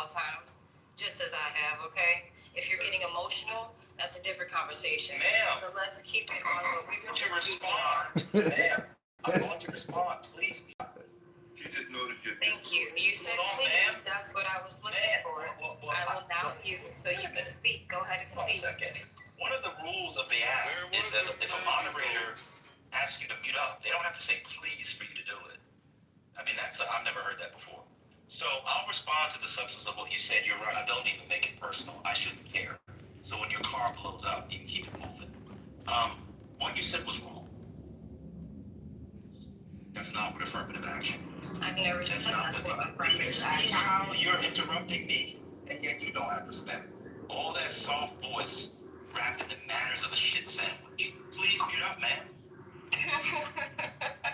all times, just as I have, okay? If you're getting emotional, that's a different conversation. Ma'am. But let's keep it on what we were To just speaking respond. Ma'am, I'm going to respond, please. You just noticed your. Thank you. You said Hold on, please. ma'am. That's what I was looking Ma'am, for. well, I will now mute so you can speak. Go ahead and Hold on a speak. second. One of the rules of the app is as if a moderator asks you to mute up, they don't have to say please for you to do it. I mean, I've never heard that before. So I'll respond to the substance of what you said. You're right. I don't even make it personal. I shouldn't care. So when your car blows up, you can keep it moving. What you said was wrong. That's not what affirmative action is. I've never said that's what affirmative action How you're interrupting me, and yet you don't have respect. All that soft voice wrapped in the manners of a shit sandwich. Please mute up, man.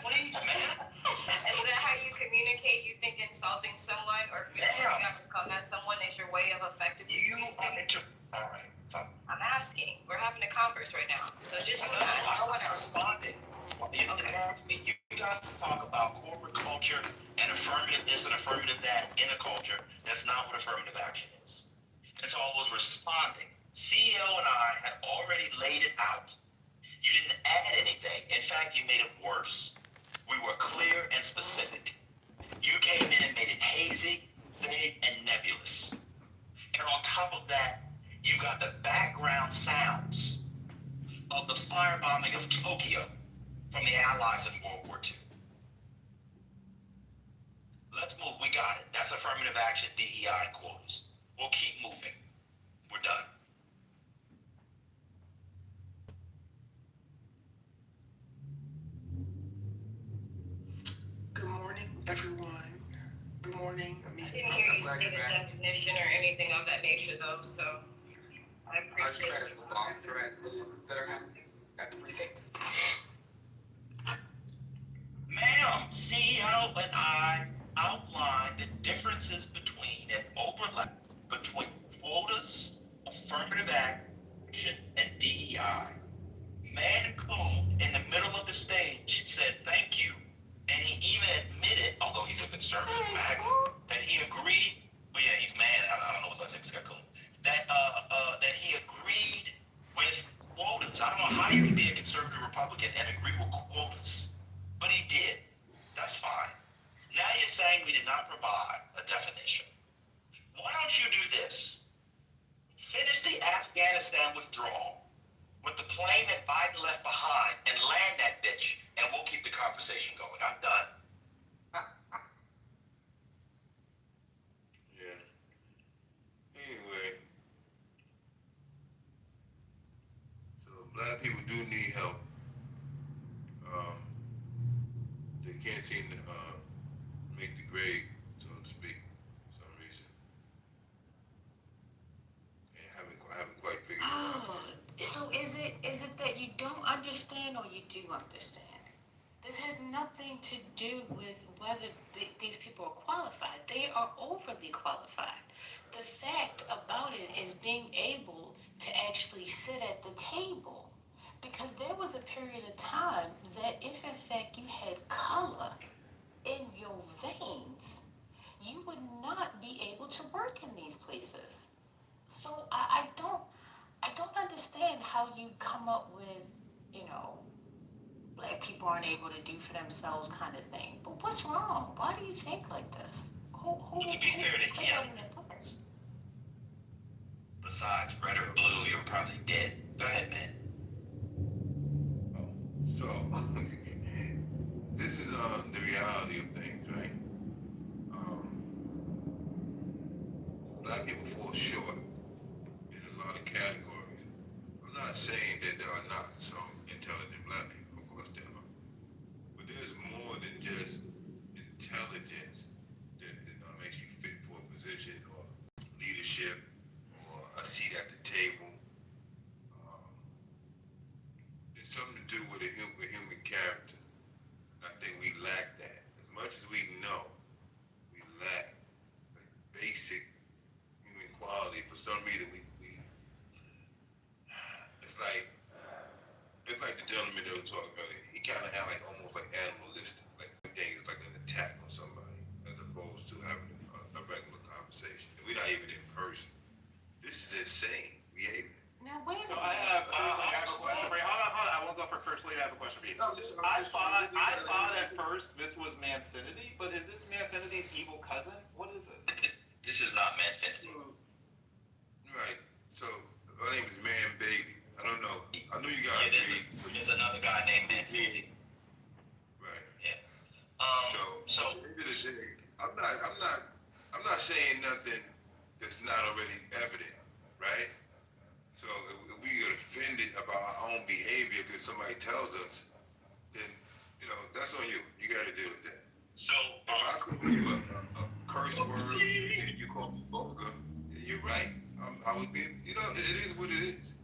Please, man. Is that how you communicate? You think insulting someone or feeling like you have to come at someone is your way of effectively communicating? All right, fine. I'm asking. We're having a converse right now. So just move on. No one else. Responded. You guys talk about corporate culture and affirmative this and affirmative that in a culture. That's not what affirmative action is. And so I was responding. CEO and I had already laid it out. You didn't add anything. In fact, you made it worse. We were clear and specific. You came in and made it hazy, vague, and nebulous. And on top of that, you got the background sounds of the firebombing of Tokyo from the Allies in World War II. Let's move. We got it. That's affirmative action, DEI quotas. We'll keep moving. We're done. Good morning, everyone. Good morning. I didn't hear you say the definition or anything of that nature, though, so I appreciate Are you the bomb threats that are happening at the precincts? Ma'am, CEO and I outlined the differences between and overlap between quotas, affirmative action, and DEI. Man Coon, in the middle of the stage, said thank you, and he even admitted, although he's a conservative MAGA, that he agreed. Well, yeah, he's mad. I don't know what last name is. Got cool. That he agreed with quotas. I don't know how you can be a conservative Republican and agree with quotas, but he did. That's fine. Now you're saying we did not provide a definition. Why don't you do this? Finish the Afghanistan withdrawal with the plane that Biden left behind and land that bitch, and we'll keep the conversation going. I'm done. Yeah. Anyway. So black people do need help. They can't seem to make the grade, so to speak, for some reason. They haven't quite figured it out. Oh, so is it that you don't understand or you do understand? This has nothing to do with whether these people are qualified. They are overly qualified. The fact about it is being able to actually sit at the table. Because there was a period of time that if in fact you had color in your veins, you would not be able to work in these places. So I don't understand how you come up with, black people aren't able to do for themselves kind of thing. But what's wrong? Why do you think like this? Well, to be fair to him, besides red or blue, you're probably dead. Go ahead, man. So, this is the reality of things, right? Black people fall short in a lot of categories. I'm not saying that there are not some intelligent black people, of course there are. But there's more than just intelligence that makes you fit for a position or leadership or a seat at the table. It's something to do with human character. I think we lack that. As much as we know, we lack like basic human quality. For some reason, we it's like Infinity's evil cousin? What is this? This is not Manfinity. Right. So her name is Man Baby. I don't know. I know you got Yeah, read. So there's another guy named Manfinity. right. Yeah. So at the end of the day, I'm not saying nothing that's not already evident, right? So if we get offended about our own behavior because somebody tells us, then that's on you. You got to deal with that. So If I call you a curse word and you call me vulgar, you're right. I would be. It is what it is.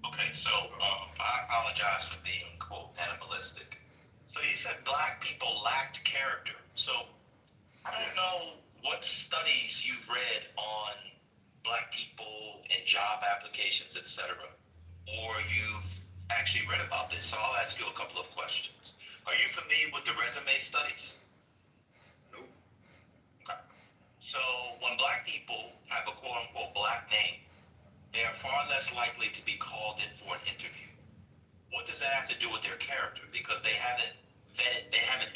okay, so I apologize for being quote animalistic. So you said black people lacked character. So I don't know what studies you've read on black people in job applications, etc., or you've actually read about this. So I'll ask you a couple of questions. Are you familiar with the resume studies? Nope. Okay. So when black people have a quote unquote black name, they are far less likely to be called in for an interview. What does that have to do with their character? Because they haven't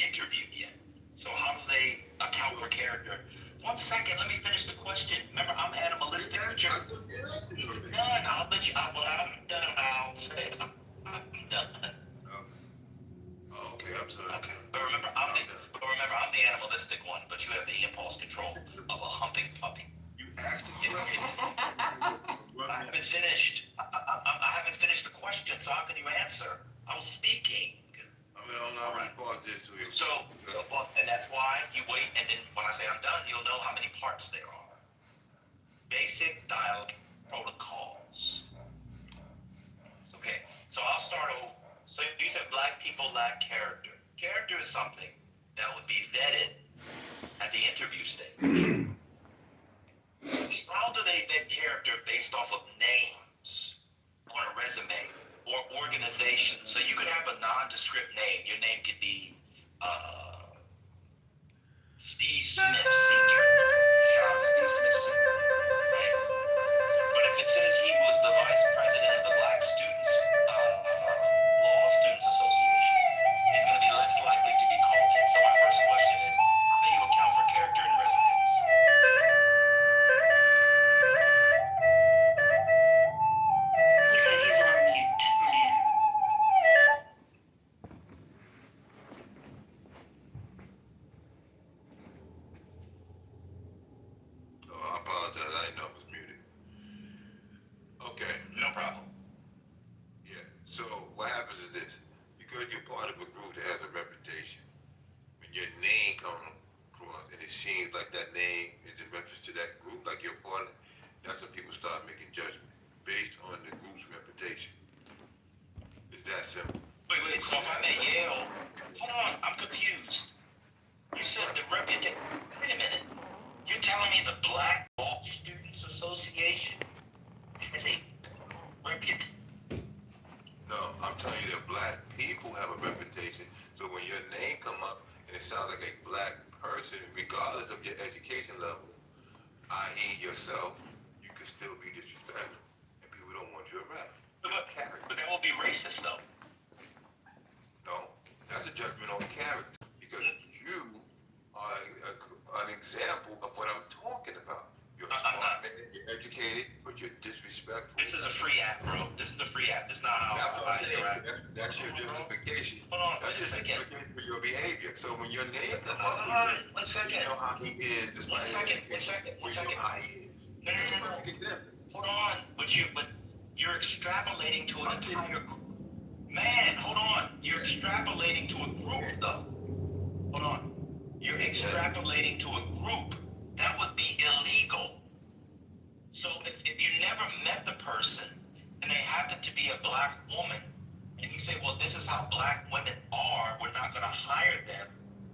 interviewed yet. So how do they account for character? 1 second, let me finish the question. Remember, I'm animalistic. Done. I'll let you. When I'm done, I'll say I'm done. Oh, okay. I'm sorry. Okay. But remember, I'm the animalistic one. But you have the impulse control of a humping puppy. You asked a Yeah. question. I haven't finished. I haven't finished the question. So how can you answer? I was speaking. I don't know how many parts this to you. And that's why you wait, and then when I say I'm done, you'll know how many parts there are. Basic dialogue protocols. Okay, so I'll start over. So you said black people lack character. Character is something that would be vetted at the interview stage. How do they vet character based off of names on a resume? Or organization. So you could have a nondescript name. Your name could be Steve Smith Sr. Shout out to Steve Smith Sr. Right? But if it says he was the vice president of the Black Law Students Association, he's going to be less likely to be called in. So my first question is, how do you account for character in resumes? He said he's on mute, man. I apologize. I didn't know it was muted. Okay. No problem. Yeah. So what happens is this: because you're part of a group that has a reputation, when your name comes across and it seems like that name is in reference to that group, like you're part of it, that's when people start making judgment based on the group's reputation. It's that simple. Wait, so if I'm at Yale, hold on, I'm confused. You said the reputation, wait a minute. You're telling me the Black Law Students Association is a reputation? No, I'm telling you that black people have a reputation. So when your name come up and it sounds like a black person, regardless of your education level, i.e. yourself, you can still be disrespectful. And people don't want you around. But that will be racist though. No, that's a judgment on character. Because you are an example of what I'm talking about. You're a smart man, you're educated, but you're disrespectful. This is a free app, bro. This is a free app. This is not how That's what I'm saying. interact. That's your justification. Hold on, That's wait a your second. justification for your behavior. So when your name comes Hold up, on, 1 second. you know how he is. Despite his education. One You second. know how he is. No. Perfect example. Hold on, but you're extrapolating to an entire group. Man, hold on. You're extrapolating to a group though. Hold on. You're extrapolating to a group. That would be illegal. So if you never met the person and they happen to be a black woman and you say, well, this is how black women are, we're not going to hire them,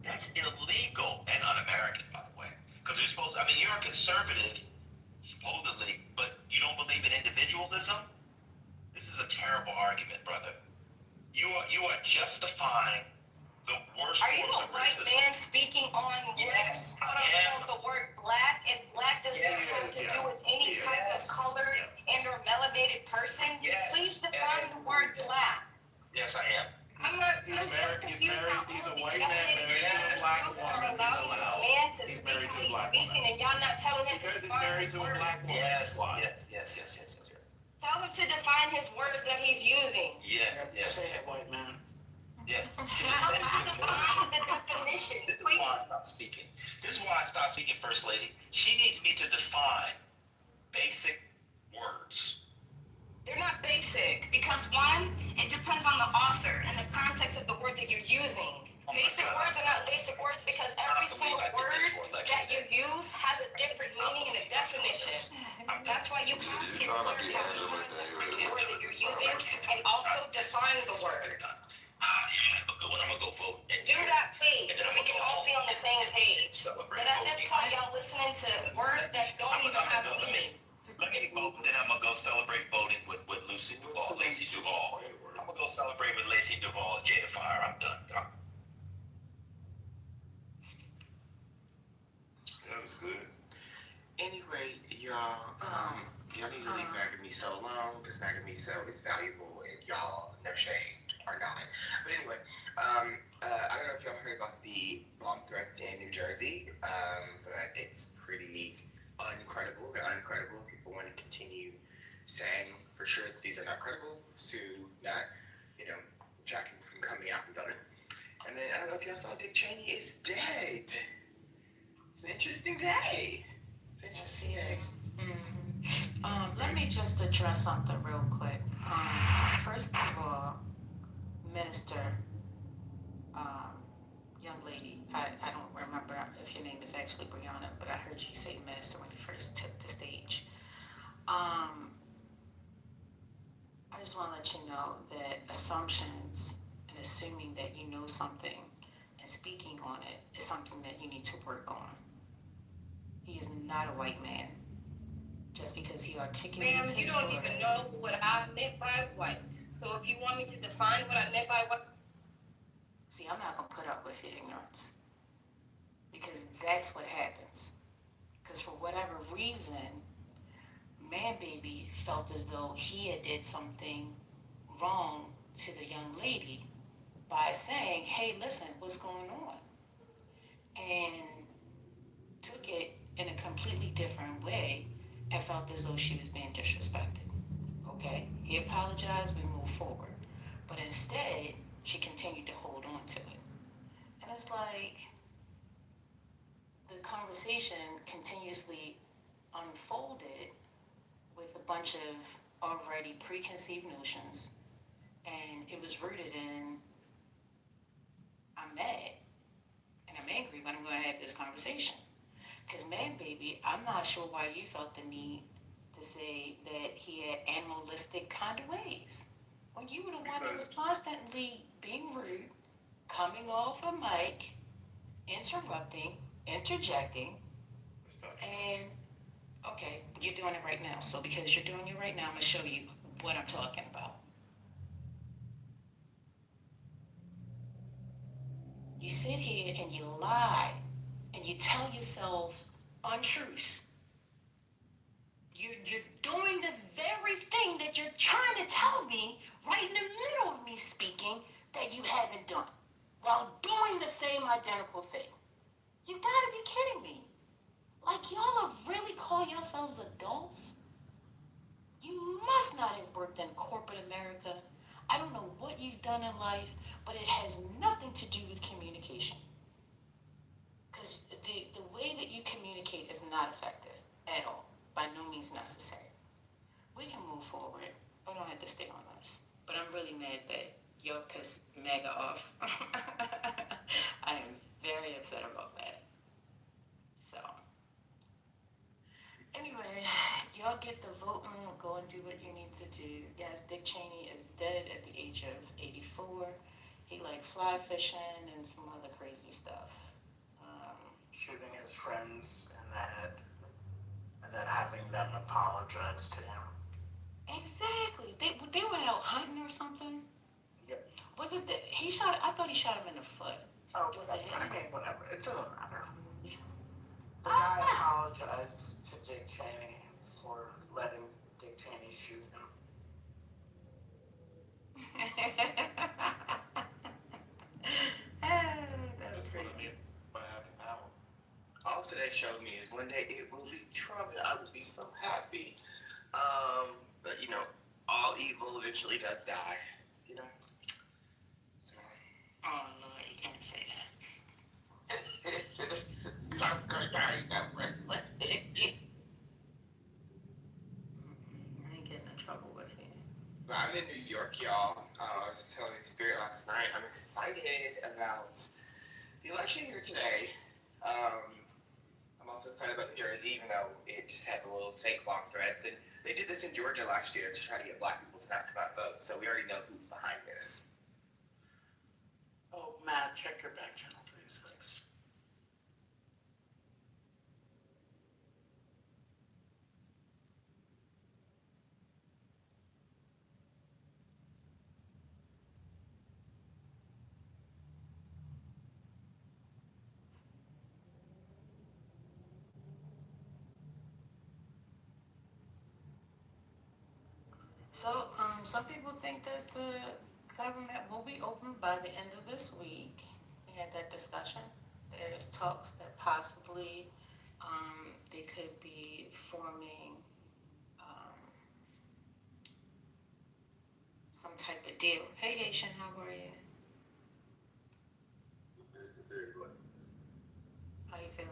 that's illegal and un-American, by the way. Because you're supposed to, you're a conservative, supposedly, but you don't believe in individualism? This is a terrible argument, brother. You are justifying the worst Are you forms a of white racism. man speaking on Yes, I am. the word black, and black doesn't have to do with any type of colored and or melanated person? Yes, Please define the word black. Yes, I am. I'm so confused how all He's a of these white man melanated married to a groups black are woman. He's allowing allowed. this to He's speak married how to a he's black speaking, woman. and y'all not telling him to Because he's define married his to a words. black woman. Yes, Why? yes. Tell him to define his words that he's using. Yes. Say it, white man. Yes. See, Tell the him same to thing. define the definitions, This is why I please. stopped speaking. This is why I stopped speaking, First Lady. She needs me to define basic words. They're not basic because one, it depends on the author and the context of the word that you're using. Oh my Basic God. words are not basic words because every single word that you use has a different meaning and a definition. That's why you have to You're trying to learn be the Angela context thing, of the really. word that you're using and also define the word. Yeah, but when I'm gonna go vote. And Do that, please, so we can all be on the same page. But at this point, y'all listening to words that don't even have a meaning. Let me vote, and then I'm gonna go celebrate voting with Lucy Duvall, Lacey Duvall. I'm gonna go celebrate with Lacey Duvall and Jada Fire. I'm done. That was good. Anyway, y'all, y'all need to leave Mag and Me So alone because Mag and Me So is valuable and y'all, no shade, are not. But anyway, I don't know if y'all heard about the bomb threats in New Jersey, but it's pretty uncredible. They're uncredible. People want to continue saying for sure that these are not credible, Sue not, tracking from coming out and voting. And then I don't know if y'all saw Dick Cheney is dead. It's an interesting day. It's an interesting day. Let me just address something real quick. First of all, Minister, young lady, I don't remember if your name is actually Brianna, but I heard you say minister when you first took the stage. I just want to let you know that assumptions and assuming that you know something and speaking on it is something that you need to work on. He is not a white man. Just because he articulates Ma'am, you his don't words. even know what I meant by white. So if you want me to define what I meant by white. See, I'm not going to put up with your ignorance. Because that's what happens. Because for whatever reason, Man Baby felt as though he had did something wrong to the young lady by saying, hey, listen, what's going on? And took it in a completely different way and felt as though she was being disrespected. Okay? He apologized, we moved forward. But instead, she continued to hold on to it. And it's like the conversation continuously unfolded with a bunch of already preconceived notions, and it was rooted in I'm mad and I'm angry, but I'm going to have this conversation. Because Man Baby, I'm not sure why you felt the need to say that he had animalistic kind of ways. When you were the one that was constantly being rude, coming off a mic, interrupting, interjecting, and okay, you're doing it right now. So because you're doing it right now, I'm going to show you what I'm talking about. You sit here and you lie and you tell yourselves untruths. You're doing the very thing that you're trying to tell me right in the middle of me speaking that you haven't done while doing the same identical thing. You gotta be kidding me. Like y'all have really called yourselves adults? You must not have worked in corporate America. I don't know what you've done in life, but it has nothing to do with communication. Because the way that you communicate is not effective at all. By no means necessary. We can move forward. We don't have to stay on this. But I'm really mad that y'all pissed MAGA off. I am very upset about that. So, anyway, y'all get the voting, go and do what you need to do. Yes, Dick Cheney is dead at the age of 84. He liked fly fishing and some other crazy stuff. Shooting his friends in the head and then having them apologize to him. Exactly. They were out hunting or something. Yep. Was it that he shot? I thought he shot him in the foot. Oh, It was the head. I mean, whatever. It doesn't matter. The guy apologized to Dick Cheney for letting Dick Cheney shoot him. That's crazy. By having power. today showed me is one day it will be Trump and I will be so happy. But you know, all evil eventually does die. You know. So. Oh Lord, you can't say that. I ain't getting in trouble with you. I'm in New York, y'all. I was telling Spirit last night. I'm excited about the election here today. I'm also excited about New Jersey, even though it just had the little fake bomb threats. And they did this in Georgia last year to try to get black people to not come out and vote. So we already know who's behind this. Oh, Matt, check your back channel, please. Thanks. So, some people think that the government will be open by the end of this week. We had that discussion. There's talks that possibly they could be forming some type of deal. Hey, Haitian, how are you? How you feeling?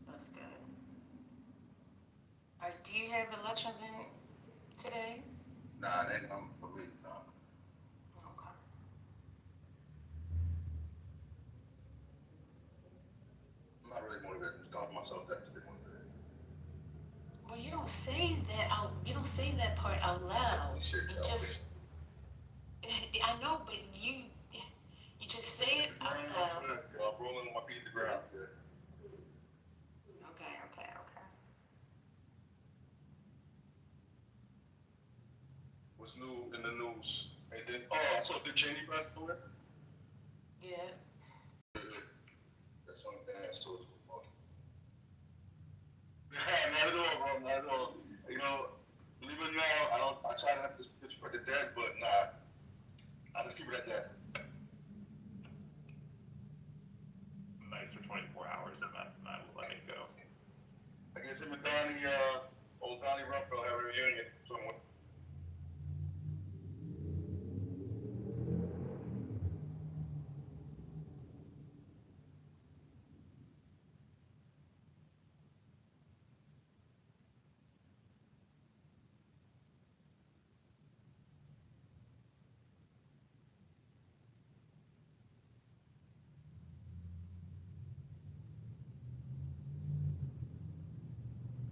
That's good. All right, do you have elections in today? Nah, that ain't nothing for me. Nah. Okay. I'm not really motivated. I'm talking to myself that still motivated. Well, you don't say that out. You don't say that part out loud. Shit, You just. I know, but you just say it out loud. I'm rolling my feet to the ground. Yeah. Okay. What's new in the news? And then, I saw Dick Cheney passed away. Yeah. That's something that's so funny. Not at all, bro. Not at all. You know, believe it or not, I try not to disrespect the dead, but nah. I just keep it at that. Nice for 24 hours and not letting go. I guess him and Donnie, old Donnie Rumfeld have a reunion somewhere.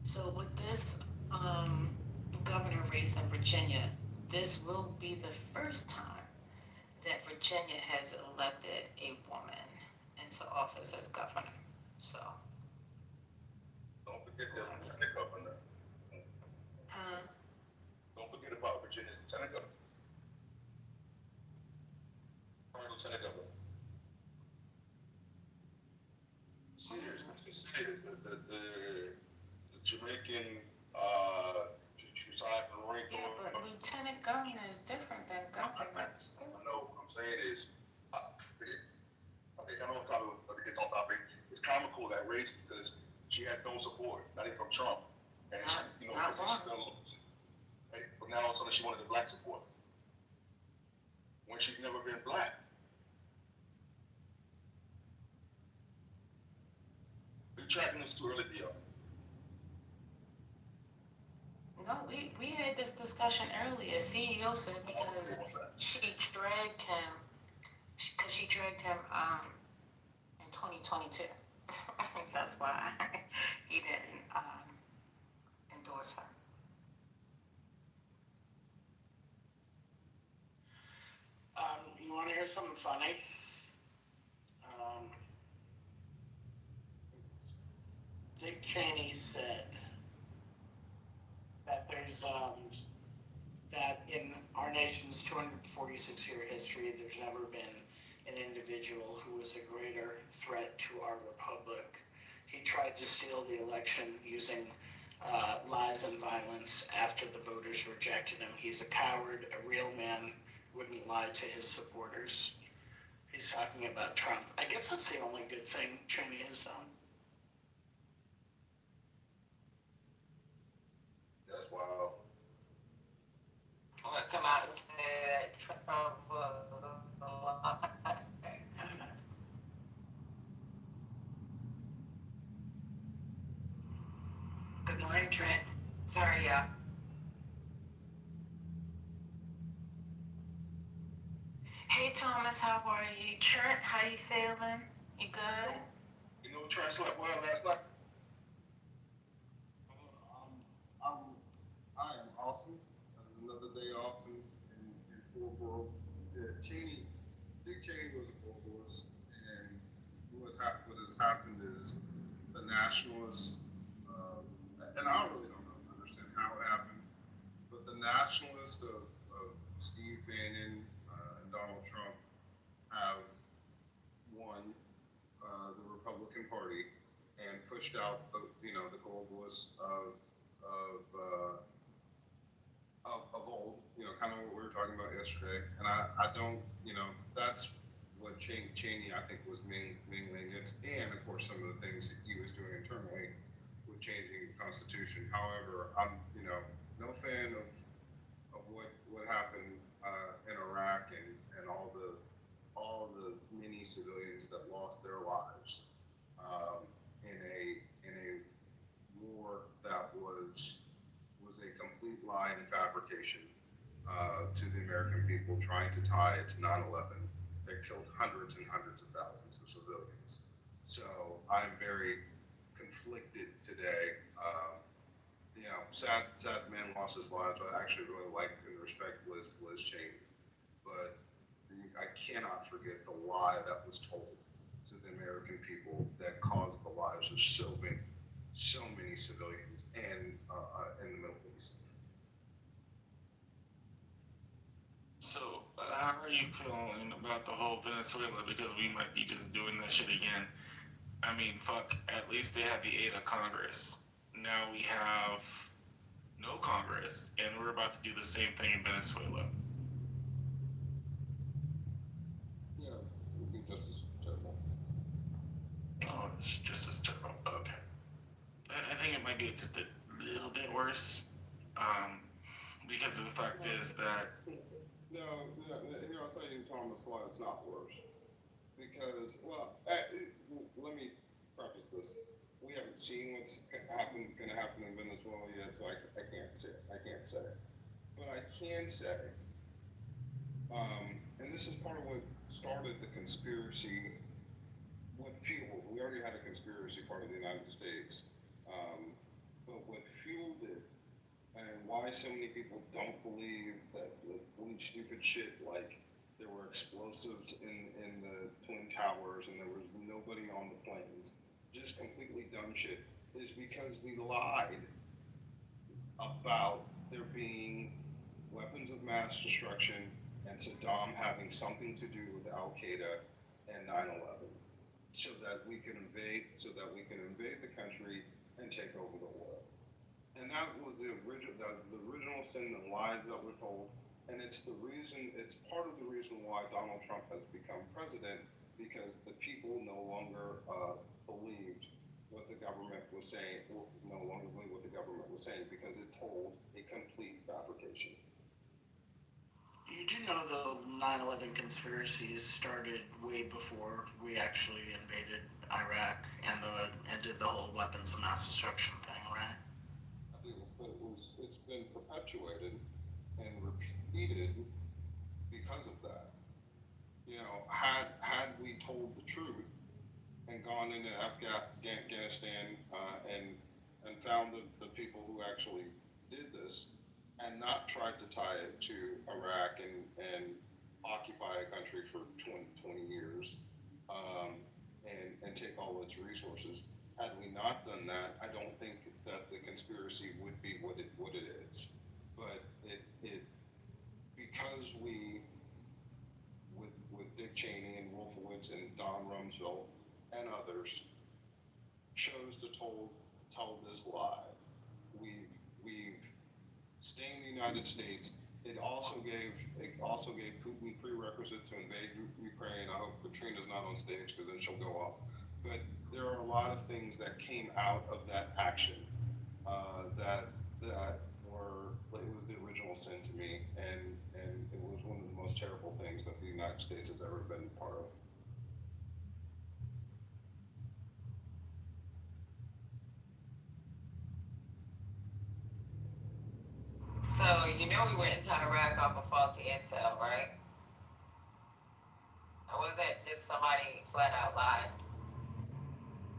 So with this governor race in Virginia, this will be the first time that Virginia has elected a woman into office as governor. So. Don't forget the Lieutenant Governor. Huh? Don't forget about Virginia's Lieutenant Governor. Lieutenant Governor. Serious. The Jamaican, she retired from the Marine Corps. Yeah, but lieutenant governor is different than governor. I know. What I'm saying is, I know what topic, but it's on topic. It's comical that race because she had no support, not even from Trump, and she, not she's gonna lose. Right? But now all of a sudden she wanted the black support when she's never been black. We're tracking this too early, Theo. No, we had this discussion earlier. CEO said because she dragged him in 2022. That's why he didn't endorse her. You want to hear something funny? Dick Cheney said that there's that in our nation's 246-year history, there's never been an individual who was a greater threat to our republic. He tried to steal the election using lies and violence after the voters rejected him. He's a coward, a real man, wouldn't lie to his supporters. He's talking about Trump. I guess that's the only good thing Cheney has done. That's wild. I'm gonna come out and say that Trump was a lie. Good morning, Trent. Sorry, y'all. Hey, Thomas, how are you? Trent, how you feeling? You good? You know, Trent slept well last night. I am awesome. Another day off in Peoria. Yeah, Dick Cheney was a globalist, and what has happened is the nationalists, and I really don't understand how it happened, but the nationalists of Steve Bannon and Donald Trump have won the Republican Party and pushed out the globalists of old, kind of what we were talking about yesterday. And I don't, that's what Cheney I think was mainly against, and of course some of the things that he was doing internally with changing the Constitution. However, I'm, no fan of what happened in Iraq and all the many civilians that lost their lives in a war that was a complete lie and fabrication to the American people, trying to tie it to 9/11 that killed hundreds and hundreds of thousands of civilians. So I'm very conflicted today. Sad man lost his lives. I actually really like and respect Liz Cheney, but I cannot forget the lie that was told to the American people that caused the lives of so many civilians and in the Middle East. So, how are you feeling about the whole Venezuela? Because we might be just doing that shit again. I mean, fuck, at least they had the aid of Congress. Now we have no Congress, and we're about to do the same thing in Venezuela. Yeah, it would be just as terrible. Oh, it's just as terrible. Okay. I think it might be just a little bit worse. Because the fact is that. No, here I'll tell you, Thomas, why it's not worse. Because, let me preface this. We haven't seen what's going to happen in Venezuela yet, so I can't say it. But I can say, and this is part of what started the conspiracy, what fueled, we already had a conspiracy part of the United States, but what fueled it, and why so many people don't believe stupid shit like there were explosives in the Twin Towers and there was nobody on the planes, just completely dumb shit, is because we lied about there being weapons of mass destruction and Saddam having something to do with Al Qaeda and 9/11, so that we can invade the country and take over the world. And that was the original sin and lies that were told. And it's part of the reason why Donald Trump has become president, because the people no longer believed what the government was saying, because it told a complete fabrication. You do know the 9/11 conspiracies started way before we actually invaded Iraq and did the whole weapons of mass destruction thing, right? But it's been perpetuated and repeated because of that. Had we told the truth and gone into Afghanistan and found the people who actually did this, and not tried to tie it to Iraq and occupy a country for 20 years and take all its resources, had we not done that, I don't think that the conspiracy would be what it is. But it because we with Dick Cheney and Wolfowitz and Don Rumsfeld and others chose to tell this lie. We've stained the United States it also gave Putin prerequisite to invade Ukraine. I hope Katrina's not on stage because then she'll go off. But there are a lot of things that came out of that action that were, it was the original sin to me, and it was one of the most terrible things that the United States has ever been part of. So, you know we went into Iraq off of faulty intel, right? Or was it just somebody flat out lied?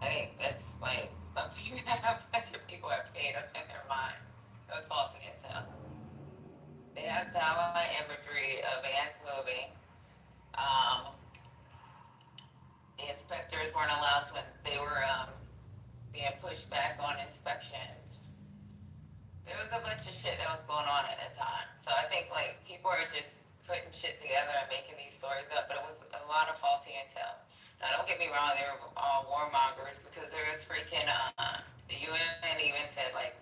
I think that's like something that a bunch of people have made up in their mind. It was faulty intel. They had satellite imagery of vans moving. The inspectors weren't allowed to, they were being pushed back on inspections. There was a bunch of shit that was going on at that time. So I think like people are just putting shit together and making these stories up, but it was a lot of faulty intel. Now don't get me wrong, they were all warmongers because there was freaking the UN even said like,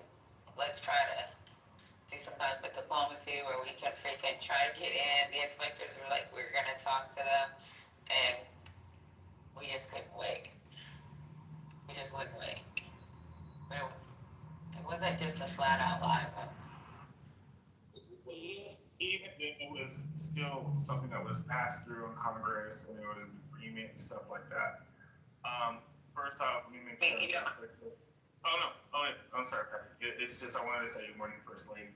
let's try to do some type of diplomacy where we can freaking try to get in. The inspectors were like, we're gonna talk to them, and we just couldn't wait. We just wouldn't wait. But it wasn't just a flat out lie. But even if it was still something that was passed through in Congress and it was an agreement and stuff like that. First off, let me make sure. Yeah. I'm sorry, Patty. It's just I wanted to say good morning, First Lady.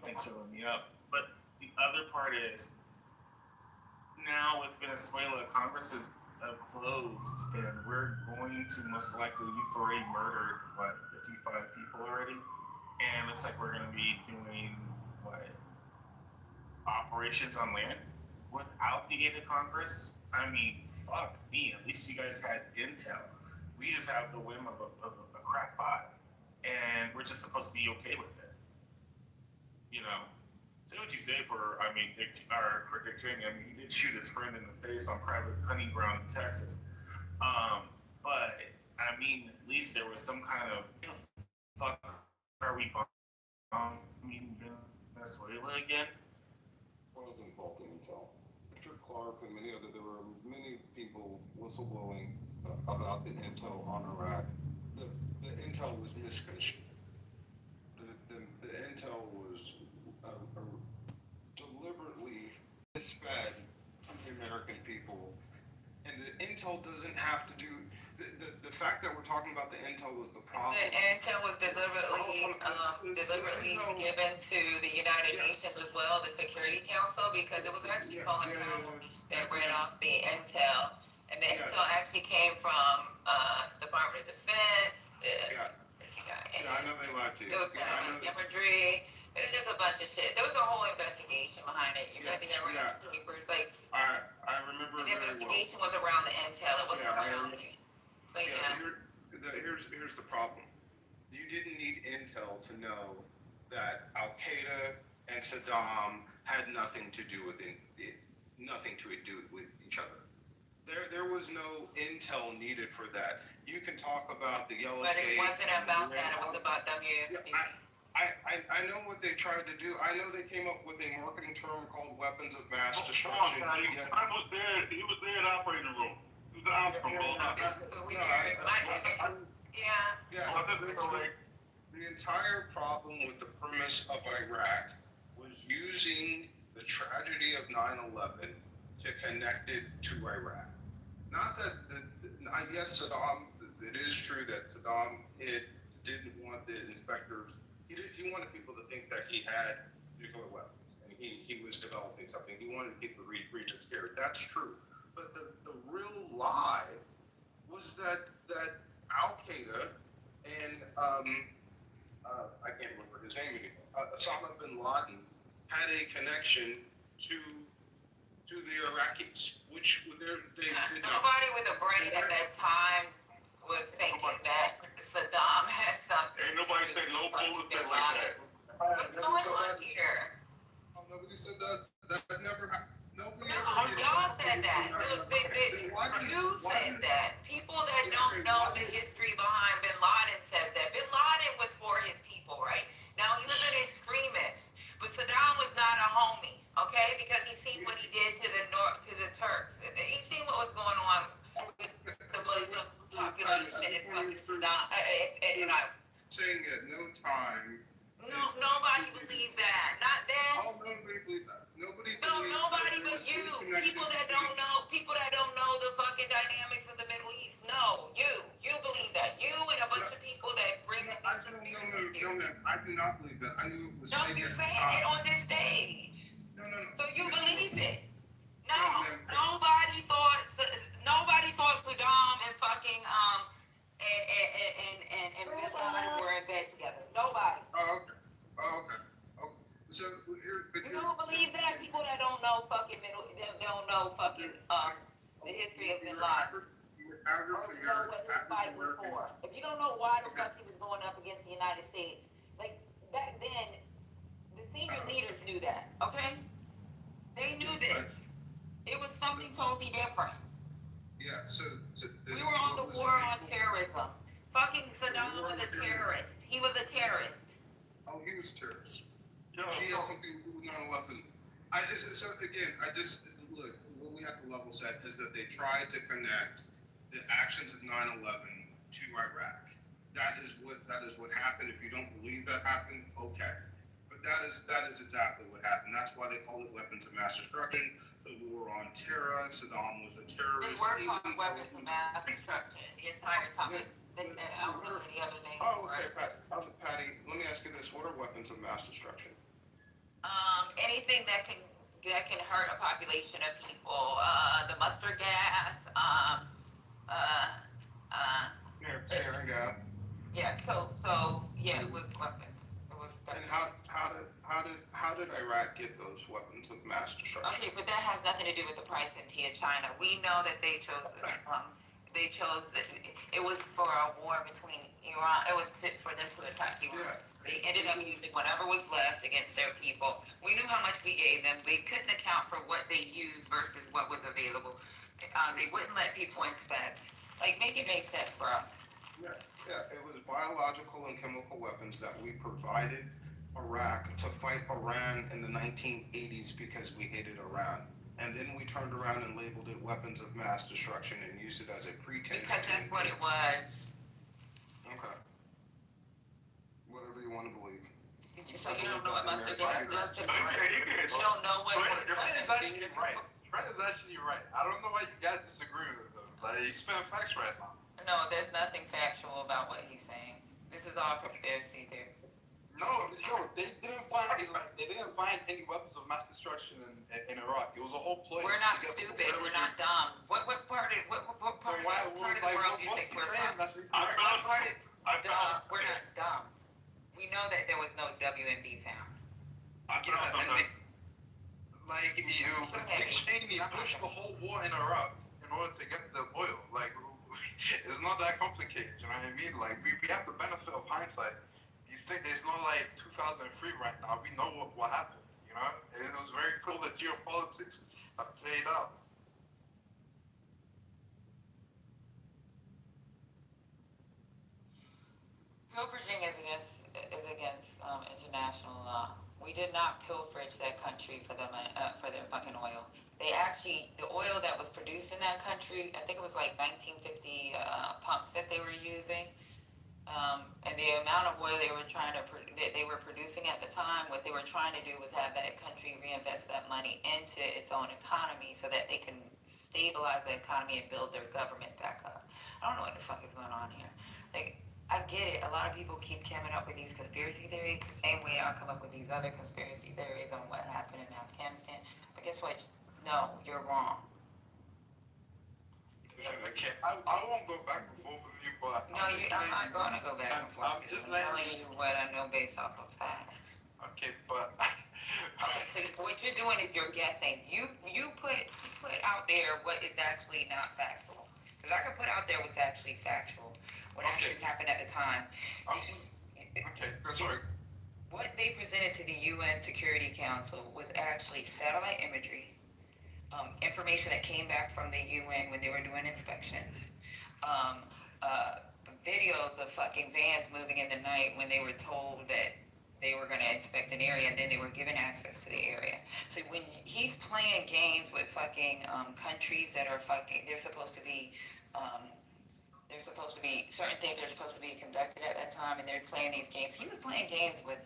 Thanks for letting me up. But the other part is now with Venezuela, Congress is closed, and we're going to most likely, we've already murdered 55 people already, and it looks like we're going to be doing operations on land without the aid of Congress. I mean, fuck me. At least you guys had intel. We just have the whim of a crackpot, and we're just supposed to be okay with it. You know, say what you say for Dick Cheney. I mean, he did shoot his friend in the face on private hunting ground in Texas. But I mean, at least there was some kind of fuck. Are we bombing Venezuela again? Wasn't faulty intel. Richard Clark and there were many people whistleblowing about the intel on Iraq. The intel was misconstrued. The intel was deliberately misfed to the American people, and the intel doesn't have to do. The fact that we're talking about the intel was the problem. the intel was deliberately given to the United Nations as well, the Security Council, because it was actually Colin Powell that read off the intel, and the intel actually came from Department of Defense. I know they lied to you. It was imagery. It was just a bunch of shit. There was a whole investigation behind it. You read the Iraq papers, like. I remember. The investigation was around the intel. It wasn't around me. So Here's the problem. You didn't need intel to know that Al Qaeda and Saddam had nothing to do with each other. There was no intel needed for that. You can talk about the yellow. But it wasn't about that. It was about WMD. I know what they tried to do. I know they came up with a marketing term called weapons of mass destruction. I was there. He was there in the operating room. He was the operating room. The entire problem with the premise of Iraq was using the tragedy of 9/11 to connect it to Iraq. Not that, yes, Saddam, it is true that Saddam didn't want the inspectors, he wanted people to think that he had nuclear weapons and he was developing something. He wanted to keep the region scared. That's true. But the real lie was that Al Qaeda and I can't remember his name anymore. Osama bin Laden had a connection to the Iraqis, which nobody with a brain at that time was thinking that Saddam had something. Ain't nobody said no bullshit like that. What's going on here? Nobody said that. That never happened. Y'all said that. You said that. People that don't know the history behind Bin Laden says that. Bin Laden was for his people, right? Now, he was an extremist, but Saddam was not punishment and fucking Saddam. Saying at no time. No, nobody believes that. Not then. Oh, nobody believed that. Nobody. No, believed nobody that but you. People that don't know the fucking dynamics of the Middle East. No, you believe that. You and a bunch of people that bring up I these don't conspiracy theories. know. I do not believe that. I knew it was No, saying you're at the saying time. it on this stage. No. So you believe it. No, No, ma'am. nobody thought Saddam and fucking and Bin Laden were in bed together. Nobody. Oh, okay. So here, You don't believe that? People that don't know fucking the history of Bin Laden. Or know what his fight was for. If you don't know why the fuck he was going up against the United States, like back then, the senior leaders knew that. Okay, they knew this. It was something totally different. Yeah. So We were on the war on terrorism. Fucking Saddam was a terrorist. He was a terrorist. Oh, he was a terrorist. Yo, He had something to do with 9/11. So again, look. What we have to level set is that they tried to connect the actions of 9/11 to Iraq. That is what happened. If you don't believe that happened, okay. But that is exactly what happened. That's why they call it weapons of mass destruction. The war on terror. Saddam was a They terrorist. were called weapons of mass destruction the entire time. I don't think any other name. Oh, okay, Patty. Let me ask you this: what are weapons of mass destruction? Anything that can hurt a population of people. The mustard gas. Tearing gas. Yeah. So yeah, it was weapons. It was. And how did Iraq get those weapons of mass destruction? Okay, but that has nothing to do with the price in tea of China. We know that they chose it was for a war between Iran. It was for them to attack Iran. Yeah. They ended up using whatever was left against their people. We knew how much we gave them. They couldn't account for what they used versus what was available. They wouldn't let people inspect. Like, make it make sense, bro. Yeah. It was biological and chemical weapons that we provided Iraq to fight Iran in the 1980s because we hated Iran. And then we turned around and labeled it weapons of mass destruction and used it as a pretense. Because that's what it was. Okay. Whatever you want to believe. So you don't know what mustard gas does to me? you You don't know what Your friend is actually right. Friend is actually right. I don't know why you guys disagree with him. Like, he's spitting facts right now. No, there's nothing factual about what he's saying. This is all conspiracy theory. No, they didn't find any weapons of mass destruction in Iraq. It was a whole ploy. We're not stupid. We're not dumb. What part of the world do you think we're from? We're not dumb. We know that there was no WMD found. Dick Cheney pushed the whole war in Iraq in order to get the oil. Like, it's not that complicated. You know what I mean? Like, we have the benefit of hindsight. You think it's not like 2003 right now. We know what happened. You know, it was very clear that geopolitics have played out. Pilfering is against international law. We did not pilferage that country for their fucking oil. The oil that was produced in that country, I think it was like 1950 pumps that they were using. And the amount of oil they were producing at the time, what they were trying to do was have that country reinvest that money into its own economy so that they can stabilize the economy and build their government back up. I don't know what the fuck is going on here. Like, I get it. A lot of people keep coming up with these conspiracy theories the same way I come up with these other conspiracy theories on what happened in Afghanistan. But guess what? No, you're wrong. I won't go back and forth with you, but No, I'm not going to go back and forth. I'm just telling you what I know based off of facts. Okay, but Okay, so what you're doing is you're guessing. You put out there what is actually not factual. Because I could put out there what's actually factual. What actually happened at the time. okay, sorry. What they presented to the UN Security Council was actually satellite imagery, information that came back from the UN when they were doing inspections, videos of fucking vans moving in the night when they were told that they were going to inspect an area and then they were given access to the area. So when he's playing games with fucking countries that are fucking, they're supposed to be there's supposed to be certain things are supposed to be conducted at that time, and they're playing these games. He was playing games with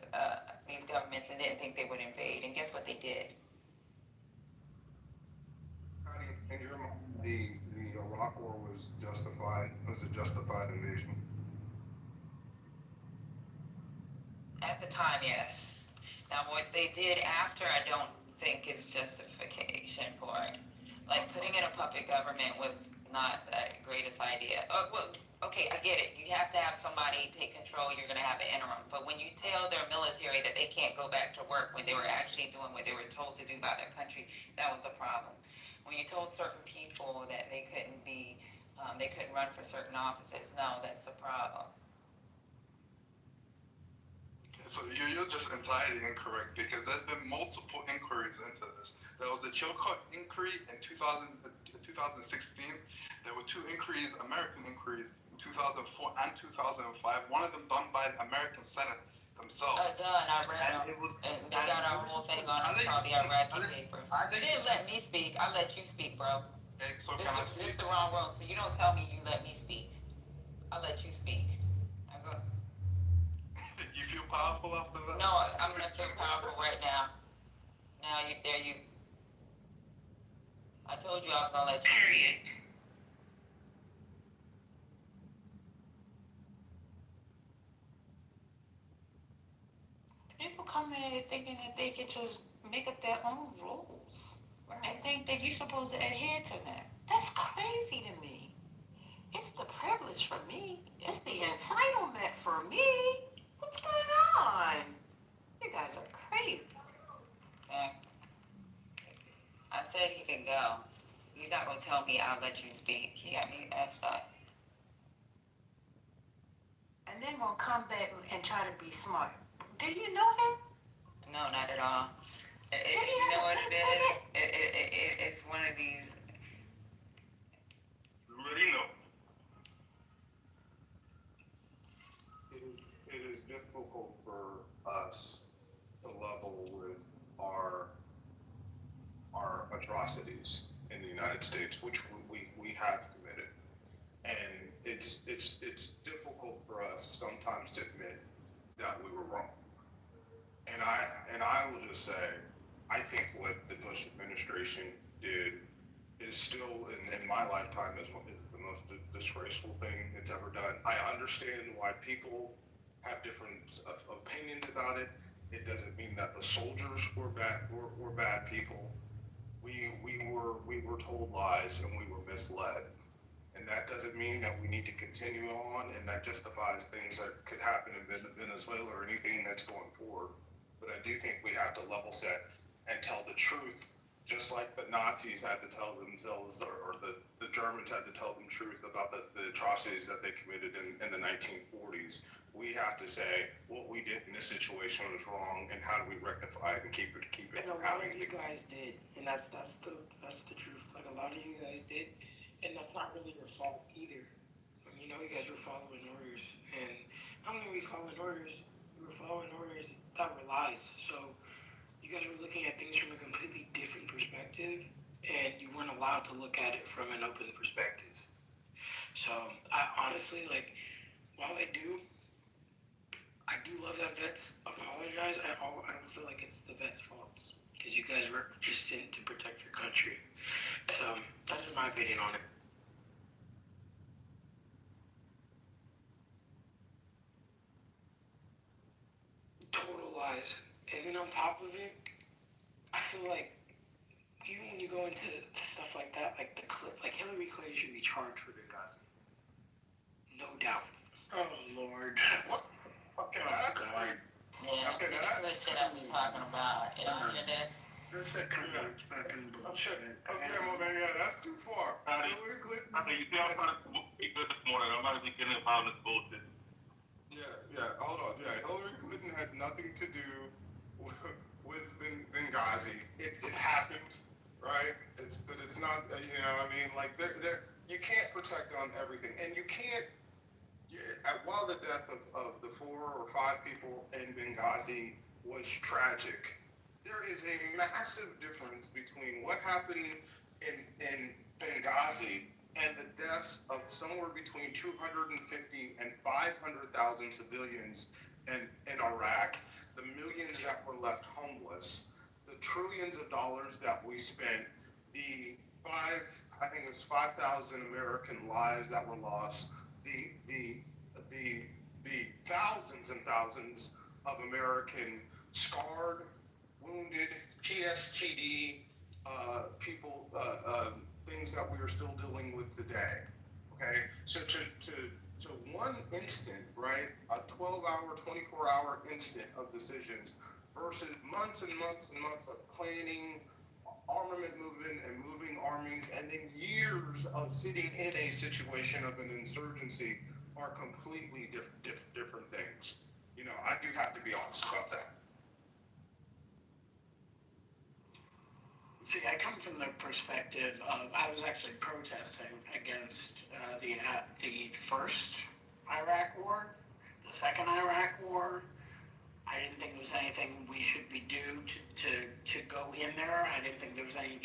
these governments and didn't think they would invade, and guess what they did? In your mind, the Iraq War was justified. Was a justified invasion? At the time, yes. Now, what they did after, I don't think is justification for it. Like, putting in a puppet government was not the greatest idea. Well, okay, I get it. You have to have somebody take control. You're going to have an interim. But when you tell their military that they can't go back to work when they were actually doing what they were told to do by their country, that was a problem. When you told certain people that they couldn't run for certain offices, no, that's a problem. So you're just entirely incorrect because there's been multiple inquiries into this. There was the Chilcot inquiry in 2016. There were two inquiries, American inquiries, in 2004 and 2005. One of them done by the American Senate themselves. Done. I read them. It was, and they got our whole thing on it, called the Iraqi papers. You didn't let me speak. I let you speak, bro. Okay, so This is the wrong room, so you don't tell me you let me speak. I let you speak. I go. You feel powerful after that? No, I'm gonna feel powerful right now. Now I told you I was gonna let you. Period. People come in here thinking that they can just make up their own rules and think that you're supposed to adhere to them. That's crazy to me. It's the privilege for me. It's the entitlement for me. What's going on? You guys are crazy. Yeah. I said he could go. He's not gonna tell me I'll let you speak. He got me effed up. And then gonna come back and try to be smart. Do you know him? No, not at all. You know what it is? It's one of these. You already know. It is difficult for us to level with our atrocities in the United States, which we have committed, and it's difficult for us sometimes to admit that we were wrong. And I will just say, I think what the Bush administration did is still in my lifetime is the most disgraceful thing it's ever done. I understand why people have different opinions about it. It doesn't mean that the soldiers were bad people. We were told lies and we were misled. And that doesn't mean that we need to continue on, and that justifies things that could happen in Venezuela or anything that's going forward. But I do think we have to level set and tell the truth, just like the Nazis had to tell themselves, or the Germans had to tell them truth about the atrocities that they committed in the 1940s. We have to say what we did in this situation was wrong, and how do we rectify it and keep it And a lot happening. of you guys did, and that's the truth. Like a lot of you guys did, and that's not really your fault either. You know, you guys were following orders, and not only were you following orders, you were following orders that were lies. So you guys were looking at things from a completely different perspective, and you weren't allowed to look at it from an open perspective. So I honestly, like, while I do love that vets apologize, I don't feel like it's the vets' fault, because you guys were just in to protect your country. So that's just my opinion on it. Total lies. And then on top of it, I feel like even when you go into stuff like that, like Hillary Clinton should be charged for Benghazi. No doubt. Oh Lord. What? Okay, Yeah, Okay, that's the shit I be talking about. You know, That's that kind of fucking bullshit. Okay, well then, yeah, that's too far. Hillary Clinton. I mean, you see, I'm trying to be good this morning. I'm not even getting involved in this bullshit. Yeah, hold on. Yeah, Hillary Clinton had nothing to do with Benghazi. It happened, right? It's not, you know, I mean, like, you can't protect on everything. And you can't, while the death of the 4 or 5 people in Benghazi was tragic, there is a massive difference between what happened in Benghazi and the deaths of somewhere between 250 and 500,000 civilians in Iraq, the millions that were left homeless, the trillions of dollars that we spent, I think it was 5,000 American lives that were lost, the thousands and thousands of American scarred, wounded, PSTD people, things that we are still dealing with today. Okay, so to one instant, right, a 12-hour, 24-hour instant of decisions versus months and months and months of planning, armament movement and moving armies, and then years of sitting in a situation of an insurgency are completely different things. You know, I do have to be honest about that. See, I come from the perspective of I was actually protesting against the first Iraq War, the second Iraq War. I didn't think there was anything we should be due to go in there. I didn't think there was any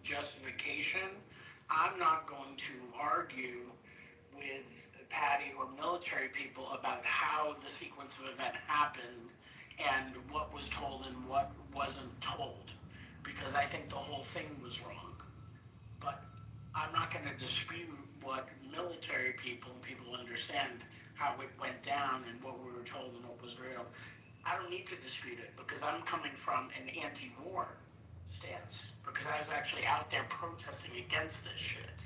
justification. I'm not going to argue with Patty or military people about how the sequence of event happened and what was told and what wasn't told, because I think the whole thing was wrong. But I'm not going to dispute what military people and people understand how it went down and what we were told and what was real. I don't need to dispute it because I'm coming from an anti-war stance, because I was actually out there protesting against this shit.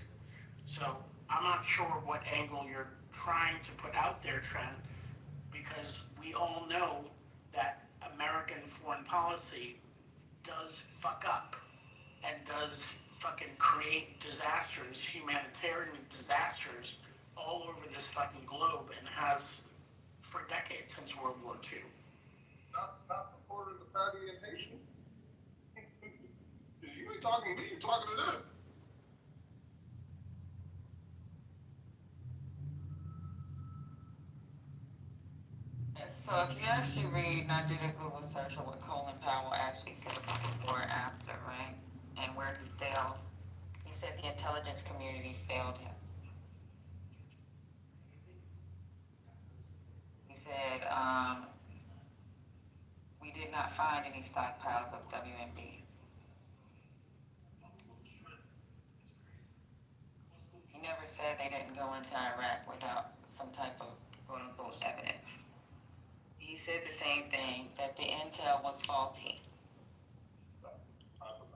So I'm not sure what angle you're trying to put out there, Trent, because we all know that American foreign policy does fuck up and does fucking create disasters, humanitarian disasters all over this fucking globe, and has for decades since World War II. Not according to Patty and Haitian. You ain't talking to me, you're talking to them. So if you actually read, and I did a Google search of what Colin Powell actually said before and after, right? And where he failed. He said the intelligence community failed him. He said, we did not find any stockpiles of WMD. He never said they didn't go into Iraq without some type of quote-unquote evidence. He said the same thing, that the intel was faulty.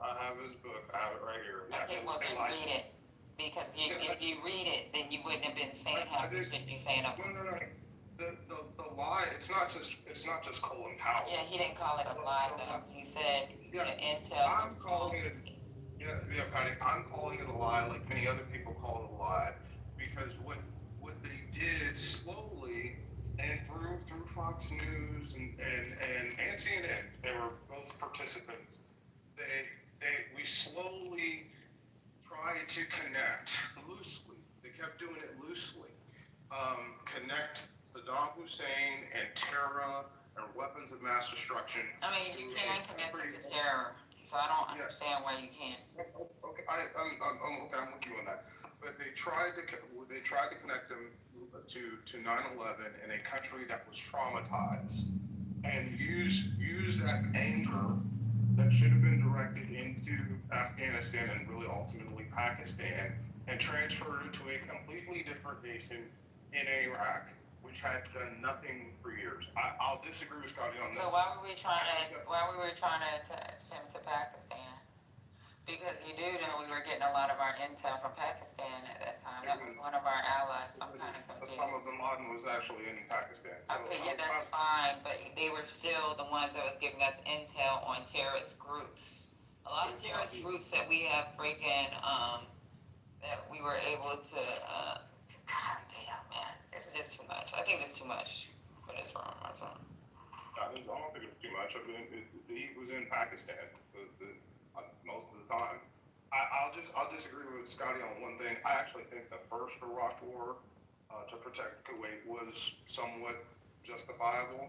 I have his book, I have it right here. Okay, well then read it. Because if you read it, then you wouldn't have been saying half the shit you're saying up. No. The lie, it's not just Colin Powell. Yeah, he didn't call it a lie though. He said the intel was faulty. Patty, I'm calling it a lie like many other people call it a lie, because what they did slowly, and through Fox News and CNN, they were both participants. We slowly tried to connect loosely. They kept doing it loosely. Connect Saddam Hussein and terror and weapons of mass destruction. I mean, you can connect it to terror, so I don't understand why you can't. Okay, I'm with you on that. But they tried to connect them to 9/11 in a country that was traumatized, and use that anger that should have been directed into Afghanistan and really ultimately Pakistan, and transferred it to a completely different nation in Iraq, which had done nothing for years. I'll disagree with Scotty on this. So why were we trying to attach him to Pakistan? Because you do know we were getting a lot of our intel from Pakistan at that time. That was one of our allies. I'm kind of confused. Osama bin Laden was actually in Pakistan. So okay, yeah, that's fine, but they were still the ones that was giving us intel on terrorist groups. A lot of terrorist groups that we have freaking, that we were able to, God damn, man. This is just too much. I think it's too much for this room or something. I don't think it's too much. I mean, he was in Pakistan most of the time. I'll disagree with Scotty on one thing. I actually think the first Iraq War to protect Kuwait was somewhat justifiable.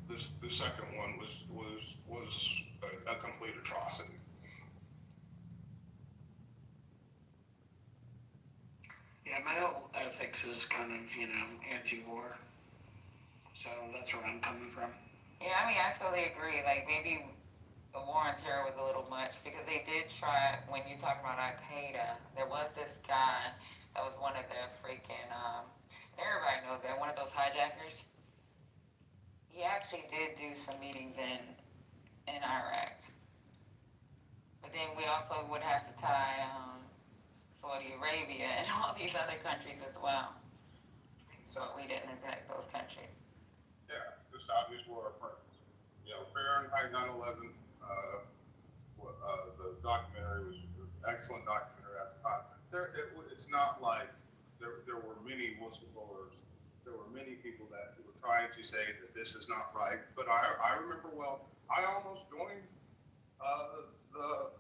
The second one was a complete atrocity. Yeah, my whole ethics is kind of, anti-war. So that's where I'm coming from. Yeah, I mean, I totally agree. Like, maybe the war on terror was a little much because they did try, when you talk about Al Qaeda, there was this guy that was one of their freaking, everybody knows that, one of those hijackers. He actually did do some meetings in Iraq. But then we also would have to tie Saudi Arabia and all these other countries as well. So we didn't attack those countries. Yeah, the Saudis were our friends. Fahrenheit 9/11. The documentary was an excellent documentary at the time. It's not like there were many whistleblowers. There were many people that were trying to say that this is not right. But I remember well. I almost joined the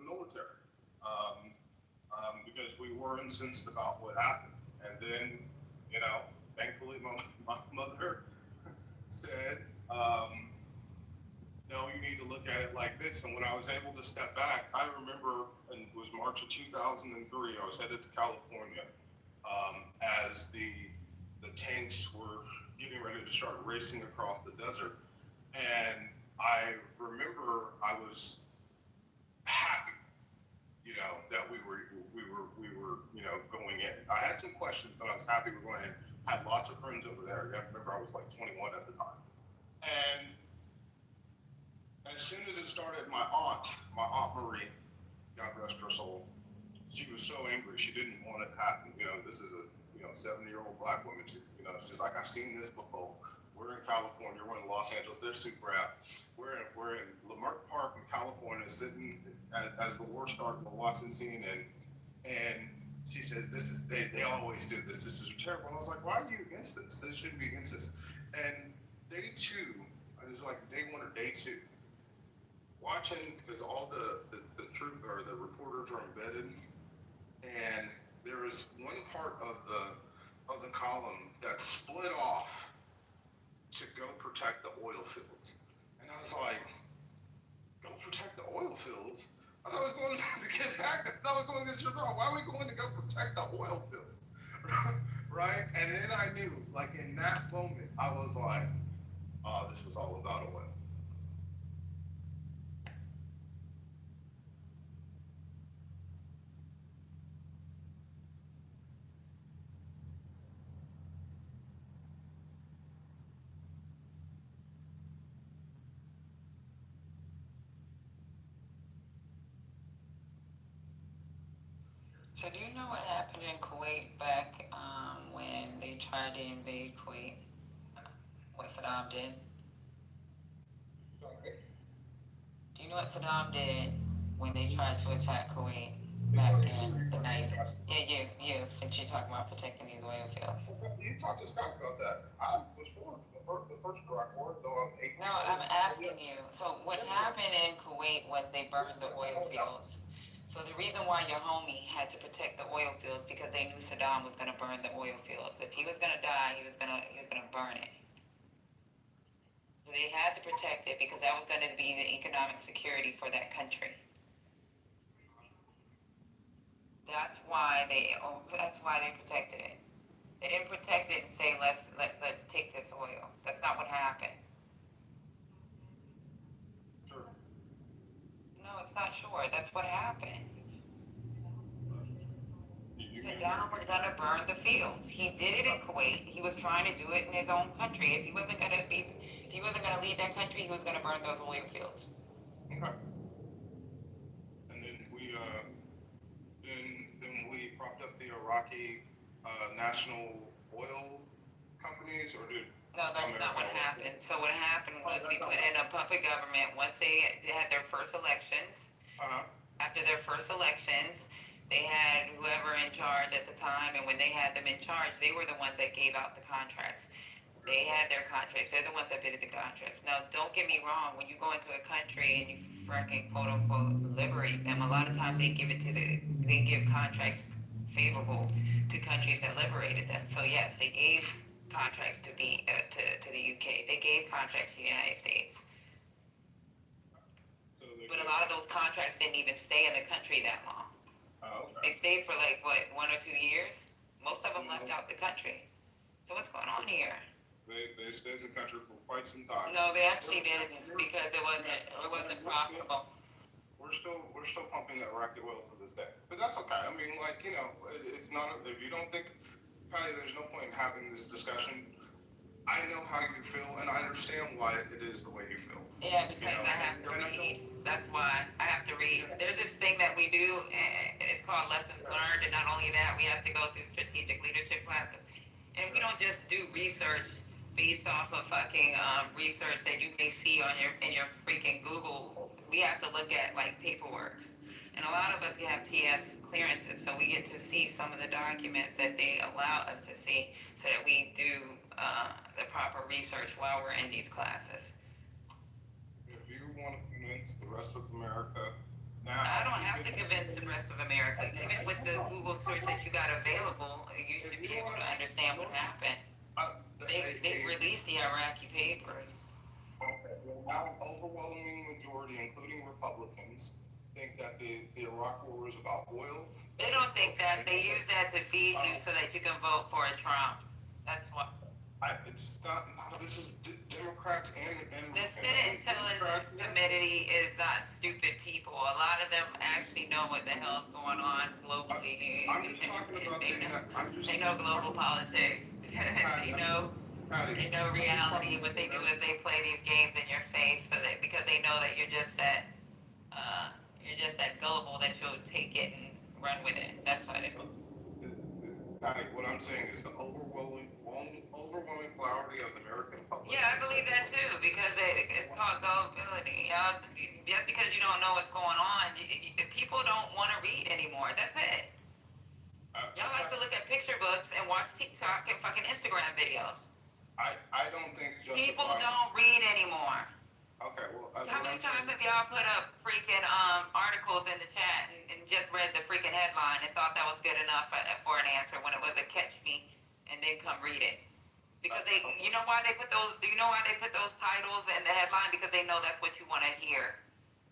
military because we were incensed about what happened, and then thankfully my mother said. No, you need to look at it like this. And when I was able to step back, I remember, and it was March of 2003, I was headed to California as the tanks were getting ready to start racing across the desert. And I remember I was happy, that we were going in. I had some questions, but I was happy we were going in. I had lots of friends over there. I remember I was like 21 at the time. And as soon as it started, my aunt Marie, God rest her soul, she was so angry. She didn't want it to happen. This is a 70-year-old black woman. She's like, I've seen this before. We're in California. We're in Los Angeles. They're super out. We're in Leimert Park in California, sitting as the war started. We're watching CNN, and she says, they always do this. This is terrible. And I was like, why are you against this? This shouldn't be against this. And day two, it was like day one or day two. Watching, because all the troop or the reporters are embedded, and there was one part of the column that split off to go protect the oil fields, and I was like, go protect the oil fields? I thought I was going to get hacked. I thought I was going to get shut off. Why are we going to go protect the oil fields? Right? And then I knew, like in that moment, I was like, oh, this was all about oil. So do you know what happened in Kuwait back when they tried to invade Kuwait? What Saddam did? Do you know what Saddam did when they tried to attack Kuwait back in the 90s? Yeah, you, since you're talking about protecting these oil fields. You talked to Scott about that. I was for the first Iraq war, though I was 18. No, I'm asking you. So what happened in Kuwait was they burned the oil fields. So the reason why your homie had to protect the oil fields because they knew Saddam was going to burn the oil fields. If he was going to die, he was going to burn it. So they had to protect it because that was going to be the economic security for that country. That's why they protected it. They didn't protect it and say let's take this oil. That's not what happened. Sure. No, it's not sure. That's what happened. Saddam was going to burn the fields. He did it in Kuwait. He was trying to do it in his own country. If he wasn't going to lead that country, he was going to burn those oil fields. Okay. And then we propped up the Iraqi national oil companies, or did? No, that's not what happened. So what happened was we put in a puppet government once they had their first elections. After their first elections, they had whoever in charge at the time, and when they had them in charge, they were the ones that gave out the contracts. They had their contracts. They're the ones that bid the contracts. Now, don't get me wrong. When you go into a country and you freaking quote unquote liberate them, a lot of times they give contracts favorable to countries that liberated them. So yes, they gave contracts to the UK. They gave contracts to the United States. But a lot of those contracts didn't even stay in the country that long. Oh, They okay. stayed for like, what, 1 or 2 years? Most of them left out the country. So what's going on here? They stayed in the country for quite some time. No, they actually didn't because it wasn't profitable. We're still pumping that Iraqi oil to this day, but that's okay. I mean, like, you know, it's not, if you don't think, Patty, there's no point in having this discussion. I know how you feel, and I understand why it is the way you feel. Yeah, because I have to read. That's why I have to read. There's this thing that we do, and it's called lessons learned, and not only that, we have to go through strategic leadership classes. And we don't just do research based off of fucking research that you may see on in your freaking Google. We have to look at like paperwork. And a lot of us have TS clearances, so we get to see some of the documents that they allow us to see so that we do the proper research while we're in these classes. If you want to convince the rest of America, now I don't have to convince the rest of America. Even with the Google search that you got available, you should be able to understand what happened. They released the Iraqi papers. Okay. Now, overwhelming majority, including Republicans, think that the Iraq War was about oil. They don't think that. They use that to feed you so that you can vote for a Trump. That's what. It's not. This is Democrats and The Senate Intelligence Committee is not stupid people. A lot of them actually know what the hell's going on globally. I'm just talking about they know global politics. They know reality. What they do is they play these games in your face so that because they know that you're just that gullible that you'll take it and run with it. That's why they. What I'm saying is the overwhelming plurality of the American public. Yeah, I believe that too because it's called gullibility. You know, just because you don't know what's going on, people don't want to read anymore. That's it. Y'all like to look at picture books and watch TikTok and fucking Instagram videos. I don't think people don't read anymore. Okay, well, how many times have y'all put up freaking articles in the chat and just read the freaking headline and thought that was good enough for an answer when it was a catch me and then come read it? Because you know why they put those? Do you know why they put those titles in the headline? Because they know that's what you want to hear,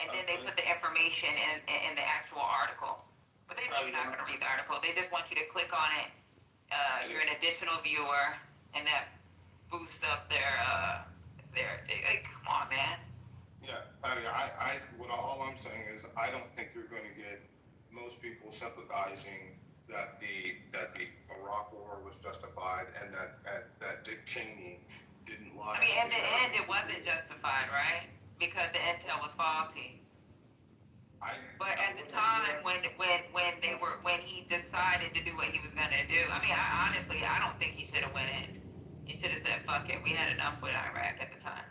and then they put the information in the actual article. But they know you're not going to read the article. They just want you to click on it. You're an additional viewer, and that boosts up their. Come on, man. Yeah, Patty, all I'm saying is I don't think you're going to get most people sympathizing that the Iraq War was justified and that Dick Cheney didn't lie. I mean, in the end, it wasn't justified, right? Because the intel was faulty. But at the time when he decided to do what he was gonna do, I mean, I don't think he should have went in. He should have said, "Fuck it, we had enough with Iraq at the time."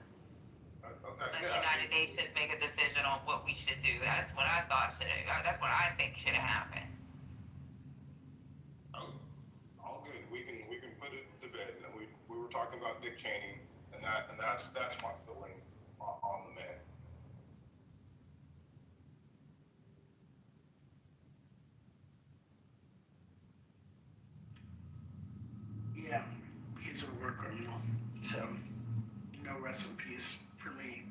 Let the United Nations make a decision on what we should do. That's what I thought should have. That's what I think should have happened. Oh, all good. We can put it to bed. And we were talking about Dick Cheney, and that's my feeling on the man. Yeah, he's a war criminal. So, no rest in peace for me.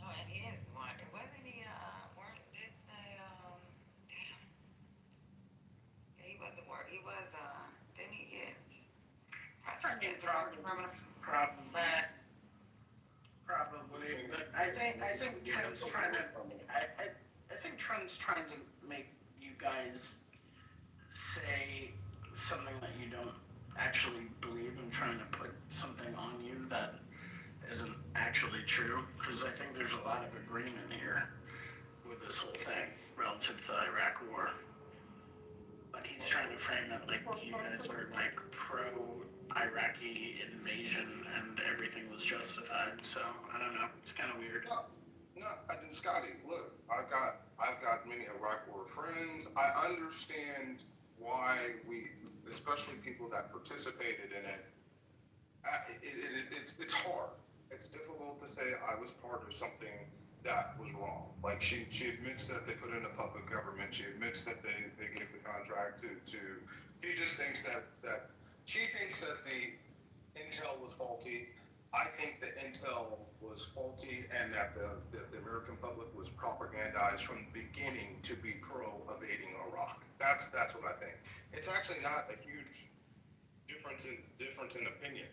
No, and he is smart. Wasn't he? Yeah, he wasn't work. He was. Didn't he get prosecuted for criminal? Probably, but I think Trent's trying to. I think Trent's trying to make you guys say something that you don't actually believe and trying to put something on you that isn't actually true. Because I think there's a lot of agreement here with this whole thing relative to the Iraq War. But he's trying to frame it like you guys are like pro-Iraqi invasion and everything was justified. So I don't know. It's kind of weird. No, Scotty, look, I've got many Iraq War friends. I understand why especially people that participated in it, it's hard. It's difficult to say I was part of something that was wrong. Like she admits that they put in a puppet government. She admits that they gave the contract to. She just thinks that she thinks that the intel was faulty. I think the intel was faulty and that the American public was propagandized from the beginning to be pro-evading Iraq. That's what I think. It's actually not a huge difference in opinion.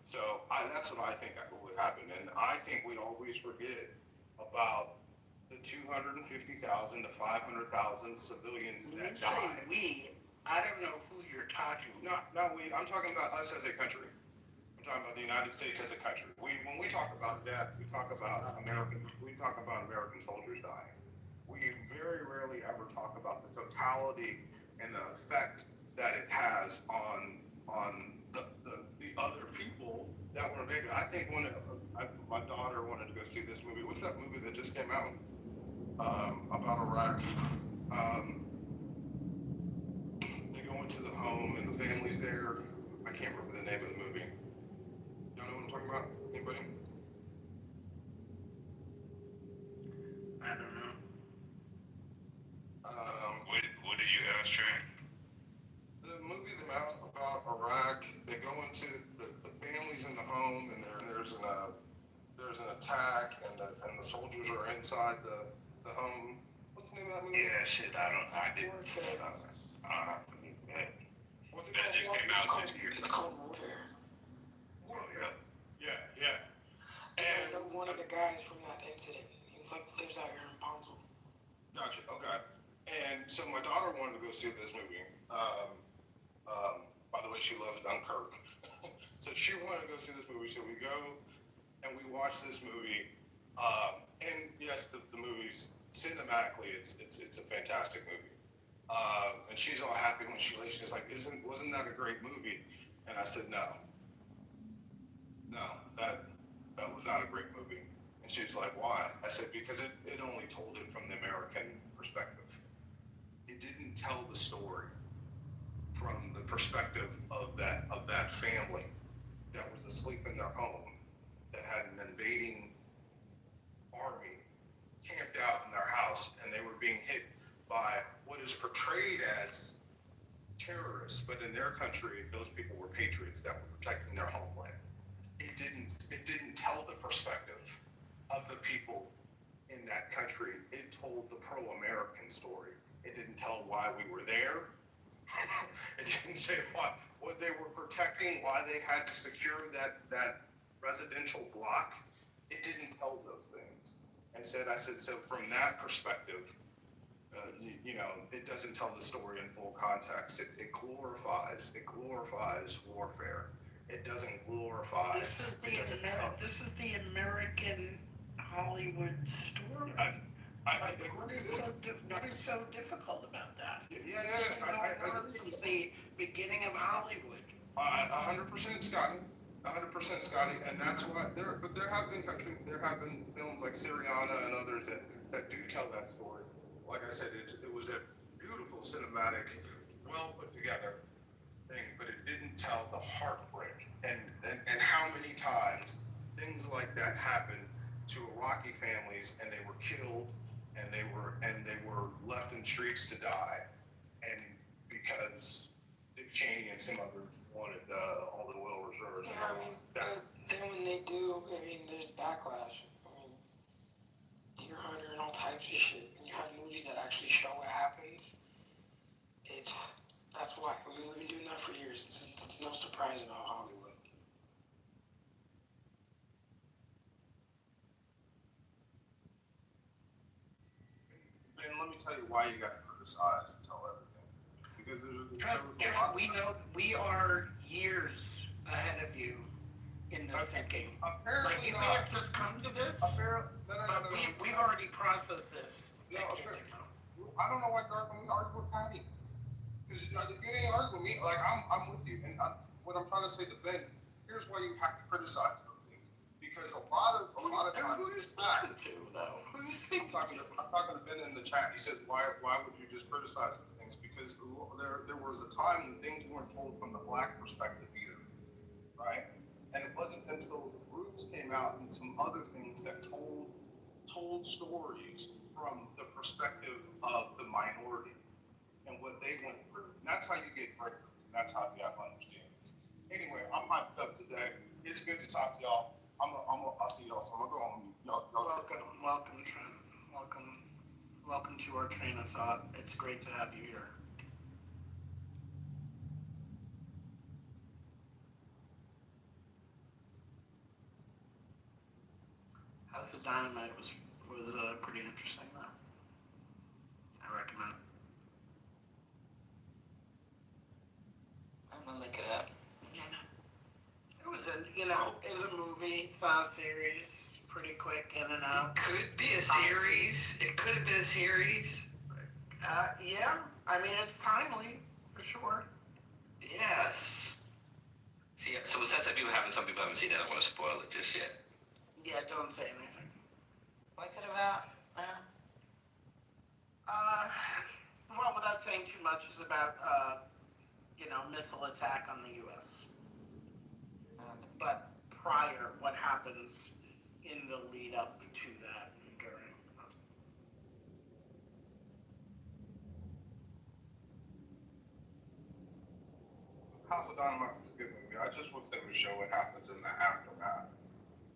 So that's what I think would happen. And I think we always forget about the 250,000 to 500,000 civilians When you that say died. we, I don't know who you're talking about. Not we. I'm talking about us as a country. I'm talking about the United States as a country. When we talk about death, we talk about American soldiers dying. We very rarely ever talk about the totality and the effect that it has on the other people that were invaded. I think my daughter wanted to go see this movie. What's that movie that just came out about Iraq? They go into the home and the family's there. I can't remember the name of the movie. Y'all know what I'm talking about? Anybody? I don't know. What did you ask, Trent? The movie about Iraq, they go into the families in the home, and there's an attack, and the soldiers are inside the home. What's the name of that movie? Yeah, shit, I didn't. What's it That called? just came out 6 years It's ago. called Warfare. Oh, yeah. Yeah. And And I know one of the guys from that incident. He lives out here in Bonsall. gotcha. Okay. And so my daughter wanted to go see this movie. By the way, she loves Dunkirk. So she wanted to go see this movie. So we go and we watch this movie. And yes, the movie's cinematically, it's a fantastic movie. And she's all happy when she leaves. She's like, wasn't that a great movie? And I said, no, that was not a great movie. And she was like, why? I said, because it only told it from the American perspective. It didn't tell the story from the perspective of that family that was asleep in their home, that had an invading army camped out in their house, and they were being hit by what is portrayed as terrorists, but in their country, those people were patriots that were protecting their homeland. It didn't tell the perspective of the people in that country. It told the pro-American story. It didn't tell why we were there. It didn't say what they were protecting, why they had to secure that residential block. It didn't tell those things. I said, so from that perspective, it doesn't tell the story in full context. It glorifies warfare. It doesn't glorify. This is the American Hollywood story. What is so difficult about that? Since the beginning of Hollywood. 100% Scotty. 100% Scotty, and that's why there have been films like Syriana and others that do tell that story. Like I said, it was a beautiful cinematic, well put together thing, but it didn't tell the heartbreak and how many times things like that happened to Iraqi families, and they were killed, and they were left in streets to die, and because Dick Cheney and some others wanted all the oil reserves. Yeah, I mean, then when they do, there's backlash. Deer Hunter and all types of shit. When you have movies that actually show what happens, that's why. We've been doing that for years. It's no surprise about Hollywood. And let me tell you why you got to criticize and tell everything. Because there was a lot. We know we are years ahead of you in the thinking. Apparently Like, you may not. have just come to this, No. but we've already processed this decades ago. I don't know why you're arguing. We argue with Patty. Because you ain't arguing with me. Like, I'm with you. And what I'm trying to say to Ben, here's why you have to criticize those things. Because a lot of times. Who are you speaking to, though? Who are you speaking to? I'm talking to Ben in the chat. He says, why would you just criticize those things? Because there was a time when things weren't told from the black perspective either, right? And it wasn't until the Roots came out and some other things that told stories from the perspective of the minority and what they went through. And that's how you get breakthroughs, and that's how you have understandings. Anyway, I'm hyped up today. It's good to talk to y'all. I'll see y'all. So I'm gonna go on mute. Y'all Welcome, Trent. Welcome to our train of thought. It's great to have you here. House of Dynamite was pretty interesting though. I recommend it. I'm gonna look it up. It was a movie, it's not a series, pretty quick in and out. Could be a series. It could have been a series. Yeah, I mean it's timely for sure. Yes. See, so since some people haven't seen it, I don't want to spoil it just yet. Yeah, don't say anything. What's it about? No? Well, without saying too much, it's about missile attack on the U.S. But prior, what happens in the lead up to that and during. House of Dynamite was a good movie. I just wish they would show what happens in the aftermath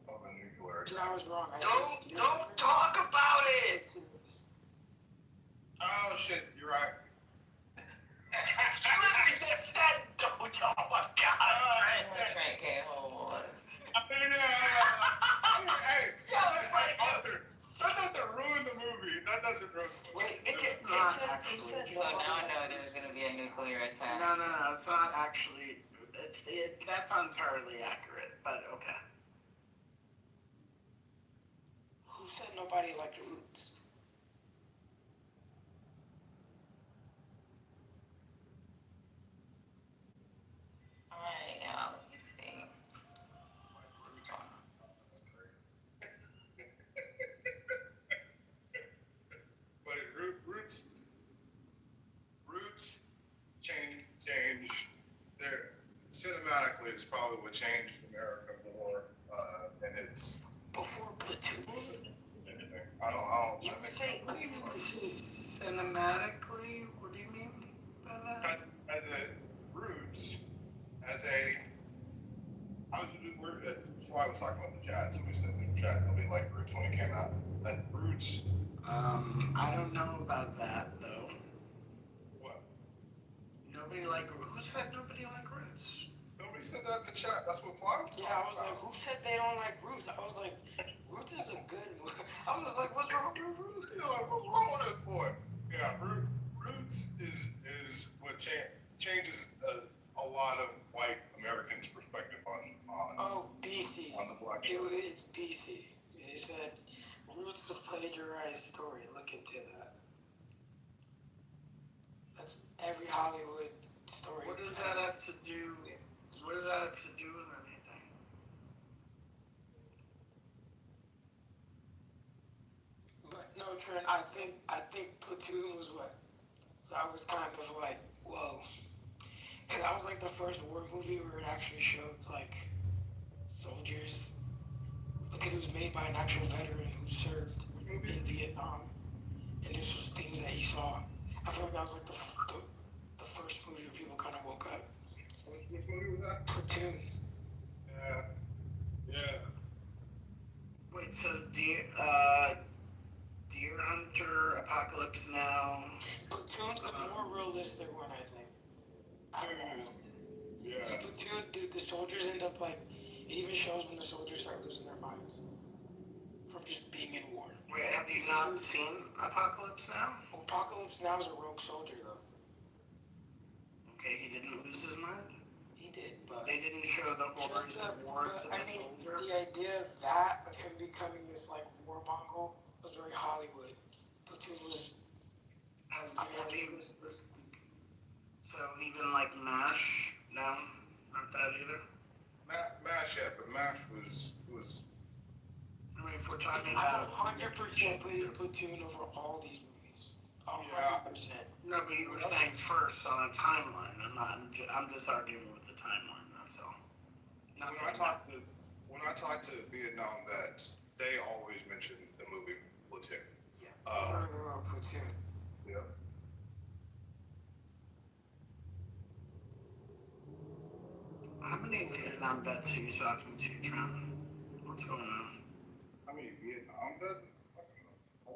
of a nuclear attack. I was wrong. Don't talk about it. Oh shit, you're right. You just said don't. Oh my God, Trent can't hold water. Hey, that doesn't ruin the movie. That doesn't ruin the movie. Wait, it's not actually. So now I know there's gonna be a nuclear attack. No, it's not actually. That's not entirely accurate, but okay. Who said nobody liked Roots? Alright, y'all, let me see. But Roots change. There cinematically is probably what changed America more, and it's Before Platoon? I don't. You would say cinematically? What do you mean by that? As a Roots, that's why I was talking about the chat. Somebody said in the chat nobody liked Roots when it came out. And Roots. I don't know about that though. What? Nobody like who said nobody like Roots? Nobody said that in the chat. That's what Fly was Yeah, I talking was like, about. who said they don't like Roots? I was like, Roots is a good movie. I was like, what's wrong with Roots? You know, what's wrong with this boy? Yeah, Roots is what changes a lot of white Americans' perspective on BC. on the black. It's BC. They said Roots was plagiarized story. Look into that. That's every Hollywood story. What does that have to do? What does that have to do with anything? But no, Trent. I think Platoon was what. So I was kind of like, whoa. Because that was like the first war movie where it actually showed like soldiers, because it was made by an actual veteran who served in Vietnam, and this was things that he saw. I feel like that was like the first movie where people kind of woke up. Which movie was that? Platoon. Yeah. Wait, so Deer Hunter, Apocalypse Now. Platoon's the more realistic one, I think. Yeah. Platoon, dude, the soldiers end up like, it even shows when the soldiers start losing their minds from just being in war. Wait, have you not seen Apocalypse Now? Apocalypse Now is a rogue soldier, though. Okay, he didn't lose his mind? He did, but... They didn't show the horrors of war to the soldier? The idea of that, of him becoming this, like, war mongol, was very Hollywood. Platoon was... So even, like, MASH? No? Not that either? MASH, yeah, but MASH was. I mean, if we're talking about 100% putting Platoon over all these movies, 100%. No, but you were saying first on a timeline. I'm just arguing with the timeline. That's all. When I talk to Vietnam vets, they always mention the movie Platoon. Yeah. Platoon. Yeah. How many Vietnam vets are you talking to, Trent? What's going on? I mean, Vietnam vets?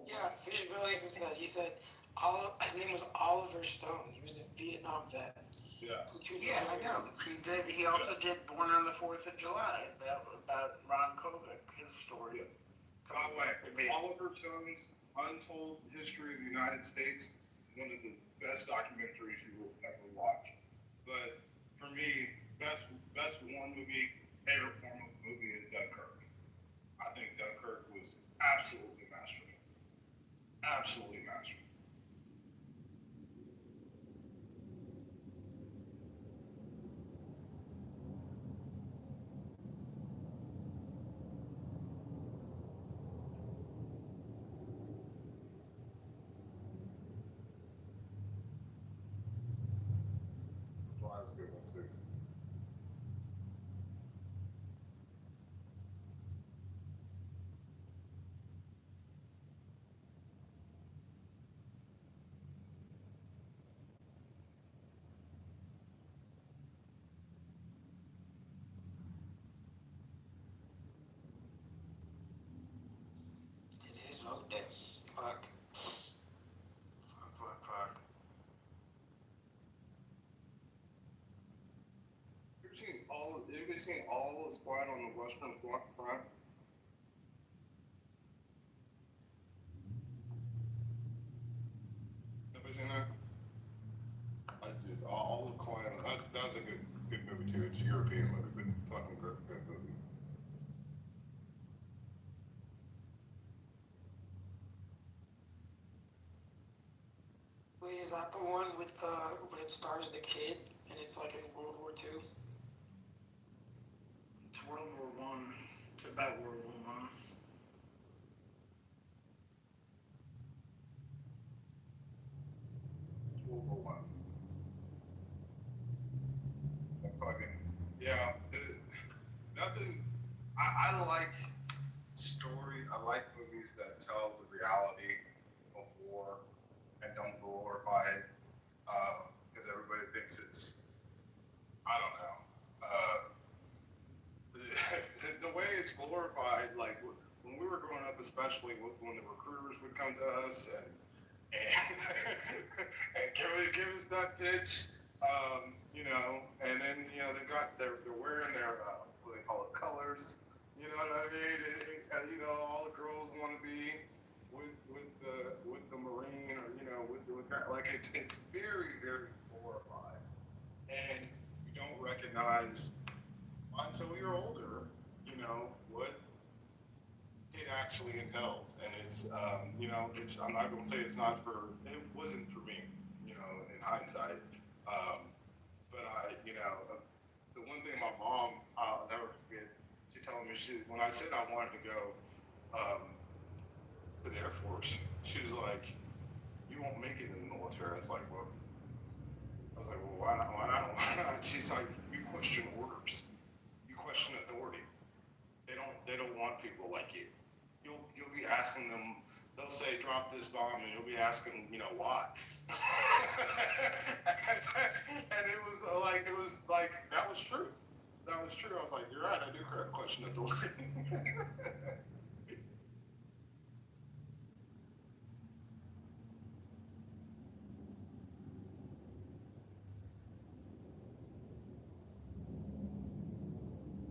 Yeah, he's really he said his name was Oliver Stone. He was a Vietnam vet. Yeah. Yeah, I know. He did. He also did Born on the 4th of July. That about Ron Kovic, his story. By the way, Oliver Stone's Untold History of the United States is one of the best documentaries you will ever watch. But for me, best one movie, favorite form of movie is Dunkirk. I think Dunkirk was absolutely masterful. Absolutely masterful. That's a good one too. It is vote day. Fuck. Fuck. Anybody seen all is quiet on the Western Front? Anybody seen that? I did. All is quiet. That's a good movie too. It's a European movie, but fucking good movie. Wait, is that the one with when it stars the kid and it's like in World War II? It's World War One. It's about World War One. World War One. Fucking yeah. Nothing. I like story. I like movies that tell the reality of war and don't glorify it, because everybody thinks it's, I don't know, the way it's glorified. Like when we were growing up, especially when the recruiters would come to us and give us that pitch, and then they're wearing their what do they call it, colors. You know what I mean? All the girls want to be with the Marine, or with that. Like it's very, very glorified, and you don't recognize until you're older, what it actually entails. And it's I'm not gonna say it wasn't for me, in hindsight. But the one thing my mom, I'll never forget, she told me, when I said I wanted to go to the Air Force, she was like, "You won't make it in the military." I was like, well, why not? Why not? She's like, "You question orders, you question authority. They don't want people like you. You'll be asking them. They'll say, 'Drop this bomb,' and you'll be asking, why?" And it was like that was true. That was true. I was like, "You're right. I do question authority."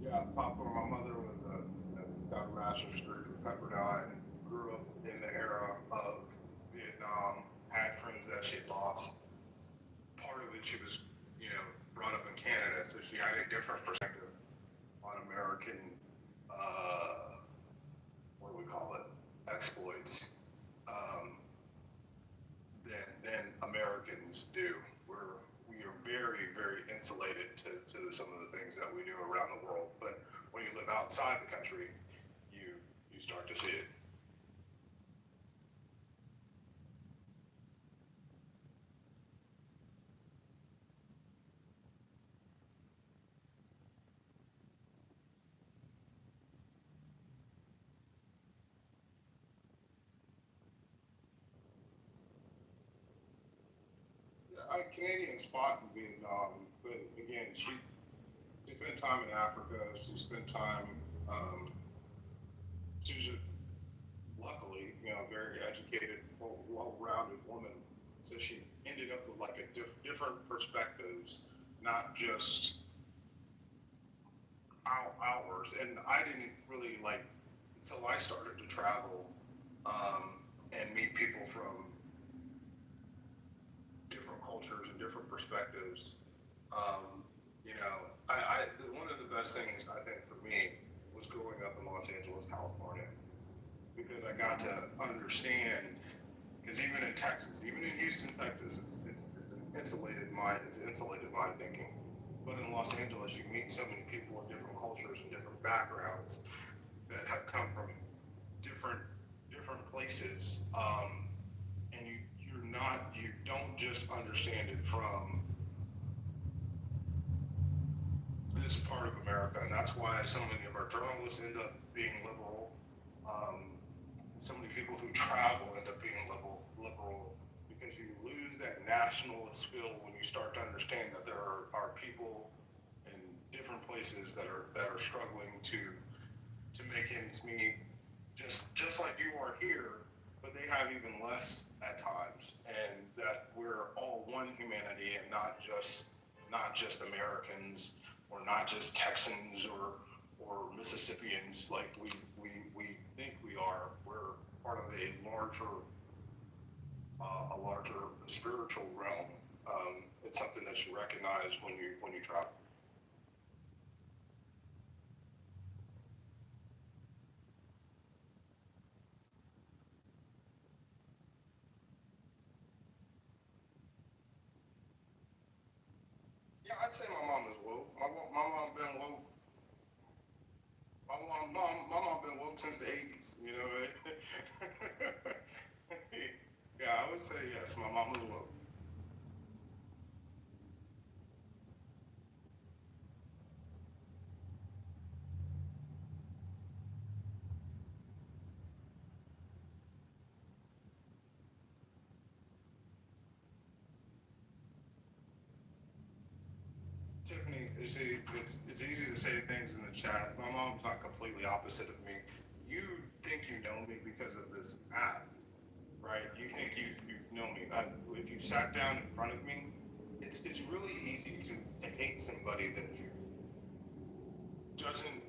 Yeah, Papa, my mother got a master's degree from Pepperdine, grew up in the era of Vietnam, had friends that she lost. Part of it, she was, brought up in Canada, so she had a different perspective on American, what do we call it, exploits, than Americans do. We are very, very insulated to some of the things that we do around the world. But when you live outside the country, you start to see it. Canadian spot in Vietnam, but again, she spent time in Africa. She spent time Susan, luckily, very educated, well-rounded woman, so she ended up with like a different perspectives, not just ours. And I didn't really like until I started to travel and meet people from different cultures and different perspectives. One of the best things I think for me was growing up in Los Angeles, California, because I got to understand. Because even in Texas, even in Houston, Texas, it's an insulated mind. It's insulated mind thinking. But in Los Angeles, you meet so many people of different cultures and different backgrounds that have come from different places, and you don't just understand it from this part of America, and that's why so many of our journalists end up being liberal. So many people who travel end up being liberal, because you lose that nationalist feel when you start to understand that there are people in different places that are struggling to make ends meet, just like you are here, but they have even less at times, and that we're all one humanity and not just Americans, or not just Texans or Mississippians like we think we are. We're part of a larger spiritual realm. It's something that you recognize when you travel. Yeah, I'd say my mom is woke. My mom been woke. My mom been woke since the 80s. Yeah, I would say yes. My mom is woke. Tiffany, you see, it's easy to say things in the chat. My mom's not completely opposite of me. You think you know me because of this app, right? You think you know me. If you sat down in front of me, it's really easy to hate somebody that doesn't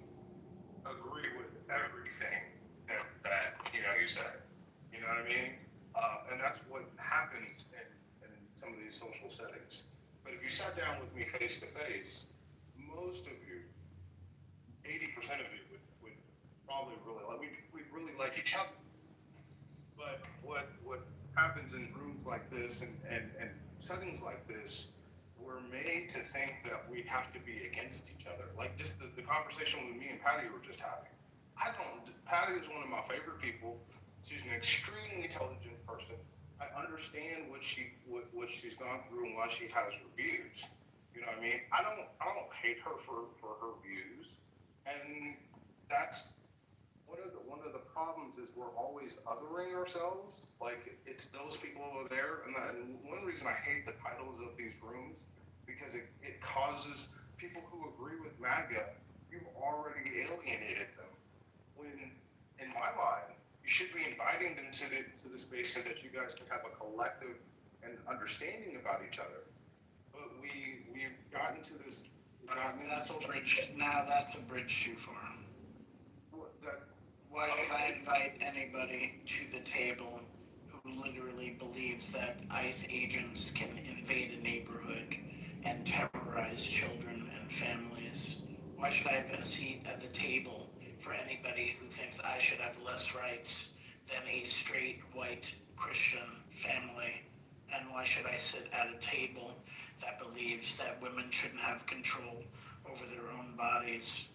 agree with everything that you said. You know what I mean? And that's what happens in some of these social settings. But if you sat down with me face to face, most of you, 80% of you, would probably really like, we'd really like each other. But what happens in rooms like this and settings like this, we're made to think that we have to be against each other. Like just the conversation with me and Patty were just having. Patty is one of my favorite people. She's an extremely intelligent person. I understand what she's gone through and why she has her views. You know what I mean? I don't hate her for her views. And that's one of the problems is we're always othering ourselves. Like it's those people over there. And one reason I hate the titles of these rooms, because it causes people who agree with MAGA, you've already alienated them. When in my mind, you should be inviting them to the space so that you guys can have a collective and understanding about each other. But we've gotten to this. That's a bridge. Now that's a bridge too far. Why should I invite anybody to the table who literally believes that ICE agents can invade a neighborhood and terrorize children and families? Why should I have a seat at the table for anybody who thinks I should have less rights than a straight, white, Christian family? And why should I sit at a table that believes that women shouldn't have control over their own bodies?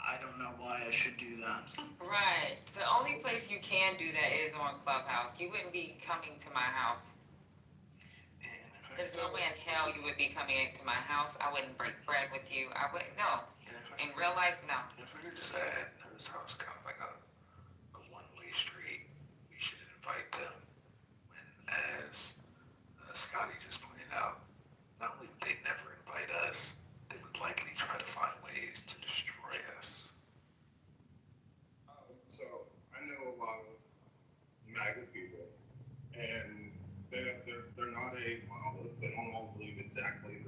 I don't know why I should do that. Right. The only place you can do that is on Clubhouse. You wouldn't be coming to my house. There's no way in hell you would be coming into my house. I wouldn't break bread with you. I wouldn't. No. In real life, no. If we could just add, this house kind of like a one-way street. We should invite them. When, as Scotty just pointed out, not only would they never invite us, they would likely try to find ways to destroy us. So a monolith. They don't all believe exactly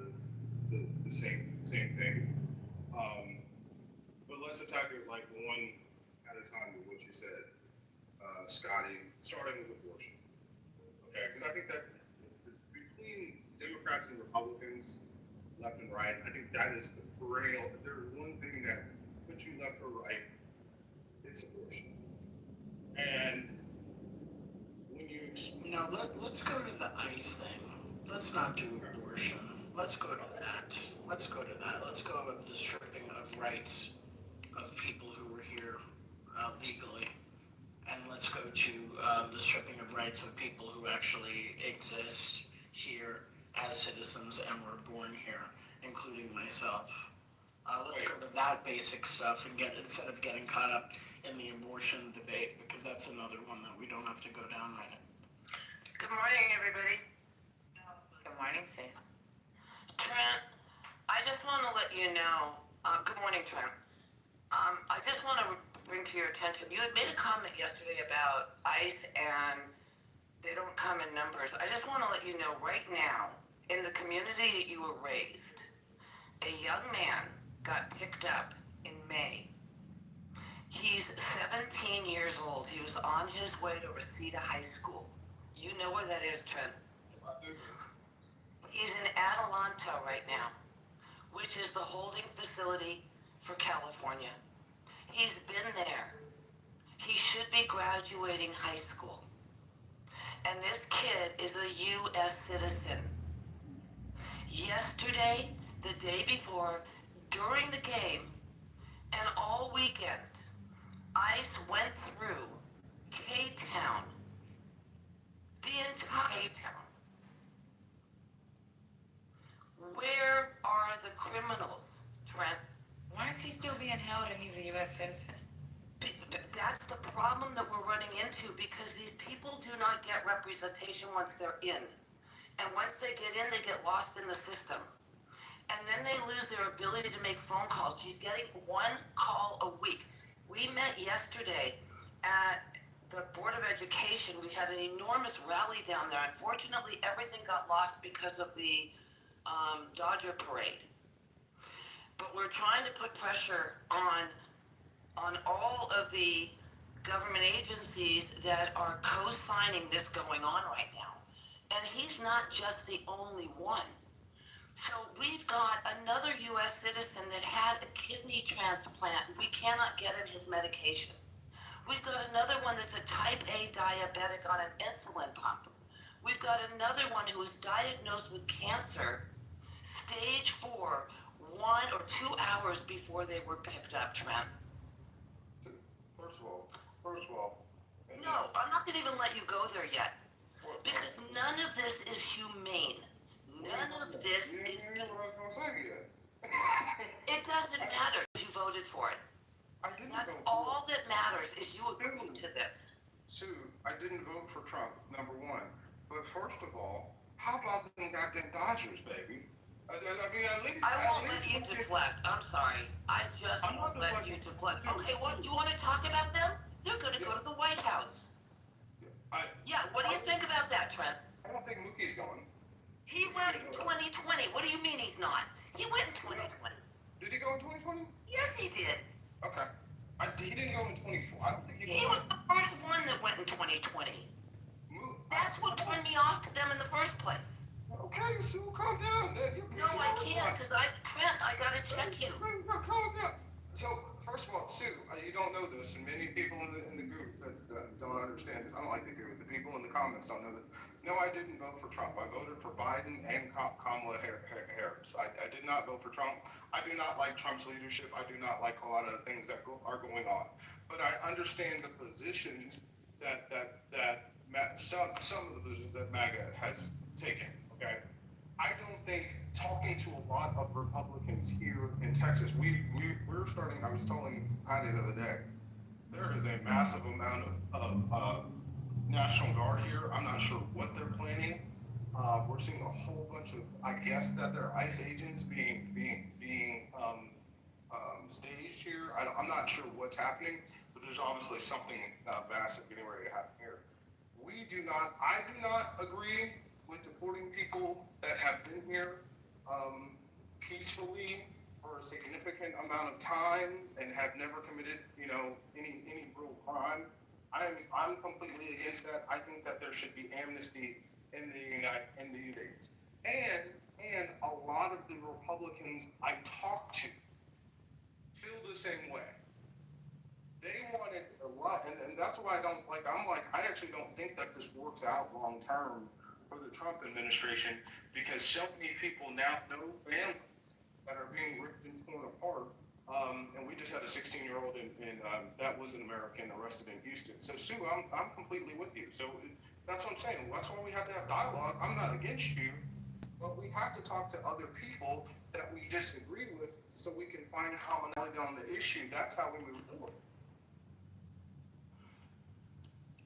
the same thing. But let's attack it like one at a time with what you said, Scotty, starting with abortion. Okay, because I think that between Democrats and Republicans, left and right, I think that is the grail. If there's one thing that puts you left or right, it's abortion. And when you No, let's go to the ICE thing. Let's not do abortion. Let's go to that. Let's go to that. Let's go with the stripping of rights of people who were here legally. And let's go to the stripping of rights of people who actually exist here as citizens and were born here, including myself. Let's go to that basic stuff and instead of getting caught up in the abortion debate, because that's another one that we don't have to go down right now. Good morning, everybody. Good morning, Sam. Trent, I just want to let you know, good morning, Trent. I just want to bring to your attention, you had made a comment yesterday about ICE and they don't come in numbers. I just want to let you know right now, in the community that you were raised, a young man got picked up in May. He's 17 years old. He was on his way to Reseda High School. You know where that is, Trent. He's in Atalanta right now, which is the holding facility for California. He's been there. He should be graduating high school. And this kid is a U.S. citizen. Yesterday, the day before, during the game, and all weekend, ICE went through K-Town, the entire town. Where are the criminals, Trent? Why is he still being held and he's a U.S. citizen? That's the problem that we're running into, because these people do not get representation once they're in. And once they get in, they get lost in the system. And then they lose their ability to make phone calls. She's getting one call a week. We met yesterday at the Board of Education. We had an enormous rally down there. Unfortunately, everything got lost because of the Dodger parade. But we're trying to put pressure on all of the government agencies that are co-signing this going on right now. And he's not just the only one. So we've got another U.S. citizen that had a kidney transplant. We cannot get him his medication. We've got another one that's a type A diabetic on an insulin pump. We've got another one who was diagnosed with cancer, stage 4, 1 or 2 hours before they were picked up, Trent. First of all. No, I'm not going to even let you go there yet. Because none of this is humane. None of this is... You didn't hear what I was going to say yet. It doesn't matter if you voted for it. I didn't That's vote all that matters is you agreed to this. Sue, I didn't vote for Trump, number one. But first of all, how about them goddamn Dodgers, baby? I mean, at least... I won't let you deflect. I'm sorry. I just won't let you deflect. Okay, well, do you want to talk about them? They're going to go to the White House. Yeah, what do you think about that, Trent? I don't think Mookie's going. He went in 2020. What do you mean he's not? He went in 2020. Did he go in 2020? Yes, he did. Okay. He didn't go in 24. I don't think He was the first one that went in 2020. That's what turned me off to them in the first place. Okay, Sue, calm down. No, I can't, because Trent, I gotta check you. Calm down. So, first of all, Sue, you don't know this, and many people in the group that don't understand this. I don't like the group. The people in the comments don't know this. No, I didn't vote for Trump. I voted for Biden and Kamala Harris. I did not vote for Trump. I do not like Trump's leadership. I do not like a lot of the things that are going on. But I understand the positions that some of the positions that MAGA has taken. Okay. I don't think talking to a lot of Republicans here in Texas, we're starting, I was telling Patty the other day, there is a massive amount of National Guard here. I'm not sure what they're planning. We're seeing a whole bunch of, I guess that they're ICE agents being staged here. I'm not sure what's happening, but there's obviously something massive getting ready to happen here. I do not agree with deporting people peacefully for a significant amount of time and have never committed, any real crime, I'm completely against that. I think that there should be amnesty in the United States. And a lot of the Republicans I talked to feel the same way. They wanted a lot, and that's why I actually don't think that this works out long term for the Trump administration, because so many people now know families that are being ripped and torn apart. And we just had a 16-year-old that was an American arrested in Houston. So Sue, I'm completely with you. So that's what I'm saying. That's why we have to have dialogue. I'm not against you, but we have to talk to other people that we disagree with so we can find commonality on the issue. That's how we move forward.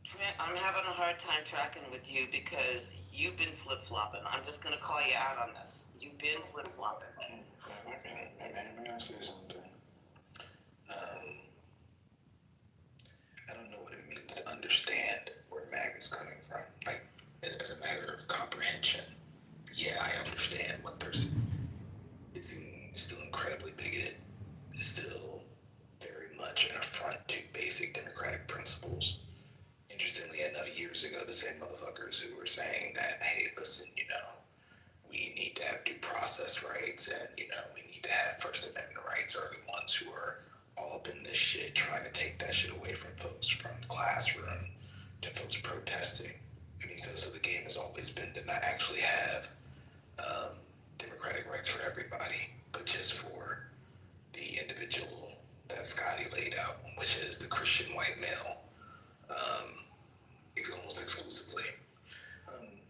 Trent, I'm having a hard time tracking with you because you've been flip-flopping. I'm just going to call you out on this. You've been flip-flopping. May I say something? I don't know what it means to understand where MAG is coming from. Like, as a matter of comprehension, yeah, I understand what they're saying. It's still incredibly bigoted. It's still very much an affront to basic democratic principles. Interestingly enough, years ago, the same motherfuckers who were saying that, hey, listen, we need to have due process rights and, we need to have First Amendment rights are the ones who are all up in this shit, trying to take that shit away from folks from the classroom to folks protesting. I mean, so the game has always been to not actually have democratic rights for everybody, but just for the individual that Scotty laid out, which is the Christian white male. Almost exclusively.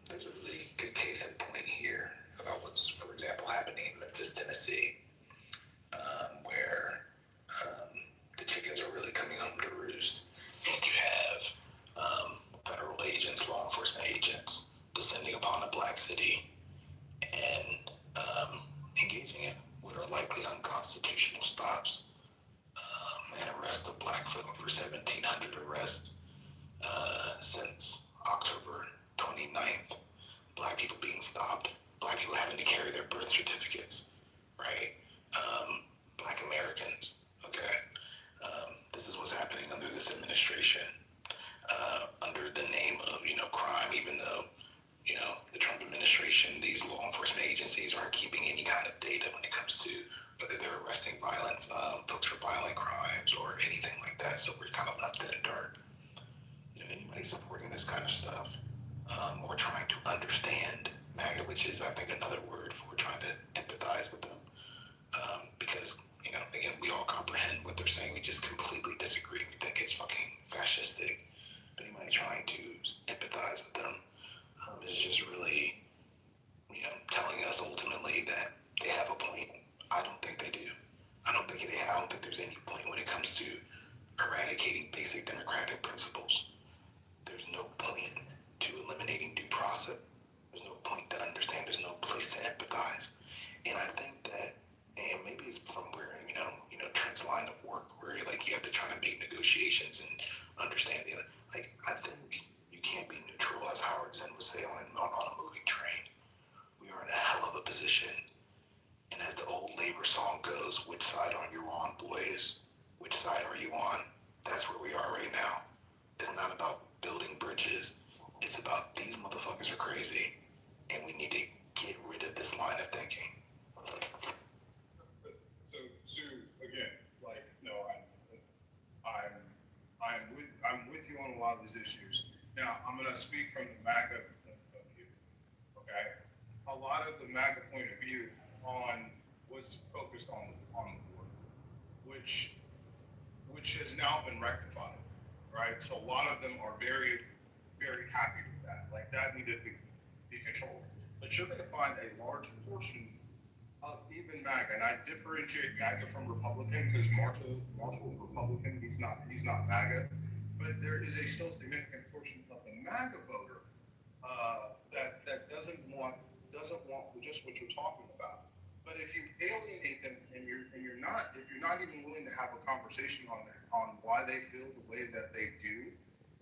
There's a really good case in point here about what's, for example, happening in Memphis, Tennessee, where the chickens are really coming home to roost, and you have federal agents, law enforcement agents, descending upon a black city and engaging in what are likely unconstitutional stops and arrest of black folk, over 1,700 arrests. Since October 29th, black people being stopped, black people having to carry their birth certificates, right? Black Americans, okay? This is what's happening under this administration, under the name of, crime, even though, the Trump administration, these law enforcement agencies aren't keeping any kind of data when it comes to whether they're arresting violent folks for violent crimes or anything like that, so we're kind of left in the dark. Anybody supporting this kind of stuff, or trying to understand MAGA, which is, I think, another word for trying to empathize with them, because, again, we all comprehend what they're saying, we just completely disagree, we think it's fucking fascistic. But anybody trying to empathize with them is just really, telling us ultimately that they have a point. I don't think they do. I don't think there's any point when it comes to eradicating basic democratic principles. There's no point to eliminating due process. There's no point to understand. There's no place to empathize. And I think that, and maybe it's from where, Trent's line of work, where you have to try to make negotiations and understand the other. I think you can't be neutral, as Howard Zinn would say, on a moving train. We are in a hell of a position. And as the old labor song goes, which side are you on, boys? Which side are you on? That's where we are right now. It's not about building bridges. It's about these motherfuckers are crazy, and we need to get rid of this line of thinking. So, Sue, again, I'm with you on a lot of these issues. Now, I'm going to speak from the MAGA point of view. Okay, a lot of the MAGA point of view on was focused on the border, which has now been rectified. Right, so a lot of them are very, very happy with that. That needed to be controlled. But you're going to find a large portion of even MAGA, and I differentiate MAGA from Republican because Marshall's Republican. He's not MAGA, but there is a still significant portion of the MAGA voter that doesn't want just what you're talking about. But if you alienate them and you're not even willing to have a conversation on why they feel the way that they do,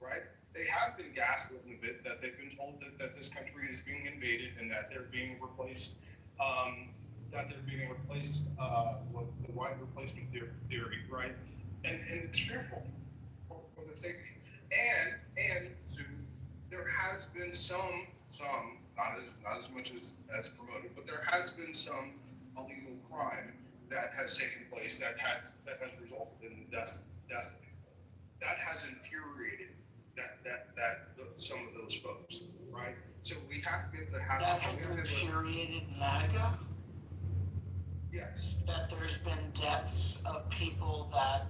right? They have been gaslit a bit, that they've been told that this country is being invaded and that they're being replaced that they're being replaced with the white replacement theory, right? And it's fearful for their safety. And so there has been some not as much as promoted, but there has been some illegal crime that has taken place that has resulted in the deaths of people. That has infuriated some of those folks, right? So we have to be able to have that has infuriated MAGA. Yes. That there's been deaths of people that,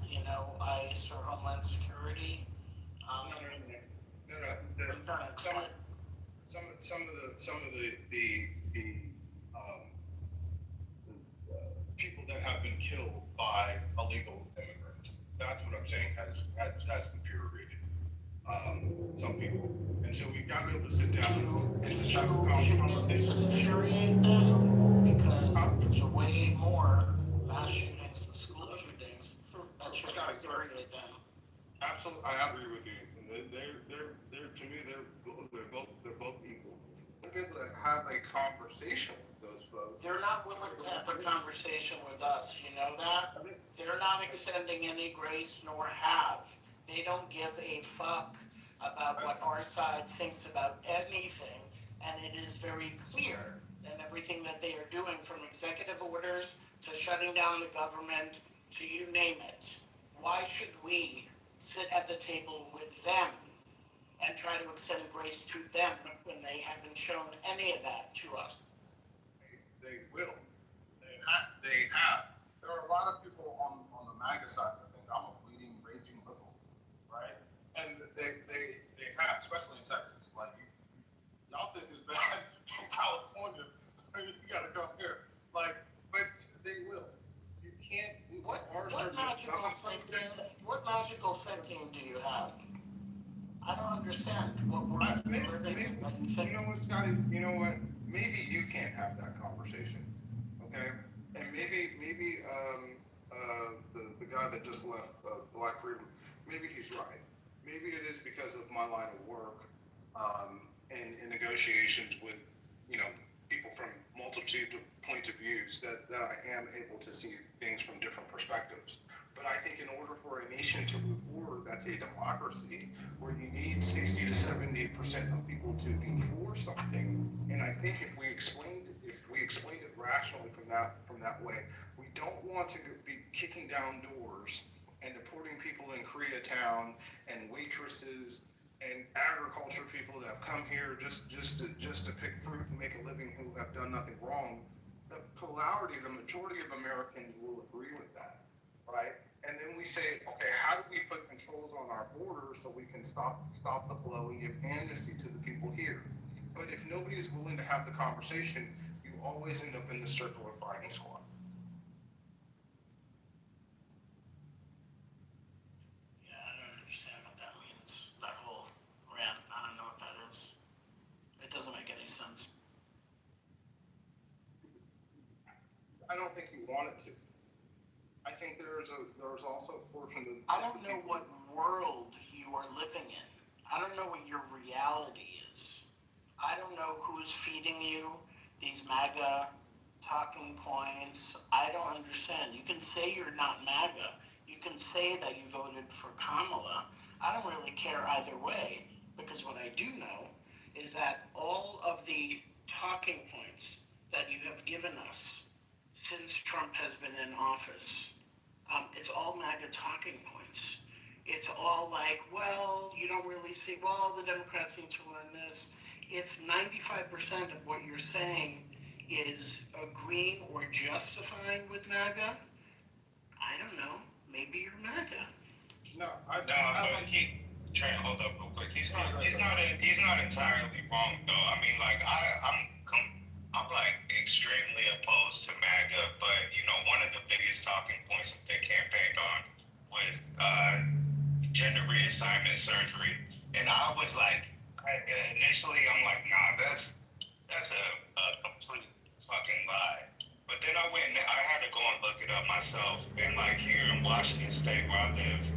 ICE or Homeland Security. No. Some of the people that have been killed by illegal immigrants. That's what I'm saying has infuriated some people, and so we've got to be able to sit down and just have a conversation. Infuriate them because there's way more mass shootings and school shootings that should infuriate them. Absolutely, I agree with you. They're to me they're both equal. We'll be able to have a conversation with those folks. They're not willing to have a conversation with us. You know that? They're not extending any grace nor have. They don't give a fuck about what our side thinks about anything, and it is very clear in everything that they are doing, from executive orders to shutting down the government to you name it. Why should we sit at the table with them and try to extend grace to them when they haven't shown any of that to us? They will. They have. There are a lot of people on the MAGA side that think I'm a bleeding, raging liberal, right? And they have, especially in Texas. Like, y'all think it's bad in California, so you got to come here. Like, but they will. You can't. What magical thinking do you have? I don't understand what we're living. You know what, Scotty? You know what? Maybe you can't have that conversation, okay? And maybe the guy that just left Black Freedom, maybe he's right. Maybe it is because of my line of work and in negotiations with people from multitude of points of views that I am able to see things from different perspectives. But I think in order for a nation to move forward, that's a democracy where you need 60 to 70% of people to be for something. And I think if we explained it rationally from that way, we don't want to be kicking down doors and deporting people in Koreatown and waitresses and agriculture people that have come here just to pick fruit and make a living who have done nothing wrong. The majority of Americans will agree with that, right? And then we say, okay, how do we put controls on our borders so we can stop the flow and give amnesty to the people here? But if nobody is willing to have the conversation, you always end up in the circular firing squad. Yeah, I don't understand what that means. That whole rant, I don't know what that is. It doesn't make any sense. I don't think you want it to. I think there's also a portion of. I don't know what world you are living in. I don't know what your reality is. I don't know who's feeding you these MAGA talking points. I don't understand. You can say you're not MAGA. You can say that you voted for Kamala. I don't really care either way, because what I do know is that all of the talking points that you have given us since Trump has been in office, it's all MAGA talking points. It's all like, well, you don't really see, well, the Democrats need to learn this. If 95% of what you're saying is agreeing or justifying with MAGA, I don't know, maybe you're MAGA. But Trent, hold up real quick. He's not entirely wrong though. I mean, like I'm like extremely opposed to MAGA, but one of the biggest talking points that they campaigned on was gender reassignment surgery, and I was like, initially I'm like, nah, that's a complete fucking lie. But then I went and I had to go and look it up myself, and like here in Washington State where I live,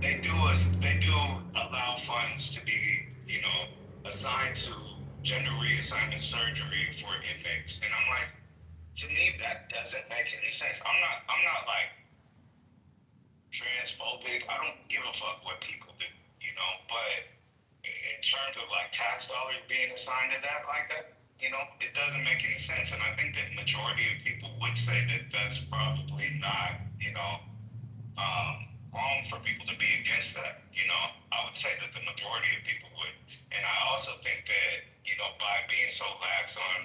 they do allow funds to be assigned to gender reassignment surgery for inmates, and I'm like, to me, that doesn't make any sense. I'm not like transphobic. I don't give a fuck what people do, you know. But in terms of like tax dollars being assigned to that like that, you know, it doesn't make any sense. And I think that majority of people would say that that's probably not, you know, wrong for people to be against that. You know, I would say that the majority of people would. And I also think that, you know, by being so lax on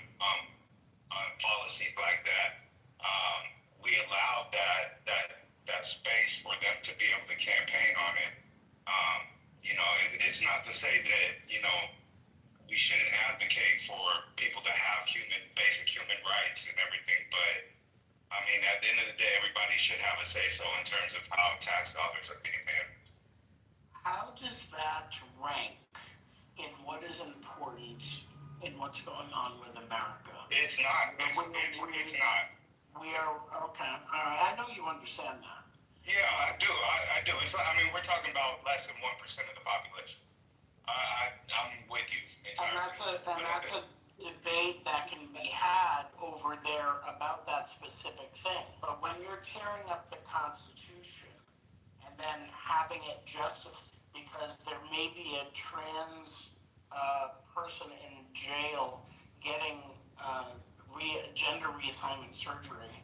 policies like that, we allowed that space for them to be able to campaign on it. You know, it's not to say that, you know, we shouldn't advocate for people to have basic human rights and everything, but I mean, at the end of the day, everybody should have a say-so in terms of how tax dollars are being handled. How does that rank in what is important in what's going on with America? It's not. It's not. We are, okay, all right, I know you understand that. Yeah, I do. I do. It's like, I mean, we're talking about less than 1% of the population. I'm with you entirely. And that's a debate that can be had over there about that specific thing. But when you're tearing up the Constitution and then having it justified because there may be a trans person in jail getting gender reassignment surgery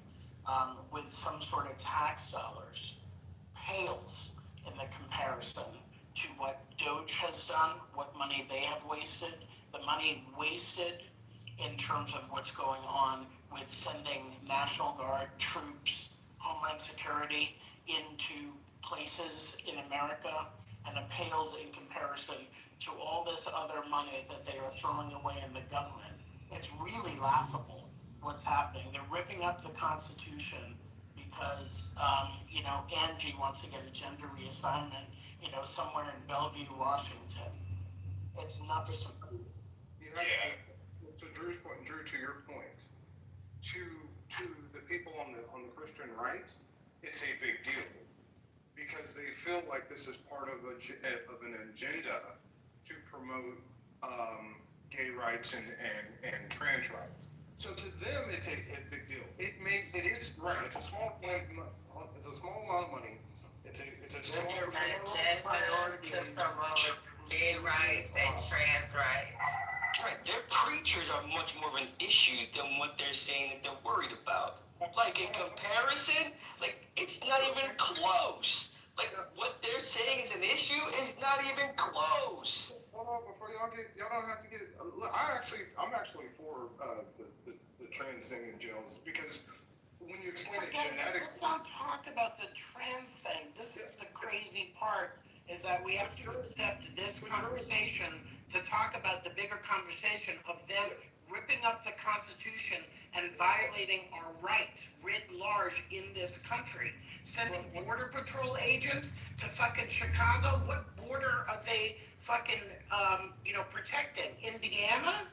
with some sort of tax dollars pales in the comparison to what Doge has done, what money they have wasted, the money wasted in terms of what's going on with sending National Guard troops, Homeland Security into places in America, and it pales in comparison to all this other money that they are throwing away in the government. It's really laughable what's happening. They're ripping up the Constitution because, you know, Angie wants to get a gender reassignment, you know, somewhere in Bellevue, Washington. It's nuts. Yeah. To Drew's point, Drew, to your point, to the people on the Christian right, it's a big deal because they feel like this is part of an agenda to promote gay rights and trans rights. So to them, it's a big deal. It is right. It's a small amount of money. It's a small Agenda to promote gay rights and trans rights. Right, their preachers are much more of an issue than what they're saying that they're worried about. Like in comparison, like it's not even close. Like what they're saying is an issue is not even close. Hold on, before y'all don't have to get. Look, I'm actually for the trans thing in jails because when you explain it genetically. Let's not talk about the trans thing. This is the crazy part, is that we have to accept this conversation to talk about the bigger conversation of them ripping up the Constitution and violating our rights writ large in this country. Sending Border Patrol agents to fucking Chicago. What border are they fucking, protecting? Indiana?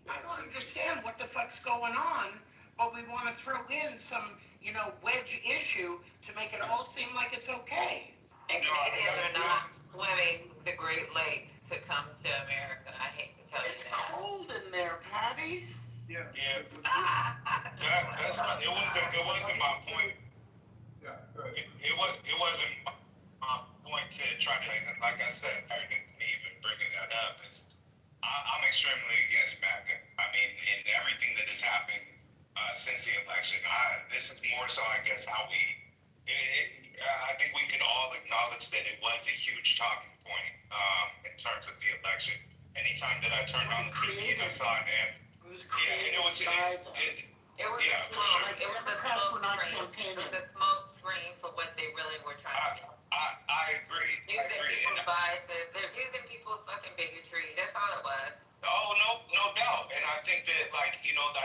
I don't understand what the fuck's going on, but we want to throw in some, wedge issue to make it all seem like it's okay. And Canadians are not swimming the Great Lakes to come to America. I hate to tell you It's that. cold in there, Patty. Yeah. That's not, it wasn't my point. Yeah, go ahead. It wasn't my point to try to, like I said, I didn't even bringing that up. I'm extremely against MAGA. I mean, in everything that has happened since the election, this is more so, I guess, how I think we can all acknowledge that it was a huge talking point in terms of the election. Anytime that I turned on the TV and I saw an ad, It was a smoke screen for what they really were trying to do. I agree. Using people's biases. They're using people's fucking bigotry. That's all it was. Oh, no doubt. And I think that, I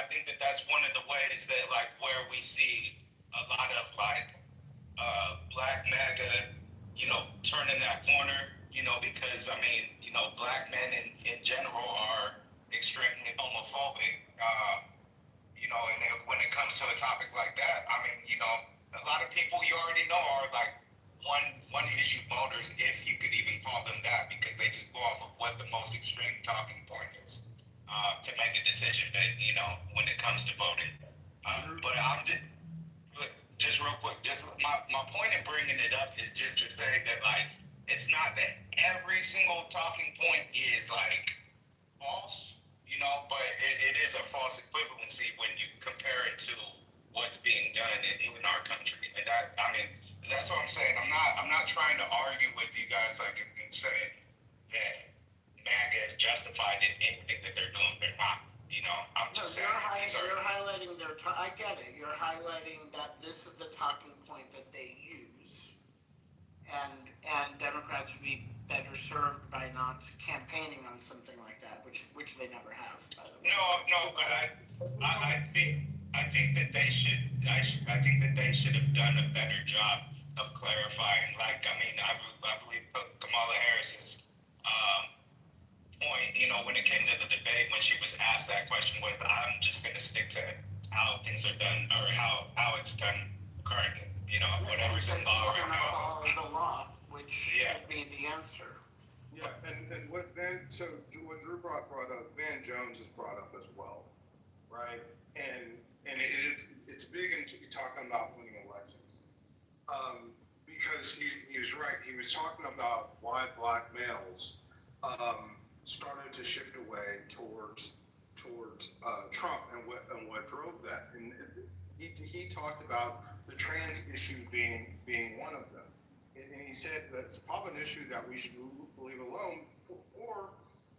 think that that's one of the ways that, where we see a lot of, black MAGA, turning that corner, because, black men in general are extremely homophobic, and when it comes to a topic like that, a lot of people you already know are, one issue voters, if you could even call them that, because they just go off of what the most extreme talking point is to make a decision that, when it comes to voting. But I'm just real quick. Just my point in bringing it up is just to say that like it's not that every single talking point is like false, you know, but it is a false equivalency when you compare it to what's being done in our country. And that, I mean, that's what I'm saying. I'm not trying to argue with you guys like and say that MAGA is justified in anything that they're doing. They're not. You know, I'm just saying You're highlighting their. I get it. You're highlighting that this is the talking point that they use, and Democrats would be better served by not campaigning on something like that, which they never have. By the way. No, but I think that they should. I think that they should have done a better job of clarifying. Like, I mean, I believe Kamala Harris's point, you know, when it came to the debate, when she was asked that question, was I'm just going to stick to how things are done or how it's done currently. You know, whatever's in law right now. Follow the law, which would be the answer. Yeah, and what Drew brought up, Van Jones has brought up as well, right? And it's big in talking about winning elections, because he was right. He was talking about why black males started to shift away towards Trump and what drove that. And he talked about the trans issue being one of them. And he said that's probably an issue that we should leave alone for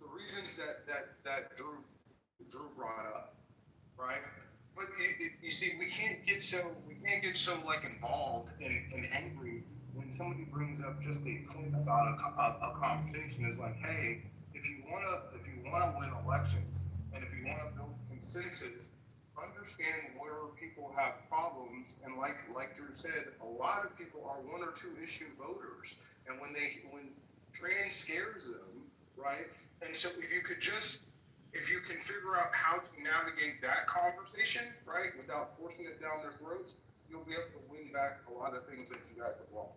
the reasons that Drew brought up, right? But you see, we can't get so like involved and angry when somebody brings up just a point about a conversation. Is like, hey, if you wanna win elections and if you wanna build consensus, understand where people have problems. And like Drew said, a lot of people are one or two issue voters, and when trans scares them, right? And so if you can figure out how to navigate that conversation, right, without forcing it down their throats, you'll be able to win back a lot of things that you guys have lost.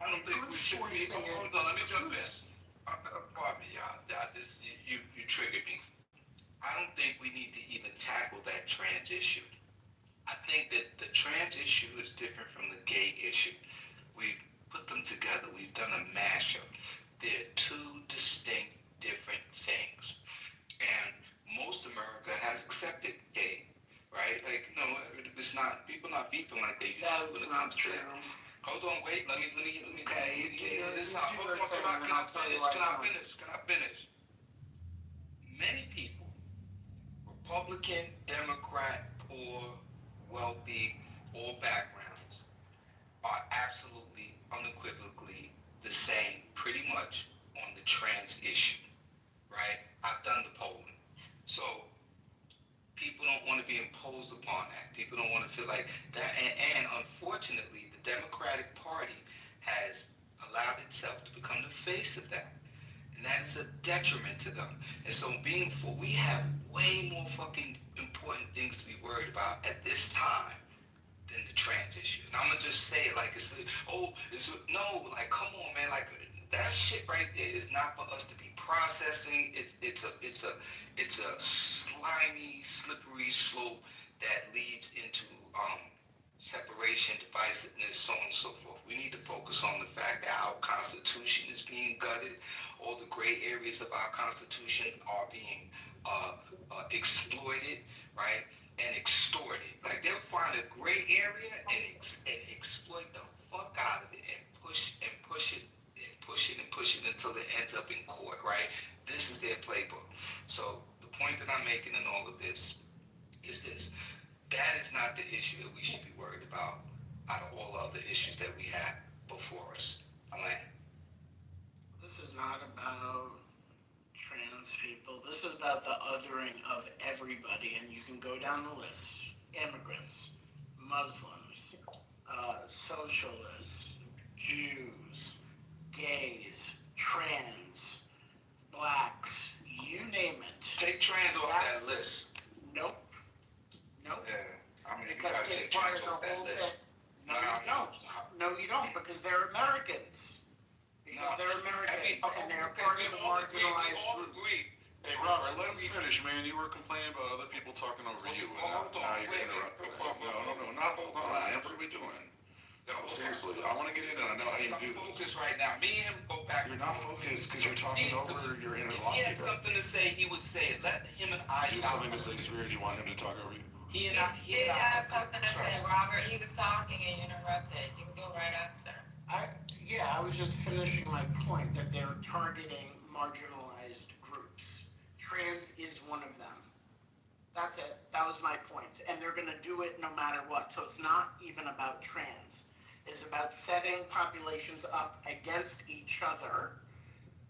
I don't think we should be. Hold on, let me jump in. Pardon me, y'all. You triggered me. I don't think we need to even tackle that trans issue. I think that the trans issue is different from the gay issue. We've put them together. We've done a mashup. They're two distinct, different things. And most America has accepted gay, right? Like, no, it's not, people not beefing like they used to when it comes to that. Hold on, wait, let me. Okay, Can I finish? Many people, Republican, Democrat, poor, wealthy, all backgrounds, are absolutely, unequivocally the same, pretty much, on the trans issue, right? I've done the polling. So, people don't want to be imposed upon that. People don't want to feel like that. And unfortunately, the Democratic Party has allowed itself to become the face of that. And that is a detriment to them. And so we have way more fucking important things to be worried about at this time than the trans issue. And I'm going to just say it like no, like, come on, man. Like, that shit right there is not for us to be processing. It's a slimy, slippery slope that leads into separation, divisiveness, so on and so forth. We need to focus on the fact that our Constitution is being gutted. All the gray areas of our Constitution are being exploited, right, and extorted. Like, they'll find a gray area and exploit the fuck out of it and push it until it ends up in court, right? This is their playbook. So the point that I'm making in all of this is this. That is not the issue that we should be worried about out of all other issues that we have before us. This is not about trans people. This is about the othering of everybody, and you can go down the list. Immigrants, Muslims, socialists, Jews, gays, trans, blacks, you name it. Take trans off that list. Nope. Yeah, I mean, Because you gotta it's take part trans of off the that whole list. thing. No, you don't. No, you don't, because they're Americans. Because they're Americans, and they're part of the marginalized group. Hey, Robert, let him finish, man. You were complaining about other people talking over you, and now you're interrupting. No, not hold on, man. What are we doing? No, seriously, I want to get in, and I know how you do this. Focus right now. Me and him go back. You're not focused because you're talking over your interlocutor. If he had something to say, he would say it. Let him and I. Do you have something to say, Spirit? Do you want him to talk over you? He had something to say, Robert. He was talking and you interrupted. You can go right after. I was just finishing my point that they're targeting marginalized groups. Trans is one of them. That's it. That was my point. And they're going to do it no matter what. So it's not even about trans. It's about setting populations up against each other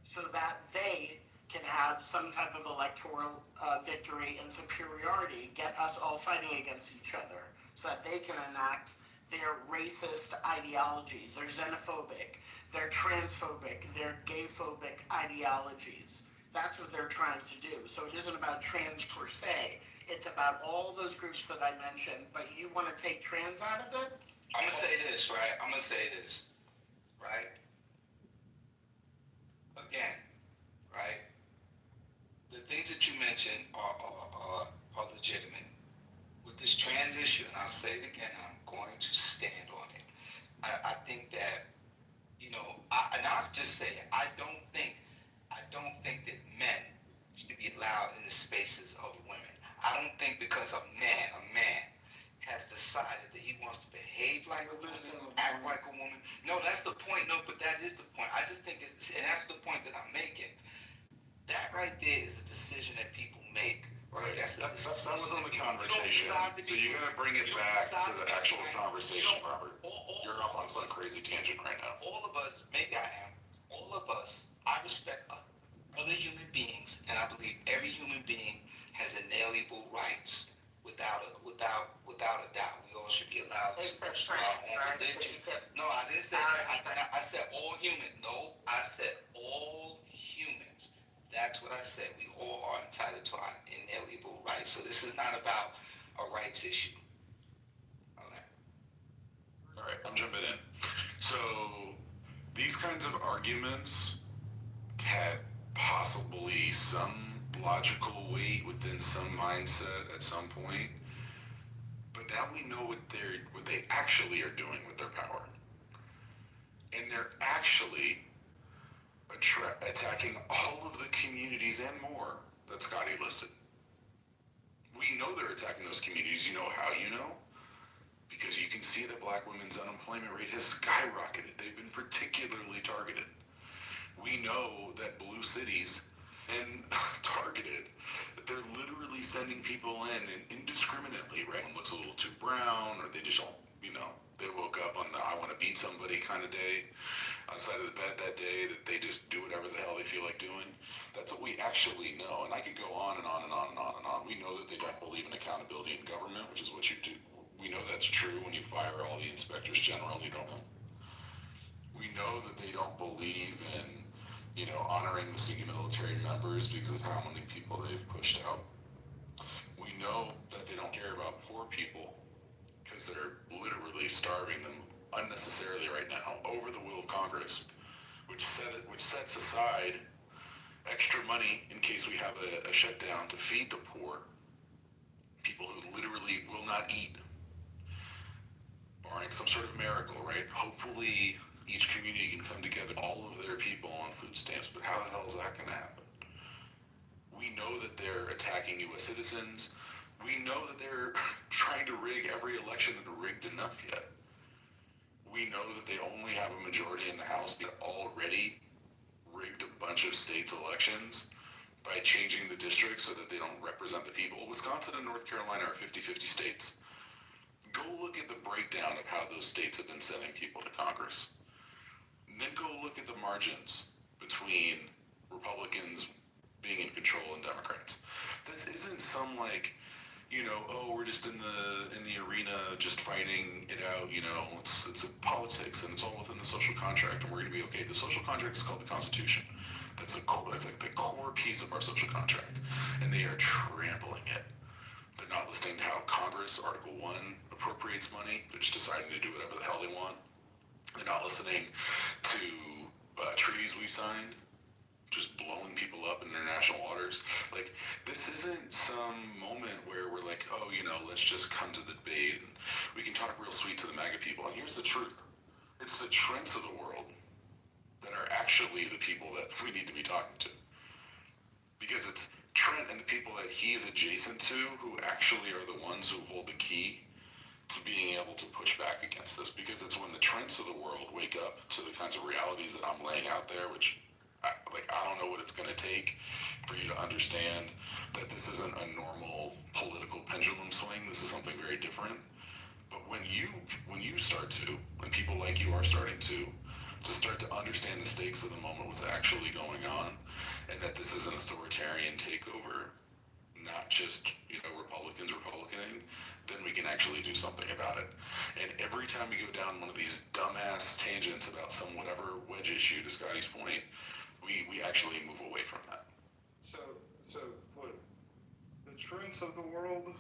so that they can have some type of electoral victory and superiority, get us all fighting against each other, so that they can enact their racist ideologies, their xenophobic, their transphobic, their gayphobic ideologies. That's what they're trying to do. So it isn't about trans per se. It's about all those groups that I mentioned, but you want to take trans out of it? I'm gonna say this, right? Right? Again, right? The things that you mentioned are legitimate. With this trans issue, and I'll say it again, I'm going to stand on it. I think that, and I'll just say it, I don't think that men should be allowed in the spaces of women. I don't think because a man has decided that he wants to behave like a woman, act like a woman. No, that's the point. No, but that is the point. I just think and that's the point that I'm making. That right there is a decision that people make. Right. That was on the conversation. So you got to bring it back to the actual conversation, Robert. You're off on some crazy tangent right now. All of us, maybe I am. All of us, I respect other human beings, and I believe every human being has inalienable rights. Without a doubt, we all should be allowed to pursue our own religion. No, I didn't say that. I said all human. No, I said all humans. That's what I said. We all are entitled to our inalienable rights. So this is not about a rights issue. All right, I'm jumping in. So these kinds of arguments had possibly some logical weight within some mindset at some point, but now we know what they actually are doing with their power, and they're actually attacking all of the communities and more that Scotty listed. We know they're attacking those communities. You know how you know? Because you can see that black women's unemployment rate has skyrocketed. They've been particularly targeted. We know that blue cities and targeted, that they're literally sending people in and indiscriminately, right? One looks a little too brown, or they just don't, they woke up on the I want to beat somebody kind of day outside of the bed that day, that they just do whatever the hell they feel like doing. That's what we actually know. And I could go on and on and on and on and on. We know that they don't believe in accountability in government, which is what you do. We know that's true when you fire all the inspectors general and you don't know. We know that they don't believe in honoring the senior military members because of how many people they've pushed out. We know that they don't care about poor people because they're literally starving them unnecessarily right now over the will of Congress, which sets aside extra money in case we have a shutdown to feed the poor, people who literally will not eat, barring some sort of miracle, right? Hopefully each community can come together, all of their people on food stamps, but how the hell is that going to happen? We know that they're attacking U.S. citizens. We know that they're trying to rig every election that are rigged enough yet. We know that they only have a majority in the House. They already rigged a bunch of states' elections by changing the districts so that they don't represent the people. Wisconsin and North Carolina are 50-50 states. Go look at the breakdown of how those states have been sending people to Congress. And then go look at the margins between Republicans being in control and Democrats. This isn't some we're just in the arena just fighting it out, it's politics and it's all within the social contract and we're going to be okay. The social contract is called the Constitution. That's like the core piece of our social contract, and they are trampling it. They're not listening to how Congress, Article 1, appropriates money. They're just deciding to do whatever the hell they want. They're not listening to treaties we've signed, just blowing people up in international waters. Like, this isn't some moment where we're like, oh, let's just come to the debate and we can talk real sweet to the MAGA people. And here's the truth. It's the Trents of the world that are actually the people that we need to be talking to. Because it's Trent and the people that he's adjacent to who actually are the ones who hold the key to being able to push back against this. Because it's when the Trents of the world wake up to the kinds of realities that I'm laying out there, which I don't know what it's going to take for you to understand that this isn't a normal political pendulum swing. This is something very different. But when people like you are starting to start to understand the stakes of the moment, what's actually going on, and that this is an authoritarian takeover, not just Republicans republicaning, then we can actually do something about it. And every time we go down one of these dumbass tangents about some whatever wedge issue, to Scotty's point, we actually move away from that. So what? The Trents of the world,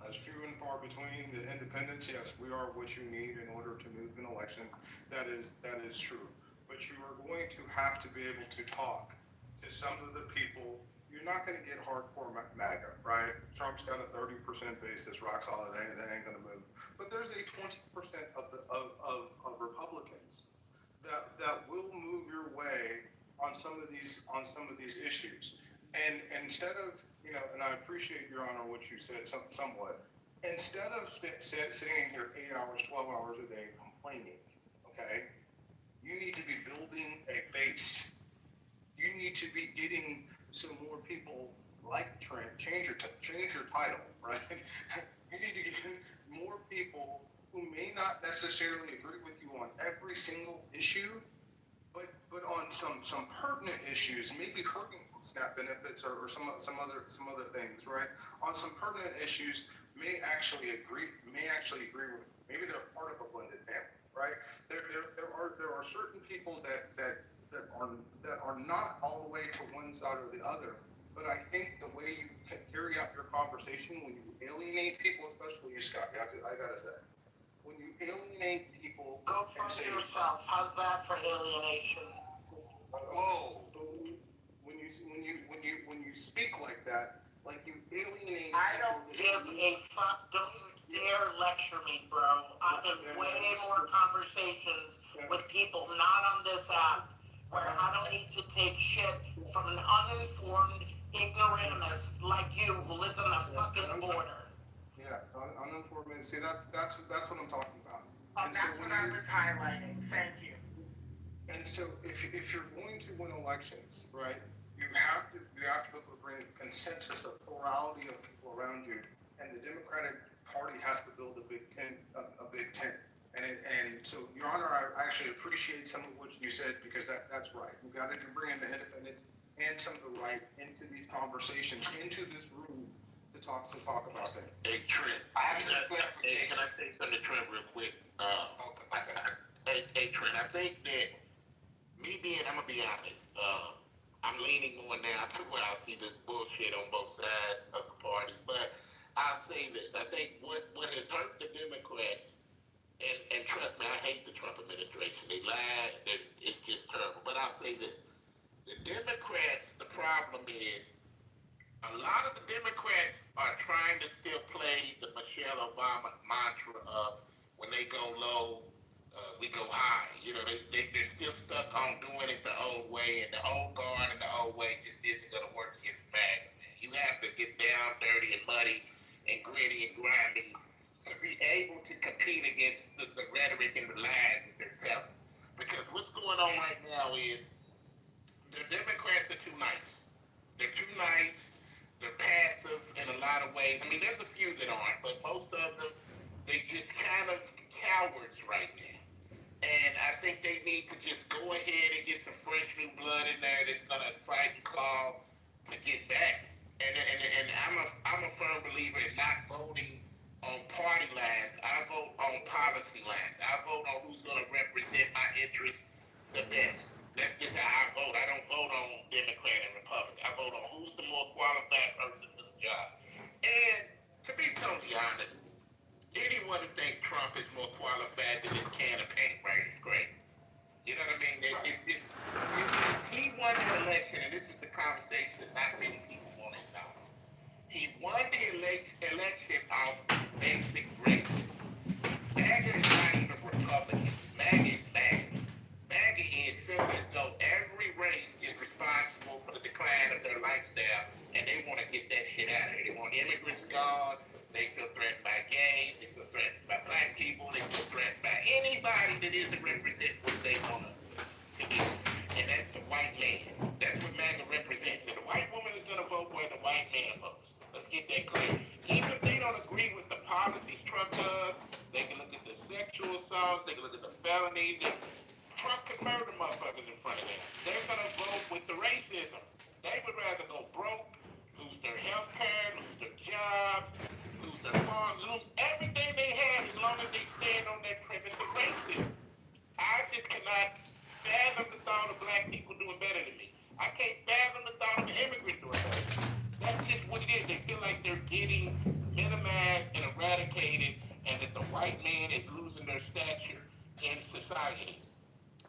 as few and far between. The independents, yes, we are what you need in order to move an election. That is true. But you are going to have to be able to talk to some of the people. You're not going to get hardcore MAGA, right? Trump's got a 30% base that's rock solid. That ain't going to move. But there's a 20% of Republicans that will move your way on some of these issues. And instead of, and I appreciate, Your Honor, what you said somewhat. Instead of sitting here 8 hours, 12 hours a day complaining, okay, you need to be building a base. You need to be getting some more people like Trent. Change your title, right? You need to get more people who may not necessarily agree with you on every single issue, but on some pertinent issues, maybe hurting SNAP benefits or some other things, right? On some pertinent issues, may actually agree with. Maybe they're part of a blended family, right? There are certain people that are not all the way to one side or the other. But I think the way you can carry out your conversation when you alienate people, especially you, Scott, I gotta say, when you alienate people, go fuck yourself. How's that for alienation? Whoa. When you speak like that, like you alienate. I don't give a fuck. Don't you dare lecture me, bro. I'm in way more conversations with people not on this app where I don't need to take shit from an uninformed ignoramus like you who lives on the fucking border. Yeah, uninformed. See, that's what I'm talking about. And that's what I was highlighting. Thank you. And so, if you're going to win elections, right, you have to bring consensus of plurality of people around you, and the Democratic Party has to build a big tent. And so, Your Honor, I actually appreciate some of what you said because that's right. We got to bring in the independents and some of the right into these conversations, into this room to talk about things. Hey, Trent. Can I say something to Trent real quick? Okay. Hey, Trent, I think that I'm going to be honest, I'm leaning more now to where I see this bullshit on both sides of the parties, but I'll say this. I think what has hurt the Democrats, and trust me, I hate the Trump administration. They lie. It's just terrible. But I'll say this. The Democrats, the problem is a lot of the Democrats are trying to still play the Michelle Obama mantra of when they go low, we go high. They're still stuck on doing it the old way, and the old guard and the old way just isn't going to work against MAGA, man. You have to get down dirty and muddy and gritty and grimy to be able to compete against the rhetoric and the lies that they're telling. Because what's going on right now is the Democrats are too nice. They're too nice. They're passive in a lot of ways. I mean, there's a few that aren't, but most of them, they just kind of cowards right now. And I think they need to just go ahead and get some fresh new blood in there that's going to fight and claw to get back. And I'm a firm believer in not voting on party lines. I vote on policy lines. I vote on who's going to represent my interests the best. That's just how I vote. I don't vote on Democrat and Republican. I vote on who's the more qualified person for the job. And to be totally honest, anyone who thinks Trump is more qualified than this can of paint right is crazy. You know what I mean? It's He won the election, and this is the conversation that not many people want to know. He won the election off basic racism. MAGA is not even Republican. MAGA is MAGA. MAGA is feeling as though every race is responsible for the decline of their lifestyle, and they want to get that shit out of here. They want immigrants gone. They feel threatened by gays. They feel threatened by black people. They feel threatened by anybody that isn't represent what they want to do. And that's the white man. That's what MAGA represents. And the white woman is going to vote where the white man votes. Let's get that clear. Even if they don't agree with the policies Trump does, they can look at the sexual assaults, they can look at the felonies, and Trump can murder motherfuckers in front of them. They're going to vote with the racism. They would rather go broke, lose their health care, lose their jobs, lose their farms, lose everything they have as long as they stand on their premise of racism. I just cannot fathom the thought of black people doing better than me. I can't fathom the thought of an immigrant doing better than me. That's just what it is. They feel like they're getting minimized and eradicated, and that the white man is losing their stature in society.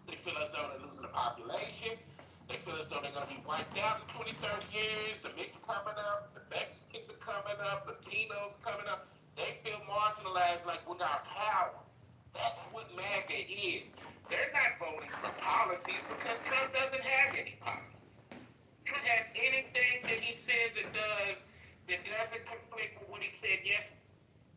They feel as though they're losing the population. They feel as though they're going to be wiped out in 20, 30 years. The mix coming up, the Mexicans are coming up, Latinos coming up. They feel marginalized like we're not power. That's what MAGA is. They're not voting for policies because Trump doesn't have any policies. Trump has anything that he says it does that doesn't conflict with what he said yesterday.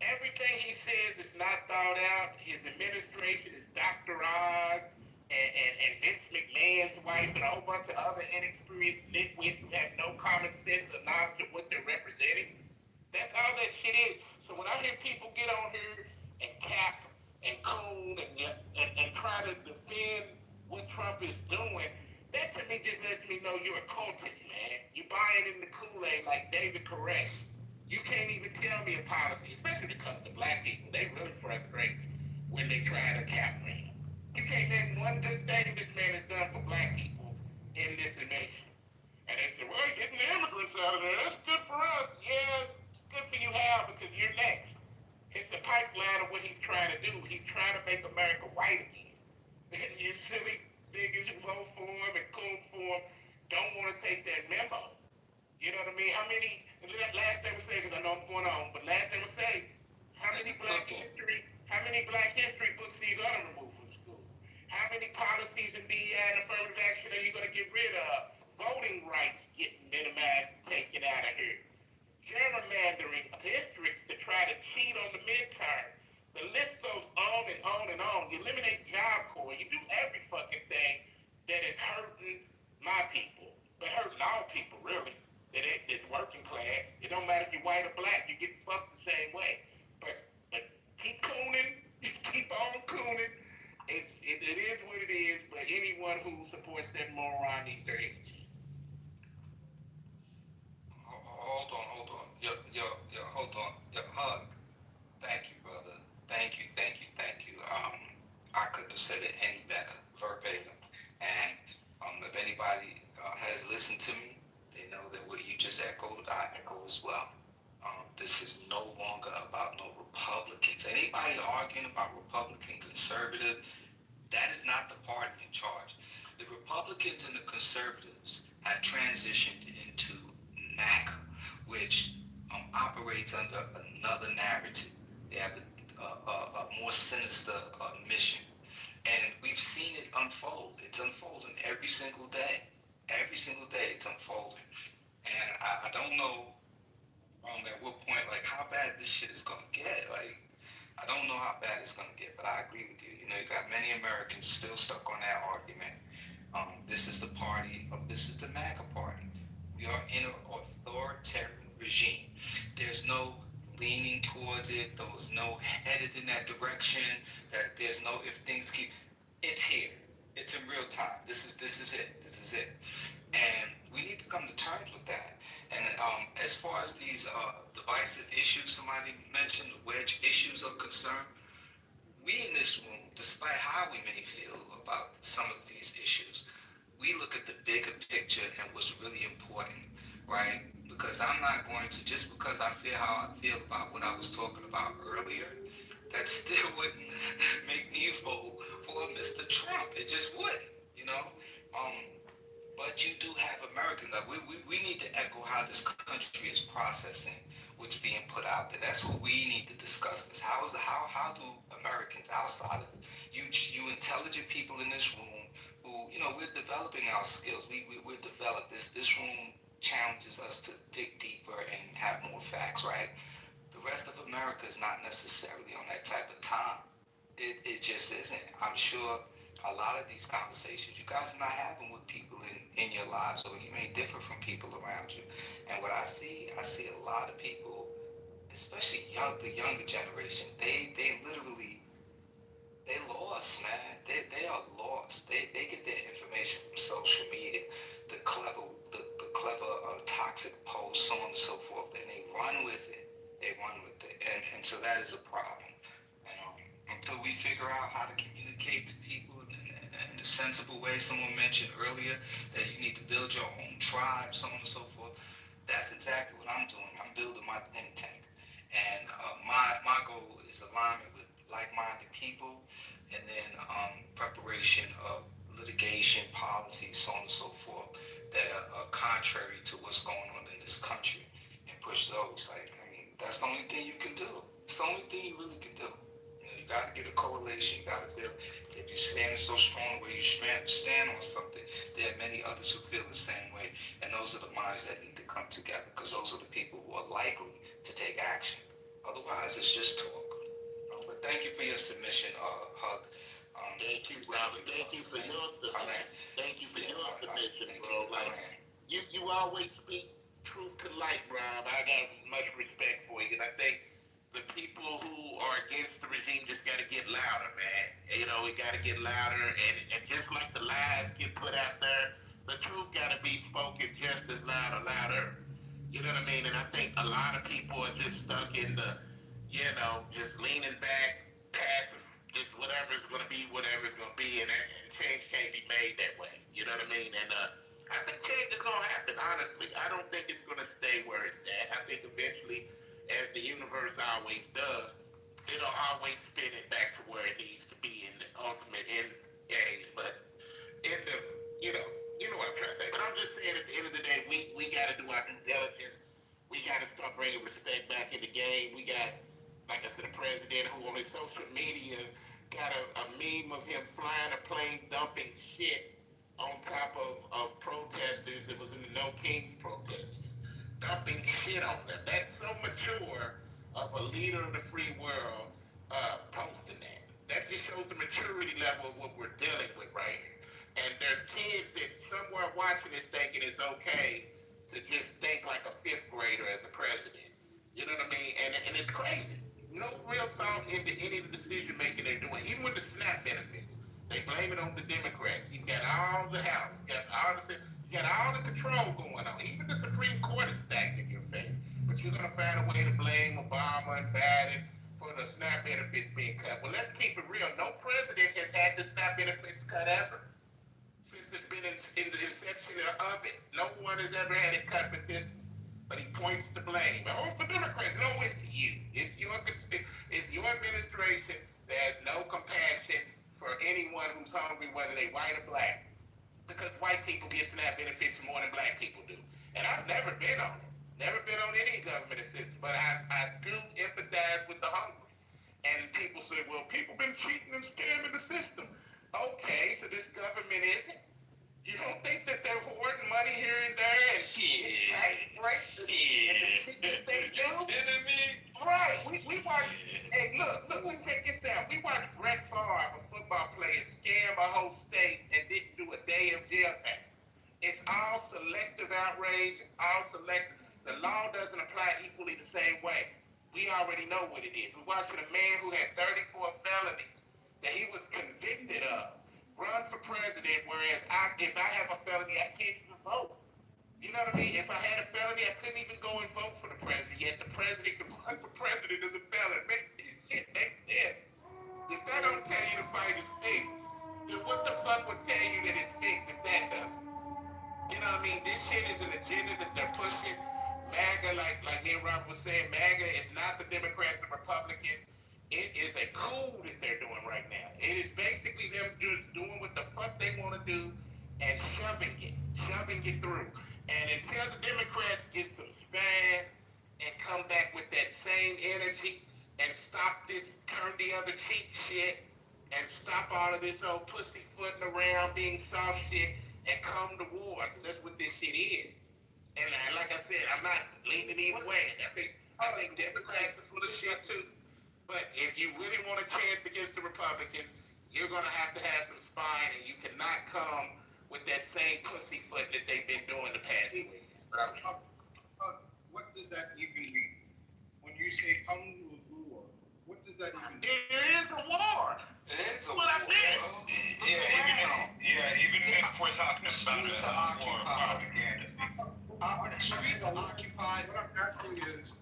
Everything he says is not thought out. His administration is Dr. Oz and Vince McMahon's wife and a whole bunch of other inexperienced nitwits who have no common sense or knowledge of what they're representing. That's all that shit is. So when I hear people get on here and cap and coon and try to defend what Trump is doing, that to me just lets me know you're a cultist, man. You're buying in the Kool-Aid like David Koresh. You can't even tell me a policy, especially when it comes to black people. They really frustrate me when they try to cap for him. You can't name one good thing this man has done for black people in this nation. And they say, well, getting the immigrants out of there, that's good for us. Yeah, it's good for you, Hal, because you're next. It's the pipeline of what he's trying to do. He's trying to make America white again. And you silly niggas who vote for him and coon for him don't want to take that memo. You know what I mean? How many, last thing we say, because I know I'm going on, but last thing we say, how many black history books are you going to remove from school? How many policies in DEI and affirmative action are you going to get rid of? Voting rights getting minimized and taken out of here. Gerrymandering districts to try to cheat on the midterm. The list goes on and on and on. You eliminate Job Corps. You do every fucking thing that is hurting my people, but hurting all people, really. That's working class. It don't matter if you're white or black. You get fucked the same way. But keep cooning. Keep on cooning. It is what it is, but anyone who supports that moron needs their head. Hold on. Yo, hold on. Yo, hug. Thank you, brother. Thank you. I couldn't have said it any better, verbatim. And if anybody has listened to me, they know that what you just echoed, I echo as well. This is no longer about no Republicans. Anybody arguing about Republican, conservative, that is not the party in charge. The Republicans and the conservatives have transitioned into MAGA, which operates under another narrative. They have a more sinister mission. And we've seen it unfold. It's unfolding every single day. Every single day it's unfolding. And I don't know at what point, like, how bad this shit is going to get. Like, I don't know how bad it's going to get, but I agree with you. You know, you got many Americans still stuck on that argument. This is the MAGA party. We are in an authoritarian regime. There's no leaning towards it. There was no headed in that direction. That there's no if things keep. It's here. It's in real time. This is it. And we need to come to terms with that. And as far as these divisive issues, somebody mentioned the wedge issues are concerned. We in this room, despite how we may feel about some of these issues, we look at the bigger picture and what's really important, right? Because I'm not going to, just because I feel how I feel about what I was talking about earlier, that still wouldn't make me vote for Mr. Trump. It just wouldn't, you know? But you do have Americans. Like we need to echo how this country is processing what's being put out there. That's what we need to discuss. This how do Americans outside of you intelligent people in this room who we're developing our skills. We're developed. This room challenges us to dig deeper and have more facts. Right. The rest of America is not necessarily on that type of time. It just isn't. I'm sure a lot of these conversations you guys are not having with people in your lives, or you may differ from people around you. And what I see a lot of people, especially the younger generation, they literally they lost, man. They are lost. They get their information from social media, the clever toxic posts, so on and so forth, and they run with it. And so that is a problem. And until we figure out how to communicate to people in a sensible way, someone mentioned earlier that you need to build your own tribe, so on and so forth. That's exactly what I'm doing. I'm building my think tank, and my goal is alignment with like-minded people, and then preparation of litigation, policy, so on and so forth, that are contrary to what's going on in this country, and push those. Like, I mean, that's the only thing you can do. It's the only thing you really can do. You got to get a correlation. You got to feel, if you're standing so strong where you stand on something, there are many others who feel the same way, and those are the minds that need to come together, because those are the people who are likely to take action. Otherwise, it's just talk. But thank you for your submission, Hug. Thank you, Robert. Thank you for your submission. Thank you for your submission, bro. Like, you always speak truth to light, Rob. I got much respect for you, and I think the people who are against the regime just got to get louder, man. We got to get louder, and just like the lies get put out there, the truth got to be spoken just as loud or louder. You know what I mean? And I think a lot of people are just stuck in the, just leaning back, passive, just whatever's going to be, whatever's going to be, and change can't be made that way. You know what I mean? And I think change is going to happen, honestly. I don't think it's going to stay where it's at. I think eventually, as the universe always does, it'll always spin it back to where it needs to be in the ultimate end game. But in the, you know what I'm trying to say. But I'm just saying, at the end of the day, we got to do our due diligence. We got to start bringing respect back in the game. We got, like I said, a president who on his social media got a meme of him flying a plane dumping shit on top of protesters that was in the No Kings protesters. Dumping shit on them. That's so mature of a leader of the free world posting that. That just shows the maturity level of what we're dealing with right here. And there's kids that somewhere watching this thinking it's okay to just think like a fifth grader as the president. You know what I mean? And it's crazy. No real thought into any of the decision making they're doing. Even with the SNAP benefits, they blame it on the Democrats. You've got all the House, you got all the control going on. Even the Supreme Court is stacked in your favor. But you're gonna find a way to blame Obama and Biden for the SNAP benefits being cut. Well, let's keep it real. No president has had the SNAP benefits cut ever. Since it's been in the inception of it. No one has ever had it cut but this. But he points to blame. Oh, it's the Democrats. No, it's you. It's your administration that has no compassion for anyone who's hungry, whether they white or black. Because white people get SNAP benefits more than black people do. And I've never been on it. Never been on any government assistance. But I do empathize with the hungry. And people say, well, people been cheating and scamming the system. Okay, so this government isn't. You don't think that they're hoarding money here and there and tax breaks and the shit that they do? Right. We watch. Hey, look, check this out. We watched Brett Favre, a football player, scam a whole state and didn't do a day of jail time. It's all selective outrage. It's all selective. The law doesn't apply equally the same way. We already know what it is. We're watching a man who had 34 felonies that he was convicted of run for president, whereas if I have a felony, I can't even vote. You know what I mean? If I had a felony, I couldn't even go and vote for the president, yet the president could run for president as a felon. Shit makes sense. If that don't tell you the fight is fixed, then what the fuck would tell you that it's fixed if that doesn't? You know what I mean? This shit is an agenda that they're pushing. MAGA, like me and Robert was saying, MAGA is not the Democrats and Republicans. It is a coup that they're doing right now. It is basically them just doing what the fuck they want to do and shoving it through. And until the Democrats get some spine and come back with that same energy and stop this turn the other cheek shit and stop all of this old pussyfooting around being soft shit and come to war, because that's what this shit is. And like I said, I'm not leaning either way. I think Democrats are full of shit too. But if you really want a chance against the Republicans, you're going to have some spine, and you cannot come with that same pussyfoot that they've been doing the past 2 years. What does that even mean? When you say come to a war, what does that even mean? There is a war. It is a What I war, mean. bro. Even if we're talking about Streets a are war of occupied. propaganda. Streets are occupied. What I'm asking is,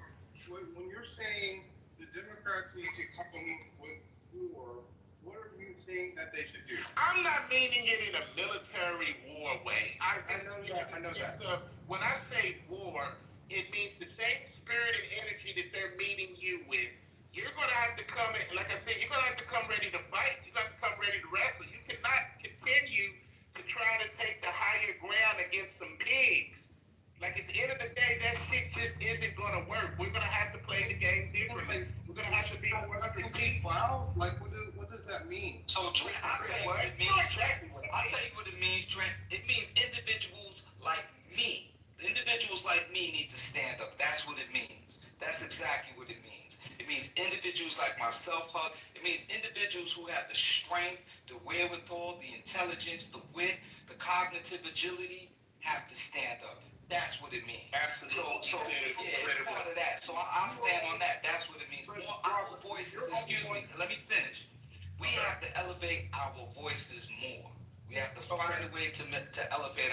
when you're saying the Democrats need to come with war, what are you saying that they should do? I'm not meaning it in a military war way. I know that. When I say war, it means the same spirit and energy that they're meeting you with. You're going to have to come in, like I said, you're going to have to come ready to fight. You got to come ready to wrestle. You cannot continue to try to take the higher ground against some pigs. Like, at the end of the day, that shit just isn't going to work. We're going to have to play the game differently. We're going to have to be more strategic. Wow, like what does that mean? So, Trent, I'll tell you what it means. I'll tell you what it means, Trent. It means individuals like me. Individuals like me need to stand up. That's what it means. That's exactly what it means. It means individuals like myself, Hug. It means individuals who have the strength, the wherewithal, the intelligence, the wit, the cognitive agility, have to stand up. That's what it means. Absolutely. So yeah, it's part of that. So I'll stand on that. That's what it means. More our voices. Excuse me. Let me finish. We have to elevate our voices more. We have to find a way to elevate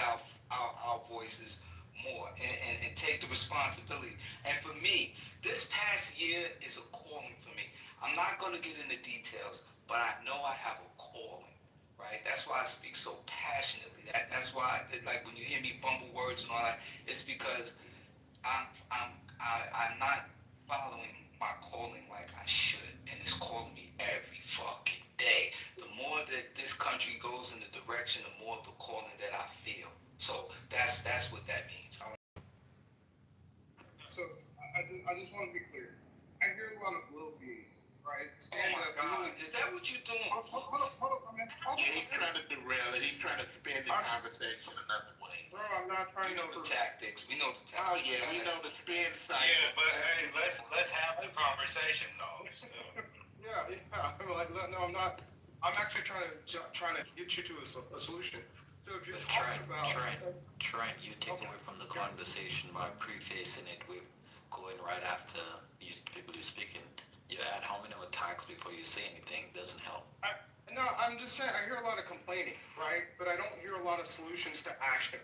our voices more and take the responsibility. And for me, this past year is a calling for me. I'm not going to get into details, but I know I have a calling, right? That's why I speak so passionately. That's why, like, when you hear me bumble words and all that, it's because I'm not following my calling like I should, and it's calling me every fucking day. The more that this country goes in the direction, the more the calling that I feel. So that's what that means. So I just want to be clear. I hear a lot of bloviating, right? Oh my God, is that what you're doing? Hold up, man. He's trying to derail it. He's trying to spin the conversation another way. Bro, I'm not trying to. We know the tactics. We know the tactics. Oh yeah, we know the spin cycle. Yeah, but hey, let's have the conversation though. Yeah. No, I'm not. I'm actually trying to get you to a solution. So if you're talking about Trent, you take away from the conversation by prefacing it with going right after people who speaking. You add how many attacks before you say anything doesn't help. No, I'm just saying, I hear a lot of complaining, right? But I don't hear a lot of solutions to action,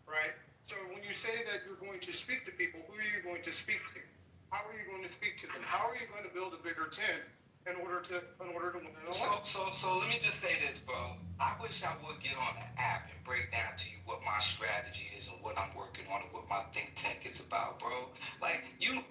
right? So when you say that you're going to speak to people, who are you going to speak to? How are you going to speak to them? How are you going to build a bigger tent in order to win an election? So let me just say this, bro. I wish I would get on the app and break down to you what my strategy is and what I'm working on and what my think tank is about, bro. Like, you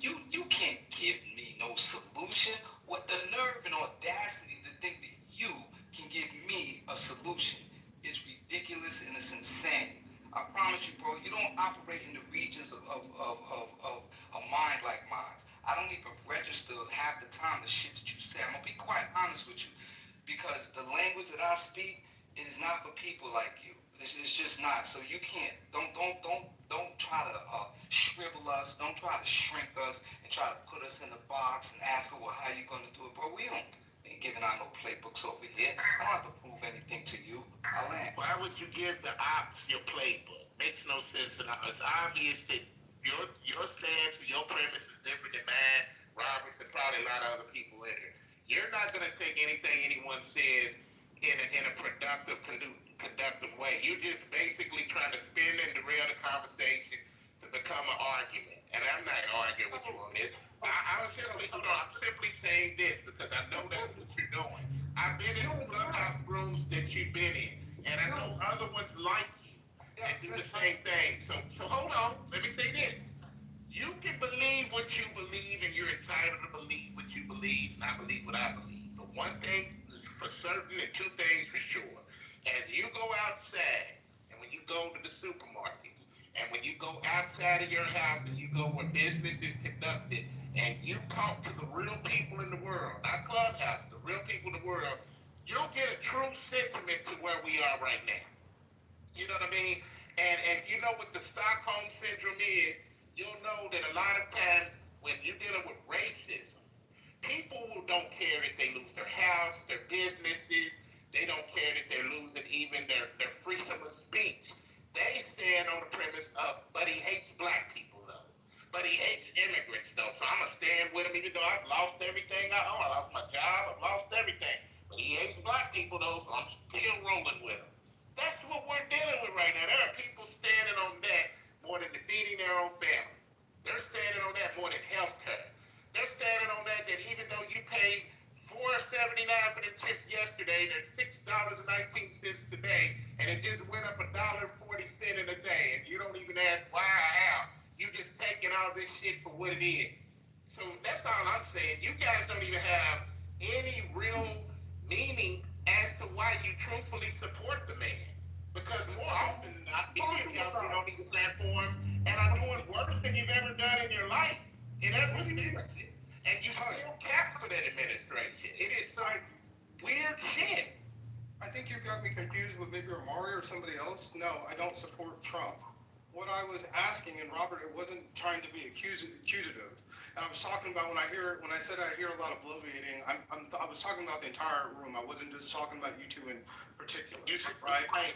can't give me no solution. What the nerve and audacity to think that you can give me a solution is ridiculous and it's insane. I promise you, bro, you don't operate in the regions of a mind like mine. I don't even register half the time the shit that you say. I'm gonna be quite honest with you, because the language that I speak, it is not for people like you. It's just not. So you can't. Don't try to shrivel us. Don't try to shrink us and try to put us in a box and ask us, well, how you gonna do it, bro? We ain't giving out no playbooks over here. I don't have to prove anything to you. I'll land. Why would you give the ops your playbook? Makes no sense. And it's obvious that your stance or your premise is different than mine, Robert's, and probably a lot of other people in here. You're not going to take anything anyone says in a productive way. You're just basically trying to spin and derail the conversation to become an argument. And I'm not arguing with you on this. I'm simply saying this because I know that's what you're doing. I've been in the clubhouse rooms that you've been in, and I know other ones like you that do the same thing. So hold on. Let me say this. You can believe what you believe, and you're entitled to believe what you believe, and I believe what I believe. But one thing is for certain and two things for sure. As you go outside, and when go to the supermarkets, and when you go outside of your house and you go where business is conducted, and you talk to the real people in the world, not Clubhouse, the real people in the world, you'll get a true sentiment to where we are right now. You know what I mean? And you know what the Stockholm Syndrome is, you'll know that a lot of times when you're dealing with racism, people who don't care if they lose their house, their businesses, they don't care that they're losing even their freedom of speech. They stand on the premise of, but he hates black people though. But he hates immigrants though. So I'm going to stand with him even though I've lost everything I own. I lost my job, I've lost everything. But he hates black people though, so I'm still rolling with him. That's what we're dealing with right now. There are people standing on that more than defeating their own family. They're standing on that more than health care. They're standing on that even though you paid $4.79 for the chips yesterday, they're $6.19 today, and it just went up $1.40 in a day, and you don't even ask why or how. You just taking all this shit for what it is. So that's all I'm saying. You guys don't even have any real meaning as to why you truthfully support the man. Because more often than not, many of y'all get on these platforms and are doing worse than you've ever done in your life. In every ministry. And you still cap for that administration. It is some weird shit. I think you got me confused with maybe Amari or somebody else. No, I don't support Trump. What I was asking, and Robert, it wasn't trying to be accusative. And I was talking about when I said I hear a lot of bloviating, I was talking about the entire room. I wasn't just talking about you two in particular. You said, right? Right?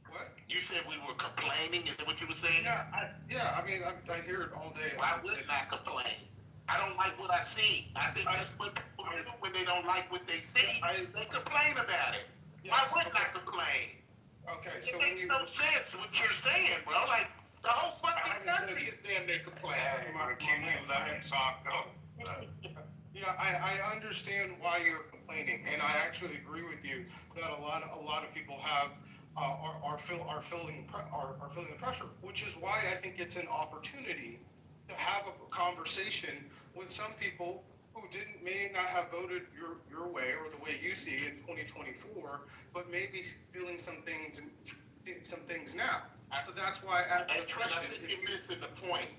What? You said we were complaining? Is that what you were saying? Yeah, I mean, I hear it all day. Why wouldn't I complain? I don't like what I see. I think that's what people do when they don't like what they see. They complain about it. Why wouldn't I complain? Okay, so it makes no sense what you're saying, bro. Like, the whole fucking country is damn near complaining. Can you let him talk, though? Yeah, I understand why you're complaining, and I actually agree with you that a lot of people have are feeling the pressure, which is why I think it's an opportunity to have a conversation with some people who may not have voted your way or the way you see in 2024, but maybe feeling some things now. So that's why I asked the question. I think you're missing the point.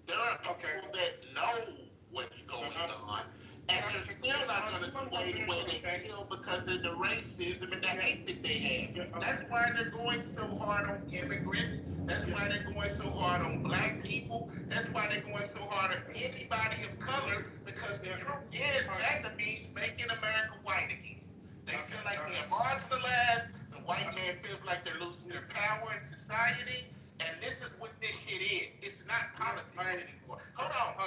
There are people that know what's going on, and they're still not going to sway the way they feel because of the racism and the hate that they have. That's why they're going so hard on immigrants. That's why they're going so hard on black people. That's why they're going so hard on anybody of color, because the truth is that means making America white again. They feel like they're marginalized. The white man feels like they're losing their power in society. And this is what this shit is. It's not politics anymore. Hold on.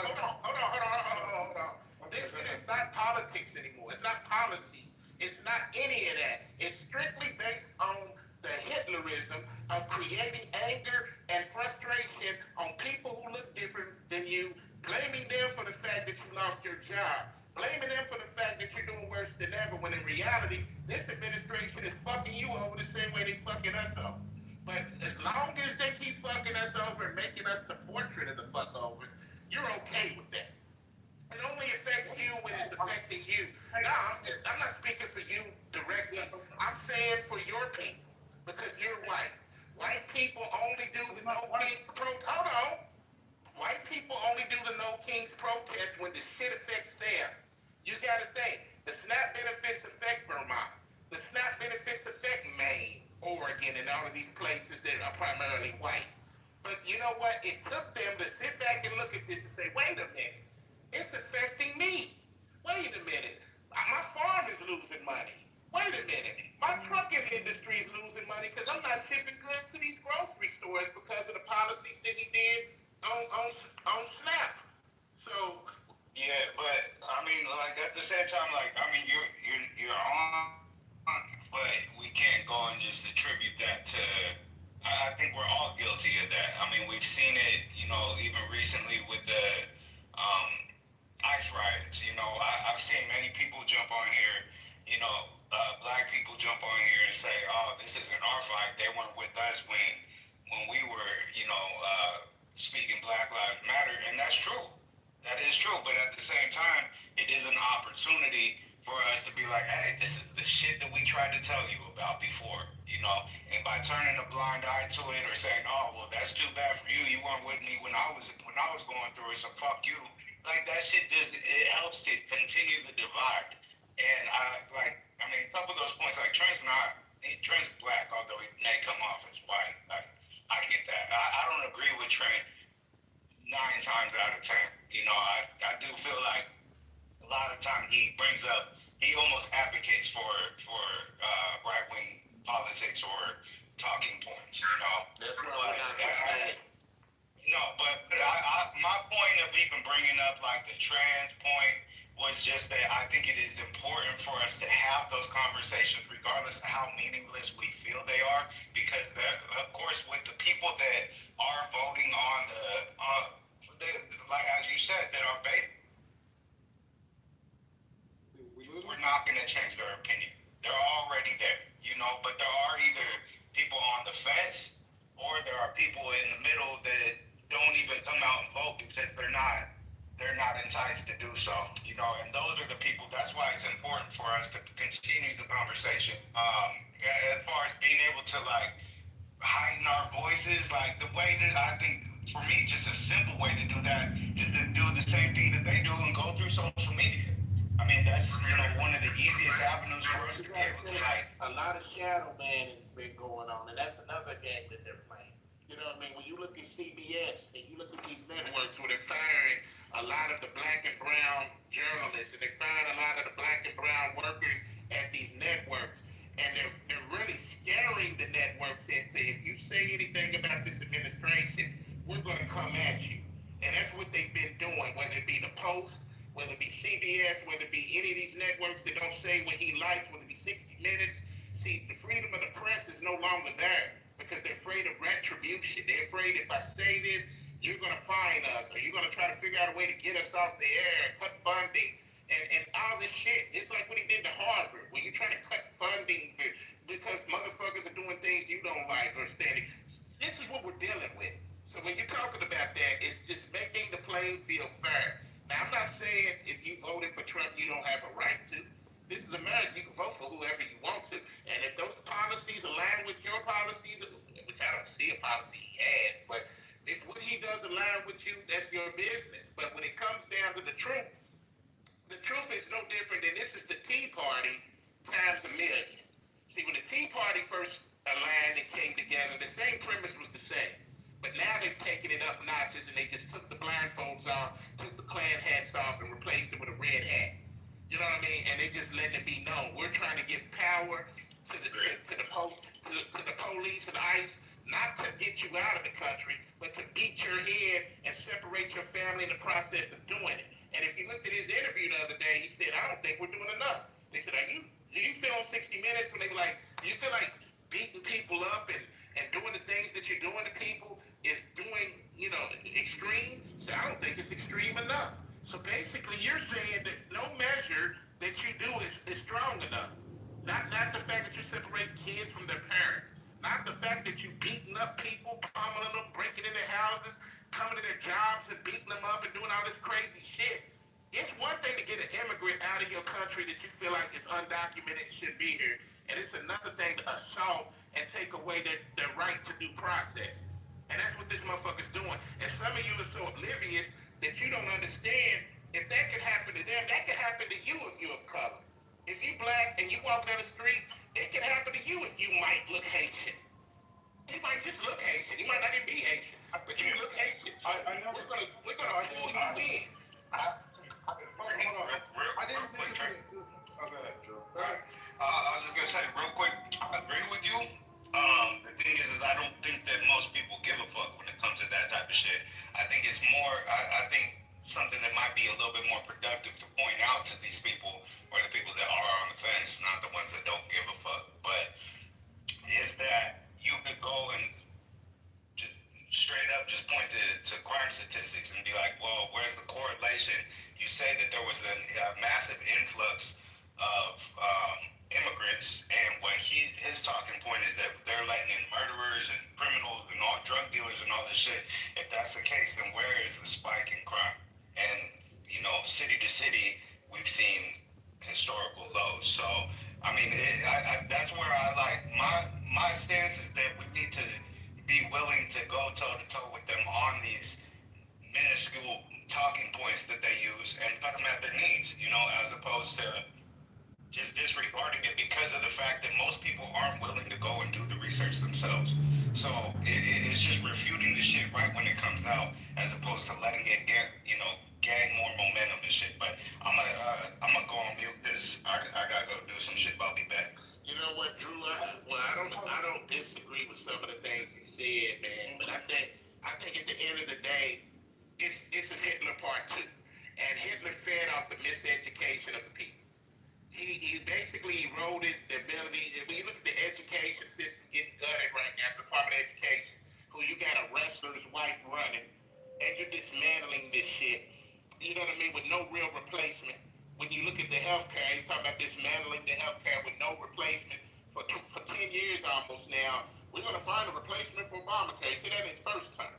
This shit is not politics anymore. It's not policies. It's not any of that. It's strictly based on the Hitlerism of creating anger and frustration on people who look different than you, blaming them for the fact that you lost your job, blaming them for the fact that you're doing worse than ever, when in reality, this administration is fucking you over the same way they fucking us over. But as long as they keep fucking us over and making us the portrait of the fuck-overs, you're okay with that. It only affects you when it's affecting you. No, I'm not speaking for you directly. I'm saying for your people, because you're white. White people only do the No Kings protest. Hold on. White people only do the No Kings protest when the shit affects them. You gotta think. The SNAP benefits affect Vermont. The SNAP benefits affect Maine, Oregon, and all of these places that are primarily white. But you know what? It took them to sit back and look at this and say, wait a minute. It's affecting me. Wait a minute. My farm is losing money. Wait a minute. My trucking industry is losing money because I'm not shipping goods to these grocery stores because of the policies that he did on SNAP. So yeah, but I mean, like at the same time, like I mean, you're on, but we can't go and just attribute that to. I think we're all guilty of that. I mean, we've seen it, you know, even recently with the ICE riots. You know, I've seen many people jump on here, you know, black people jump on here and say, "Oh, this isn't our fight. They weren't with us when we were, you know, speaking Black Lives Matter," and that's true. That is true. But at the same time, it is an opportunity for us to be like, hey, this is the shit that we tried to tell you about before, you know? And by turning a blind eye to it or saying, oh, well, that's too bad for you. You weren't with me when I was going through it, so fuck you. Like, that shit just, it helps to continue the divide. And I mean, a couple of those points, like Trent's black, although he may come off as white. Like, I get that. I don't agree with Trent 9 times out of 10. You know, I do feel like a lot of time he almost advocates for right wing politics or talking points. You know, That's why my point of even bringing up like the trans point was just that I think it is important for us to have those conversations, regardless of how meaningless we feel they are, because of course, with the people that are voting on like as you said, that are we're not going to change their opinion. They're already there, you know, but there are either people on the fence or there are people in the middle that don't even come out and vote because they're not enticed to do so, you know, and those are the people. That's why it's important for us to continue the conversation. As far as being able to like heighten our voices, like the way that I think for me, just a simple way to do that is to do the same thing that they do and go through social media. I mean, that's, you know, one of the easiest avenues for us to be able to like. A lot of shadow banning's been going on, and that's another game that they're playing. You know what I mean? When you look at CBS and you look at these networks where they're firing a lot of the black and brown journalists, and they're firing a lot of the black and brown workers at these networks, and they're really scaring the networks and say, if you say anything about this administration, we're going to come at you. And that's what they've been doing, whether it be the Post, whether it be CBS, whether it be any of these networks that don't say what he likes, whether it be 60 Minutes. See, the freedom of the press is no longer there because they're afraid of retribution. They're afraid if I say this, you're going to fine us, or you're going to try to figure out a way to get us off the air, cut funding, and all this shit. It's like what he did to Harvard, when you're trying to cut funding because motherfuckers are doing things you don't like or standing. This is what we're dealing with. So when you're talking about that, it's just making the playing field fair. Now, I'm not saying if you voted for Trump, you don't have a right to. This is America. You can vote for whoever you want to. And if those policies align with your policies, which I don't see a policy he has, but if what he does align with you, that's your business. But when it comes down to the truth is no different than this is the Tea Party times a million. See, when the Tea Party first aligned and came together, the same premise was the same. But now they've taken it up notches and they just took the blindfolds off, took the Klan hats off, and replaced it with a red hat. You know what I mean? And they just letting it be known. We're trying to give power to the police and ICE, not to get you out of the country, but to beat your head and separate your family in the process of doing it. And if you looked at his interview the other day, he said, I don't think we're doing enough. They said, do you feel on 60 Minutes when they were like, do you feel like beating people up and doing the things that you're doing to people is doing, you know, extreme? So I don't think it's extreme enough. So basically you're saying that no measure that you do is strong enough. Not the fact that you separate kids from their parents. Not the fact that you beating up people, pummeling them, breaking in their houses, coming to their jobs and beating them up and doing all this crazy shit. It's one thing to get an immigrant out of your country that you feel like is undocumented and shouldn't be here. And it's another thing to assault and take away their right to due process. And that's what this motherfucker's doing. And some of you are so oblivious that you don't understand if that could happen to them, that could happen to you if you're of color. If you black and you walk down the street, it could happen to you if you might look Haitian. You might just look Haitian. You might not even be Haitian, but you look Haitian. So we're gonna pull you in. I was just gonna say real quick, I agree with you. The thing is I don't think that most people give a fuck when it comes to that type of shit. I think it's more, I think something that might be a little bit more productive to point out to these people, or the people that are on the fence, not the ones that don't give a fuck, but is that you could go and just straight up just point to crime statistics and be like, well, where's the correlation? You say that there was a massive influx of immigrants, and what his talking point is that they're letting in murderers and criminals and all drug dealers and all this shit. If that's the case, then where is the spike in crime? And, you know, city to city, we've seen historical lows. So, I mean, that's where I like my stance is that we need to be willing to go toe to toe with them on these minuscule talking points that they use and put them at their needs, you know, as opposed to just disregarding it because of the fact that most people aren't willing to go and do the research themselves. So it's just refuting the shit right when it comes out, as opposed to letting it get, you know, gain more momentum and shit. But I'm gonna go on mute because I gotta go do some shit. But I'll be back. You know what, Drew? I don't disagree with some of the things you said, man. But I think at the end of the day, it's a Hitler part two, and Hitler fed off the miseducation of the people. He basically eroded the ability. When you look at the education system getting gutted right now, the Department of Education, who you got a wrestler's wife running, and you're dismantling this shit. You know what I mean? With no real replacement. When you look at the healthcare, he's talking about dismantling the healthcare with no replacement for 10 years almost now. We're going to find a replacement for Obamacare. He said that in his first term.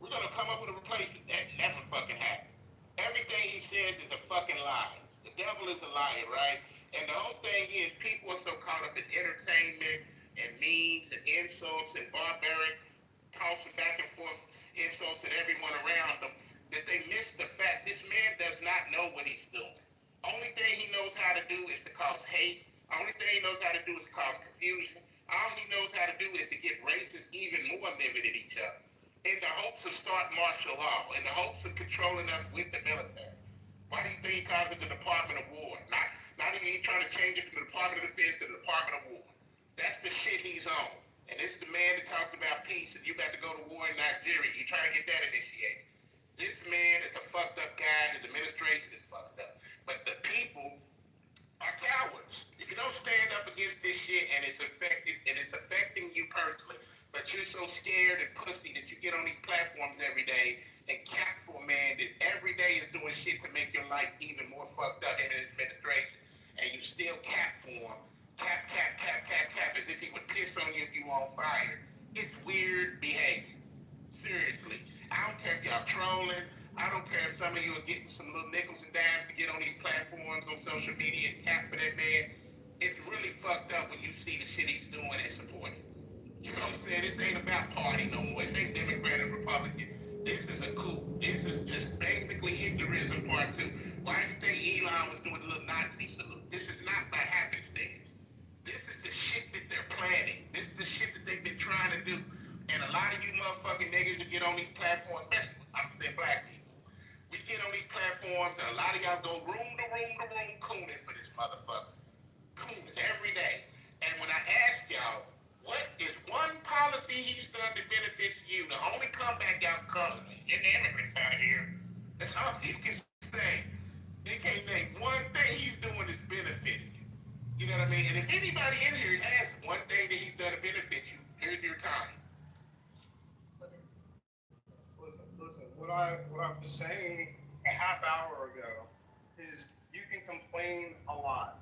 We're going to come up with a replacement. That never fucking happened. Everything he says is a fucking lie. The devil is a liar, right? And the whole thing is people are so caught up in entertainment and memes and insults and barbaric tossing back and forth insults at everyone around them that they miss the fact this man does not know what he's doing. Only thing he knows how to do is to cause hate. Only thing he knows how to do is to cause confusion. All he knows how to do is to get racists even more livid at each other in the hopes of starting martial law, in the hopes of controlling us with the military. Why do you think he calls it the Department of War? Not even he's trying to change it from the Department of Defense to the Department of War. That's the shit he's on. And this is the man that talks about peace and you about to go to war in Nigeria. You're trying to get that initiated. This man is a fucked up guy. His administration is fucked up. But the people are cowards. If you don't stand up against this shit and it's affecting you personally, but you're so scared and pussy that you get on these platforms every day and cap for a man that every day is doing shit to make your life even more fucked up in his administration, and you still cap for him. Cap, as if he would piss on you if you were on fire. It's weird behavior. Seriously. I don't care if y'all trolling. I don't care if some of you are getting some little nickels and dimes to get on these platforms on social media and cap for that man. It's really fucked up when you see the shit he's doing and supporting. You know what I'm saying? This ain't about party no more. This ain't Democrat and Republican. This is a coup. This is just basically Hitlerism part two. Why do you think Elon was doing the little Nazi salute? This is not by happenstance. This is the shit that they're planning. This is the shit that they've been trying to do. And a lot of you motherfucking niggas that get on these platforms, especially, I'm saying black people, we get on these platforms and a lot of y'all go room to room to room cooning for this motherfucker. Cooning every day. And when I ask y'all, what is one policy he's done that benefits you? The only comeback y'all come is get the immigrants out of here. That's all you can say. They can't name one thing he's doing that's benefiting you. You know what I mean? And if anybody in here has one thing that he's done to benefit you, here's your time. Listen. What I was saying a half hour ago is you can complain a lot,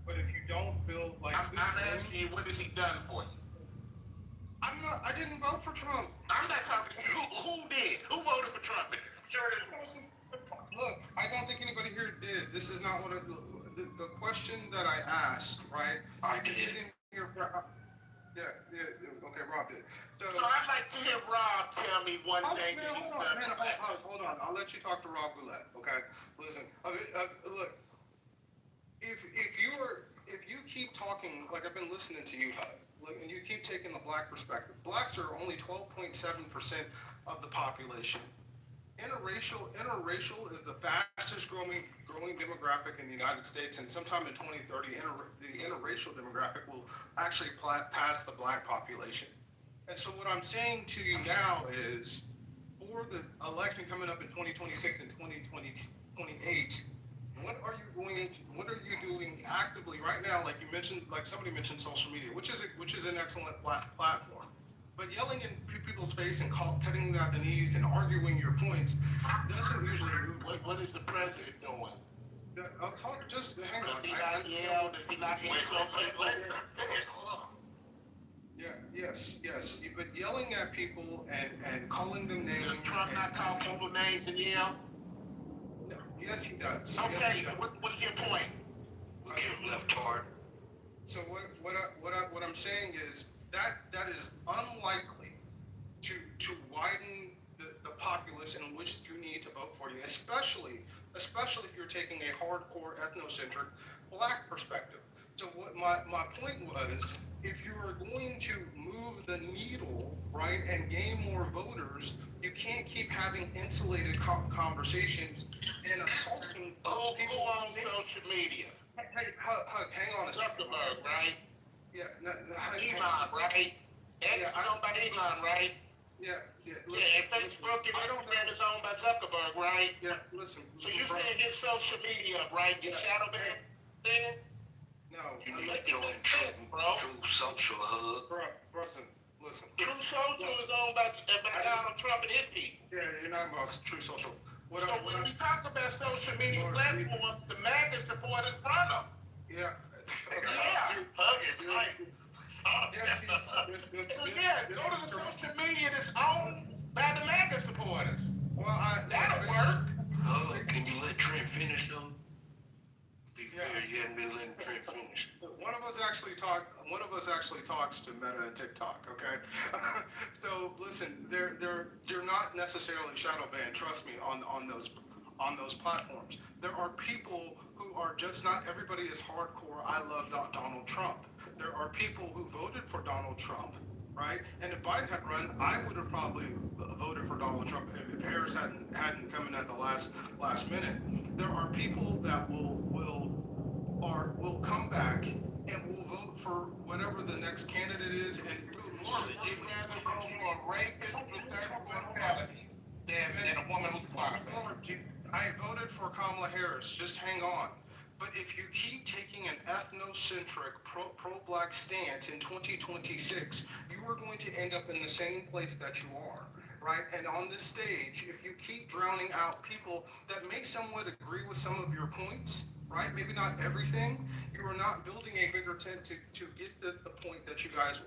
but if you don't build like I'm asking you, what has he done for you? I didn't vote for Trump. I'm not talking to you. Who did? Who voted for Trump? I'm sure there's. Look, I don't think anybody here did. This is not what the question that I asked, right? I did. Sitting here. Yeah. Okay, Rob did. So I'd like to hear Rob tell me one thing that he's done. Hold on. I'll let you talk to Rob Goulet. Okay. Listen. Look. If you keep talking like I've been listening to you, and you keep taking the black perspective, blacks are only 12.7% of the population. Interracial is the fastest growing demographic in the United States, and sometime in 2030, the interracial demographic will actually pass the black population. And so what I'm saying to you now is, for the election coming up in 2026 and 2028, what are you doing actively right now? Like you mentioned, like somebody mentioned social media, which is an excellent platform. But yelling in people's face and cutting them at the knees and arguing your points doesn't usually move. What is the president doing? Just hang on. Does he not yell? Does he not insult people? Hold on. Yeah, yes. But yelling at people and calling them names. Does Trump not call people names and yell? No. Yes, he does. Okay, yes, he does. What's your point? leftard. So what I'm saying is that is unlikely to widen the populace in which you need to vote for you, especially if you're taking a hardcore ethnocentric black perspective. So what my point was, if you are going to move the needle, right, and gain more voters, you can't keep having insulated conversations and assaulting Who on social media? Hey, Hug, hang on a second. Zuckerberg, right? Yeah, Elon, right? X is owned by Elon, right? Yeah, Listen, and Facebook and Instagram is owned by Zuckerberg, right? Yeah, listen. So you saying his social media, right? Your shadow ban thing? No. You need to join True Social, Hug. Bro, listen. True Social is owned by Donald Trump and his people. Yeah, you're not about True Social. So when we talk about social media platforms, the MAGA supporters run them. Yeah. Yeah. Hug is right. So yeah, go to the social media that's owned by the MAGA supporters. Well, that'll work. Can you let Trent finish though? Be fair, you haven't been letting Trent finish. One of us actually talks to Meta and TikTok. Okay. So listen, they're not necessarily shadow banned. Trust me on those platforms. There are people who are just not. Everybody is hardcore. I love Donald Trump. There are people who voted for Donald Trump, right? And if Biden had run, I would have probably voted for Donald Trump if Harris hadn't come in at the last minute. There are people that will come back and will vote for whatever the next candidate is, and So you'd rather vote for a rapist with 34 felonies than a woman who's qualified? I voted for Kamala Harris. Just hang on. But if you keep taking an ethnocentric pro-black stance in 2026, you are going to end up in the same place that you are, right? And on this stage, if you keep drowning out people that may somewhat agree with some of your points, right? Maybe not everything. You are not building a bigger tent to get the point that you guys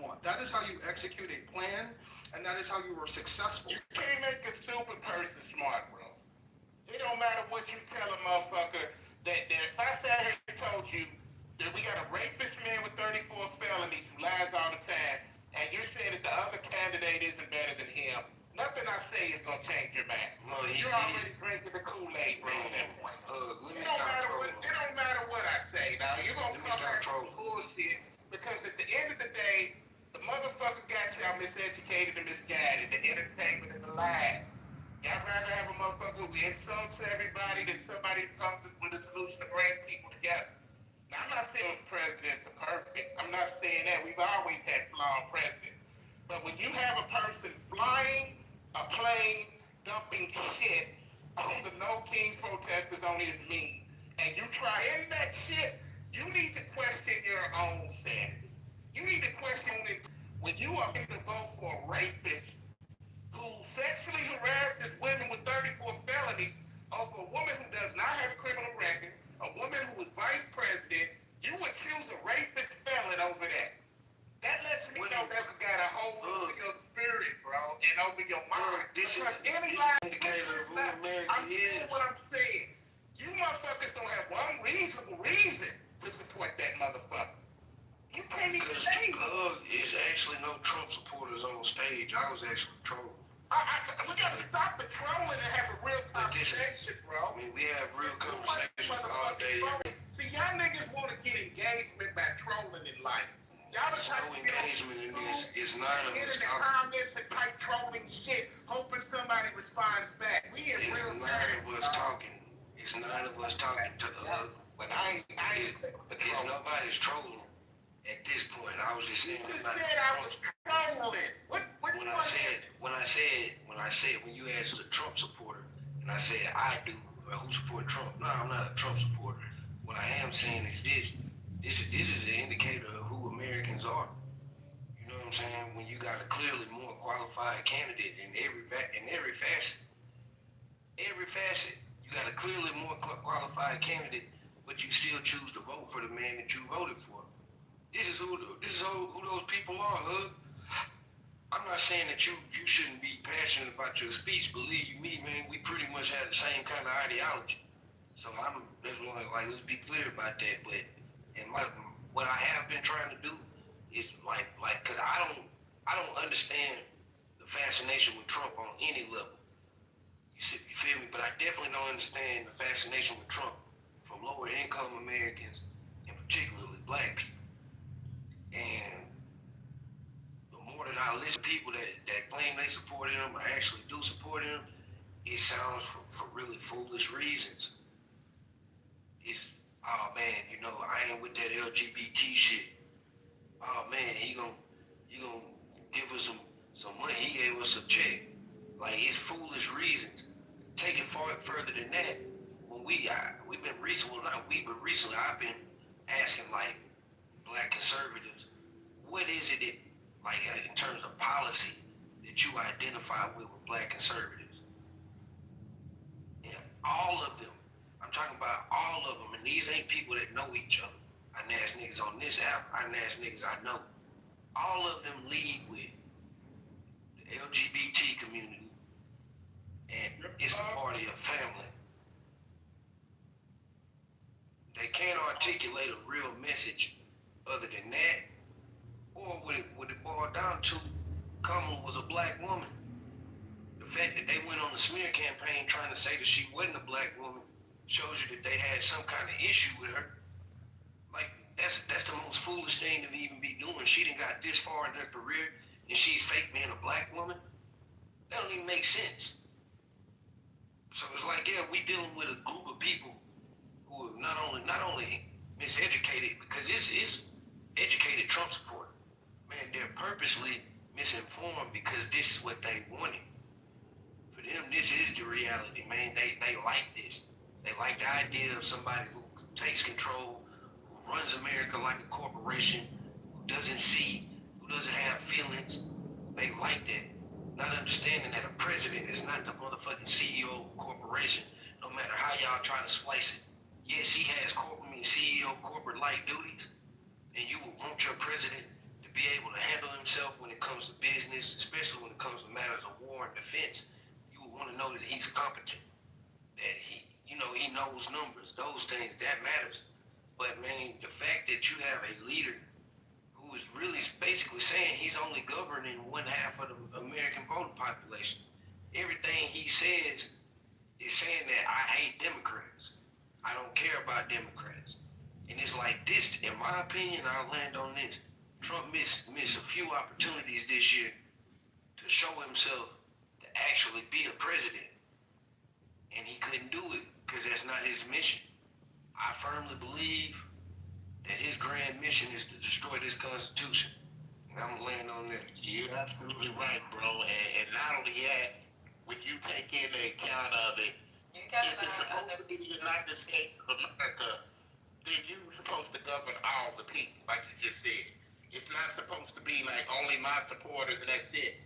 want. That is how you execute a plan, and that is how you are successful. You can't make a stupid person smart, bro. It don't matter what you tell a motherfucker. That if I sat here and told you that we got a rapist man with 34 felonies who lies all the time, and you're saying that the other candidate isn't better than him, nothing I say is gonna change your mind. You're already drinking the Kool-Aid bro, at that point. It don't matter what I say. Now you're gonna come back with bullshit because at the end of the day, the motherfucker got y'all miseducated and misguided, the entertainment and the lies. Y'all rather have a motherfucker who insults everybody than somebody who comes with a solution to bring people together. Now, I'm not saying those presidents are perfect. I'm not saying that. We've always had flawed presidents. But when you have a person flying a plane, dumping shit on the No Kings protesters on his mean, and you try in that shit, you need to question your own sanity. You need to question it when you are going to vote for a rapist who sexually harasses women with 34 felonies over a woman who does not have a criminal record, a woman who was vice president. You would choose a rapist felon over that. That lets me know that you got a hold over your spirit, bro, and over your mind. I'm saying what I'm saying. You motherfuckers don't have one reasonable reason to support that motherfucker. You can't even say it's actually no Trump supporters on stage. I was actually trolling. We gotta stop the trolling and have a real conversation, bro. I mean, we have real conversations all day. See, y'all niggas want to get engagement by trolling in life. Y'all just no engagement in this. It's not get in the comments and type trolling shit, hoping somebody responds back. We in real time. It's none of us talking to the other. But I ain't It's nobody's trolling. At this point, I was just saying. You just said I was trolling. When I said when you asked a Trump supporter, and I said I do, or who support Trump? No, I'm not a Trump supporter. What I am saying is this is an indicator of who Americans are. You know what I'm saying? When you got a clearly more qualified candidate in every facet, you got a clearly more qualified candidate, but you still choose to vote for the man that you voted for. This is who those people are, Hug. I'm not saying that you shouldn't be passionate about your speech. Believe me, man, we pretty much have the same kind of ideology. So that's one, like Like, let's be clear about that. But and what I have been trying to do is cause I don't understand the fascination with Trump on any level. You feel me? But I definitely don't understand the fascination with Trump from lower income Americans and particularly black people. And the more that I listen to people that claim they support him or actually do support him, it sounds for really foolish reasons. It's, oh man, I ain't with that LGBT shit. Oh man, he gonna give us some money. He gave us a check. Like, it's foolish reasons. Take it further than that. When we've been recently, well, not we, but recently I've been asking like black conservatives, what is it that, like, in terms of policy that you identify with black conservatives? And all of them, I'm talking about all of them, and these ain't people that know each other. I done asked niggas on this app, I done asked niggas I know. All of them lead with the LGBT community, and it's a party of family. They can't articulate a real message other than that, or what it boiled down to, Kamala was a black woman. The fact that they went on the smear campaign trying to say that she wasn't a black woman shows you that they had some kind of issue with her. Like, that's the most foolish thing to even be doing. She done got this far in her career, and she's fake being a black woman. That don't even make sense. So it's like, yeah, we dealing with a group of people who are not only miseducated, because it's educated Trump support. Man, they're purposely misinformed because this is what they wanted. For them, this is the reality, man. They like this. They like the idea of somebody who takes control, who runs America like a corporation, who doesn't see, who doesn't have feelings. They like that. Not understanding that a president is not the motherfucking CEO of a corporation, no matter how y'all try to splice it. Yes, he has CEO corporate-like duties, and you would want your president to be able to handle himself when it comes to business, especially when it comes to matters of war and defense. You would want to know that he's competent, that he knows numbers, those things, that matters. But man, the fact that you have a leader who is really basically saying he's only governing one half of the American voting population. Everything he says is saying that I hate Democrats. I don't care about Democrats. And it's like this, in my opinion, I'll land on this. Trump missed a few opportunities this year to show himself to actually be a president. And he couldn't do it because that's not his mission. I firmly believe that his grand mission is to destroy this Constitution. And I'm laying on that. You're absolutely right, bro. And not only that, when you take into account of it, if it's supposed to be the United States of America, then you're supposed to govern all the people, like you just said. It's not supposed to be like only my supporters and that's it.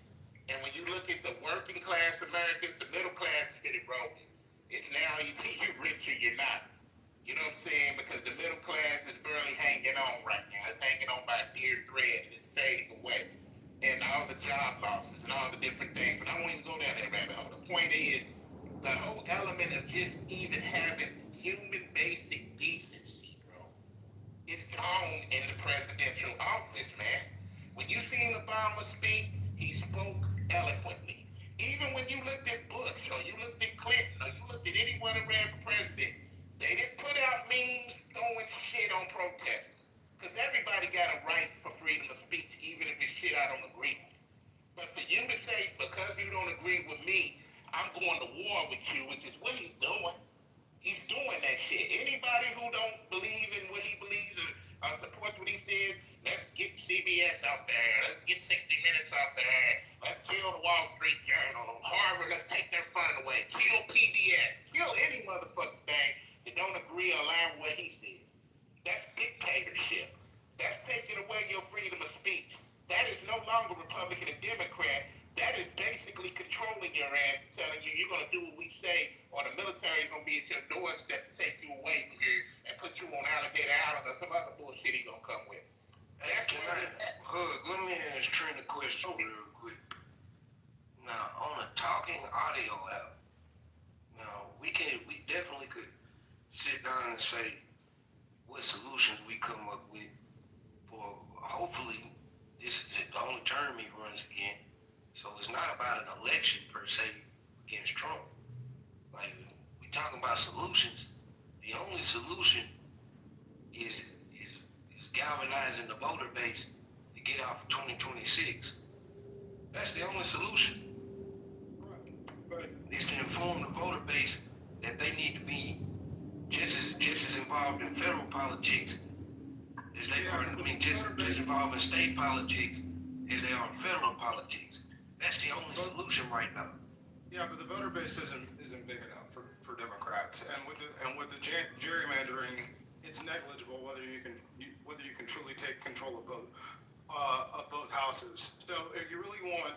And when you look at the working class Americans, the middle class shit, bro, it's now you rich or you're not. You know what I'm saying? Because the middle class is barely hanging on right now. It's hanging on by a dear thread and it's fading away. And all the job losses and all the different things. But I won't even go down that rabbit hole. The point is, the whole element of just even having human basic decency, bro, it's gone in the presidential office, man. When you seen Obama speak, he spoke eloquently. Even when you looked at Bush, or you looked at Clinton, or you looked at anyone that ran for president, they didn't put out memes throwing shit on protesters. Because everybody got a right for freedom of speech, even if it's shit I don't agree with. But for you to say, because you don't agree with me, I'm going to war with you, which is what he's doing. He's doing that shit. Anybody who don't believe in what he believes or supports what he says, let's get CBS out there. Let's get 60 Minutes out there. Let's kill the Wall Street Journal. Harvard, let's take their fun away. Kill PBS. Kill any motherfucking thing that don't agree or align with what he says. That's dictatorship. That's taking away your freedom of speech. That is no longer Republican and Democrat. That is basically controlling your ass, telling you you're going to do what we say, or the military is going to be at your doorstep to take you away from here and put you on Alligator Island or some other bullshit he's going to come with. That's Let me ask Trent a question real quick. Now, on a talking audio app, now we definitely could sit down and say what solutions we come up with for hopefully this is the only term he runs again. So it's not about an election per se against Trump. Like we talking about solutions. The only solution is galvanizing the voter base to get out for 2026. That's the only solution. Is to inform the voter base that they need to be just as involved in federal politics as they are. I mean, just involved in state politics as they are in federal politics. That's the only solution right now. Yeah, but the voter base isn't big enough for Democrats, and with the gerrymandering, it's negligible whether you can truly take control of both houses. So if you really want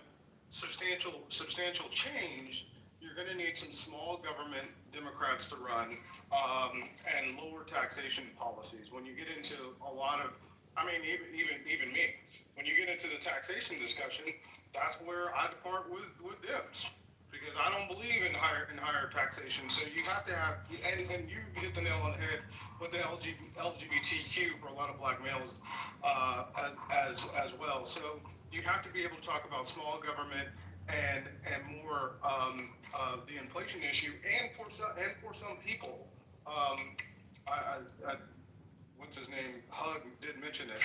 substantial change, you're going to need some small government Democrats to run, and lower taxation policies. When you get into a lot of, I mean, even me, when you get into the taxation discussion, that's where I depart with Dems, because I don't believe in higher taxation. So you have to have, and you hit the nail on the head with the LGBTQ for a lot of black males as well. So you have to be able to talk about small government and more the inflation issue, and for some people, what's his name? Hug did mention it.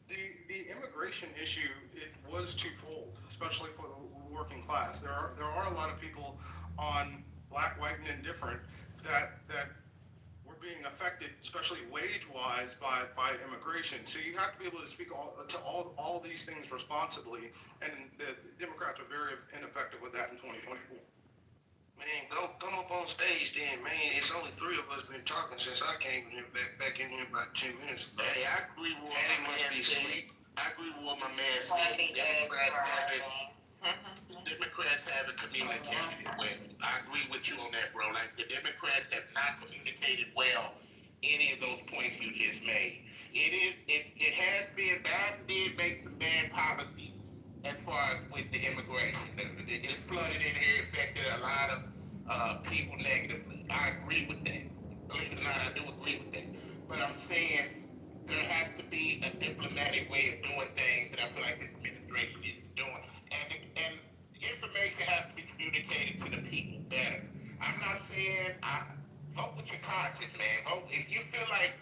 The immigration issue, it was twofold, especially for the working class. There are a lot of people on black, white, and indifferent that were being affected, especially wage-wise, by immigration. So you have to be able to speak to all these things responsibly, and the Democrats are very ineffective with that in 2024. Man, go come up on stage then, man. It's only three of us been talking since I came in here back in here about 10 minutes ago. Hey, I agree with what Patty my must man be said. asleep. I agree with what my man said. Democrats haven't communicated well. I agree with you on that, bro. Like, the Democrats have not communicated well any of those points you just made. It has been, Biden did make some bad policies as far as with the immigration. It's flooded in here, affected a lot of people negatively. I agree with that. Believe it or not, I do agree with that. But I'm saying there has to be a diplomatic way of doing things that I feel like this administration isn't doing. And information has to be communicated to the people better. I'm not saying vote with your conscience, man. Vote if you feel like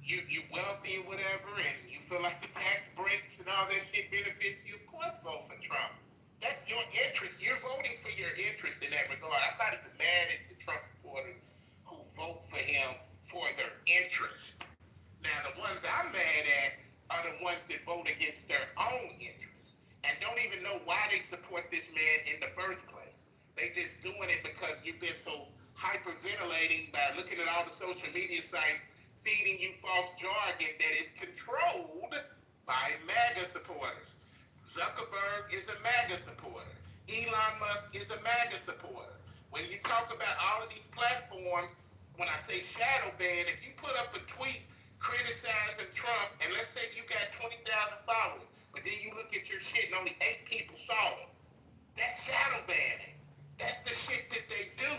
you're wealthy or whatever, and you feel like the tax breaks and all that shit benefits you, of course vote for Trump. That's your interest. You're voting for your interest in that regard. I'm not even mad at the Trump supporters who vote for him for their interest. Now, the ones I'm mad at are the ones that vote against their own interests and don't even know why they support this man in the first place. They just doing it because you've been so hyperventilating by looking at all the social media sites feeding you false jargon that is controlled by MAGA supporters. Zuckerberg is a MAGA supporter. Elon Musk is a MAGA supporter. When you talk about all of these platforms, when I say shadow ban, if you put up a tweet criticizing Trump, and let's say you got 20,000 followers, but then you look at your shit and only 8 people saw it, that's shadow banning. That's the shit that they do.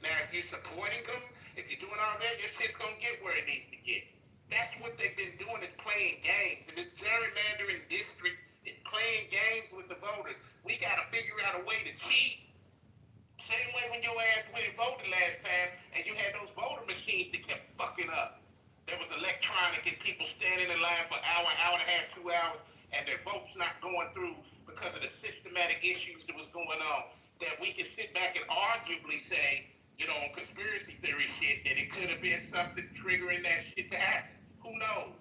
Now, if you're supporting them, if you're doing all that, your shit's gonna get where it needs to get. That's what they've been doing, is playing games. And this gerrymandering district is playing games with the voters. We gotta figure out a way to cheat. Same way when your ass went and voted last time and you had those voter machines that kept fucking up. There was electronic and people standing in line for an hour and a half, 2 hours, and their votes not going through because of the systematic issues that was going on. That we can sit back and arguably say, you know, on conspiracy theory shit, that it could have been something triggering that shit to happen. Who knows?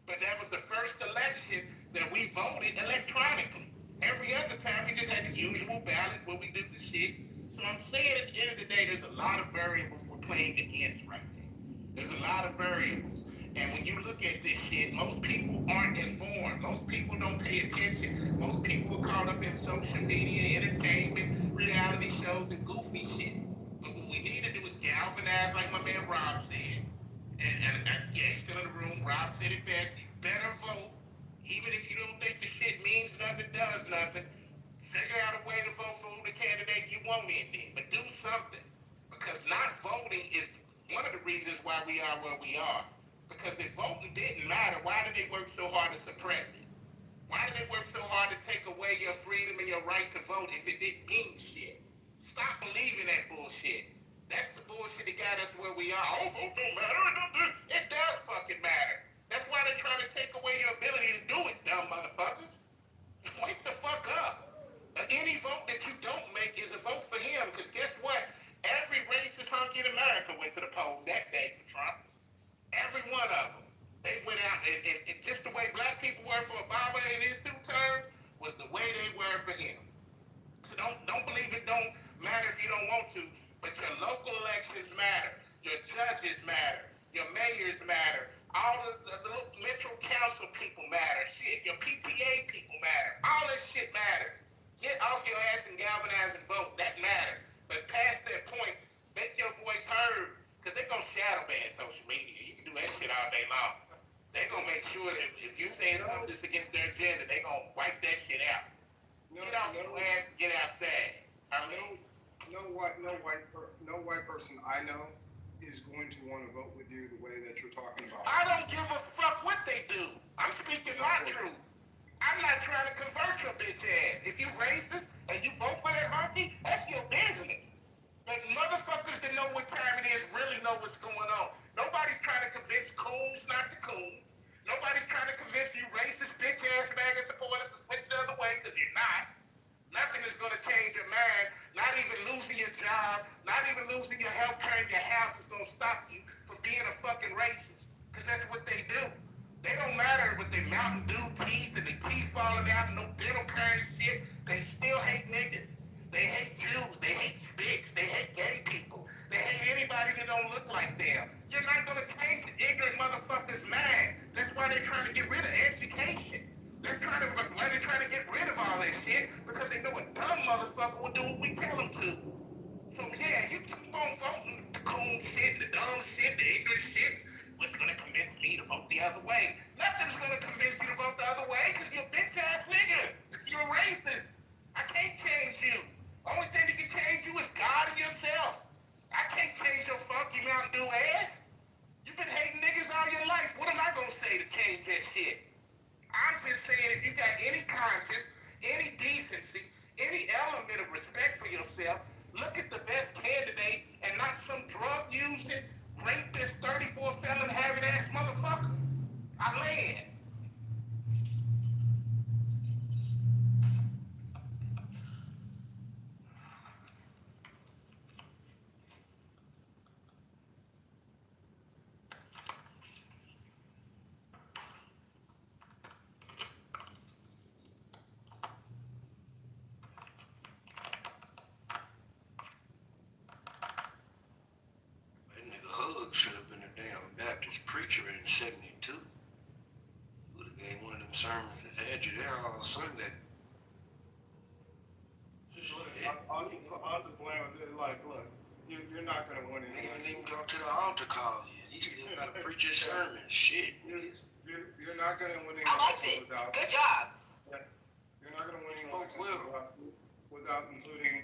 But that was the first election that we voted electronically. Every other time, we just had the usual ballot where we did the shit. So I'm saying at the end of the day, there's a lot of variables we're playing against right now. There's a lot of variables. And when you look at this shit, most people aren't informed. Most people don't pay attention. Most people are caught up in social media, entertainment, reality shows, and goofy shit. But what we need to do is galvanize, like my man Rob said. And Jay's still in the room. Rob said it best. You better vote. Even if you don't think the shit means nothing, does nothing, figure out a way to vote for the candidate you want in there. But do something. Because not voting is one of the reasons why we are where we are. Because if voting didn't matter, why did they work so hard to suppress it? Why did they work so hard to take away your freedom and your right to vote if it didn't mean shit? Stop believing that bullshit. That's the bullshit that got us where we are. Oh, vote don't matter. It does fucking matter. That's why they're trying to take away your ability to do it, dumb motherfuckers. Wake the fuck up. Any vote that you don't make is a vote for him, because guess what? Every racist hunky in America went to the polls that day for Trump. Every one of them. They went out, and just the way black people were for Obama in his 2 terms was the way they were for him. So don't believe it don't matter if you don't want to, but your local elections matter. Your judges matter. Your mayors matter. All of the little metro council people matter. Shit, your PPA people matter. All that shit matters. Get off your ass and galvanize and vote. That matters. But past that point, make your voice heard. Because they're going to shadow ban social media. You can do that shit all day long. They're going to make sure that if you say something that's against their agenda, they're going to wipe that shit out. Get off your ass and get outside. No white person I know is going to want to vote with you the way that you're talking about. I don't give a fuck what they do. I'm speaking my truth. I'm not trying to convert your bitch ass. If you racist and you vote for that hunky, that's your business. But motherfuckers that know what time it is really know what's going on. Nobody's trying to convince coons not to coon. Nobody's trying to convince you racist bitch ass MAGA supporters to switch the other way, because you're not. Nothing is going to change your mind. Not even losing your job, not even losing your health care in your house is going to stop you from being a fucking racist. Because that's what they do. They don't matter with their Mountain Dew teeth and their teeth falling out and no dental care and shit. They still hate niggas. They hate Jews. They hate spics. They hate gay people. They hate anybody that don't look like them. You're not going to change the ignorant motherfucker's mind. That's why they're trying to get rid of education. They're trying to get rid of all that shit because they know a dumb motherfucker will do what we tell them to. So yeah, you keep on voting the cool shit, the dumb shit, the ignorant shit. What's gonna convince me to vote the other way? Nothing's gonna convince you to vote the other way because you're a bitch ass nigga. You're a racist. I can't change you. Only thing that can change you is God and yourself. I can't change your funky Mountain Dew ass. You've been hating niggas all your life. What am I gonna say to change that shit? I'm just saying, if you got any conscience, any decency, any element of respect for yourself, look at the best candidate and not some drug-using, rapist, 34 felon having ass motherfucker. I land. Hug should have been a damn Baptist preacher in '72. Would have gave one of them sermons that had you there all Sunday. I'll just blame it. Like, look, you're not going to win He anything. didn't even go to the altar call yet. He still got to preach his sermon. Shit. You're not going to win any I liked it. Good job. You're not going to win any elections without including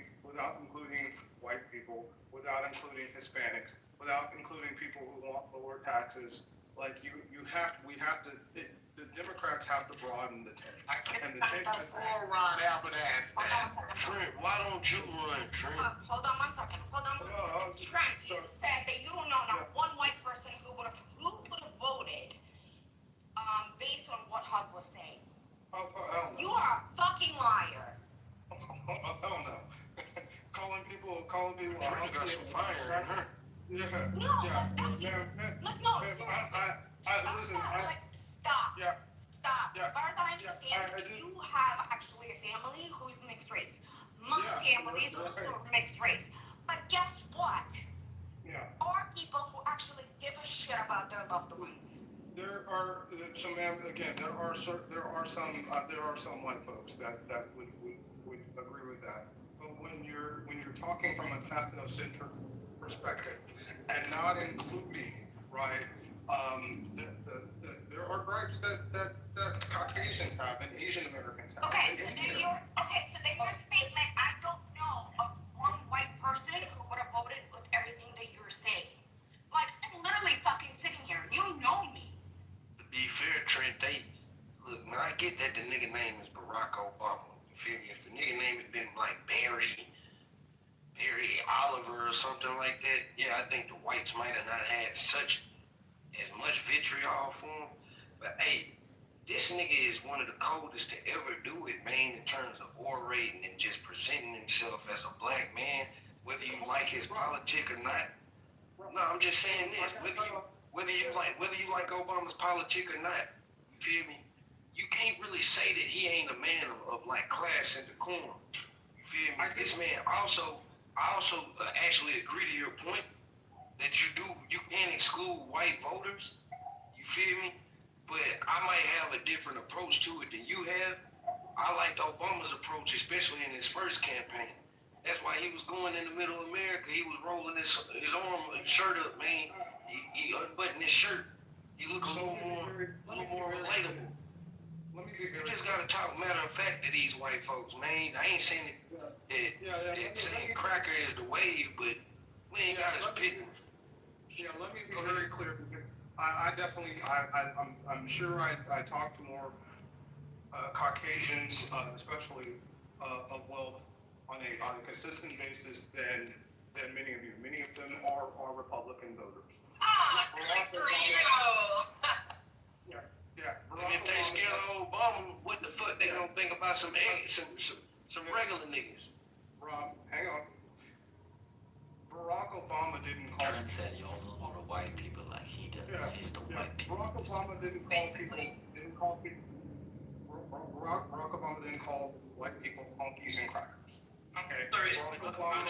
white people, without including Hispanics, without including people who want lower taxes. Like we have to. The Democrats have to broaden the tent. And the tent. Ron Albert Einstein. Trent, why don't you run, Trent? Hold on one second. Trent, you said that you don't know not one white person who would have voted based on what Hug was saying. You are a fucking liar. Hell no. calling people. Trent got some fire in her. Yeah. No, seriously. Stop. Yeah. Stop. Yeah. As far as I understand, you have actually a family who's mixed race. My family is also mixed race. But guess what? Yeah. There are people who actually give a shit about their loved ones. There are some there are some white folks that would agree with that. But when you're talking from an ethnocentric perspective and not including there are gripes that Caucasians have and Asian Americans have. Okay, so then your statement, I don't know of one white person who would have voted with everything that you're saying. Like, I'm literally fucking get that the nigga name is Barack Obama. You feel me? If the nigga name had been like Barry Oliver or something like that, yeah, I think the whites might have not had as much vitriol for him. But hey, this nigga is one of the coldest to ever do it, man, in terms of orating and just presenting himself as a black man, whether you like his politic or not. No, I'm just saying this. Whether you like Obama's politic or not, you feel me? You can't really say that he ain't a man of like class and decorum. You feel me? This man I also actually agree to your point that you can't exclude white voters. You feel me? But I might have a different approach to it than you have. I liked Obama's approach, especially in his first campaign. That's why he was going in the middle of America. He was rolling his shirt up, man. He unbuttoned his shirt. He looks a little more relatable. You just gotta talk matter of fact to these white folks, man. I ain't saying that saying cracker is the wave, but we ain't got his opinion. Yeah, let me be very clear. I'm sure I talk to more Caucasians, especially of wealth, on a consistent basis than many of you. Many of them are Republican voters. Good for you. Yeah. If they scared of Obama, what the fuck they gonna think about some regular niggas? Rob, hang on. Barack Obama didn't call. Trent said y'all don't know the white people like he does. He's the white people. Barack Obama didn't call people. Barack Obama didn't call white people honkies and crackers. Okay. But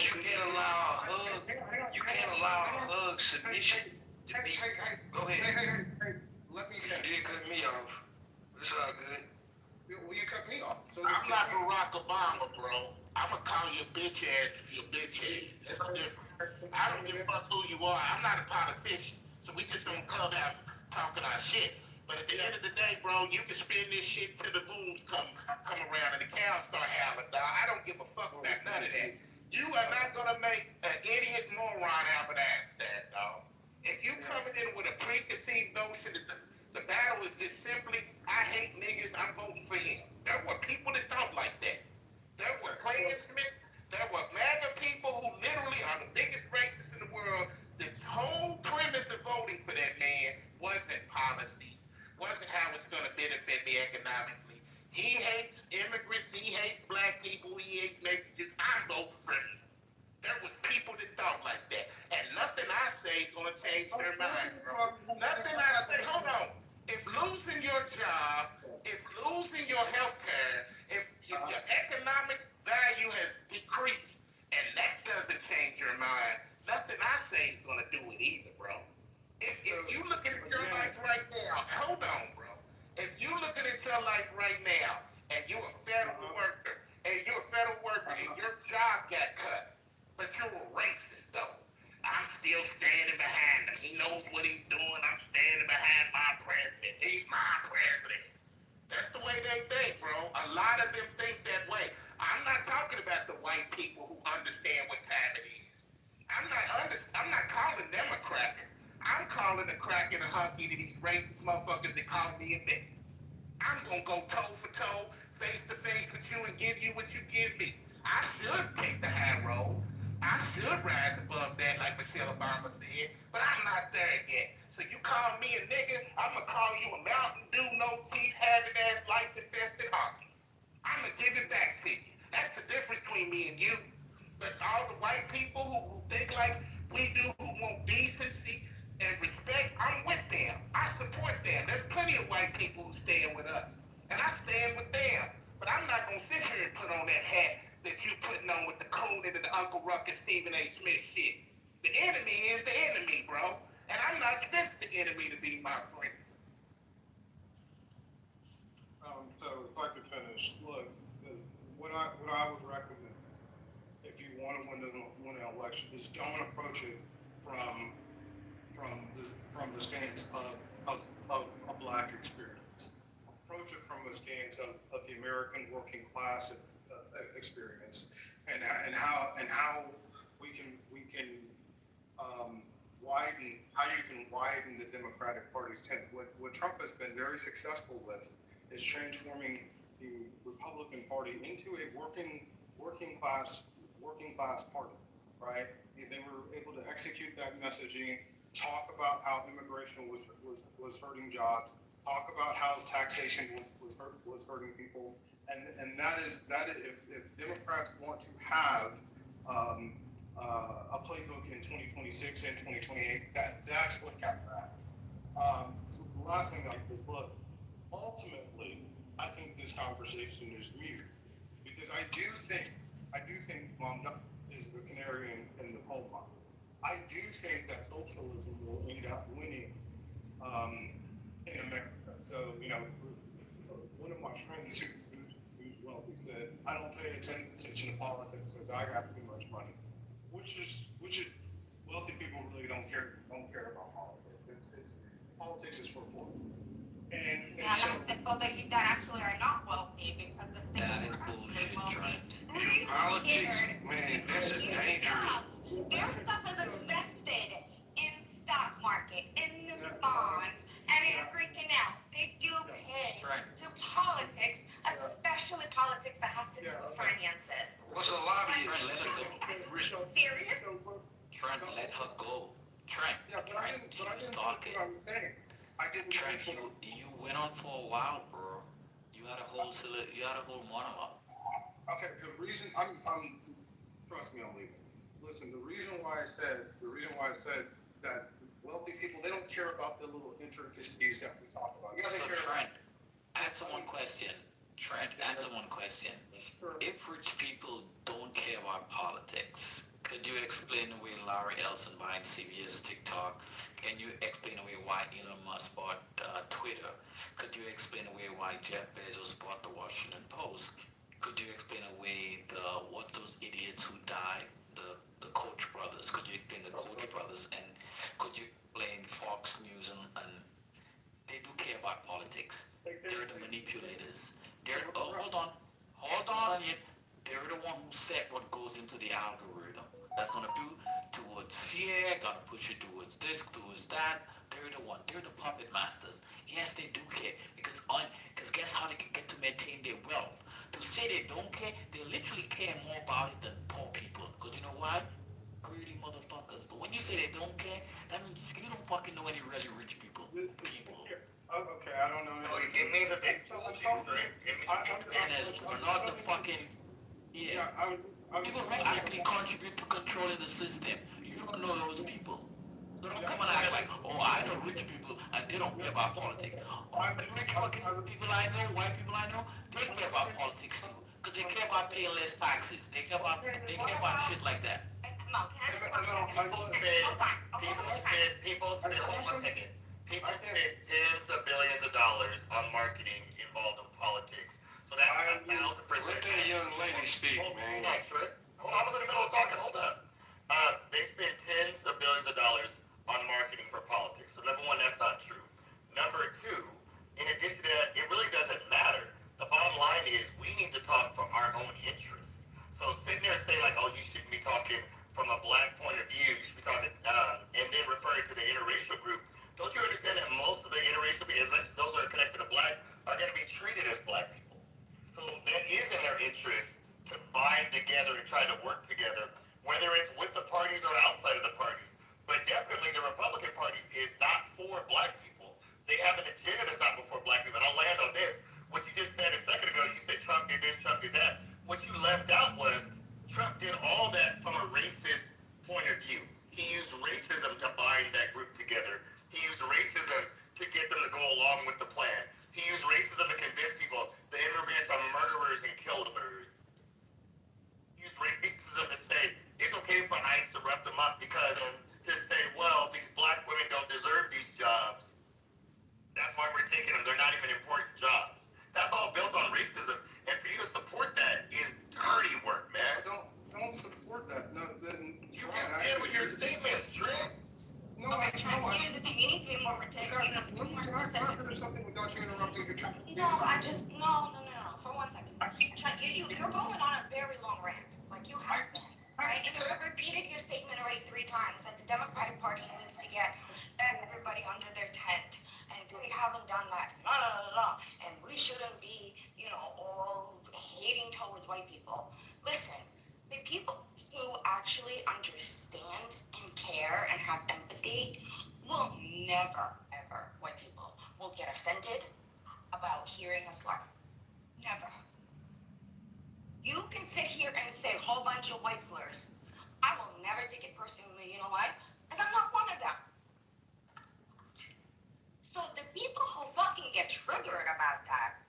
you can't allow a hug submission to be. Go ahead. Hey, let me finish. You cut me off. It's all good. Well, you cut me off. So I'm not Barack Obama, bro. I'ma call you a bitch ass if you're a bitch ass. That's the difference. I don't give a fuck who you are. I'm not a politician. So we just on Clubhouse talking our shit. But at the end of the day, bro, you can spin this shit till the moons come around and the cows start howling, dog. I don't give a fuck about none of that. You are not gonna make an idiot moron Albert Einstein, dog. If you coming in with a preconceived notion that the battle is just simply, I hate niggas, I'm voting for him. There were people that thought like that. There were Klansmen, there were MAGA people who literally are the biggest racists in the world. The whole premise of voting for that man wasn't policy, wasn't how it's going to benefit me economically. He hates immigrants, he hates black people, he hates Mexicans. I'm voting for him. There was people that thought like that. And nothing I say is going to change their mind, bro. Nothing I say, hold on. If losing your job, if losing your health care, if your economic value has decreased, and that doesn't change your mind, nothing I say is going to do it either, bro. If you looking at your life right now, hold on, bro. If you looking at your life right now, and you're a federal worker, and your job got cut, but you're a racist, though. I'm still standing behind him. He knows what he's doing. I'm standing behind my president. He's my president. That's the way they think, bro. A lot of them think that way. I'm not talking about the white people who understand what time it is. I'm not calling them a cracker. I'm calling a cracker and a hunky to these racist motherfuckers that call me a nigga. I'm gonna go toe for toe, face to face with you and give you what you give me. I should take the high road. I should rise above that, like Michelle Obama said, but I'm not there yet. So you call me a nigga, I'm gonna call you a Mountain Dew, no teeth, having ass, life-infested honky. I'm gonna give it back to you. That's the difference between me and you. But all the white people who think like we do, who want decency and respect, I'm with them. I support them. There's plenty of white people who stand with us, and I stand with them. But I'm not gonna sit here and put on that hat that you putting on with the Conan and the Uncle Ruckus, Stephen A. Smith shit. The enemy is the enemy, bro. And I'm not against the enemy to be my friend. So if I could finish, look, what I would recommend, if you want to win an election, is don't approach it from the stance of a black experience. Approach it from the stance of the American working class experience, and how we can widen the Democratic Party's tent. What Trump has been very successful with is transforming the Republican Party into a working class party, right? They were able to execute that messaging, talk about how immigration was hurting jobs, talk about how taxation was hurting people, and that is if Democrats want to have a playbook in 2026 and 2028, that's what got that. So the last thing is, look, ultimately, I think this conversation is mute because I do think Mom is the canary in the coal mine. I do think that socialism will end up winning in America. So, one of my friends who's wealthy said, I don't pay attention to politics because I got too much money. Which is wealthy people really don't care about politics. It's politics is for poor. And Yeah, so, that's simple that actually are not wealthy because if they That were is actually bullshit, wealthy, Trent. Politics, man, that's a dangerous. their stuff is invested in stock market, in the bonds, and everything else. They do pay to politics, especially politics that has to do with finances. What's a lobbyist? Trent, let her go. Serious? Trent, let her go. Trent, she was talking. Trent, you went on for a while, bro. You had a whole monologue. okay, the reason I'm trust me, I'm leaving. Listen, the reason why I said that wealthy people, they don't care about the little intricacies that we talk about. Yeah, they So care Trent, answer one question. Trent, answer one question. If rich people don't care about politics, could you explain away Larry Ellison buying CBS TikTok? Can you explain away why Elon Musk bought Twitter? Could you explain away why Jeff Bezos bought the Washington Post? Could you explain away what those idiots who died, the Koch brothers? Could you explain the Koch brothers? And could you explain Fox News and they do care about politics? They're the manipulators. Hold on. They're the one who set what goes into the algorithm. That's gonna do towards fear, gonna push you towards this, towards that. They're the one. They're the puppet masters. Yes, they do care because guess how they can get to maintain their wealth? To say they don't care, they literally care more about it than poor people. Because you know why? Greedy motherfuckers. But when you say they don't care, that means you don't fucking know any really rich people. Okay, I don't know. No, it means that they fooled you. Tennis, we're not the fucking. Yeah. People who actually contribute to controlling the system. You don't know those people. So don't come and act like, oh, I know rich people and they don't care about politics. The rich fucking people I know, white people I know, they care about politics too. Because they care about paying less taxes. They care about shit like that. People spend tens of billions of dollars on marketing involved in politics. So that's 1,000%. Let that young lady speak, man. Hold on, Trent. Hold on, I was in the middle of talking. Hold up. They spend tens of billions of dollars on marketing for politics. So number one, that's not true. Number two, in addition to that, it really doesn't matter. The bottom line is we need to talk from our own interests. So sitting there saying like, oh, you shouldn't be talking from a black point of view, you should be talking, and then referring to the interracial group. Don't you understand that most of the interracial, unless those that are connected to black, are going to be treated as black people? So that is in their interest to bind together and try to work together, whether it's with the parties or outside of the parties. But definitely the Republican Party is not for black people. They have an agenda that's not before black people. And I'll land on this. What you just said a second ago, you said Trump did this, Trump did that. What you left out was Trump did all that from a racist point of view. He used racism to bind that group together. He used racism to get them to go along with the plan. He used racism to convince people the immigrants are murderers and killers. He used racism to say it's okay for ICE to rough them up because to say, well, these black women don't deserve these jobs. That's why we're taking them. They're not even important jobs. That's all built on racism. And for you to support that is dirty work, man. Don't support that. No, then you did with your statements, Trent. No, okay, Trent, here's the thing. You need to be more particular. You need to be more specific. Something without you interrupting your chat. No, no. For 1 second. Trent, you're going on a very long rant. Like you have been. Right? And you've repeated your statement already 3 times that the Democratic Party needs to get everybody under their tent. And we haven't done that. No. And we shouldn't never, ever, white people will get offended about hearing a slur. Never. You can sit here and say a whole bunch of white slurs. I will never take it personally, you know why? Because I'm not one of them. So the people who fucking get triggered about that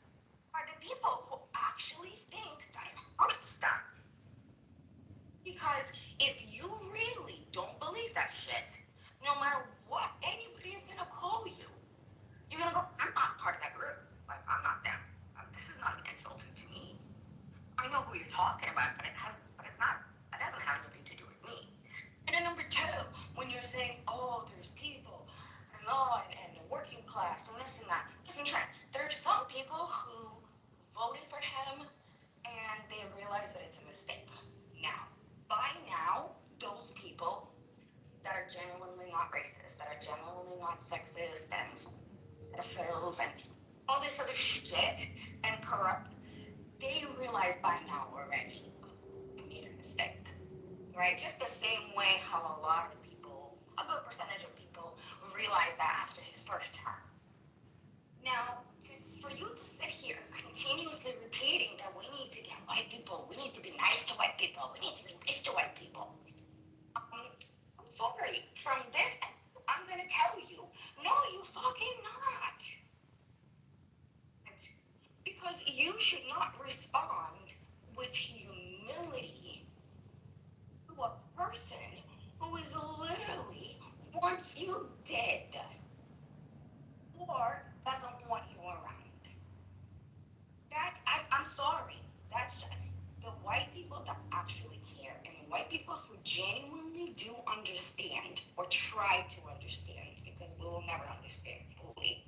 are the people who actually think that it hurts them. Because if you really don't believe that shit, no matter what anybody is gonna call you, you're gonna go, I'm not part of that group. Like, I'm not them. This is not insulting to me. I know who you're talking about, but it doesn't have anything to do with me. And then number two, when you're saying, oh, there's people and law and the working class and this and that. Listen, Trent, there's some people who voted for him and they realize that it's a mistake. By now, those people that are genuinely not racist, that are genuinely not sexist and pedophiles and all this other shit and corrupt, they realize by now already I made a mistake, right? Just the same way how a lot of people, a good percentage of people, realize that after his first term. Now, for you to sit here continuously repeating that we need to get white people, we need to be nice to white people, we need to be nice to white people. I'm sorry, from this, I'm gonna tell you, no, you fucking not. Because you should not respond with humility to a person who is literally wants you dead or doesn't want you around. I'm sorry. That's just the white people that actually care and the white people who genuinely do understand or try to understand, because we will never understand fully.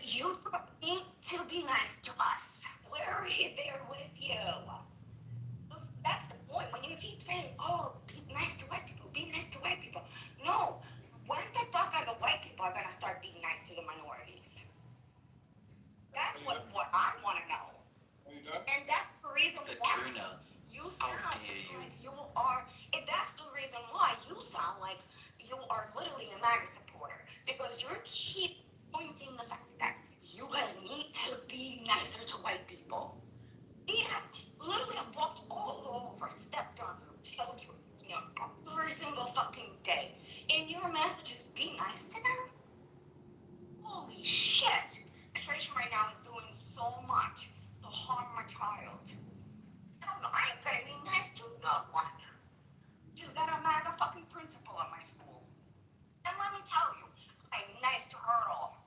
You don't need to be nice to us. We're right there with you. That's the point. When you keep saying, oh, be nice to white people, be nice to white people. No. When the fuck are the white people are gonna start being nice to the minorities? That's what I want to know. And that's the reason why you sound like you are. And that's the reason why you sound like you are literally a MAGA supporter. Because you keep pointing the fact that you guys need to be nicer to white people. Yeah, literally I've walked all over, stepped on you, killed you, every single fucking day. And your message is be nice to them? Holy shit. Administration right now is doing so much to harm my child. I ain't gonna be nice to no one. Just got a MAGA fucking principal at my school. And let me tell you, I'm nice to her all.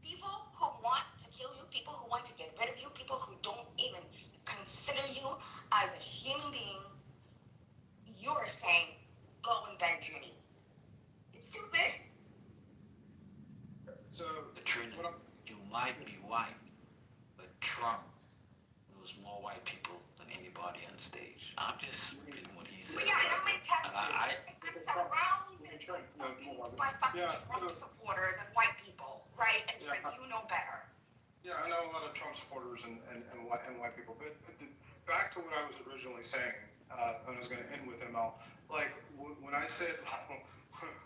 People who want to kill you, people who want to get rid of you, people who don't even consider you as a human being, you're saying, go and bend your knee. It's stupid. So, Katrina, you might be white, but Trump knows more white people than anybody on stage. I'm just repeating what he said. Yeah, I'm in Texas. I'm surrounded by fucking Trump supporters and white people, right? And Trent, you know better. Yeah, I know a lot of Trump supporters and white people, but back to what I was originally saying, and I was going to end with ML, like when I said,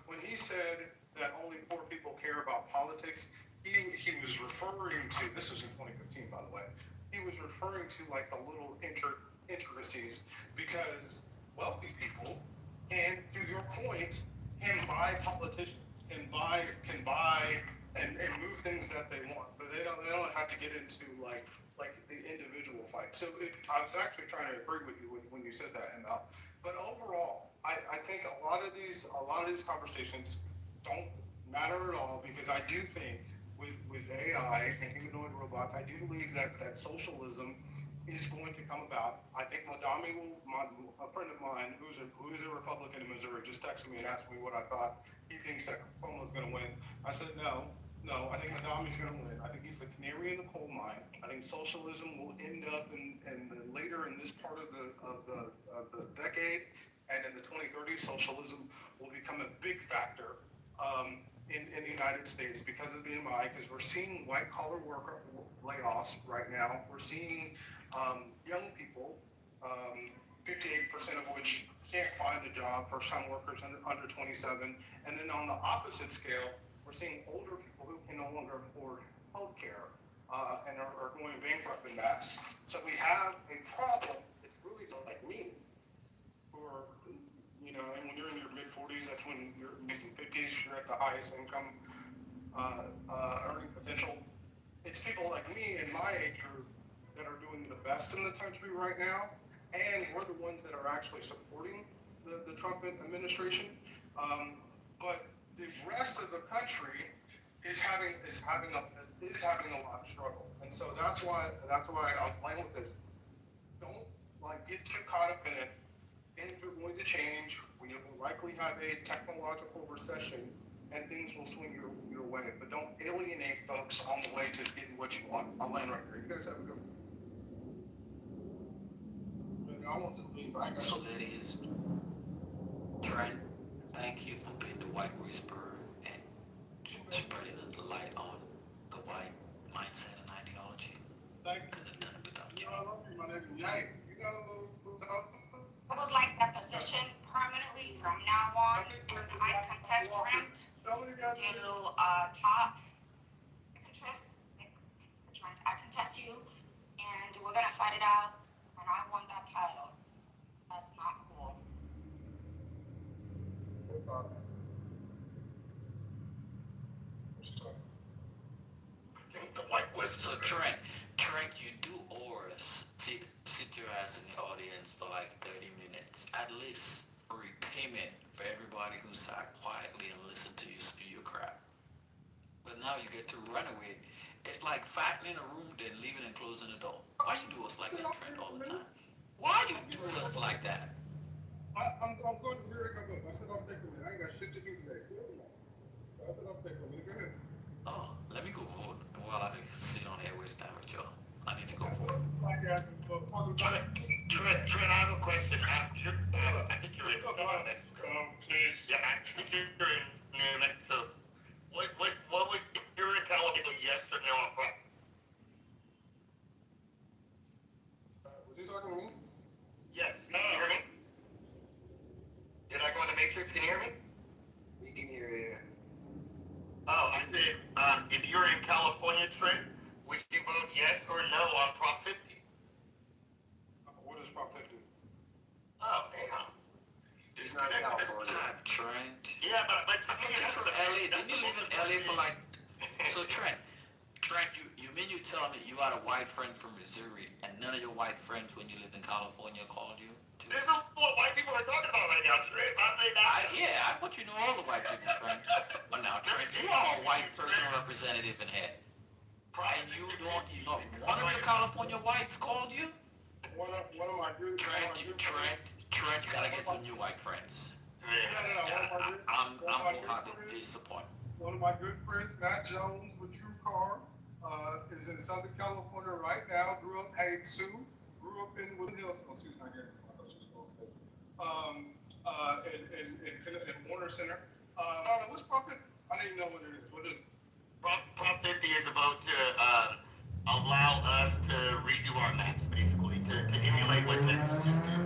when he said that only poor people care about politics, he was referring to, this was in 2015 by the way, he was referring to like the little intricacies, because wealthy people can, to your point, can buy politicians, can buy and move things that they want, but they don't have to get into like the individual fight. So I was actually trying to agree with you when you said that, ML. But overall, I think a lot of these conversations don't matter at all, because I do think with AI and humanoid robots, I do believe that socialism is going to come about. I think Madami a friend of mine who is a Republican in Missouri, just texted me and asked me what I thought. He thinks that Cuomo's going to win. I said no, I think Madami's going to win. I think he's the canary in the coal mine. I think socialism will end up later in this part of the decade, and in the 2030s, socialism will become a big factor in the United States because of the BMI, because we're seeing white collar worker layoffs right now. We're seeing young people 58% of which can't find a job, for some workers under 27. And then on the opposite scale, we're seeing older people who can no longer afford health care and are going bankrupt in mass. So we have a problem. It's really like me, who are, you know, and when you're in your mid 40s, that's when you're in your 50s, you're at the highest income earning potential. It's people like me and my age group that are doing the best in the country right now, and we're the ones that are actually supporting the Trump administration. But the rest of the country is having a lot of struggle, and so that's why I'm playing with this. Don't get too caught up in it. Things are going to change. We will likely have a technological recession, and things will swing your way. But don't alienate folks on the way to getting what you want. I'll land right here. You guys have a good one. I want to leave. So ladies, Trent, thank you for being the white whisperer and spreading the light on the white mindset and ideology. Couldn't have done it without you. I would like that position permanently from now on, and I contest Trent to top. I contest you, and we're gonna fight it out, and I want that title. That's not cool. What's up? So Trent, you do oars. Sit your ass in the audience for like 30 minutes. At least repayment for everybody who sat quietly and listened to you spew your crap. But now you get to run away. It's like fattening in a room, then leaving and closing the door. Why you do us like that, Trent, all the time? Why you do us like that? I'm going to Lyric. I said I'll stay for a minute. I ain't got shit to do today. I said I'll stay for a minute. Go ahead. Oh, let me go vote while I sit on here waste time with y'all. I need to go vote. Trent, I have a question. I think you're in Mexico. Please. Yeah, I think you're in New Mexico. What would you're in California? Yes or no on Prop? Was he talking to me? Yes. Can you hear me? Did I go in the Matrix? Can you hear me? We can hear you. Oh, I said, if you're in California, Trent, would you vote yes or no on Prop 50? What is Prop 50? Oh, damn. It's not California. God, Trent. Yeah, but You're from LA. Didn't you live in LA for like... So Trent, you mean you tell me you had a white friend from Missouri and none of your white friends when you lived in California called you? This is what white people are talking about right now, Trent. I want you to know all the white people, Trent. But now, Trent, you are a white personal representative in here. And you don't know one of your California whites called you? One of my good Trent, you gotta get some new white friends. I'm wholeheartedly disappointed. One of my good friends, Matt Jones with True Car, is in Southern California right now. Grew up in Woodland Hills. Oh, Sue's not here. I thought she was on stage. In Warner Center. I don't know, what's Prop 50? I don't even know what it is. What is it? Prop 50 is a vote to allow us to redo our maps, basically, to emulate what Texas just did.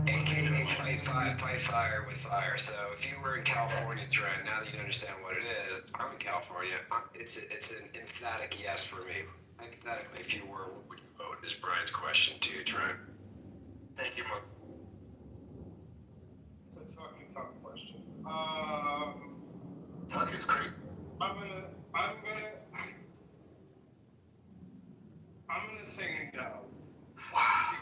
AKA fight fire with fire. So if you were in California, Trent, now that you understand what it is, I'm in California. It's an emphatic yes for me. Hypothetically, if you were, what would you vote? Is Brian's question to you, Trent. Thank you, Mark. It's a tough question. Tuck is great. I'm gonna say no. Wow.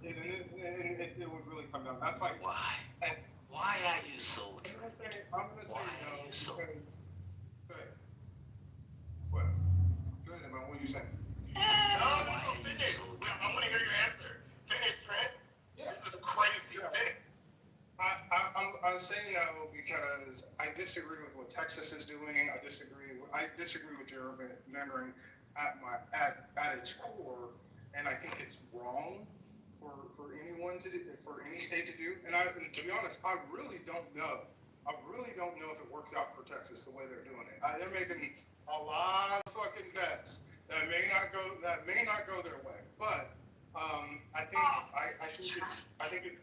Because it would really come down. That's like why? Why are you so true? I'm gonna say no. Are you so? Good. What? Good, man. What are you saying? No, finish. I want to hear your answer. Finish, Trent. Yeah. This is crazy. Finish. I'm saying no because I disagree with what Texas is doing. I disagree with gerrymandering at its core, and I think it's wrong for anyone to do, for any state to do. And to be honest, I really don't know. I really don't know if it works out for Texas the way they're doing it. They're making a lot of fucking bets That may not go their way, but I think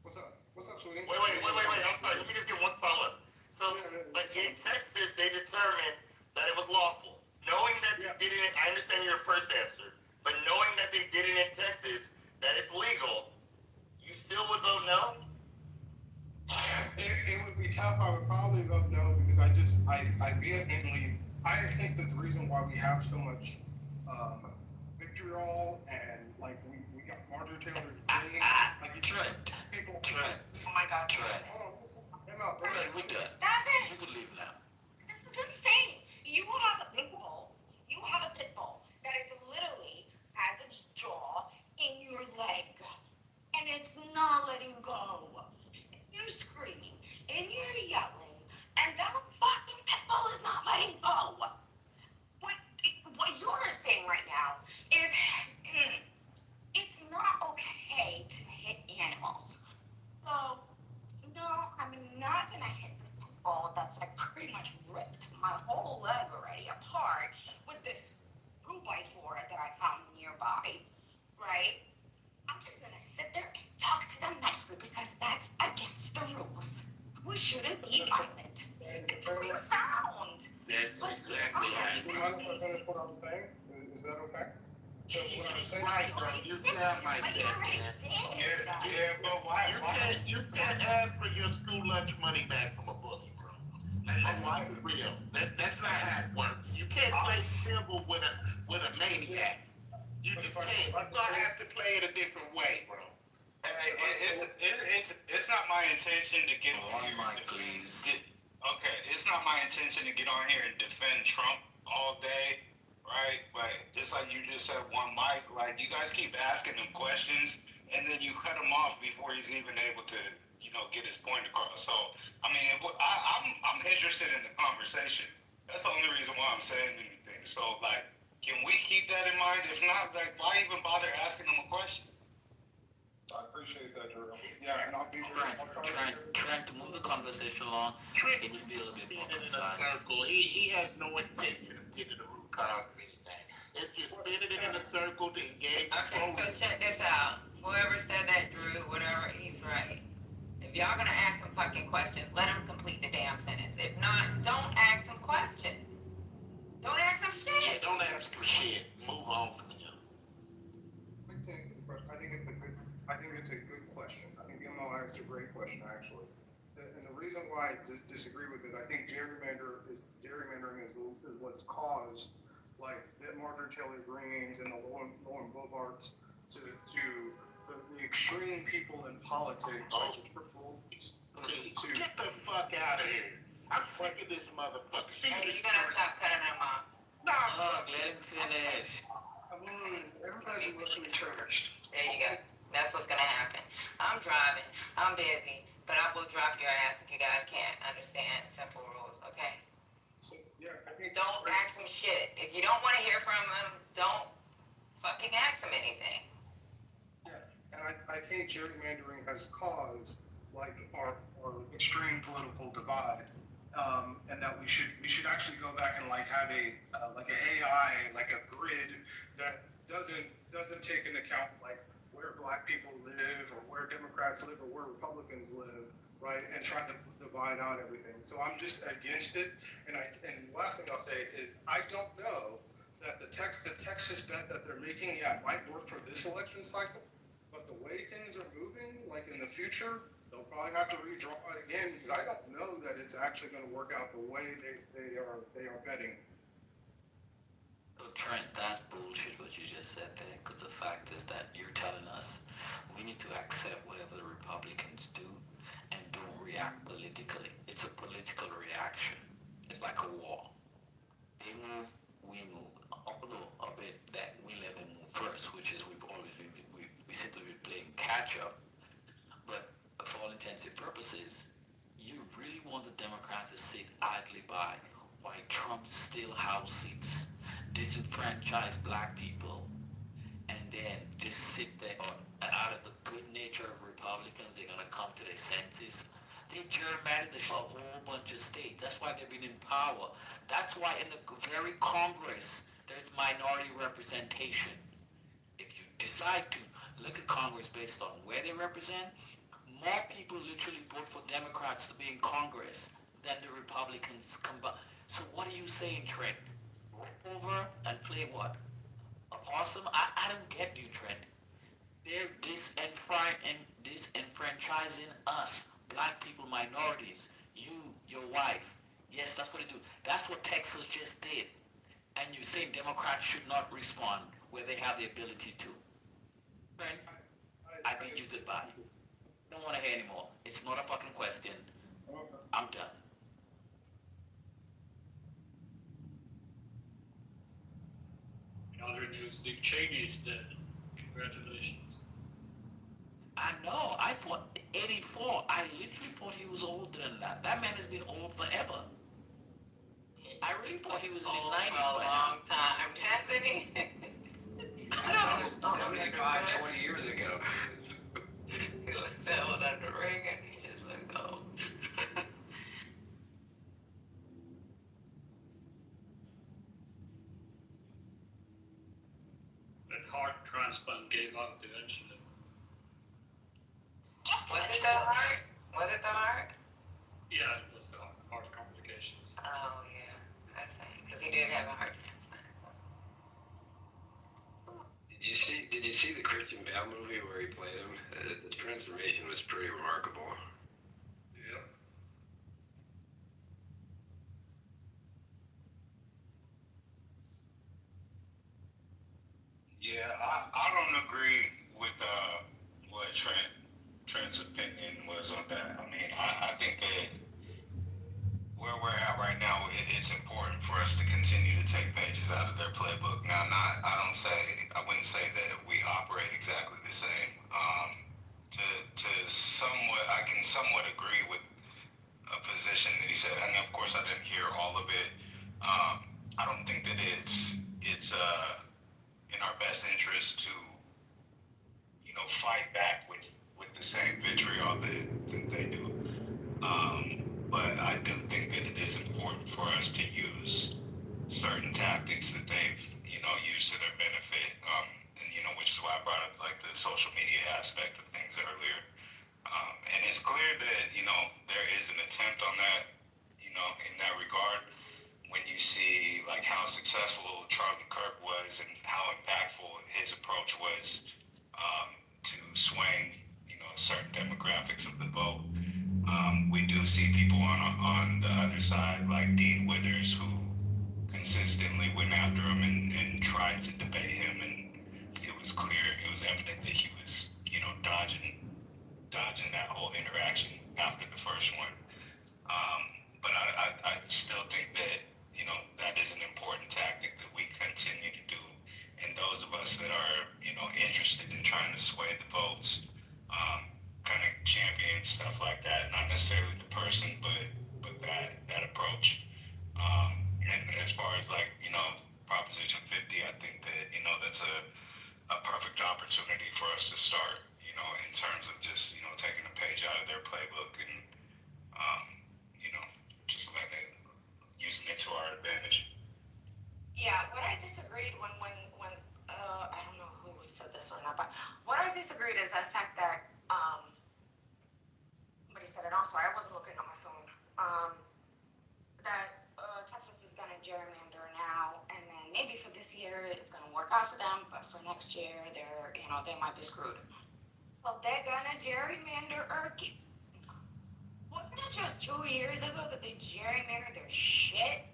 what's up, sweetie? Wait. I'm sorry. Let me just get one follow-up. So, but in Texas, they determined that it was lawful. Knowing that they did it, I understand your first answer, but knowing that they did it in Texas, that it's legal, you still would vote no? It would be tough. I would probably vote no because I vehemently, I think that the reason why we have so much vitriol and like we got Marjorie Taylor Greene, like Trent. people. Trent. Oh my God. Trent. Hold on. Time out. We're done. Stop it. You can leave now. This is insane. You have a pit bull. You have a pit bull that is literally has its jaw in your leg, and it's not letting go. And you're screaming and you're yelling, and that fucking pit bull is not letting go. What you're saying right now is it's not okay to hit animals. So, no, I'm not gonna hit this pit bull that's like pretty much ripped my whole leg already apart with this 2x4 that I found nearby, right? I'm just gonna sit there and talk to them nicely because that's against the rules. We shouldn't be violent. It's doing sound. That's exactly right. Do you mind if I finish what I'm saying? Is that okay? So what I'm saying Right, bro. You sound like But you that, already man. did. Yeah, but why? You can't ask for your school lunch money back from a bookie, bro. Like, why is real? That's not how it works. You can't play civil with a maniac. You just can't. You're gonna have to play it a different way, bro. It's not my intention to get on mic, please. Okay, it's not my intention to get on here and defend Trump all day, right? But just like you just said, one mic, like you guys keep asking him questions, and then you cut him off before he's even able to, get his point across. So, I mean, I'm interested in the conversation. That's the only reason why I'm saying anything. So, like, can we keep that in mind? If not, like, why even bother asking him a question? I appreciate that, Drew. Yeah, and I'll be Trying to move the conversation along. Trent, Can you be a little bit more in a concise? circle. He has no intention of getting to the root cause of anything. It's just spinning it in a circle to engage. Okay, so check this out. Whoever said that, Drew, whatever, he's right. If y'all gonna ask him fucking questions, let him complete the damn sentence. If not, don't ask him questions. Don't ask him Yeah, shit. don't ask for shit. Move on from him. I think it's a good question. I think MLI is a great question, actually. And the reason why I disagree with it, I think gerrymandering is what's caused, like, the Marjorie Taylor Greenes and the Lauren Boeberts to the extreme people in politics. Get the fuck out of here. I'm sick of this motherfucker. Hey, you gonna stop cutting him off? Let him finish. Everybody's emotionally charged. There you go. That's what's gonna happen. I'm driving. I'm busy, but I will drop your ass if you guys can't understand simple rules, okay? Yeah, I think don't ask him shit. If you don't want to hear from him, don't fucking ask him anything. Yeah, and I think gerrymandering has caused like our extreme political divide, and that we should actually go back and like have a like an AI, like a grid that doesn't take into account like where black people live or where Democrats live or where Republicans live, right? And try to divide out everything. So I'm just against it. And last thing I'll say is I don't know that the Texas bet that they're making, might work for this election cycle, but the way things are moving, like in the future, they'll probably have to redraw it again because I don't know that it's actually going to work out the way they are betting. Trent, that's bullshit what you just said there, because the fact is that you're telling us we need to accept whatever the Republicans do and don't react politically. It's a political reaction. It's like a war. They move, we move. Although a bit that we let them move first, which is we seem to be playing catch up. But for all intents and purposes, you really want the Democrats to sit idly by while Trump still House seats, disenfranchise black people, and then just sit there out of the good nature of Republicans, they're going to come to their senses. They gerrymandered a whole bunch of states. That's why they've been in power. That's why in the very Congress, There's minority representation. If you decide to look at Congress based on where they represent, more people literally vote for Democrats to be in Congress than the Republicans combined. So what are you saying, Trent? Roll over and play what? A possum? I don't get you, Trent. They're disenfranchising us, black people, minorities, you, your wife. Yes, that's what they do. That's what Texas just did. And you're saying Democrats should not respond where they have the ability to. Trent, I bid you goodbye. Don't want to hear anymore. It's not a fucking question. I'm done. In other news, Dick Cheney is dead. Congratulations. I know. I thought 84. I literally thought he was older than that. That man has been old forever. I really thought he was in his 90s for a by long time, hasn't he? I know. 75, 20 years ago. He looked old under Reagan. He just looked old. That heart transplant gave up eventually. Was it the heart? Was it the heart? Yeah, it was the heart complications. Oh, yeah. I see. Because he did have a heart transplant. Did you see the Christian Bale movie where he played him? The transformation was pretty remarkable. Yep. Yeah, I don't agree with what Trent's opinion was on that. I mean, I think that where we're at right now, it's important for us to continue to take pages out of their playbook. Now, I wouldn't say that we operate exactly the same. I can somewhat agree with a position that he said, and of course I didn't hear all of it. I don't think that it's in our best interest to, fight back with the same vitriol that they do. But I do think that it is important for us to use certain tactics that they've, used to their benefit. And which is why I brought up like the social media aspect of things earlier. And it's clear that, there is an attempt on that, in that regard. When you see like how successful Charlie Kirk was and how impactful his approach was to swaying, certain demographics of the vote. We do see people on the other side, like Dean Withers, who consistently went after him and tried to debate him, and it was evident that he was, dodging that whole interaction after the first one. But I still think that, that is an important tactic that we continue to do. And those of us that are, interested in trying to sway the votes, kind of champion stuff like that. Not necessarily the person, but that approach. And as far as like, Proposition 50, I think that, that's a perfect opportunity for us to start, in terms of just, taking a page out of their playbook and, just using it to our advantage. Yeah, what I disagreed when I don't know who said this or not, but what I disagreed is the fact that somebody said it. I'm sorry, I wasn't looking at my phone. That Texas is going to gerrymander now, and then maybe for this year it's going to work out for them, but for next year they might be screwed. Well, they're going to gerrymander again. Wasn't it just 2 years ago that they gerrymandered their shit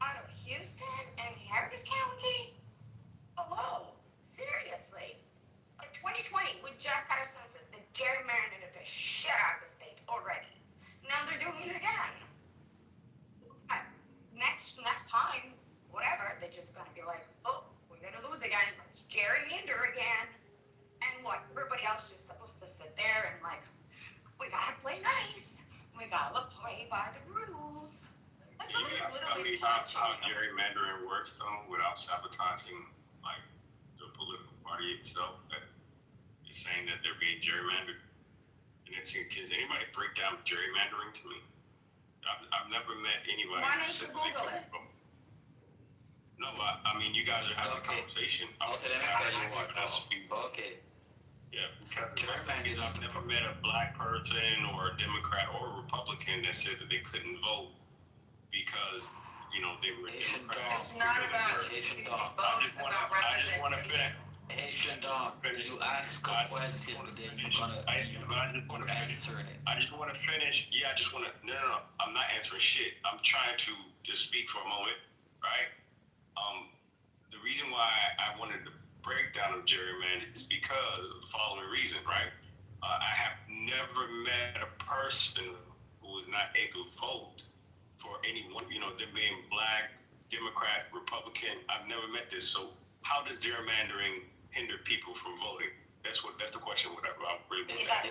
out of Houston and Harris County? Hello, seriously. Like 2020, we just had our census. They gerrymandered the shit out of the state already. Now they're doing it again. Next time, whatever, they're just gonna be like, oh, we're gonna lose again. Let's gerrymander again. And what? Everybody else just supposed to sit there and like, we gotta play nice. We gotta play by the rules. Like somebody's literally how gerrymandering works though, without sabotaging like the political party itself that is saying that they're being gerrymandered. And then can anybody break down gerrymandering to me? I've never met anybody. Why don't you Google it? No, I mean, you guys are having a conversation. Okay, let me tell you what. Okay. Yeah, because my thing is, I've never met a black person or a Democrat or a Republican that said that they couldn't vote because, you know, they were Democrats. It's not about Haitian dog. It's about representation. Haitian dog, you ask a question, then you're gonna answer it. I just want to finish. Yeah, I just want to. No. I'm not answering shit. I'm trying to just speak for a moment, right? The reason why I wanted the breakdown of gerrymandering is because of the following reason, right? I have never met a person who was not able to vote for anyone, you know, them being black, Democrat, Republican. I've never met this. So how does gerrymandering hinder people from voting? That's the question. Whatever. I really want to.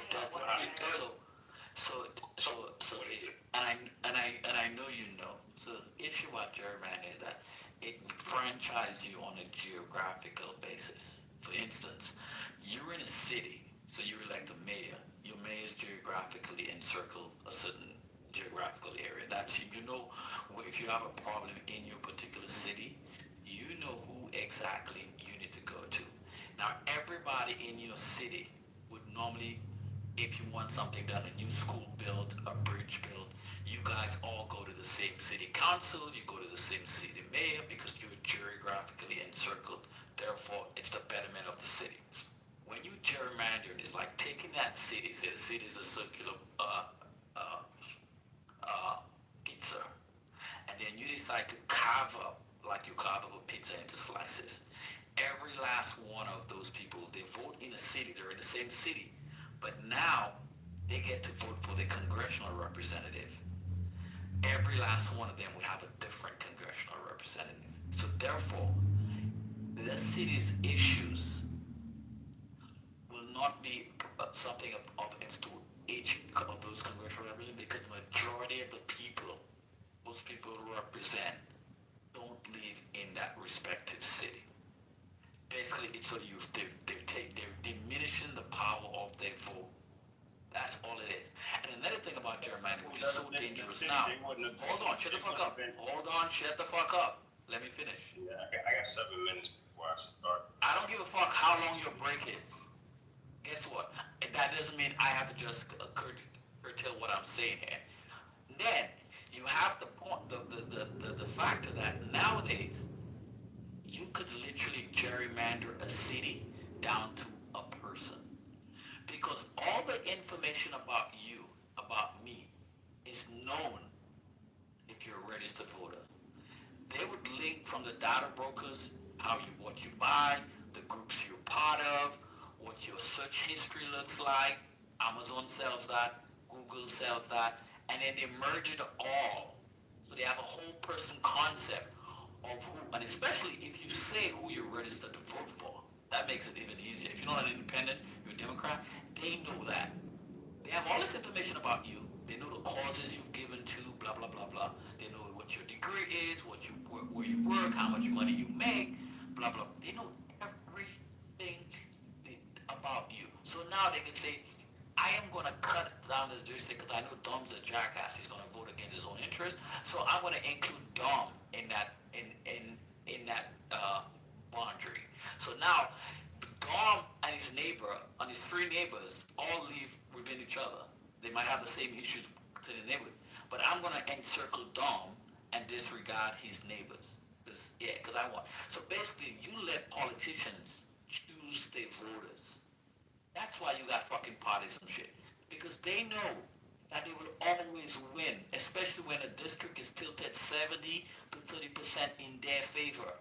And I know you know. So the issue about gerrymandering is that it franchises you on a geographical basis. For instance, you're in a city, so you elect a mayor. Your mayor is geographically encircled a certain geographical area. That's, you know, if you have a problem in your particular city, you know who exactly you need to go to. Now, everybody in your city would normally, if you want something done, a new school built, a bridge built, you guys all go to the same city council, you go to the same city mayor because you're geographically encircled. Therefore, it's the betterment of the city. When you gerrymander, it's like taking that city, say the city is a circular pizza, and then you decide to carve up, like you carve up a pizza into slices. Every last one of those people, they vote in a city, they're in the same city, but now they get to vote for their congressional representative. Every last one of them would have a different congressional representative. So therefore, the city's issues will not be something of interest to each of those congressional representatives because the majority of the people, most people represent, don't live in that respective city. Basically, it's a youth. They're diminishing the power of their vote. That's all it is. And another thing about gerrymandering, which is so dangerous now. Hold on, shut the fuck up. Hold on, shut the fuck up. Let me finish. Yeah, I got 7 minutes before I start. I don't give a fuck how long your break is. Guess what? That doesn't mean I have to just curtail what I'm saying here. Then you have the factor that nowadays you could literally gerrymander a city down to a person. Because all the information about you, about me, is known if you're a registered voter. They would link from the data brokers what you buy, the groups you're part of, what your search history looks like. Amazon sells that, Google sells that, and then they merge it all. So they have a whole person concept of who, and especially if you say who you're registered to vote for, that makes it even easier. If you're not an independent, you're a Democrat, they know that. They have all this information about you. They know the causes you've given to, blah, blah, blah, blah. They know what your degree is, where you work, how much money you make, blah, blah. They know everything about you. So now they can say, I am going to cut down this district because I know Dom's a jackass. He's going to vote against his own interest. So I'm going to include Dom in that boundary. So now Dom and his neighbor, and his 3 neighbors, all live within each other. They might have the same issues to the neighborhood, but I'm going to encircle Dom and disregard his neighbors. Because I want. So basically, you let politicians choose their voters. That's why you got fucking parties and shit. Because they know that they will always win, especially when a district is tilted 70 to 30% in their favor.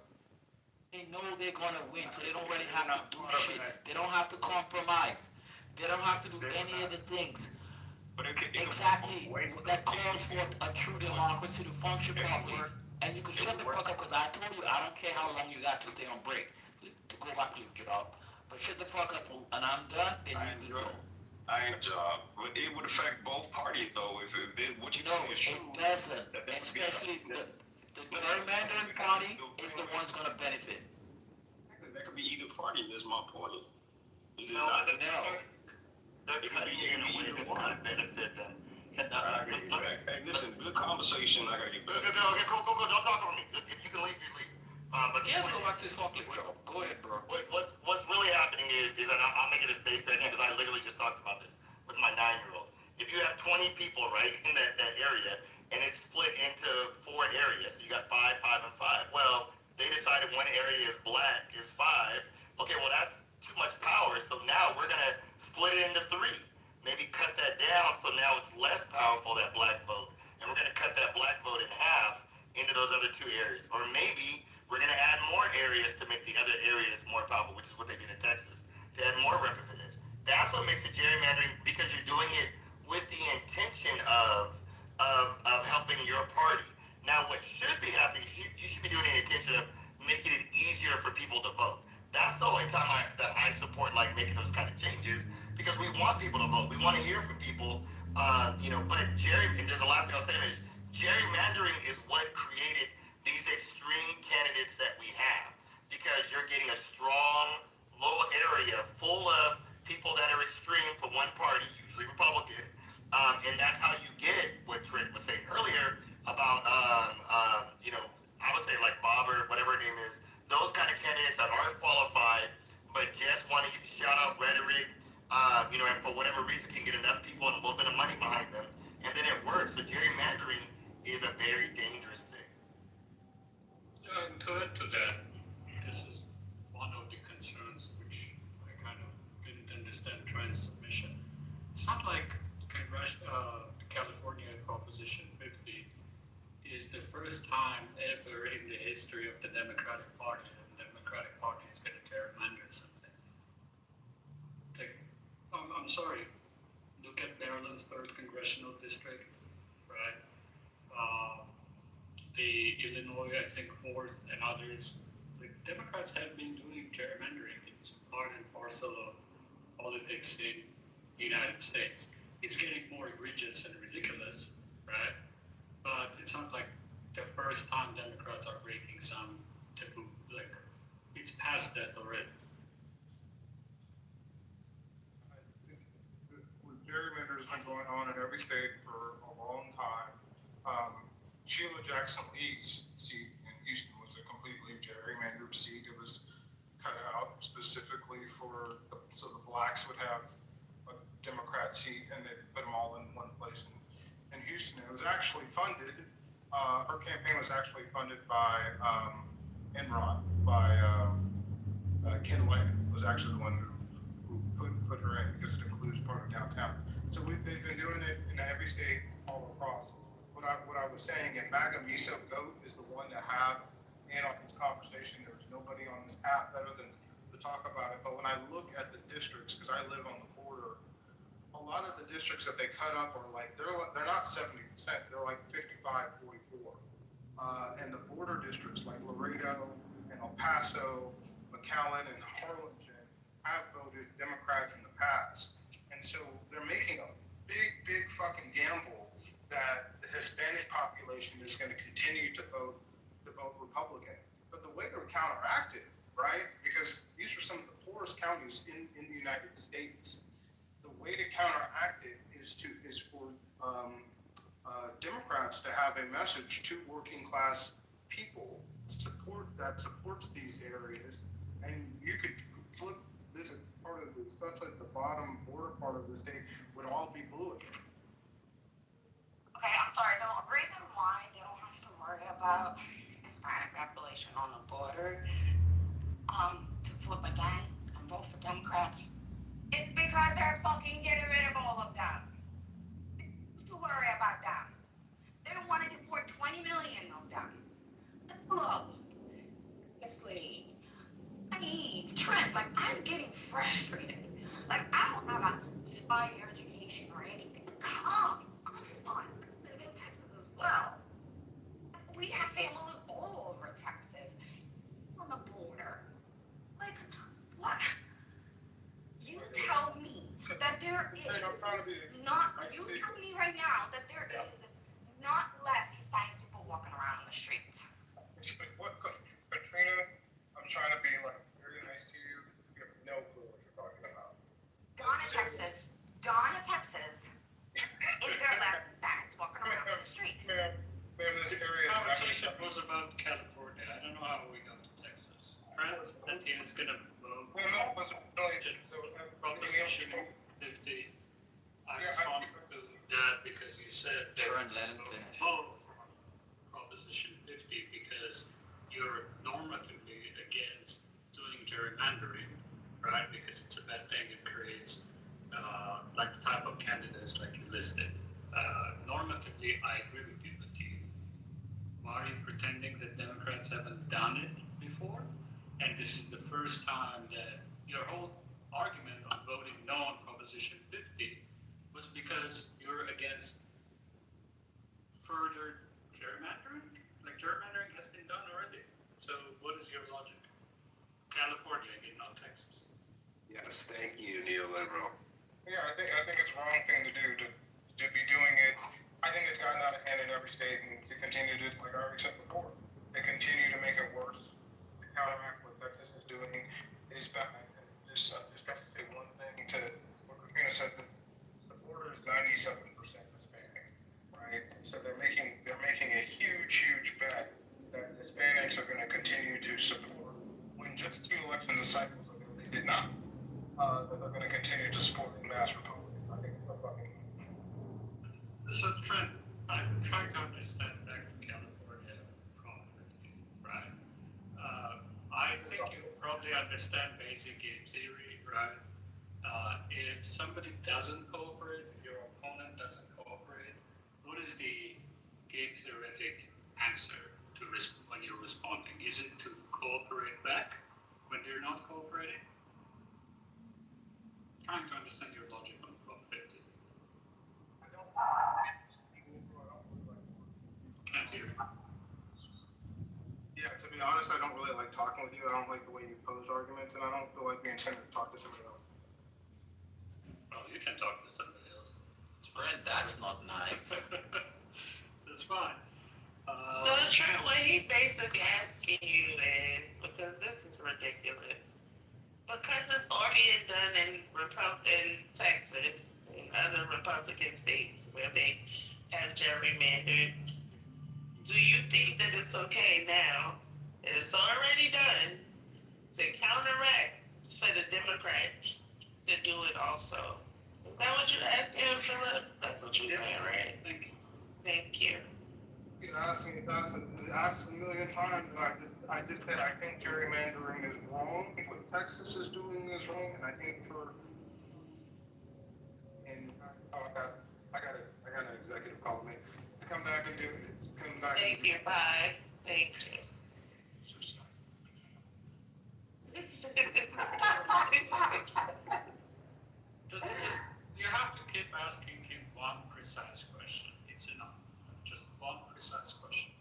They know they're gonna win, so they don't really have to do shit. They don't have to compromise. They don't have to do any of the things. Exactly. That calls for a true democracy to function properly. And you can shut the fuck up because I told you I don't care how long you got to stay on break to go back to your job. But shut the fuck up and I'm done, then you can go. I ain't a job, but it would affect both parties though. If what you know is true, it doesn't. Especially the gerrymandering party is the one that's gonna benefit. That could be either party. That's my point. They're cutting it in a way that kind of benefit them. Hey, listen, good conversation. I gotta get back. Okay, go. Don't talk over me. If you can leave, you leave. But he has to go back to his forklift job. Go ahead, bro. What's really happening is and I'll make it as basic as I can because I literally just talked about this with my 9-year-old. If you have 20 people, right, in that area, and it's split into 4 areas, so you got 5, 5, and 5. Well, they decided one area is black, is 5. Okay, well, that's too much power, so now we're going to split it into 3. Maybe cut that down so now it's less powerful, that black vote. And we're going to cut that black vote in half into those other 2 areas. Or maybe we're going to add more areas to make the other areas more powerful, which is what they did in Texas, to add more representatives. That's what makes it gerrymandering, because you're doing it with the intention of helping your party. Now, what should be happening is you should be doing it in the intention of making it easier for people to vote. That's the only time that I support like making those kind of changes, because we want people to vote. We want to hear from people, but and just the last thing I'll say is gerrymandering is what created these extreme candidates that we have, because you're getting a strong, low area full of people that are extreme for one party, usually Republican, and that's how you get what Trent was saying earlier about, I would say like Bob or whatever her name is, those kind of candidates that aren't qualified, but just want to shout out rhetoric, and for whatever reason can get enough people and a little bit of money behind them, and then it works. So gerrymandering is a very dangerous thing. To add to that, this is one of the concerns which I kind of didn't understand Trent's submission. It's not like California Proposition 50 is the first time ever in the history of the Democratic Party that the Democratic Party is going to gerrymander something. I'm sorry, look at Maryland's 3rd Congressional District, right? The Illinois, I think, 4th, and others. The Democrats have been doing gerrymandering. It's part and parcel of politics in the United States. It's getting more egregious and ridiculous, right? But it's not like the first time Democrats are breaking some taboo. Like, it's past that already. Gerrymanders have been going on in every state for a long time. Sheila Jackson Lee's seat in Houston was a completely gerrymandered seat. It was cut out specifically so the blacks would have a Democrat seat, and they put them all in one place in Houston. It was actually funded. Her campaign was actually funded by Enron, by Ken Lay was actually the one who put her in, because it includes part of downtown. So they've been doing it in every state all across. What I was saying, and MAGA Miso Goat is the one to have in on this conversation. There was nobody on this app better than to talk about it. But when I look at the districts, because I live on the border, a lot of the districts that they cut up are like, they're not 70%, they're like 55, 44. And the border districts like Laredo and El Paso, McAllen and Harlingen have voted Democrat in the past. And so they're making a big fucking gamble that the Hispanic population is going to continue to vote Republican. But the way they're counteracted, right? Because these are some of the poorest counties in the United States. The way to counteract it is for Democrats to have a message to working class people that supports these areas, and you could flip this part of this, that's like the bottom border part of the state would all be blue again. Okay, I'm sorry. The reason why they don't have to worry about Hispanic population on the border, to flip again and vote for Democrats, it's because they're fucking getting rid of all of them. They don't have to worry about them. They want to deport 20 million of them. Let's look. Honestly, naive, Trent, like, I'm getting frustrated. Like, I don't have a higher education or anything. Come on. I live in Texas as well. We have family all over Texas. On the border. Like, what? You tell me that there is you tell me right now that there is not less Hispanic people walking around on the streets. What, Katrina, I'm trying to be like very nice to you. You have no clue what you're talking about. Donna, Texas. Is there less Hispanics walking around on the streets? Ma'am, this area is conversation was about California. I don't know how we got to you said Trent, let him finish. Proposition 50 because you're normatively against doing gerrymandering, right? Because it's a bad thing. It creates like the type of candidates like you listed. Normatively, I agree with you, but why are you pretending that Democrats haven't done it before? And this is the first time that your whole argument on voting no on Proposition 50 was because you're against further gerrymandering. Like gerrymandering has been done already. So what is your logic? California, again, not Texas. Yes, thank you, neoliberal. Yeah, I think it's the wrong thing to do to be doing it. I think it's gotten out of hand in every state, and to continue to, like I already said before, to continue to make it worse, to counteract what Texas is doing is bad. And just got to say one thing to what Christina said. The border is 97% Hispanic, right? So they're making a huge bet that Hispanics are going to continue to support when just 2 election cycles ago they did not. That they're going to continue to support the mass Republican. I think it's a fucking. So Trent, I'm trying to understand back to California Prop 50, right? I think you probably understand basic game theory, right? If somebody doesn't cooperate, if your opponent doesn't cooperate, what is the game theoretic answer to when you're responding? Is it to cooperate back when they're not cooperating? Trying to understand your logic on Prop 50. Can't hear you. Yeah, to be honest, I don't really like talking with you. I don't like the way you pose arguments, and I don't feel like being sent to talk to somebody else. Oh, you can talk to somebody else. Brent, that's not nice. That's fine. So Trent, what he basically asking you is, because this is ridiculous, because it's already done in Texas and other Republican states where they have gerrymandered, do you think that it's okay now, that it's already done, to counteract for the Democrats to do it also? Is that what you're asking him, Philip? That's what you're saying, right? Thank you. You asked a million times, and I just said I think gerrymandering is wrong. What Texas is doing is wrong, and I think I got an executive calling me to come back and do it. Come back. Thank you. Bye. Thank you. Just you have to keep asking him one precise question. It's enough. Just one precise question.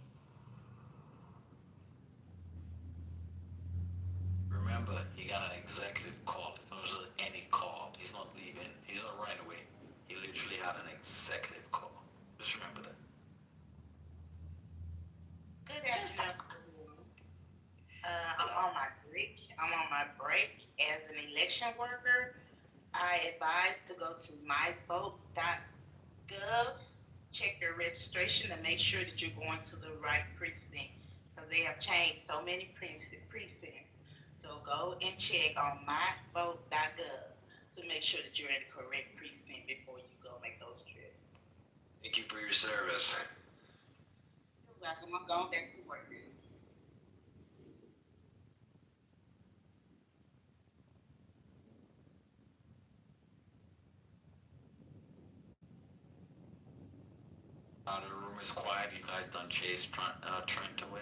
Remember, he got an executive call. It's not just any call. He's not leaving. He's not running away. He literally had an executive call. Just remember that. Good afternoon. I'm on my break. As an election worker, I advise to go to myvote.gov, check your registration, and make sure that you're going to the right precinct, because they have changed so many precincts. So go and check on myvote.gov to make sure that you're in the correct precinct before you go make those trips. Thank you for your service. You're welcome. I'm going back to work. The room is quiet. You guys done chased Trent away.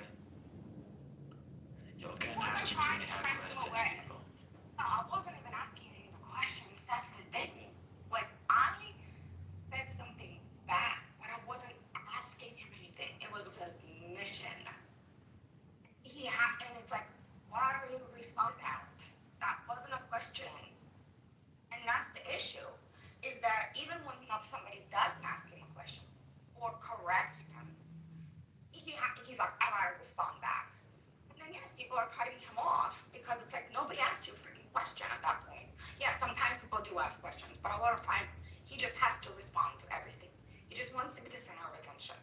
Y'all can't ask him too many hard questions, people. No, I wasn't even asking any of the questions. That's the thing. Like, I said something back, but I wasn't asking him anything. It was a mission. And it's like, why are you responding out? That wasn't a question. And that's the issue, is that even when somebody doesn't ask him a question or corrects him, he's like, am I respond back? And then yes, people are cutting him off because it's like nobody asked you a freaking question at that point. Yeah, sometimes people do ask questions, but a lot of times he just has to respond to everything. He just wants to be the center of attention.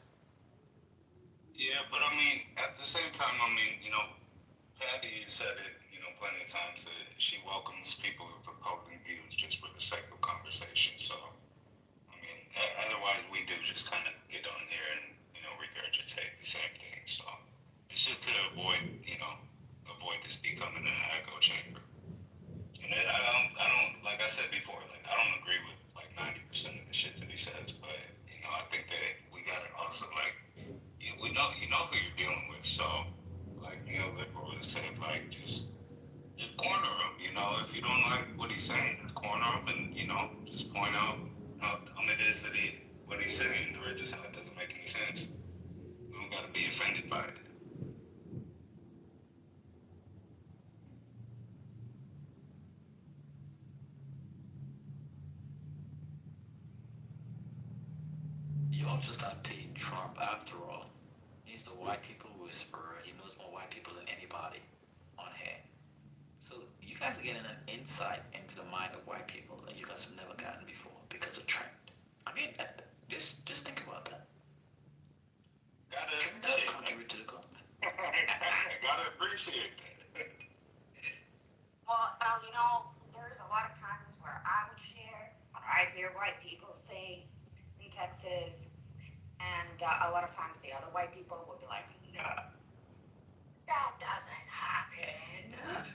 Yeah, but I mean, at the same time, I mean, you know, Patty said it, you know, plenty of times that she welcomes people with opposing views just for the sake of conversation. So, I mean, otherwise we do just kind is that what he's saying, or just how it doesn't make any sense. We don't gotta be offended by it. You all just not paying Trump after all. He's the white people whisperer. He knows more white people than anybody on here. So you guys are getting an insight into the mind of white people that you guys have never gotten before because of Trump. I mean, just think about that. Trump does contribute to the government. Gotta appreciate that. Well, there's a lot of times where I would share what I hear white people say in Texas, and a lot of times the other white people would be like, no, that doesn't happen.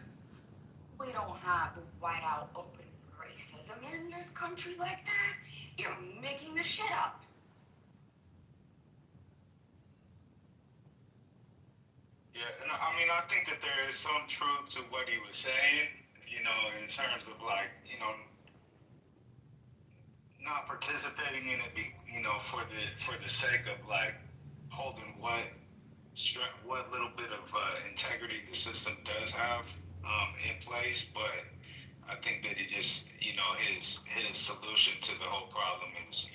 We don't have white out open racism in this country like that. You're making this shit up. Yeah, and I mean, I think that there is some truth to what he was saying, in terms of not participating in it, for the sake of holding what little bit of integrity the system does have in place. But I think that it just, his solution to the whole problem is,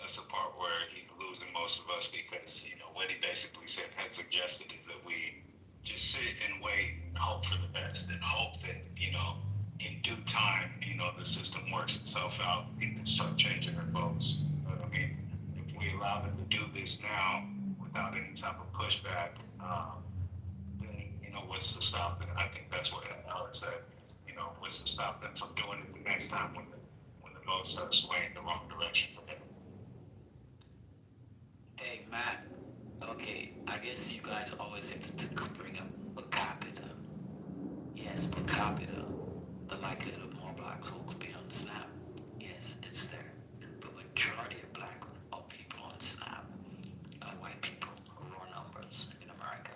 that's the part where he's losing most of us because, what he basically had suggested is that we just sit and wait and hope for the best and hope that, in due time, the system works itself out and can start changing their votes. But I mean, if we allow them to do this now without any type of pushback, then, what's to stop them? I think that's what I would say. What's to stop them from doing it the next time when the votes start swaying the wrong direction for them? Hey, Matt. Okay, I guess you guys always seem to bring up per capita. Yes, per capita. The likelihood of more black folks being on Snap. Yes, it's there. But majority of people on Snap are white people, raw numbers in America.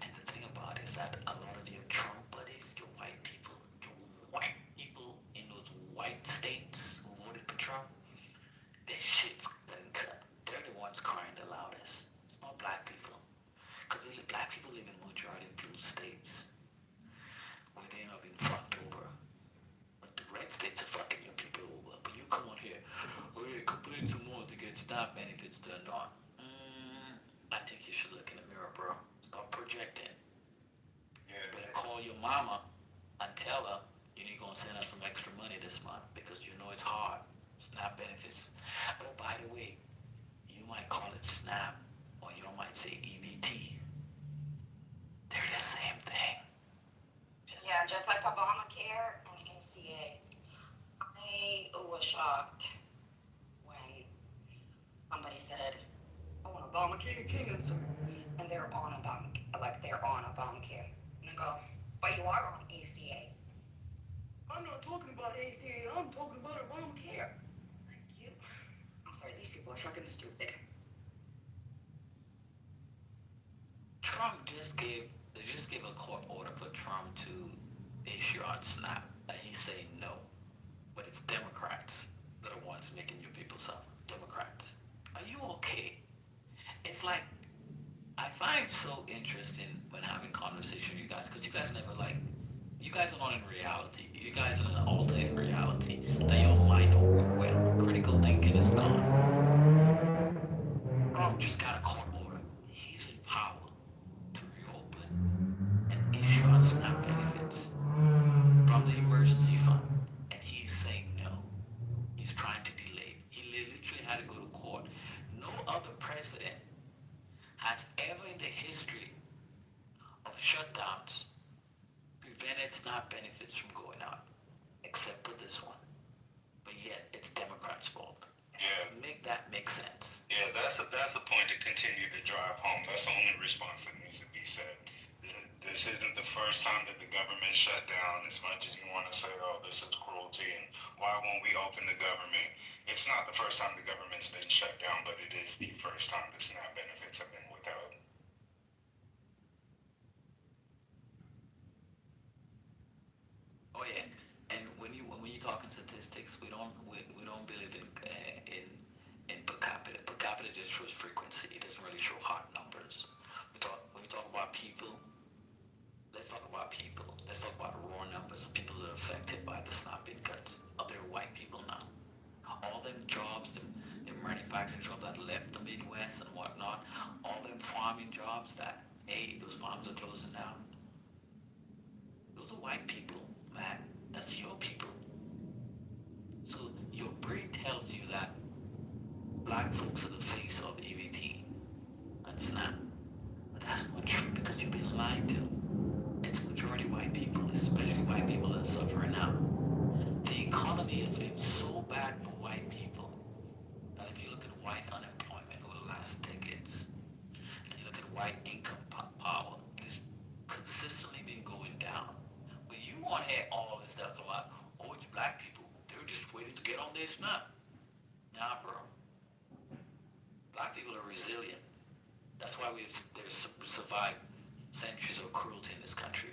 And the thing about it is that a lot of your Trump buddies, your white people in those white states who voted for Trump, their shit's been cut. They're the ones crying the loudest. It's not black people. Because black people live in majority of blue states where they have been fucked over. But the red states are fucking your people over. But you come on here, oh yeah, complain some more to get SNAP benefits turned on. I think you should look in the mirror, bro. Stop projecting. Yeah, you better call your mama and tell her you're gonna send her some extra money this month because you know it's hard. SNAP benefits. Oh, by the way, you might call it SNAP or you might say EBT. They're the same thing. Yeah, just like Obamacare and ACA. I was shocked when somebody said, I want Obamacare cancer. And they're on Obamacare. And I go, but you are on ACA. I'm not talking about ACA, I'm talking about Obamacare. Like you. I'm sorry, these people are fucking stupid. Trump just gave a court order for Trump to issue on SNAP, and he's saying no. But it's Democrats that are ones making your people suffer. Democrats. Are you okay? It's like, I find it so interesting when having conversation with you guys, because you guys are not in reality. You guys are in an alternate reality that your mind don't work well. Critical thinking is gone. Trump just got a court order. He's in power to reopen and issue on SNAP benefits from the emergency fund. And he's saying no. He's trying to delay. He literally had to go to court. No other president has ever in the history of shutdowns prevented SNAP benefits from going out, except for this one. But yet, it's Democrats' fault. Yeah. Make that make sense. Yeah, that's the point to continue to drive home. That's the only response that needs to be said. This isn't the first time that the government shut down. As much as you want to say, oh, this is cruelty, and why won't we open the government? It's not the first time the government's been shut down, but it is the first time the SNAP benefits have been withheld. Oh yeah, and when you talking statistics, we don't believe in shows frequency. It doesn't really show hot numbers. When we talk about people, let's talk about people. Let's talk about raw numbers of people that are affected by the snapping cuts. Are there white people now? All them jobs, them manufacturing jobs that left the Midwest and whatnot, all them farming jobs that, hey, those farms are closing down. Those are white people, man. That's your people. So your brain tells you that black folks are the face of EVT and SNAP. But that's not true because you've been lied to. It's majority white people, especially white people that are suffering now. The economy has been so bad for white people that if you look at white unemployment over the last decades, and you look at white income power, it's consistently been going down. When you want to hear all this stuff about, oh, it's black people, they're just waiting to get on their snap. Nah, bro. Black people are resilient. That's why they've survived centuries of cruelty in this country.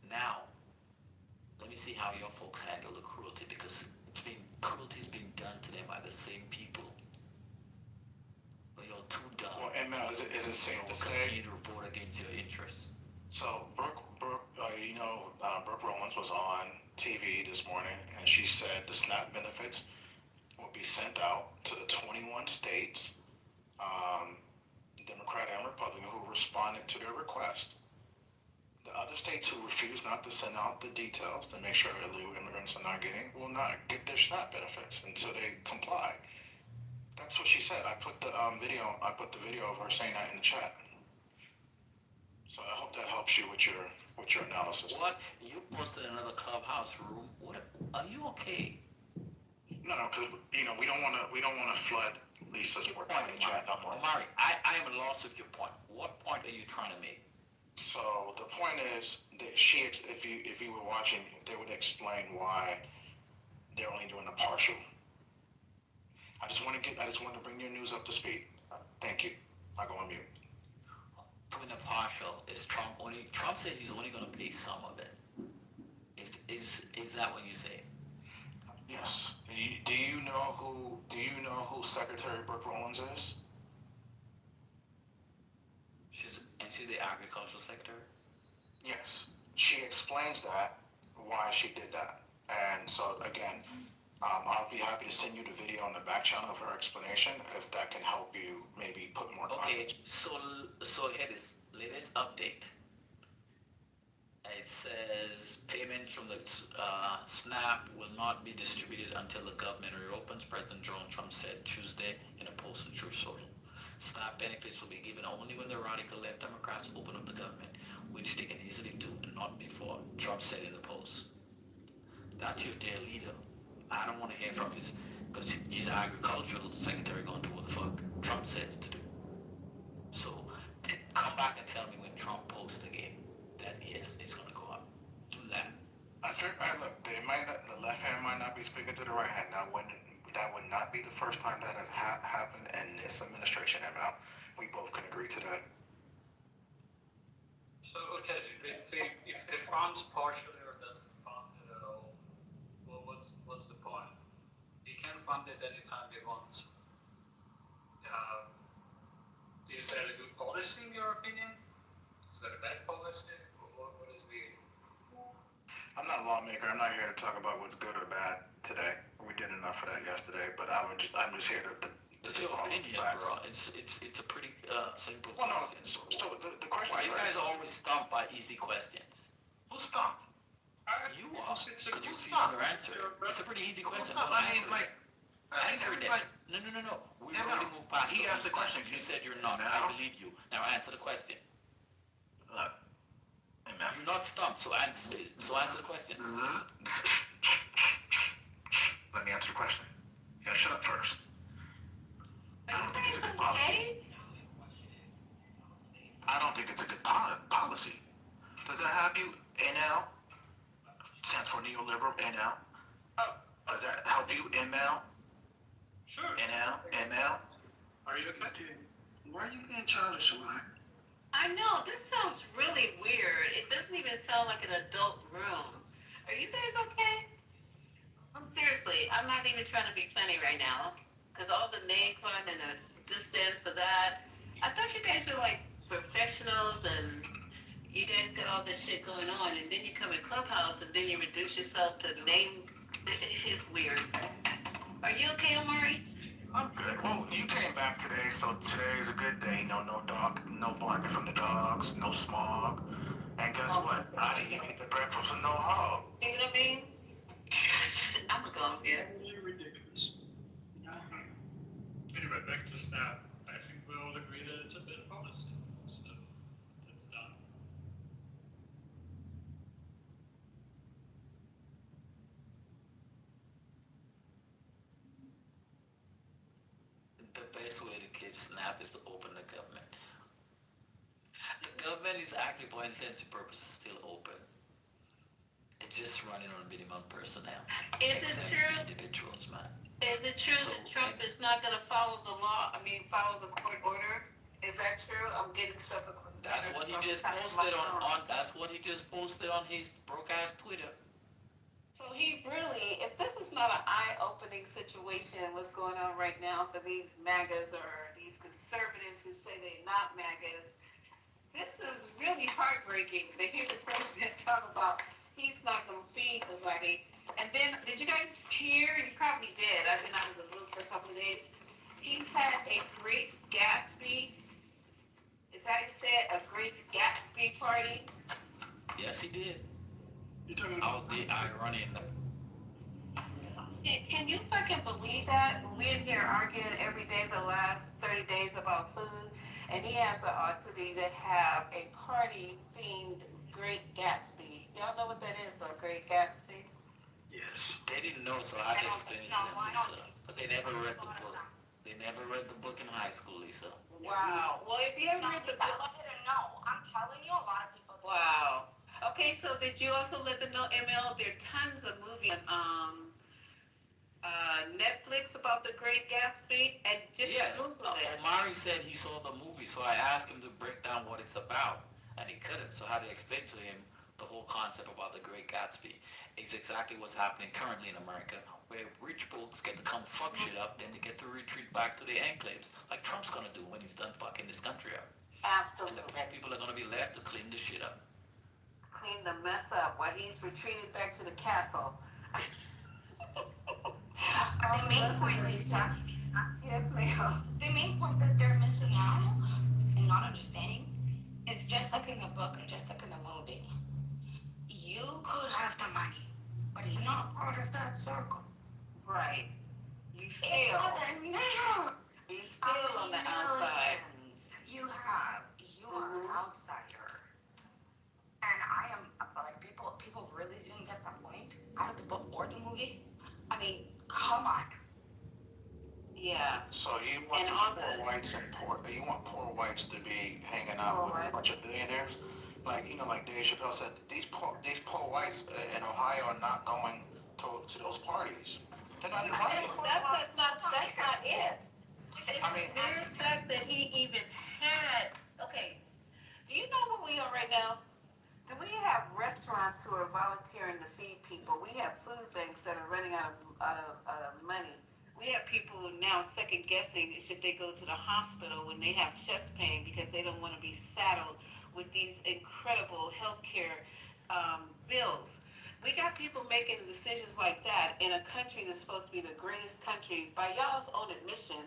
Now, let me see how your folks handle the cruelty, because cruelty's been done to them by the same people. But you're too dumb. Well, and now, is it safe to say? Continue to vote against your interests. So, Brooke Rollins was on TV this morning, and she said the SNAP benefits will be sent out to the 21 states, Democrat and Republican, who responded to their request. The other states who refuse not to send out the details to make sure illegal immigrants will not get their SNAP benefits until they comply. That's what she said. I put the video of her saying that in the chat. So I hope that helps you with your analysis. What? You posted another clubhouse room. What? Are you okay? No, because we don't want to flood Lisa's work on the chat no more. Amari, I am lost with your point. What point are you trying to make? So the point is that if you were watching, they would explain why they're only doing a partial. I just want to bring your news up to speed. Thank you. I'll go on mute. Doing a partial is Trump only. Trump said he's only going to pay some of it. Is that what you say? Yes. Do you know who Secretary Brooke Rollins is? She's the agricultural secretary? Yes. She explains that, why she did that. And so, again, I'll be happy to send you the video on the back channel of her explanation if that can help you maybe put more context. Okay, so here is latest update. It says payments from the SNAP will not be distributed until the government reopens, President Donald Trump said Tuesday in a post on Truth Social. SNAP benefits will be given only when the radical left Democrats open up the government, which they can easily do and not before, Trump said in the post. That's your dear leader. I don't want to hear from his, because he's an agricultural secretary going to do what the fuck Trump says to do. So come back and tell me when Trump posts again that yes, it's going to go up. Do that. Look, the left hand might not be speaking to the right hand. Now, that would not be the first time that have happened in this administration, ML. We both can agree to that. So, okay, if they funds partially or doesn't fund it at all, well, what's the point? He can fund it anytime he wants. Is that a good policy in your opinion? Is that a bad policy? What is the... I'm not a lawmaker. I'm not here to talk about what's good or bad today. We did enough of that yesterday, but I'm just here to it's your opinion, bro. It's a pretty simple question. So the question Why is, you guys are always stumped by easy questions? Who's stumped? You are. Because you refuse to answer it. It's a pretty easy question. Answer it. No. We already moved past he asked the question. You said you're not. I believe you. Now answer the question. Look. You're not stumped, so answer the question. Let me answer the question. You gotta shut up first. I don't think it's a good policy. I don't think it's a good policy. Does that have you? NL? Stands for neoliberal, NL. Does that help you, ML? Sure. ML? Are you okay? Why are you getting childish a lot? I know, this sounds really weird. It doesn't even sound like an adult room. Are you guys okay? Seriously, I'm not even trying to be funny right now. Because all the name calling and the this stands for that. I thought you guys were like professionals and you guys got all this shit going on, and then you come in Clubhouse and then you reduce yourself to name. It's weird. Are you okay, Amari? I'm good. Well, you came back today, so today is a good day. No dog, no barking from the dogs, no smog. And guess what? I didn't even eat the breakfast with no hog. See what I mean? I'm gonna go here. Totally ridiculous. Anyway, back to SNAP. I think we all agree that it's a bad policy. So that's done. The best way to keep SNAP is to open the government. The government is actually, for intents and purposes, still open. It's just running on minimum personnel. Is it true? Individuals, man. Is it true that Trump is not going to follow the law? Follow the court order? Is that true? I'm getting stuff. That's what he just posted on. That's what he just posted on his broadcast Twitter. So he really, if this is not an eye-opening situation, what's going on right now for these MAGAs or these conservatives who say they're not MAGAs, this is really heartbreaking to hear the president talk about he's not going to feed nobody. And then, did you guys hear? You probably did. I've been out of the loop for a couple of days. He had a Great Gatsby. Is that he said? A Great Gatsby party? Yes, he did. You're talking about the irony in the. Can you fucking believe that? We're in here arguing every day for the last 30 days about food, and he has the audacity to have a party-themed Great Gatsby. Y'all know what that is, a Great Gatsby? Yes. They didn't know, so I had to explain it to them, Lisa. But they never read the book. They never read the book in high school, Lisa. Wow. Well, if you ever read the book, I didn't know. I'm telling you, a lot of people. Wow. Okay, so did you also let them know, ML, there are tons of movies on Netflix about the Great Gatsby? And just yes, Google it. Omari said he saw the movie, so I asked him to break down what it's about, and he couldn't. So I had to explain to him the whole concept about the Great Gatsby. It's exactly what's happening currently in America, where rich folks get to come fuck shit up, then they get to retreat back to their enclaves, like Trump's gonna do when he's done fucking this country up. Absolutely. And the poor people are gonna be left to clean the shit up. Clean the mess up while he's retreating back to the castle. The main point, Lisa. Yes, ma'am. The main point that they're missing out and not understanding is just like in the book and just like in the movie. You could have the money, but you're not part of that circle. Right. You still. It doesn't matter. You're still on the outside. You are an outsider. And I am, like, people really didn't get the point out of the book or the movie. I mean, come on. Yeah. So you want And these all poor the- whites and you want poor whites to be hanging out with a bunch of billionaires? Like, like Dave Chappelle said, these poor whites in Ohio are not going to those parties. They're not invited. That's not it. It's I mean, the mere fact that he even had. Okay, do you know where we are right now? Do we have restaurants who are volunteering to feed people? We have food banks that are running out of money. We have people now second guessing should they go to the hospital when they have chest pain because they don't want to be saddled with these incredible healthcare bills. We got people making decisions like that in a country that's supposed to be the greatest country, by y'all's own admission,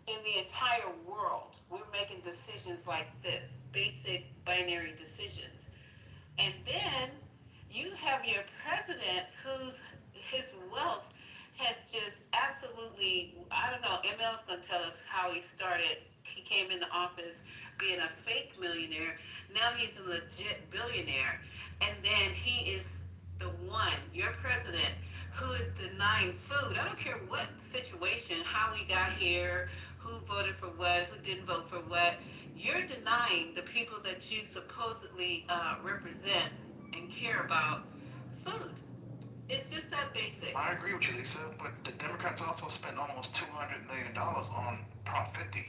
in the entire world. We're making decisions like this, basic binary decisions. And then you have your president his wealth has just absolutely, I don't know, ML's gonna tell us how he started. He came into office being a fake millionaire. Now he's a legit billionaire. And then he is the one, your president, who is denying food. I don't care what situation, how we got here, who voted for what, who didn't vote for what. You're denying the people that you supposedly represent and care about food. It's just that basic. I agree with you, Lisa, but the Democrats also spent almost $200 million on Prop 50.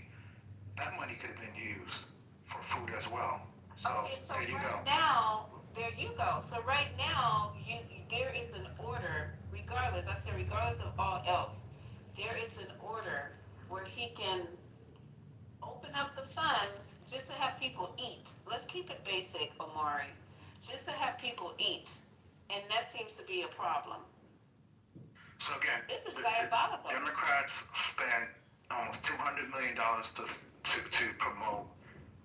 That money could have been used for food as well. So, so there you go. There you go. So right now, there is an order, regardless, I said regardless of all else, there is an order where he can enough the funds just to have people eat. Let's keep it basic, Omari. Just to have people eat. And that seems to be a problem. So again, this is diabolical. Democrats spent almost $200 million to promote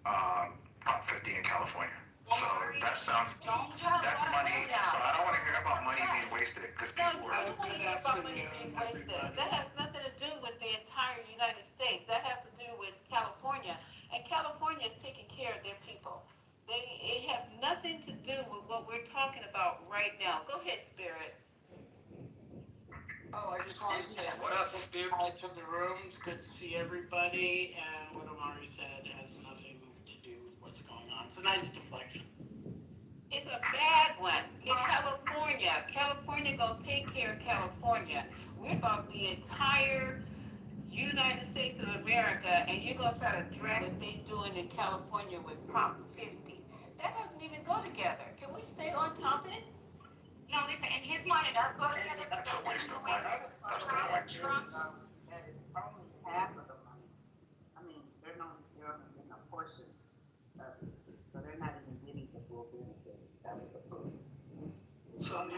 Prop 50 in California. So that sounds, that's money. So I don't want to hear about money being wasted because people I don't want to hear about money being wasted. That has nothing to do with the entire United States. That has to do with California. And California is taking care of their people. It has nothing to do with what we're talking about right now. Go ahead, Spirit. Oh, I just wanted to say What up, Spirit? hi to the room. It's good to see everybody. And what Omari said has nothing to do with what's going on. It's a nice deflection. It's a bad one. In California. California gonna take care of California. We're about the entire United States of America, and you're gonna try to drag what they're doing in California with Prop 50. That doesn't even go together. Can we stay on topic? No, listen, in his mind, it does go together. That's a waste of money. That's the point. That is only half of the money. I mean, they're only getting a portion of it. So they're not even getting the full benefit that was approved. So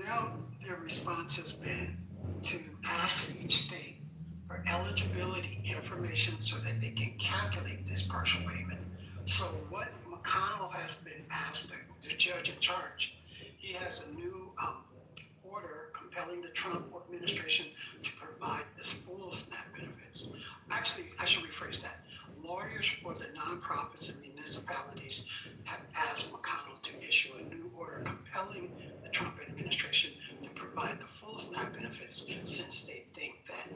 now their response has been to ask each state for eligibility information so that they can calculate this partial payment. So what McConnell has been asked, the judge in charge, he has a new order compelling the Trump administration to provide this full SNAP benefits. Actually, I should rephrase that. Lawyers for the nonprofits and municipalities have asked McConnell to issue a new order compelling the Trump administration to provide the full SNAP benefits, since they think that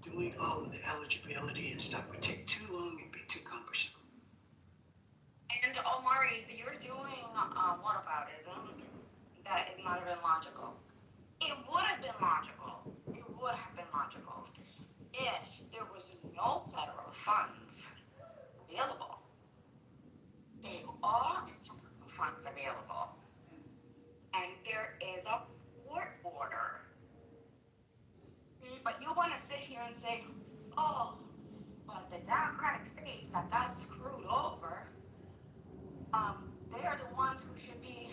doing all of the eligibility and stuff would take too long and be too cumbersome. And Omari, you're doing whataboutism that is not even logical. It would have been logical. It would have been logical if there was no federal funds available. There are funds available. And there is a court order. But you want to sit here and say, oh, but the Democratic states that got screwed over, they are the ones who should be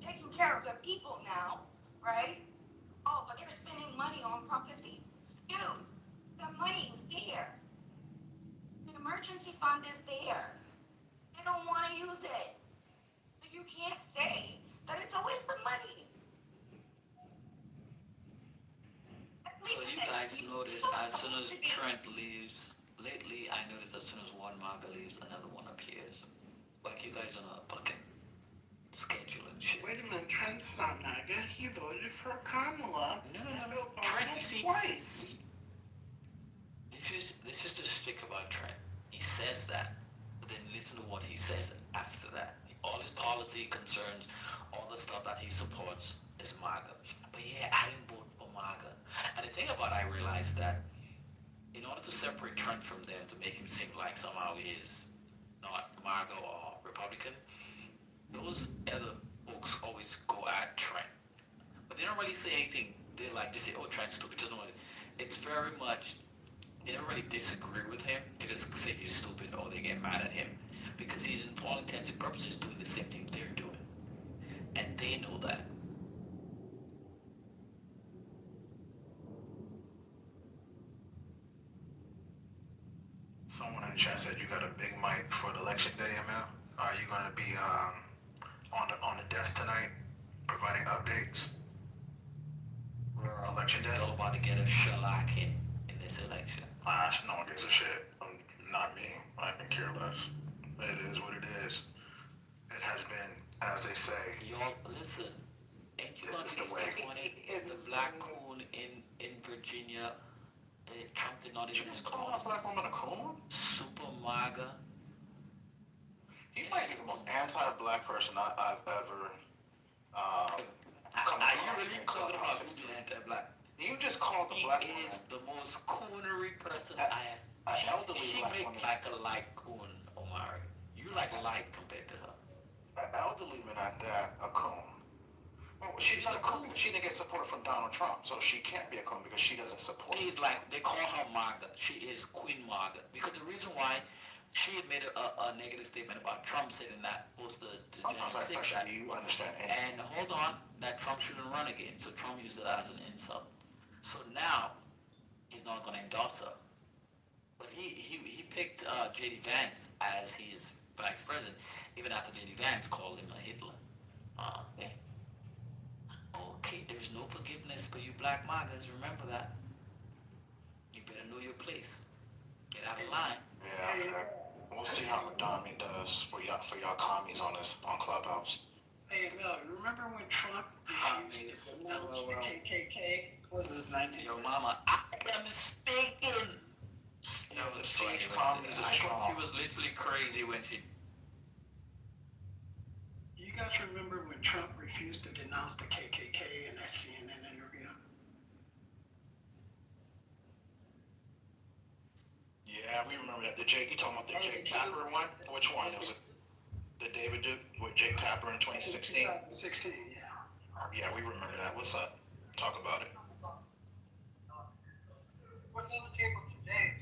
taking care of their people now, right? Oh, but they're spending money on Prop 50. Dude, the money is there. The emergency fund is there. They don't want to use it. So you can't say that it's a waste of money. So you guys notice as soon as Trent leaves, lately I noticed as soon as one MAGA leaves, another one appears. Like you guys on a fucking schedule and shit. Wait a minute, Trent's not MAGA. He voted for Kamala. No. Trent, you see, twice. This is the stick about Trent. He says that, but then listen to what he says after that. All his policy concerns, all the stuff that he supports is MAGA. But yeah, I didn't vote for MAGA. And the thing about it, I realized that in order to separate Trent from them, to make him seem like somehow he is not MAGA or Republican, those other folks always go at Trent. But they don't really say anything. They say, oh, Trent's stupid. It's very much, they don't really disagree with him. They just say he's stupid or they get mad at him. Because he's, in all intents and purposes, doing the same thing they're doing. And they know that. Someone in the chat said you got a big mic for the election day, ML. Are you going to be on the desk tonight, providing updates for election day? They're about to get a shellacking in this election. No one gives a shit. Not me. I can care less. It is what it is. It has been, as they say. Y'all, listen. Ain't you gonna be disappointed? The black coon in Virginia, Trump did not even call a black woman a coon? Super MAGA. He might be the most anti-black person I've ever come Are across. you really talking about who's being anti-black? You just called the black woman. He is the most coonery person I have. She make like a light coon, Omari. You like light compared to her. An elderly man at that, a coon. Well, she's not a coon. She didn't get support from Donald Trump, so she can't be a coon because she doesn't support. She's like, they call her MAGA. She is Queen MAGA. Because the reason why she had made a negative statement about Trump saying that was the January 6th shot. You understand? And hold on, that Trump shouldn't run again. So Trump used it as an insult. So now, he's not going to endorse her. But he picked J.D. Vance as his vice president, even after J.D. Vance called him a Hitler. Okay. Okay, there's no forgiveness for you black MAGAs. Remember that. You better know your place. Get out of line. Yeah. We'll see how Madami does for y'all commies on Clubhouse. Hey, Mel, remember when Trump refused to denounce the KKK? Was this 19? Yo, mama, I am speaking. You know, the siege commies are strong. She was literally crazy when she. You guys remember when Trump refused to denounce the KKK in that CNN interview? Yeah, we remember that. You talking about the Jake Tapper one? Which one? It was the David Duke with Jake Tapper in 2016? 2016, yeah. Yeah, we remember that. What's up? Talk about it. What's on the table today?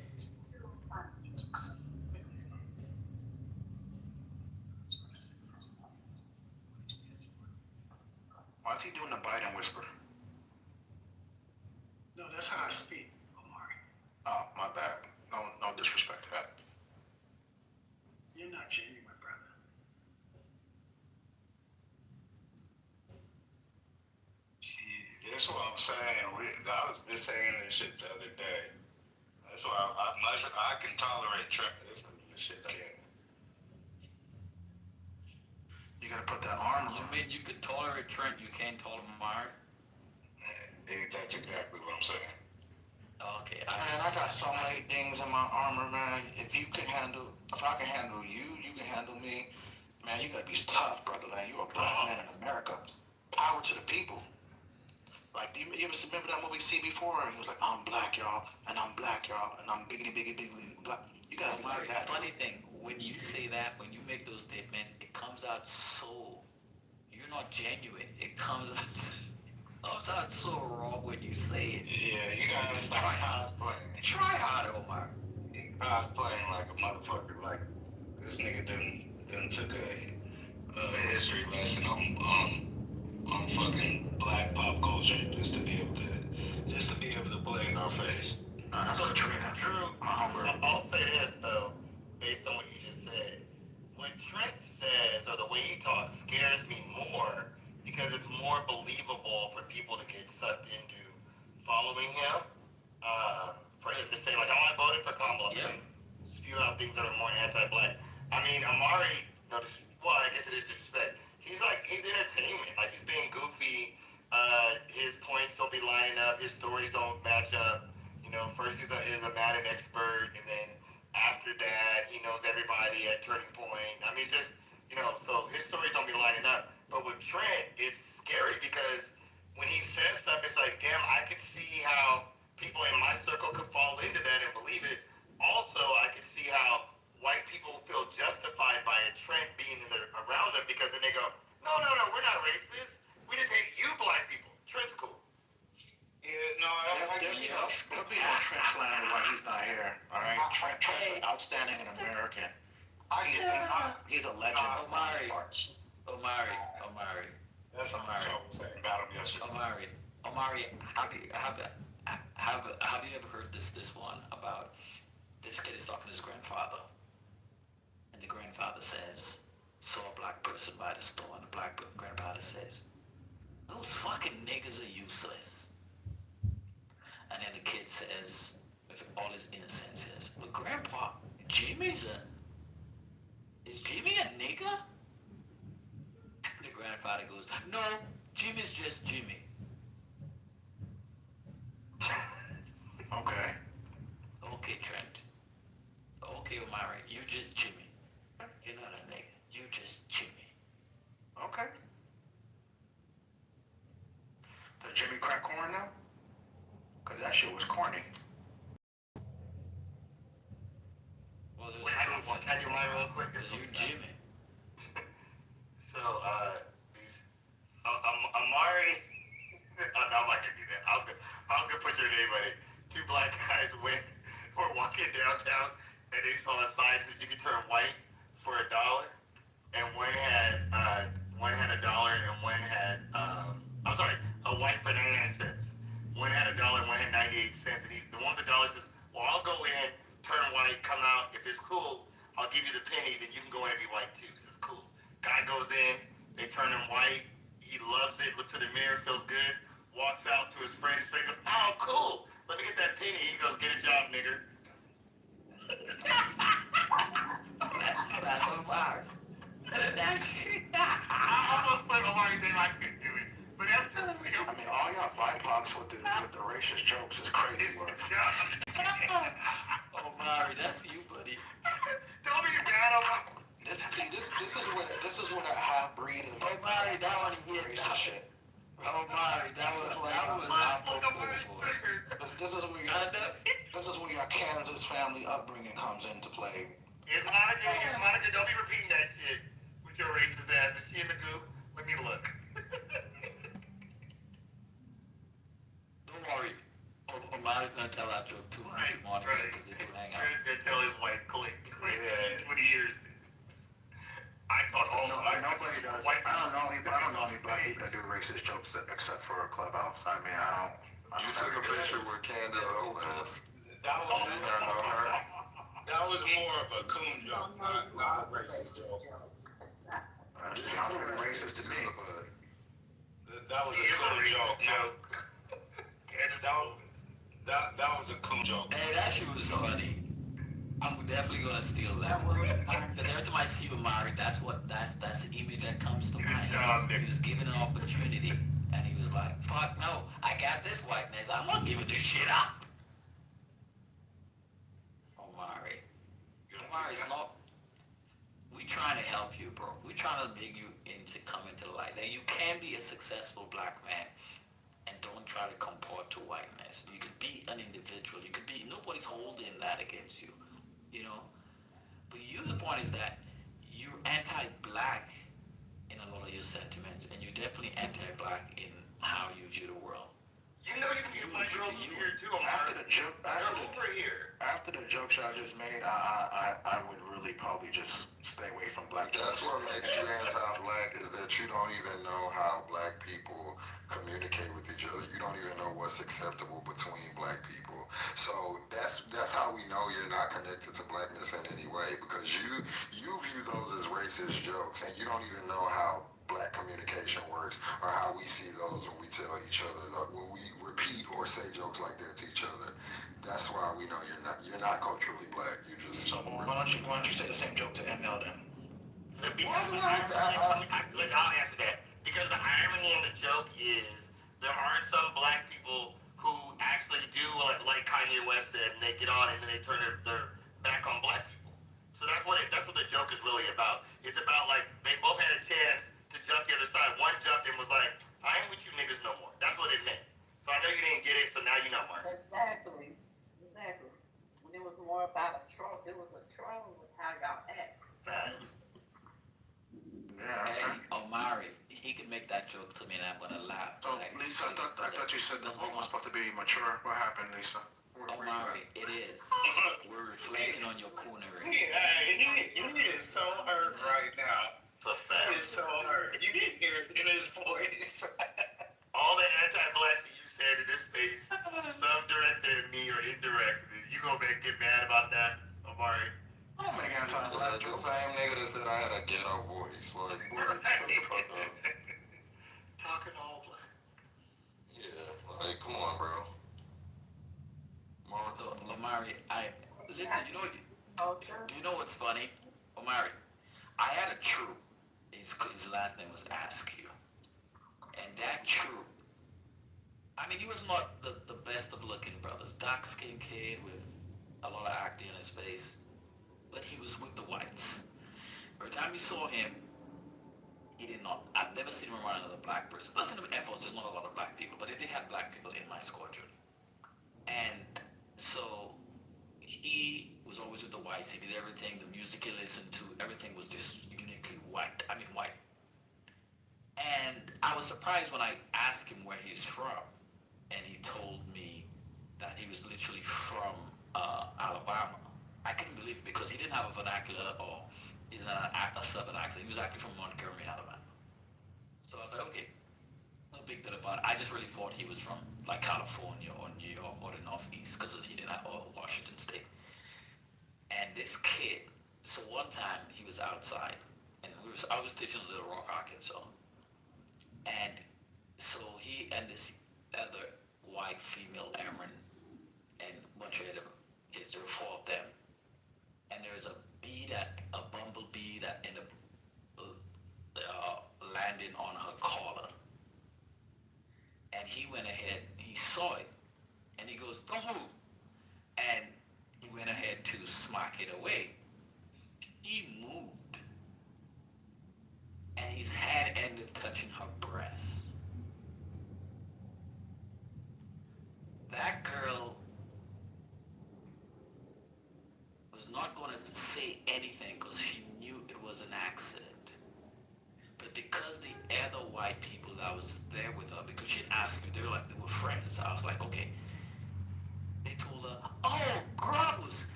Why is he doing the Biden whisper? No, that's how I speak, Omari. Oh, my bad. No disrespect to that. You're not changing, my brother. See, that's what I'm saying. I was just saying this shit the other day. That's why I can tolerate Trump. This shit again. You gotta put that arm on. You mean you could tolerate Trent, you can't tolerate Mark? That's exactly what I'm saying. Okay. Man, I got so many things in my armor, man. If I can handle you, you can handle me. Man, you gotta be tough, brother, man. You're a black man in America. Power to the people. Like, you ever remember that movie CB4? He was like, I'm black, y'all, and I'm black, y'all, and I'm biggity black. You gotta be like that. Funny thing, when you say that, when you make those statements, it comes out so, you're not genuine. It comes out so wrong when you say it. Yeah, you gotta stop cosplaying. Try harder, Omar. Cosplaying like a motherfucker. Like, this nigga done took a history lesson on fucking black pop culture just to be able to play in our face. So Drew, I'll say this though, based on what you just said. What Trent says or the way he talks scares me more because it's more believable for people to get sucked into following him. For him to say like, "Oh, I voted for Kamala," and spew out things that are more anti-black. I mean, Amari, well, I guess it is disrespect. He's entertainment. Like, he's being goofy. His points don't be lining up. His stories don't match up. You know, first he's a Madden expert, and then after that, he knows everybody at Turning Point. I mean, just, so his stories don't be lining up. But with Trent, it's scary because when he says stuff, it's like, damn, I could see how people in my circle could fall into that and believe it. Also, I could see how white people feel justified by a Trent being around them because then they go, no, we're not racist. We just hate you black people. Trent's cool. Yeah, no, There'll be no Trent slander while he's not here. All right, Trent's an outstanding American. He's a legend. Omari. That's something I was saying about him yesterday. Omari, have you ever heard this one about this kid is talking to his grandfather, and the grandfather says, saw a black person by the store, and the black grandfather says, those fucking niggas are useless. And then the kid says, with all his innocence, says, but grandpa, is Jimmy a nigga? The grandfather goes, no, Jimmy's just Jimmy. Okay. Okay, Trent. Okay, Omari, you're just Jimmy. You're not a nigga. You're just Jimmy. Okay. Does Jimmy crack corn now? Because that shit was corny. Well, Can I do mine real quick? You're Jimmy. So, Amari downtown, and they saw a sign that says you can turn white for $1, and one had $1 and one had I'm sorry, a white for 99 cents. One had $1, one had 98 cents, and the one with the dollar says, "Well, I'll go in, turn white, come out. If it's cool, I'll give you the penny. Then you can go in and be white too." This is cool. Guy goes in, they turn him white. He loves it. Looks in the mirror, feels good. Walks out to his friend. His friend goes, "Oh, cool. Let me get that penny." He goes, "Get a job, nigger." That's so hard. I almost put Omari's name. I couldn't do it, but that's just weird. I mean, all y'all BIPOCs with the racist jokes is crazy work. Omari, that's you, buddy. Don't be bad about. This is when a half breed of Omari, that one hit. racist shit. Omari, that was This is where your Kansas family upbringing comes into play. Is Monica, don't be repeating that shit with your racist ass. Is she in the goop? Let me look. Don't worry. Omari's gonna tell that joke too much to Monica because they do hang out. He's gonna tell his white clique. 20 years. I thought Nobody does. I don't know any black people that do racist jokes except for a Clubhouse. I mean, I don't. You took a picture with Candace Owens. That was more of a coon joke, not a racist joke. It sounds pretty racist to me. That was a coon joke. That was a coon joke. Hey, that shit was funny. I'm definitely gonna steal that one. Because every time I see Omari, that's the image that comes to mind. He was given an opportunity, and he was like, "Fuck no, I got this whiteness. I'm not giving this shit up." Omari's not. We trying to help you, bro. We trying to make you come into the light. That you can be a successful black man, and don't try to comport to whiteness. You could be an individual. You could be. Nobody's holding that against you. You know, but the point is that you're anti-black in a lot of your sentiments, and you're definitely anti-black in how you view the world. You know you can get my girls over here too, Omar. After the jokes I just made, I would really probably just stay away from black people. That's what makes you anti-black is that you don't even know how black people communicate with each other. You don't even know what's acceptable between black people. So that's how we know you're not connected to blackness in any way, because you view those as racist jokes, and you don't even know how black communication works or how we see those when we tell each other, like when we repeat or say jokes like that to each other. That's why we know you're not culturally black. You just why don't you say the same joke to ML then? I'll answer that. Because the irony in the joke is there are some black people who actually do like Kanye West said, and they get on and then they turn their back on black people. So that's what the joke is really about. It's about like they both had a chance to jump the other side. One jumped and was like, "I ain't with you niggas no more." That's what it meant. So I know you didn't get it, so now you know more. Exactly. When it was more about a troll, it was a troll with how y'all act. Facts. Yeah. Hey, Omari, he could make that joke to me and I'm gonna laugh. So, Lisa, I thought you said the vote was supposed to be mature. What happened, Lisa? Omari, it is. We're reflecting on your coonery. He is so hurt right now. He is so hurt. You can hear it in his voice. All the anti-black that you said in this space, some directed at me or indirect. You go back and get mad about that, Omari? The same nigga that said I had a ghetto voice. Like, boy, shut the fuck up. Talking all black. Yeah, like, come on, bro. So, Omari, listen, you know what? Do you know what's funny? Omari, I had a troop. His last name was Askew. And that troop, I mean, he was not the best of looking brothers. Dark-skinned kid with a lot of acne on his face. But he was with the whites. Every time you saw him, he did not. I've never seen him around another black person. Listen to Air Force, there's not a lot of black people, but they did have black people in my squadron. And so he was always with the whites. He did everything, the music he listened to, everything was just uniquely white. White. And I was surprised when I asked him where he's from. And he told me that he was literally from Alabama. didn't have a vernacular or he's a southern accent. He was actually from Montgomery, Alabama. So I was like, okay, no big deal about it. I just really thought he was from like California or New York or the Northeast because he didn't have or Washington State. And this kid, so one time he was outside, and I was teaching Little Rock, Arkansas, and so he and this other white female airman and a bunch of other kids, there were four of them, and there was a bumblebee that ended up landing on her collar, and he went ahead, he saw it, and he goes, "Don't move," and he went ahead to smack it away. He moved, and his hand ended up touching her breast. That girl was not going to say anything because she knew it was an accident. But because the other white people that was there with her, because she'd asked me, they were friends. I was like, okay. They told her, "Oh, gross!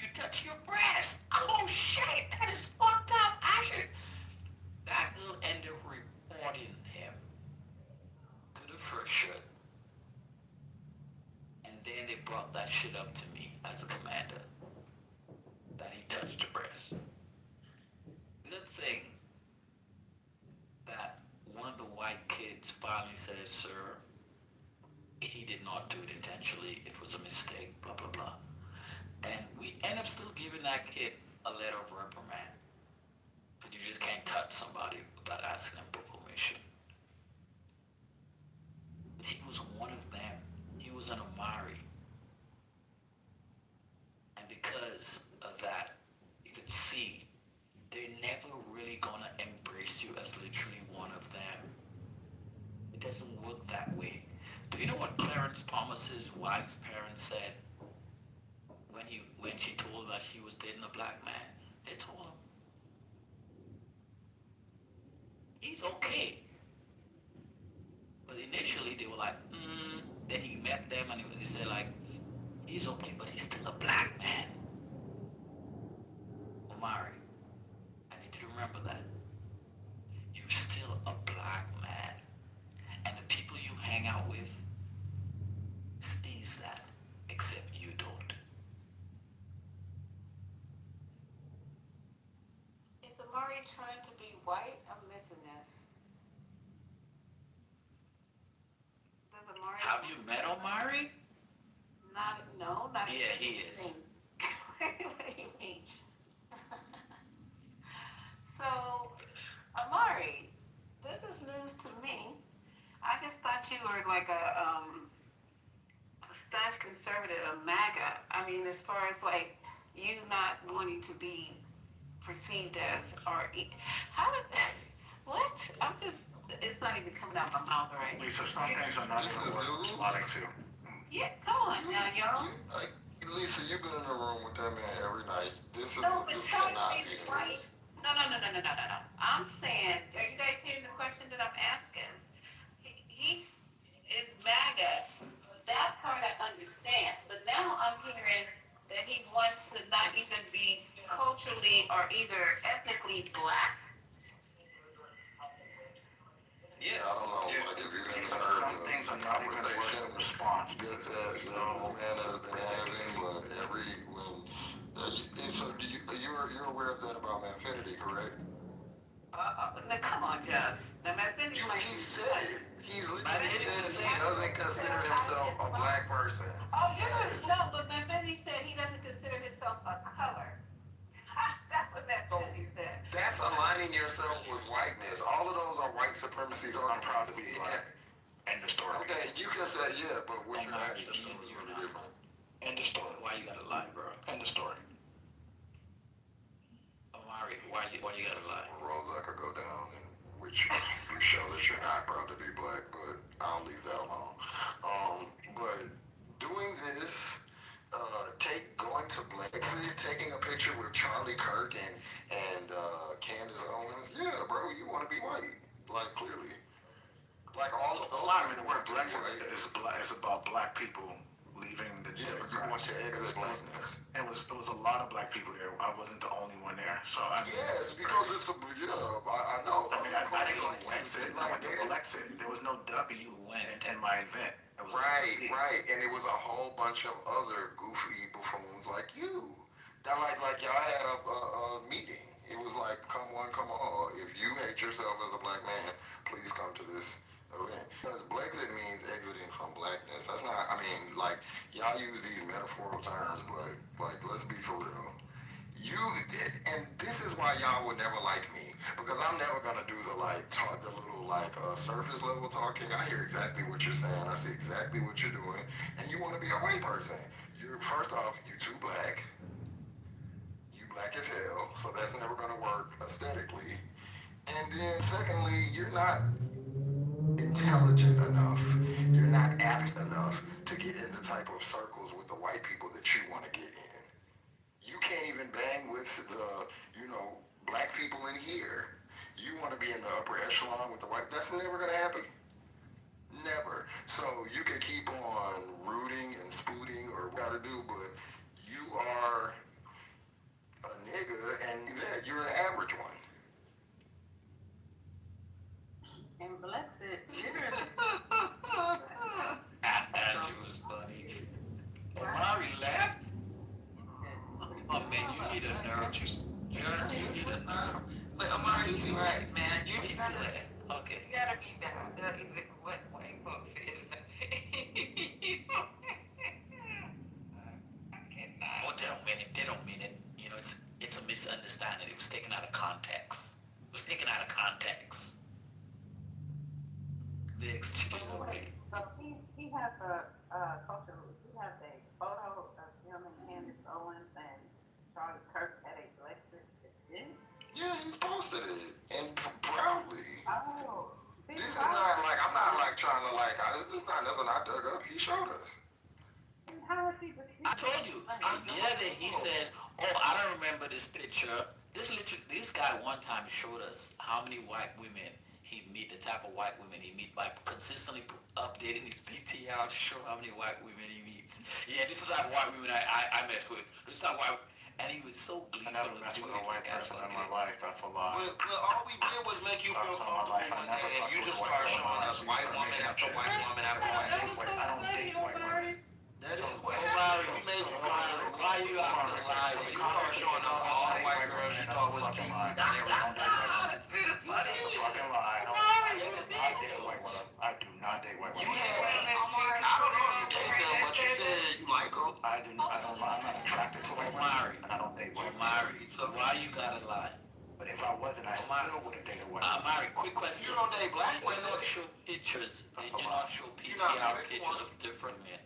You touch your breast! Oh shit! That is fucked up! I should." That girl ended up reporting him to the first shirt. And then they brought that shit up to me as a commander. That he touched the breast. Good thing that one of the white kids finally said, "Sir, he did not do it intentionally. It was a mistake, blah, blah, blah." And we end up still giving that kid a letter of reprimand. But you just can't touch somebody without asking them for permission. But he was one of them. He was an Amari. And because of that, you could see they're never really gonna embrace you as literally one of them. It doesn't work that way. Do you know what Clarence Thomas's wife's parents said when she told her that he was dating a black man? They told him he's okay. But initially they were like, Then he met them and he said like, he's okay, but he's still a black man. Omari, I need you to remember that. You're still a black man. And the people you hang out with sees that, except you don't. Is Amari trying to be white? I'm missing this. Does Amari? Have you met Omari? Not Yeah, he is. What do you mean? So, Amari, this is news to me. I just thought you were like a staunch conservative, a MAGA. I mean, as far as like you not wanting to be perceived as, or how did what? I'm just, it's not even coming out my mouth right. Lisa, some things are not even worth responding to. Yeah, come on now, y'all. Lisa, you've been in the room with that man every night. This No, but this tell cannot me be the right. news. No. I'm saying, are you guys hearing the question that I'm asking? He is MAGA. That part I understand. But now I'm hearing that he wants to not even be culturally or either ethnically black. Yeah, I don't know, like if you haven't heard the conversation that this man has been having, but so you're aware of that about Manfinity, correct? Now come on, Jess. Now Manfinity might be good. He's literally said he doesn't consider himself a black person. Oh, no, but Manfinity said he doesn't consider himself a color. That's what Manfinity said. That's aligning yourself with whiteness. All of those are white supremacies. I'm proud to be black. End of story. Okay, you can say yeah, but what you're actually doing is really different. End of story. Why you gotta lie, bro? End of story. Amari, why you gotta lie? Roads I could go down and which you show that you're not proud to be black, but I'll leave that alone. But doing this, going to Blexit, taking a picture with Charlie Kirk and Candace Owens, yeah, bro, you want to be white, like clearly. Like all of those. The word Blexit is about black people leaving the Yeah, you Democrats. want to exit blackness. It was a lot of black people there. I wasn't the only one there. So I mean, Yes, because it's a, I know. I mean, I didn't go to exit. I went to exit. There was no W in my event. It was Right, and it was a whole bunch of other goofy buffoons like you. That like y'all had a meeting. It was like, come on, come on. If you hate yourself as a black man, please come to this event. Because Blexit means exiting from blackness. That's not, I mean, like, y'all use these metaphorical terms, but, like, let's be for real. And this is why y'all would never like me, because I'm never gonna do the little surface level talking. I hear exactly what you're saying. I see exactly what you're doing, and you want to be a white person. First off, you too black. You black as hell, so that's never gonna work aesthetically. And then secondly, you're not intelligent enough. You're not apt enough to get in the type of circles with the white people that you want to get in. You can't even bang with the, black people in here. You want to be in the upper echelon with the white. That's never going to happen. Never. So you can keep on rooting and spooting or what to do, but you are a nigga and you're an average one. And Blexit, That was funny. Omari left? Oh man, you need a nerve. Just you need a nerve. But Amari's right, man. He's still there. Okay. You gotta be down. What white folks is. Oh, they don't mean it. They don't mean it. It's a misunderstanding. It was taken out of context. It was taken out of context. The extreme. So he has a culture. He has a photo of him and Candace Owens and Charlie Kirk at a Blexit event. Yeah, he's posted it, and proudly. Oh. This is not like, I'm not like trying to this is not nothing I dug up. He showed us. How is he? I told you. He did it. He says, "Oh, I don't remember this picture." This guy one time showed us how many white women he meet, the type of white women he meet by consistently updating his PTR to show how many white women he meets. Yeah, this is not white women I mess with. This is not white. And he was so gleeful. I never messed with a white person in my life. That's a lie. But all we did was make you feel comfortable one day, and you just start showing us white woman after white woman after white woman. I don't date white women. That is what happened. We made you feel comfortable. Why you out to lie? You start showing us all the white girls you thought was cute. That's a fucking lie. I date white women. I do not date white women. I don't know if you date them, but you said you like them. I'm not attracted to white women. I don't date white women. So why you gotta lie? But if I wasn't, I still wouldn't date a white woman. Mari, quick question. You don't date black women. Did you not show pictures? Did you not show PTR pictures of different men?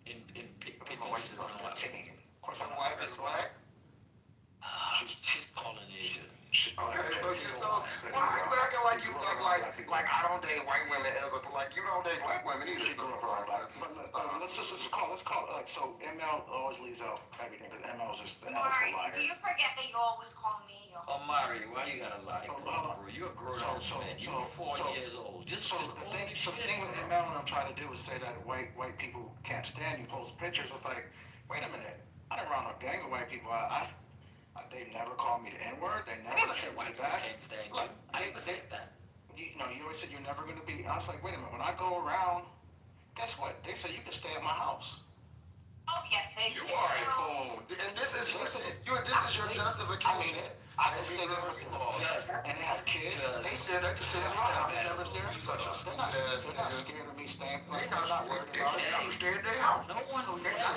In pictures of different women? Of course, I'm wife is black. She's Polynesian. Okay, so why are you acting like you like I don't date white women as a you don't date black women either? Let's call it. So ML always leaves out everything because ML is just the ML's a liar. Do you forget that you always call me your Mari, why you gotta lie? Bro, you're a grown-up man. You're 4 years old. The thing with ML what I'm trying to do is say that white people can't stand you post pictures. It's like, wait a minute, I didn't run a gang of white people. They never called me the N-word. They never said white people can't stand you. I never said that. You always said you're never going to be. I was like, wait a minute. When I go around, guess what? They say you can stay at my house. Oh, yes, they do. You are a coon. And this is your justification. I can stay there with you. And they have kids. They said they can stay at my house. You're such a stupid ass They're not scared of me staying. They're not worried about it. They stay at their house. No one said that.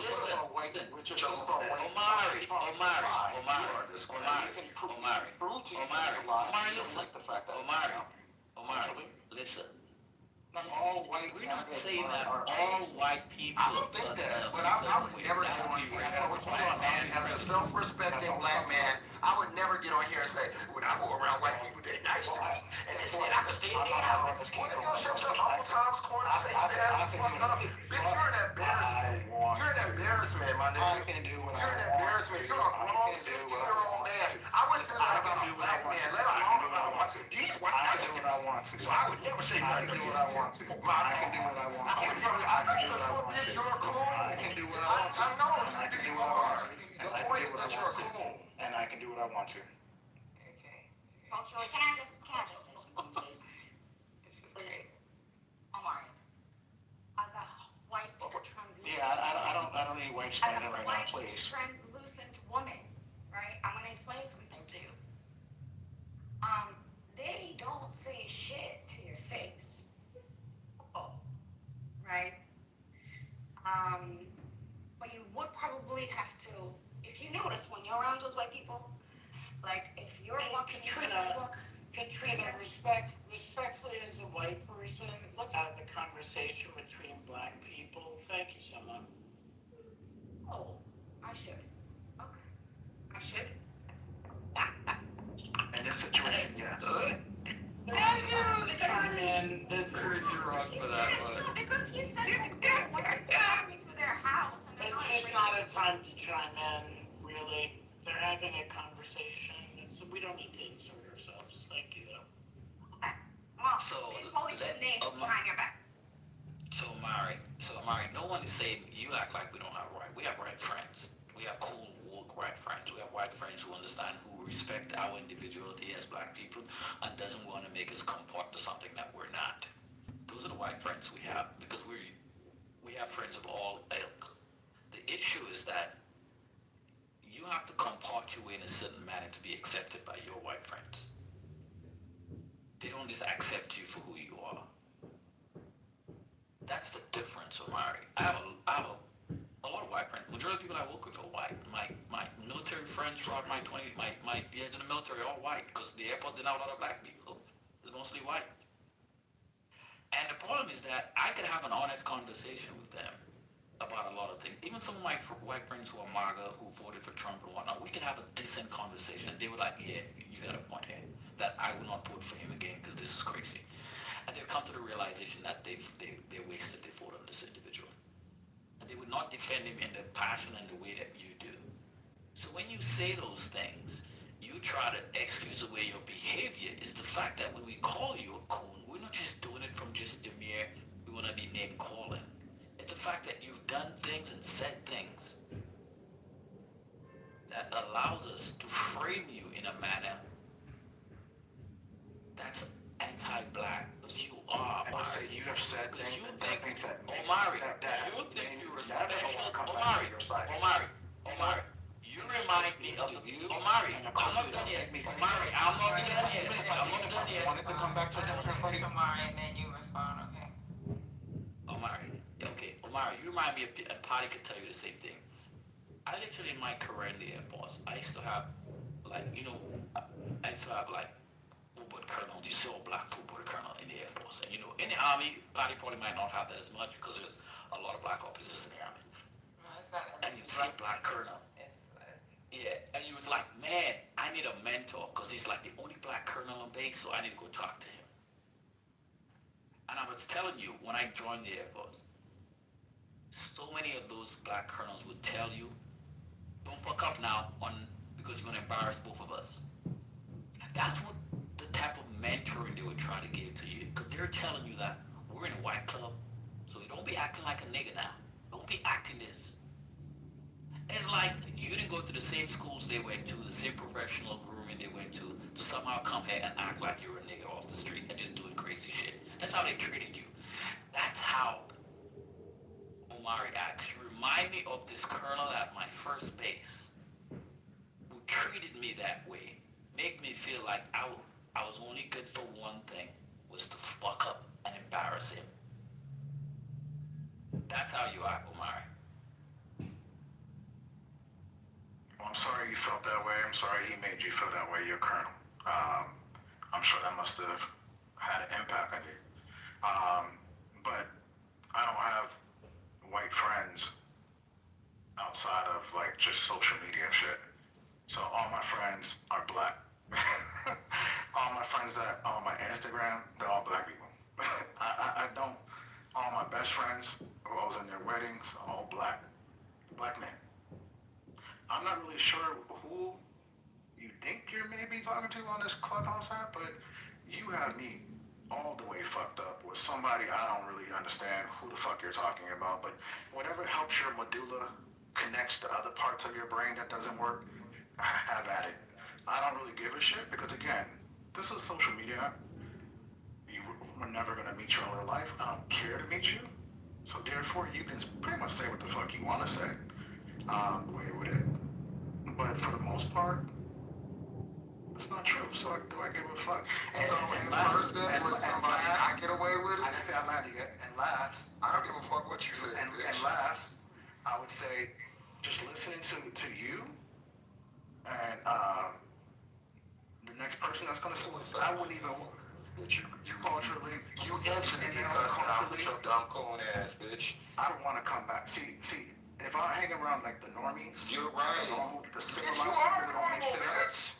Listen. Omari, listen. We're not saying that all white people. I don't think that, but I would never get on here as a black man, as a self-respecting black man. I would never get on here and say, when I go around white people, they're nice to me, and they said I could stay in their house. Boy, you don't shut your Uncle Tom's corner face ass the fuck up. Bitch, you're an embarrassment. You're an embarrassment, my nigga. You're an embarrassment. You're a grown 50-year-old man. I wouldn't say that about a black man, let alone about a white man. These white men do what I want to. So I would never say nothing to you. I can do what I want. I can do what I want. I can do what I want. can do what I want to. Okay. Culturally, can I just say something, please? Please. Omari, as a white translucent I don't need white explaining right now, please. translucent woman, right? I'm gonna explain something to you. They don't say shit to your face. Oh, right? But you would probably have to, if you notice when you're around those white people, like if you're walking Katrina, respectfully as a white person, let's have the conversation between black people. Thank you so much. Oh, I should. Okay. I should. In this situation, yes. This Heard you wrong for that, but Because he said like, when people walk me to their house and they're it's just not a time to chime in, really. They're having a conversation. We don't need to insert ourselves. Thank you, though. Well, So, they call you names behind your back. So Amari, no one is saying you act like we don't have right. We have white friends. We have cool, woke white friends. We have white friends who understand, who respect our individuality as black people and doesn't want to make us comport to something that we're not. Those are the white friends we have because we have friends of all ilk. The issue is that you have to comport your way in a certain manner to be accepted by your white friends. They don't just accept you for who you are. That's the difference, Omari. I have a lot of white friends. Majority of people I work with are white. My military friends throughout my years in the military are all white because the airport didn't have a lot of black people. It's mostly white. And the problem is that I could have an honest conversation with them about a lot of things. Even some of my white friends who are MAGA, who voted for Trump and whatnot, we could have a decent conversation. They were like, yeah, you got a point here. That I will not vote for him again because this is crazy. And they've come to the realization that they wasted their vote on this individual. And they would not defend him in the passion and the way that you do. So when you say those things, you try to excuse away your behavior is the fact that when we call you a coon, we're not just doing it from just the mere, we want to be name calling. It's the fact that you've done things and said things that allows us to frame you in a manner that's anti-black, because you are. I say you have said because things you and think, things that Omari, that you think you're a never special, come back to your side. Omari, you remind me of the, Omari, I'm not done yet, Omari, I'm not done yet, I wanted to come back to the Democratic Party. Omari, and then you respond, okay? Omari, you remind me of, and Patty could tell you the same thing. I literally, in my career in the Air Force, I used to have, like, full-blood colonel, you saw black full-blood colonel in the Air Force. And, in the Army, Patty probably might not have that as much because there's a lot of black officers in the Army. And you see a black colonel. Yeah, and you was like, man, I need a mentor because he's like the only black colonel on base, so I need to go talk to him. And I was telling you, when I joined the Air Force, so many of those black colonels would tell you, don't fuck up now because you're going to embarrass both of us. That's what the type of mentoring they would try to give to you, because they're telling you that we're in a white club, so you don't be acting like a nigga now. Don't be acting this. It's like you didn't go to the same schools they went to, the same professional grooming they went to somehow come here and act like you're a nigga off the street and just doing crazy shit. That's how they treated you. That's how Omari acts. You remind me of this colonel at my first base who treated me that way. Make me feel like I was only good for one thing, was to fuck up and embarrass him. That's how you act, Omari. Well, I'm sorry you felt that way. I'm sorry he made you feel that way, your colonel. I'm sure that must have had an impact on you. But I don't have white friends outside of like just social media shit. So all my friends are black. All my friends that are on my Instagram, they're all black people. I don't, all my best friends who I was in their weddings, are all black men. I'm not really sure who you think you're maybe talking to on this Clubhouse app, but you have me all the way fucked up with somebody I don't really understand who the fuck you're talking about, but whatever helps your medulla connects to other parts of your brain that doesn't work, have at it. I don't really give a shit because again, this is social media. We're never gonna meet you in real life. I don't care to meet you. So therefore, you can pretty much say what the fuck you want to say. Way with it. But for the most part, it's not true. So do I give a fuck? And so in person, would somebody not get away with it? I didn't say I landed yet. And last, I don't give a fuck what you say, and last, I would say, just listening to you, and the next person that's gonna say, I wouldn't even. Bitch, You culturally, you answered it because I'm with your dumb coon ass, bitch. I don't want to come back. See, if I hang around like the normies, you're right. The civilized you people are that don't make normal, shit up. bitch.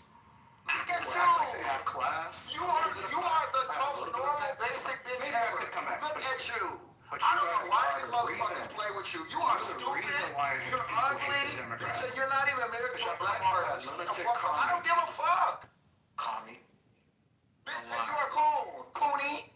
Look at People you. act like they have class. You are the most normal, basic bitch Maybe ever. I could come back. Look at you. But I don't you know why are these the motherfuckers reason. play with you. You are You're the stupid. reason why You're people hate ugly. the Democrats. Bitch, you're not even married to a black person. Shut the lunatic fuck up. I don't give a fuck. Commie. Bitch, you're a coon. Cooney.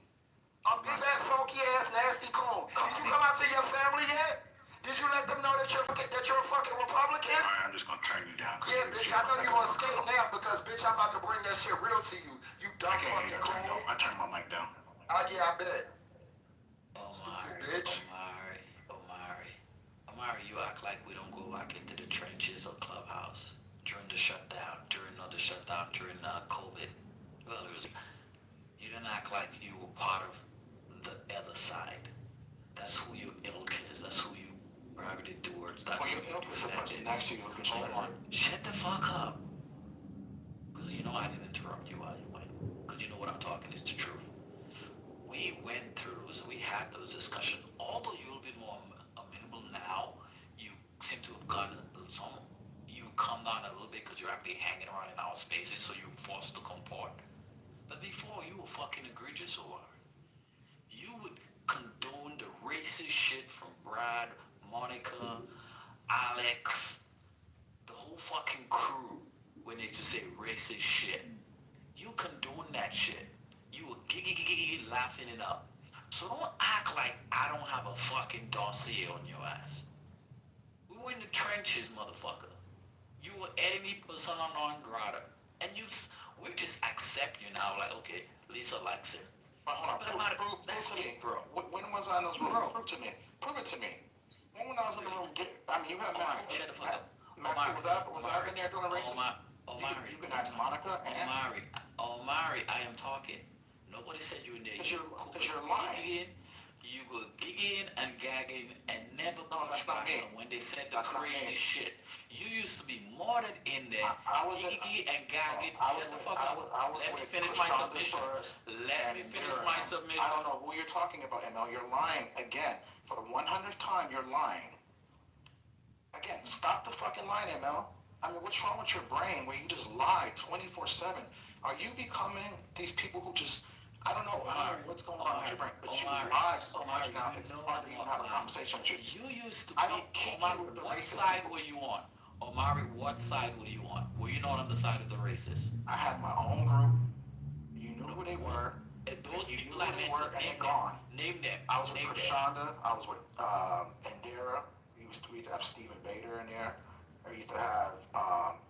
A big ass, funky ass, nasty coon. Did you come out to your family yet? Did you let them know that you're a fucking Republican? Alright, I'm just gonna turn you down. Yeah, bitch, I know you gonna skate now because, bitch, I'm about to bring that shit real to you. You dumb fucking coon. I turned my mic down. Yeah, I bet. Omari, bitch. Omari, you act like we don't go back into the trenches or clubhouse during the shutdown, during COVID. Well, you didn't act like you were part of the other side. That's who your ilk is. That's who you gravitated towards. That's Well, who your you ilk is the person next to you who can Hold on. Shut the fuck up. Because you know I didn't interrupt you while you went. Because you know what I'm talking is the truth. We went through those, we had those discussions. Although you'll be more amenable now, you seem to have gotten you calm down a little bit because you're actually hanging around in our spaces, so you're forced to comport. But before, you were fucking egregious, or you would condone the racist shit from Brad, Monica, Alex, the whole fucking crew when they used to say racist shit. You condone that shit. You were giggy laughing it up. So don't act like I don't have a fucking dossier on your ass. We were in the trenches, motherfucker. You were enemy persona non grata. And we just accept you now, like, okay, Lisa likes him. But hold on, prove to me, bro. When was I in those rooms? Bro. Prove to me. Prove it to me. When I was in the room, you had Omari, Matt. shut the fuck up. Matt, was I in there doing racism? Omari. You can ask Monica and... Omari, I am talking. Nobody said you in there. Because you're lying. You were gigging and gagging and never that's not me. When they said the crazy shit. You used to be more than in there. Gigging and gagging. Shut the fuck up. Let me finish my submission. Let me finish my submission. I don't know who you're talking about, ML. You're lying again. For the 100th time, you're lying. Again, stop the fucking lying, ML. I mean, what's wrong with your brain where you just lie 24/7? Are you becoming these people who just... I don't know what's going on with your brain, but you lie so much now. It's hard to even have a conversation with you. You used to I don't kick you with the what racist. side were you on? Omari, what side were you on? Were you not on the side of the racists? I had my own group. You knew who they were. Those You people knew I who they mentioned, were, and name they're gone. them. I was with Name them. Prashanda. I was with Indira. We used to have Stephen Bader in there. I used to have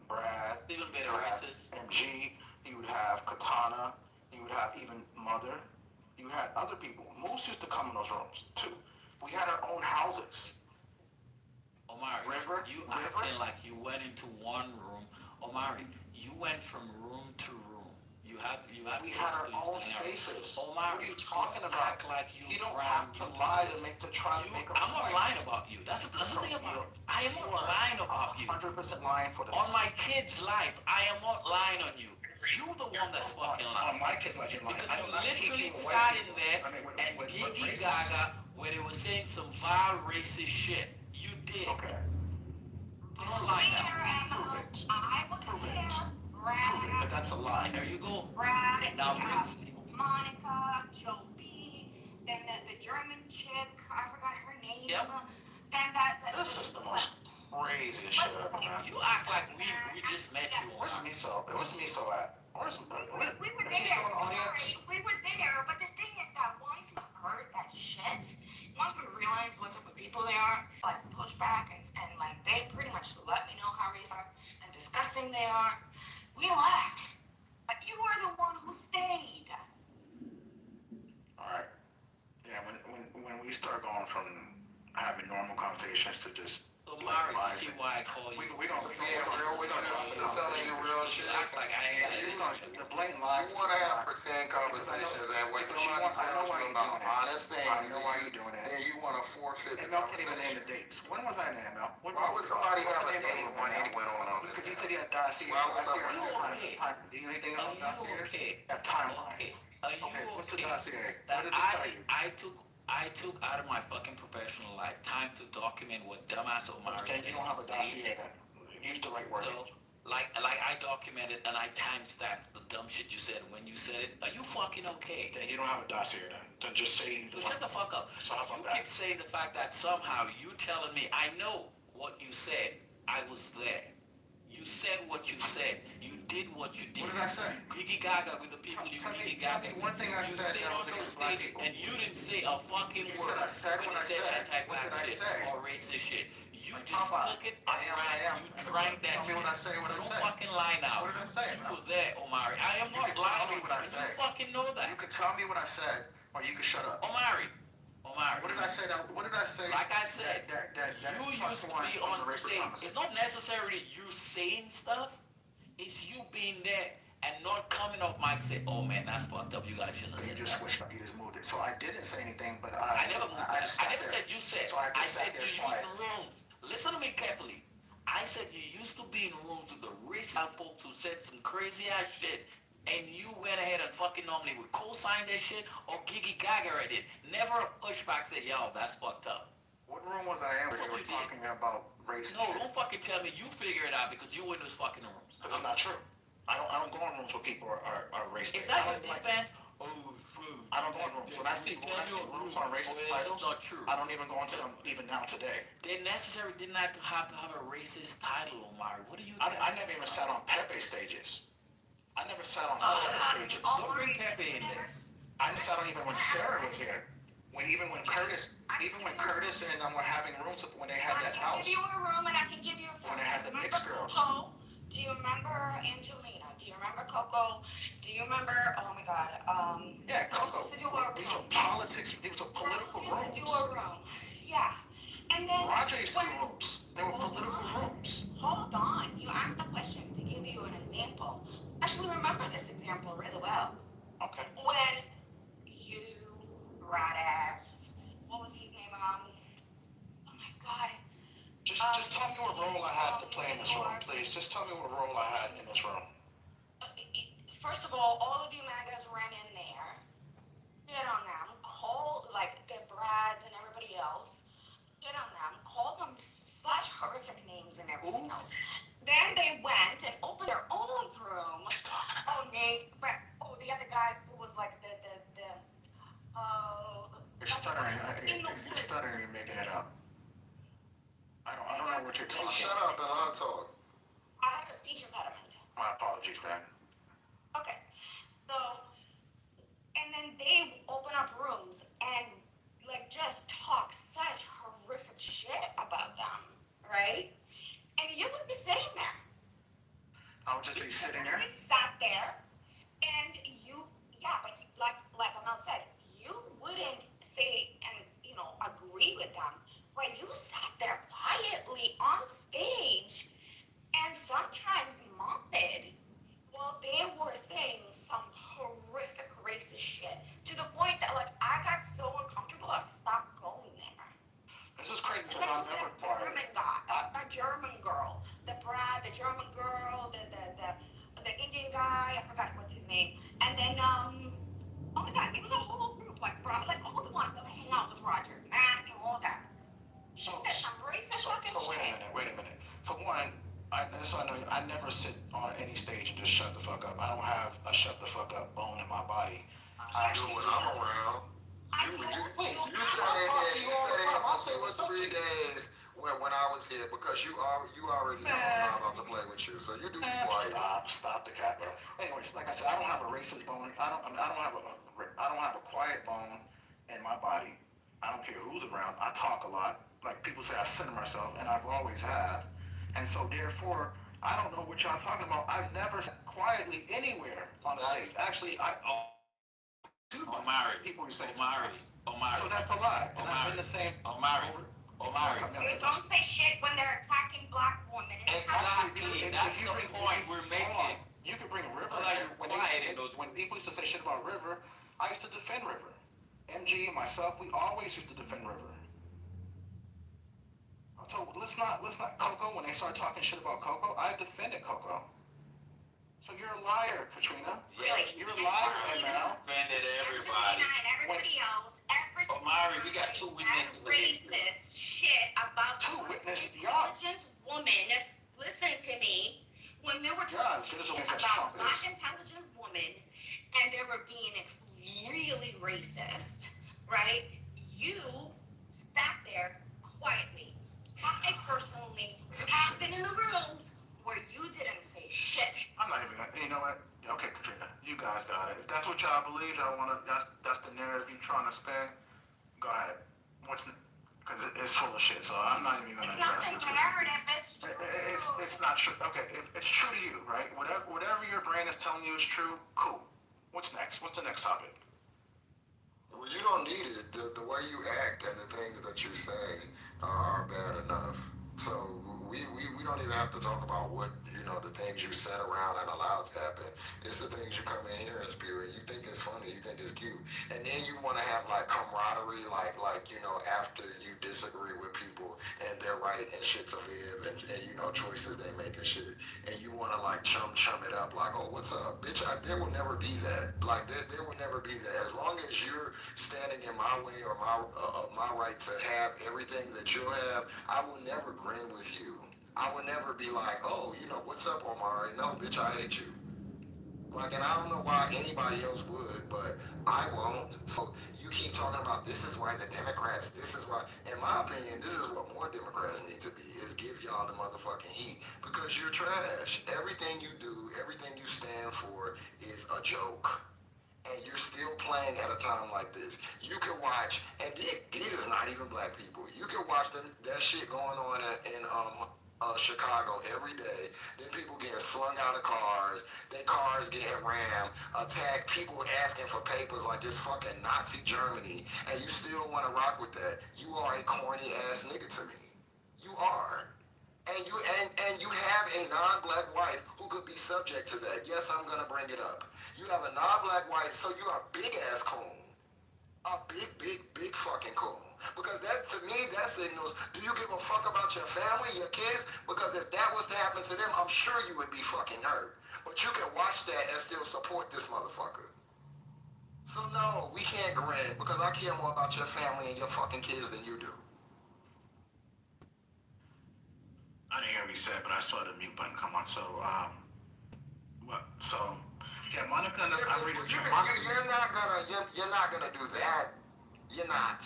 Brad. Stephen Bader racist. MG. You would have Katana. You would have even Mother. You had other people. Moose used to come in those rooms too. We had our own houses. Omari, you acting like you went into one room. Omari, you went from room to room. We had our own spaces. Omari, what are you talking about? Act like you don't have to lie to try to make a point. I'm not lying about you. That's the thing about it. I am not lying about you. 100% lying for this. On my kid's life, I am not lying on you. You the one that's fucking lying. On my kid's life, you're lying. Because you literally sat in there and giggy gaga where they were saying some vile racist shit. You did. Okay. Don't lie now. Prove it. I was Prove there. it. Brad, Prove it that that's a lie. There you go. Brad, Now Monica, Joe B, then the German chick, I forgot her name. Yep. Then This is the most craziest shit I've ever heard. You act like we just met you. Where's Miso? Where's Miso at? we were is she there. still in the audience? We were there, but the thing is that once we heard that shit, once we realized what type of people they are, like push back and like they pretty much let me know how race are and disgusting they are. We laugh. But you are the one who stayed. All right. Yeah, when we start going from having normal conversations to just So, Mari, you see why I call you? We're gonna telling you real shit. Act like I ain't got it. The blatant lies. You wanna have pretend conversations, and when somebody tells you about honest things, I know why you're doing that. then you wanna forfeit the ML can't even name conversation. the dates. When was I in ML? Why would somebody have a date when it went on Because this? you said you had dossier. Why would Dossier. somebody- Do you know anything Are about you dossier? okay? Have timelines. Are you Okay, what's the okay? dossier? That What does it tell you? I took out of my fucking professional life time to document what dumbass Omari Then said. you don't have a dossier then. Use the right word. So, like I documented and I timestamped the dumb shit you said when you said it. Are you fucking okay? Then you don't have a dossier then. Then just say So shut the fuck up. So how about You that? keep saying the fact that somehow you telling me, I know what you said. I was there. You said what you said. You did what you did. What did I say? Gigi Gaga with the people you Gigi Gaga with. One thing I You said stayed that on was those against black stages people. and you didn't say a fucking You word said I said when what you I said said. anti-black What did I shit say? or racist shit. You Like, just Papa, took it I and am. you drank that Tell me shit. what I say, what So I don't say. fucking lie now. What did I say, You man? were there, Omari. I am You not can tell lying me on what I you. say. You fucking know that. You can tell me what I said, or you can shut up. Omari. What did I say? What did I say? Like I said, that you plus used to one be from on the racist stage. conversation. It's not necessarily you saying stuff. It's you being there and not coming off mic and say, oh man, that's fucked up. You guys shouldn't have You said just that. switched up. You just moved it. So I didn't say anything, but I never moved that. just I sat never there. said you said. So I I just said sat there you quiet. used to rooms. Listen to me carefully. I said you used to be in rooms with the racist folks who said some crazy ass shit. And you went ahead and fucking normally would co-sign that shit or Gigi Gaga did. Never push back say, yo, that's fucked up. What room was I in where they were talking about race? No, don't fucking tell me you figure it out because you were in those fucking rooms. Because it's not true. I don't go in rooms where people are racist. Is that your defense? Oh, food. I don't go in rooms. When I see rooms on racist titles, It's not true. I don't even go into them even now today. They necessarily didn't have to have a racist title, Omari. What do you I never even sat on Pepe stages. I never sat on Pepe stages. Don't bring Pepe in this. I sat on even when Sarah was here. When Curtis and them were having rooms when they had that I can house. give you a room and I can give you a phone. When they had the mixed girls. Coco? Do you remember Angelina? Do you remember Coco? Do you remember, oh my God, Yeah, Coco. used to do a These are room. politics. These are political used to rooms. do a room. Yeah. And then Roger used to do rooms. They were political rooms. hold on. You asked a question to give you an example. I actually remember this example really well. Okay. When you, rat ass, what was his name? Oh my God. Just tell me what role I had to play in this room, please. Just tell me what role I had in this room. First of all of you MAGAs ran in there, hit on them, called, like, the Brads and everybody else, hit on them, called them such horrific names and everything else. Then they went and opened their own room. Oh, Nate, the other guy who was like You're stuttering and making it up. I don't know what you're talking about. Shut up and I'll talk. I have a speech impediment. My apologies, then. Okay, so, and then they open up rooms and, like, just talk such horrific shit about them, right? And you would be sitting there. I would just be sitting there. We sat there, and but like Amal said, you wouldn't say and, agree with them, but you sat there quietly on stage and sometimes modded while they were saying some horrific racist shit to the point that, like, I got so uncomfortable I stopped going there. This is crazy because Especially I've never the German guy, a German girl, the German girl, the Indian guy, I forgot what's his name, and then oh my God, it was a whole group, like all the ones that would hang out with Roger, Matt, and all that. So Wait a minute. For one, I never sit on any stage and just shut the fuck up. I don't have a shut the fuck up bone in my body. I do when I'm around. You said it was 3 days when I was here because you already know I'm not about to play with you, so you do be quiet. Stop the cat, bro. Anyways, like I said, I don't have a racist bone. I don't have a quiet bone in my body. I don't care who's around. I talk a lot. Like people say, I center myself, and I've always have. And so therefore, I don't know what y'all talking about. I've never sat quietly anywhere on the stage. Actually, Omari, people who say Omari. so that's a lie. And I've been the same. Omari. You don't say shit when they're attacking black women. Exactly. That's the point we're making. You could bring River. When people used to say shit about River, I used to defend River. MG and myself, we always used to defend River. So let's not Coco. When they start talking shit about Coco, I defended Coco. So you're a liar, Katrina. Yes, you're a liar, ML. Offended everybody. Everybody else, every Omari, we got two witnesses. racist shit about intelligent woman. Listen to me. When they were talking about black intelligent women, and they were being really racist, right? You sat there quietly. I personally have been in the rooms where you didn't say shit. I'm not even gonna, you know what? Okay, Katrina, you guys got it. If that's what y'all believe, y'all wanna, that's the narrative you're trying to spin, go ahead. Because it's full of shit, so I'm not even gonna address it. It's not the narrative, it's true. It's not true. Okay, if it's true to you, right? Whatever your brain is telling you is true, cool. What's next? What's the next topic? Well, you don't need it. The way you act and the things that you say are bad enough. So we don't even have to talk about what, the things you said around and allowed to happen. It's the things you come in here in spirit. You think it's funny. You think it's cute. And then you want to have like camaraderie, after you disagree with people and their right and shit to live and choices they make and shit. And you want to like chum it up like, oh, what's up? Bitch, there will never be that. Like there will never be that. As long as you're standing in my way or my right to have everything that you have, I will never grin with you. I would never be like, oh, what's up, Omari? No, bitch, I hate you. Like, and I don't know why anybody else would, but I won't. So you keep talking about this is why the Democrats, this is why, in my opinion, this is what more Democrats need to be, is give y'all the motherfucking heat. Because you're trash. Everything you do, everything you stand for is a joke. And you're still playing at a time like this. You can watch, and these is not even black people. You can watch that shit going on in Chicago every day. Then people getting slung out of cars. Their cars getting rammed, attacked. People asking for papers like it's fucking Nazi Germany. And you still want to rock with that. You are a corny ass nigga to me. You are. And you have a non-black wife who could be subject to that. Yes, I'm gonna bring it up. You have a non-black wife, so you're a big ass coon. A big fucking coon. Because that, to me, that signals, do you give a fuck about your family, your kids? Because if that was to happen to them, I'm sure you would be fucking hurt. But you can watch that and still support this motherfucker. So no, we can't grin because I care more about your family and your fucking kids than you do. I didn't hear what you said, but I saw the mute button come on. So, yeah, Monica, I'm reading you're not gonna do that. You're not.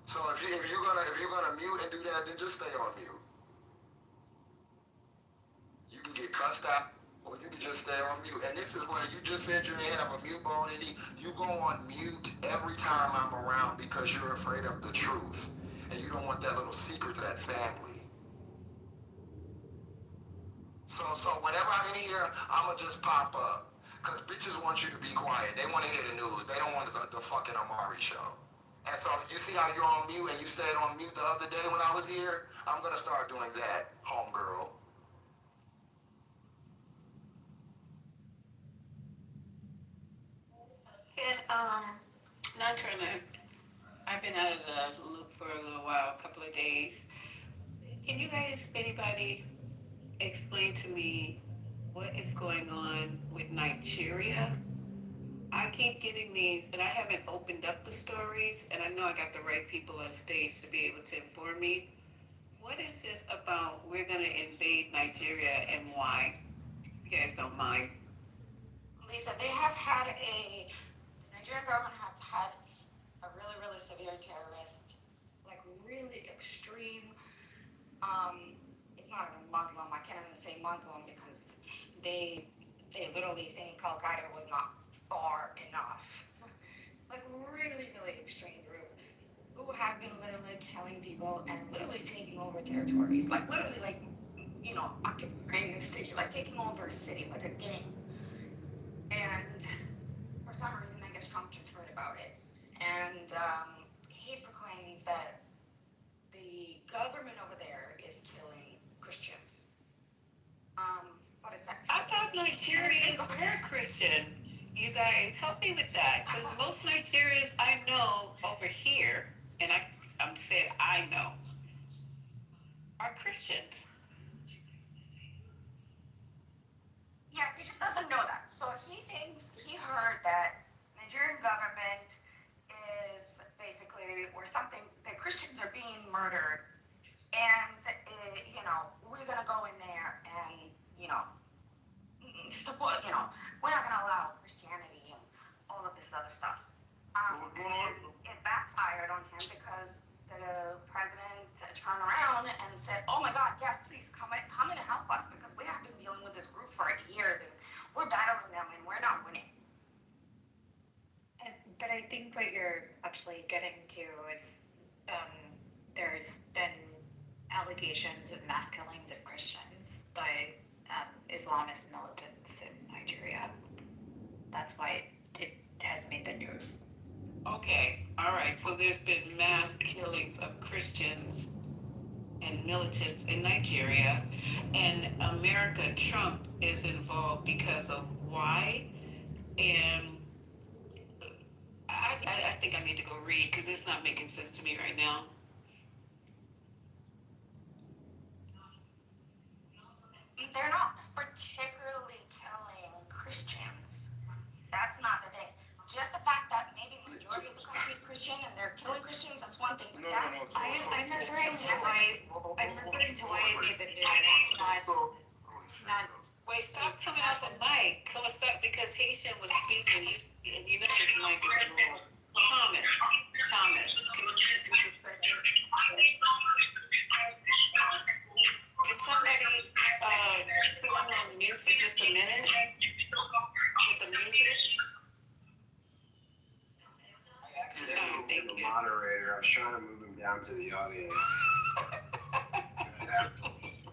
So if you're gonna mute and do that, then just stay on mute. You can get cussed out, or you can just stay on mute. And this is what you just said. You ain't have a mute button. You go on mute every time I'm around because you're afraid of the truth, and you don't want that little secret to that family. So whenever I'm in here, I'ma just pop up. Cause bitches want you to be quiet. They want to hear the news. They don't want the fucking Omari show. And so you see how you're on mute and you stayed on mute the other day when I was here? I'm gonna start doing that, homegirl. Not Turner. I've been out of the loop for a little while, a couple of days. Can you guys, anybody, explain to me what is going on with Nigeria? I keep getting these, and I haven't opened up the stories, and I know I got the right people on stage to be able to inform me. What is this about we're going to invade Nigeria and why? You guys don't mind. Lisa, the Nigerian government have had a really, really severe terrorist, like really extreme, it's not even Muslim, I can't even say Muslim because they literally think Al Qaeda was not far enough. Like really, really extreme group who have been literally killing people and literally taking over territories. Like literally like occupying the city, like taking over a city like a gang. And for some reason, I guess Trump just heard about it. And he proclaims that the government over there is killing Christians. But it's actually... I thought Nigerians were Christian. You guys help me with that, because most Nigerians I know over here, and I'm saying I know, are Christians. Yeah, he just doesn't know that. So he heard that Nigerian government is basically that Christians are being murdered, and we're gonna go in there and support. We're not gonna allow Christianity and all of this other stuff. It backfired on him because the president turned around and said, "Oh my God, yes, please come in and help us because we have been dealing with this group for years and we're battling them and we're not winning." But I think what you're actually getting to is there's been allegations of mass killings of Christians by Islamist militants in Nigeria. That's why it has made the news. Okay, all right. So there's been mass killings of Christians and militants in Nigeria, and Trump is involved because of why? And I think I need to go read because it's not making sense to me right now. They're not particularly killing Christians. That's not the thing. Just the fact that maybe majority of the country is Christian and they're killing Christians, that's one thing. But I'm referring to why it made the news, not. Wait, stop coming off a mic. Come stop because Haitian was speaking. And you know his mic is wrong. Thomas, can you just a second? Can somebody put him on mute for just a minute with the music? The moderator, I was trying to move him down to the audience.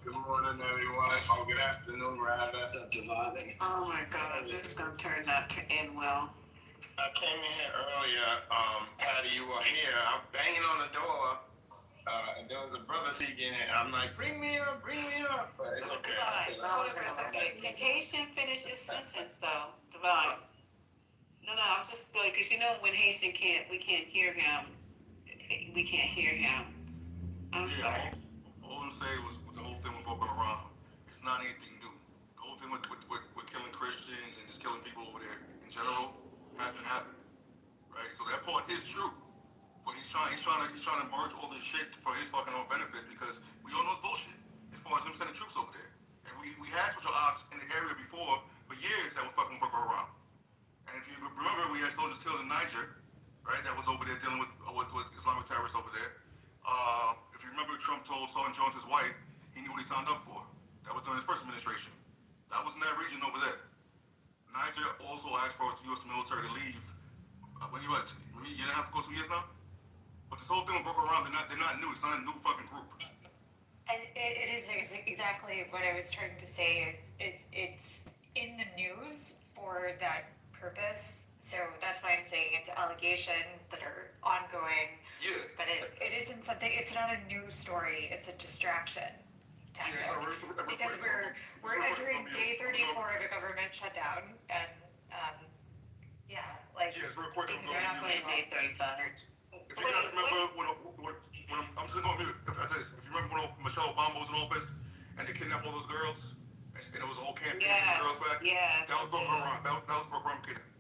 Good morning, everyone. Oh, good afternoon, rather. What's up, Devon? Oh my God, this is gonna turn out to end well. I came in here earlier, Patty, you were here. I'm banging on the door, and there was a brother speaking, and I'm like, bring me up, but it's okay. Hold it for a second. Can Haitian finish his sentence though, Devon? No, I'm just good because when Haitian we can't hear him. We can't hear him. I'm sorry. All I'm saying was the whole thing with Boko Haram. It's not anything new. The whole thing with killing Christians and just killing people over there in general has been happening, right? So that part is true, but he's trying to merge all this shit for his fucking own benefit because we all know it's bullshit as far as him sending troops over there. And we had special ops in the area before for years that was fucking Boko Haram. And if you remember, we had soldiers killed in Niger, right? That was over there dealing with Islamic terrorists over there. If you remember, Trump told Sergeant Jones, his wife, he knew what he signed up for. That was during his first administration. That was in that region over there. Niger also asked for the U.S. military to leave. When you what, a year and a half ago, 2 years now? But this whole thing with Boko Haram, they're not new. It's not a new fucking group. And it is exactly what I was trying to say is it's in the news for that purpose. So that's why I'm saying it's allegations that are ongoing. Yeah. But it isn't something. It's not a news story. It's a distraction tactic. Because we're entering day 34 of a government shutdown, and real quick. Things are not going day 35. If you guys remember when I'm just going to mute. If you remember when Michelle Obama was in office and they kidnapped all those girls and it was a whole campaign to get the girls back. Yes. That was Boko Haram. That was Boko Haram kidnapping.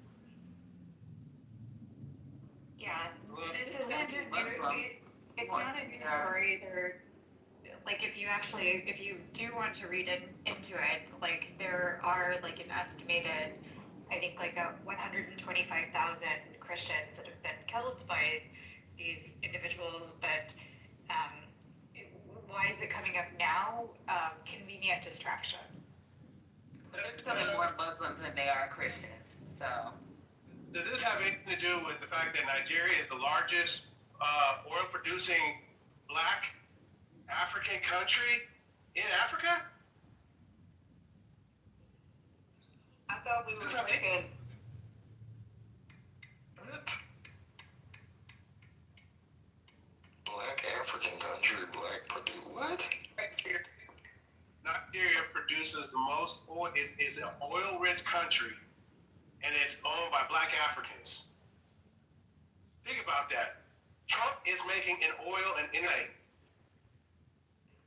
Yeah, this isn't a news. It's not a news story. If you do want to read into it, there are an estimated, I think 125,000 Christians that have been killed by these individuals, but why is it coming up now? Convenient distraction. But they're killing more Muslims than they are Christians, so. Does this have anything to do with the fact that Nigeria is the largest oil-producing black African country in Africa? thought we were looking. Black African country, black Purdue. What? Nigeria produces the most oil, is an oil-rich country, and it's owned by black Africans. Think about that. Trump is making an oil and energy.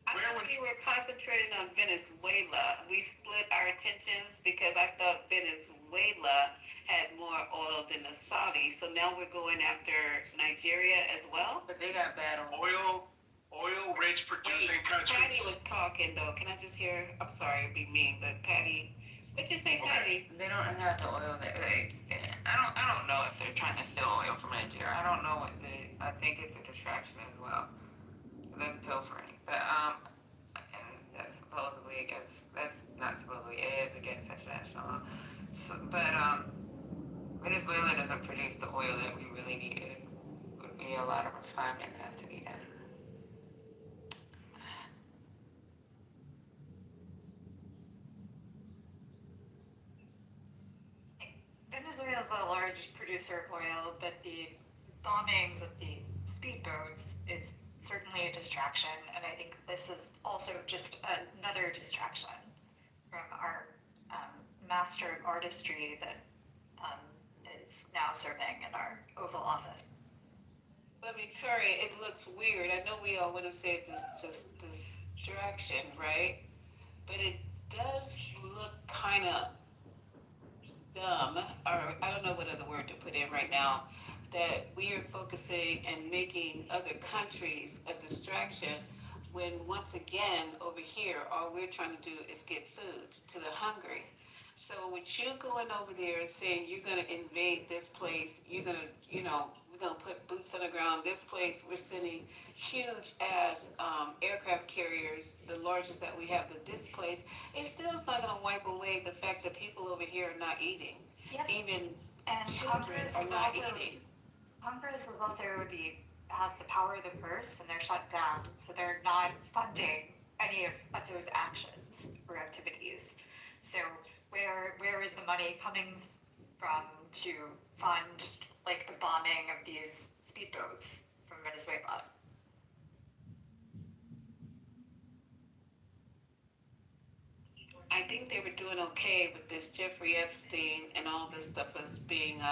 I thought we were concentrating on Venezuela. We split our attentions because I thought Venezuela had more oil than the Saudis. So now we're going after Nigeria as well. But they got bad oil. Oil-rich producing countries. Patty was talking though. Can I just hear? I'm sorry, it'd be mean, but Patty, what'd you say, Patty? They don't have the oil that I don't know if they're trying to steal oil from Nigeria. I don't know what I think it's a distraction as well. That's pilfering. But and that's supposedly against, that's not supposedly, it is against international law. So, but Venezuela doesn't produce the oil that we really needed. Would be a lot of refinement that have to be done. Venezuela is a large producer of oil, but the bombings of the speedboats is certainly a distraction, and I think this is also just another distraction from our master of artistry that is now serving in our Oval Office. But Victoria, it looks weird. I know we all want to say it's just distraction, right? But it does look kind of dumb, or I don't know what other word to put in right now, that we are focusing and making other countries a distraction when once again over here all we're trying to do is get food to the hungry. So with you going over there and saying you're going to invade this place, you're going to, we're going to put boots on the ground. This place, we're sending huge ass aircraft carriers, the largest that we have to this place. It still is not going to wipe away the fact that people over here are not eating. Yep. Even and children are not eating. Congress is also has the power of the purse, and they're shut down, so they're not funding any of those actions or activities. So where is the money coming from to fund like the bombing of these speedboats from Venezuela? I think they were doing okay with this Jeffrey Epstein and all this stuff as being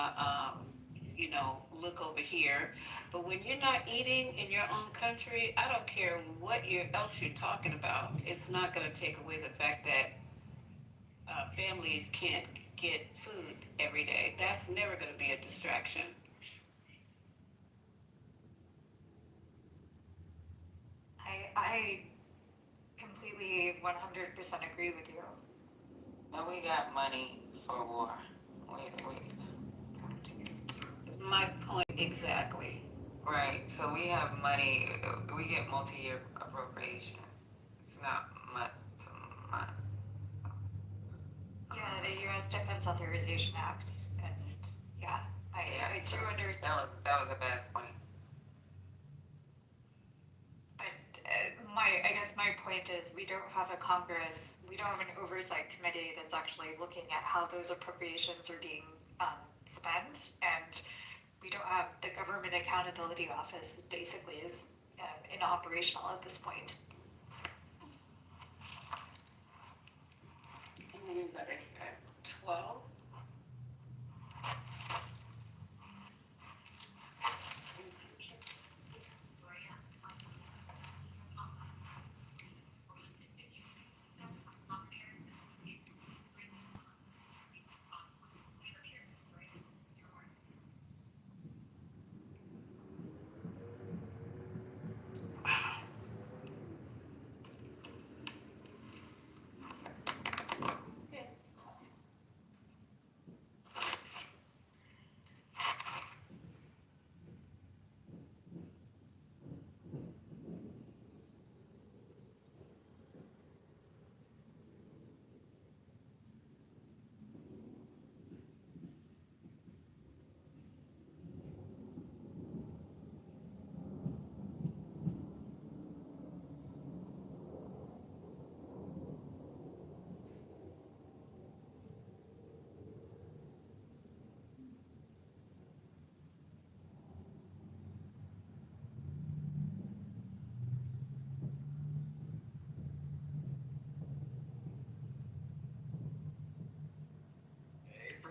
look over here. But when you're not eating in your own country, I don't care what else you're talking about. It's not going to take away the fact that families can't get food every day. That's never going to be a distraction. I completely 100% agree with you. And we got money for war. It's my point exactly. Right. So we have money. We get multi-year appropriation. It's not much. Yeah, the U.S. Defense Authorization Act, and yeah, I do understand. That was a bad point. But I guess my point is we don't have a Congress, we don't have an oversight committee that's actually looking at how those appropriations are being spent, and we don't have the Government Accountability Office basically is inoperational at this point. Anybody at 12?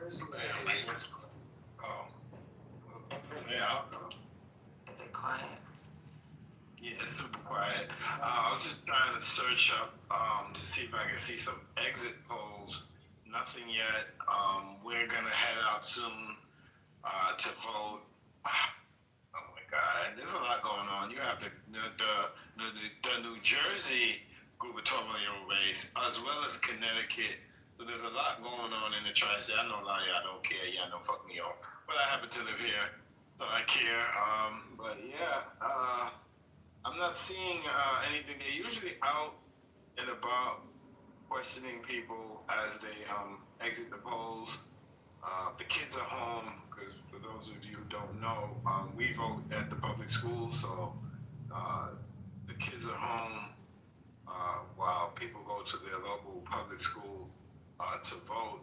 First lady. Oh. Yeah. Is it quiet? Yeah, it's super quiet. I was just trying to search up to see if I can see some exit polls. Nothing yet. We're gonna head out soon to vote. Oh my God, there's a lot going on. You have the New Jersey gubernatorial race as well as Connecticut. So there's a lot going on in the tri-state. I know a lot of y'all don't care. Y'all don't fuck me up. But I happen to live here, so I care. But yeah, I'm not seeing anything. They're usually out and about questioning people as they exit the polls. The kids are home because for those of you who don't know, we vote at the public schools, so the kids are home while people go to their local public school to vote.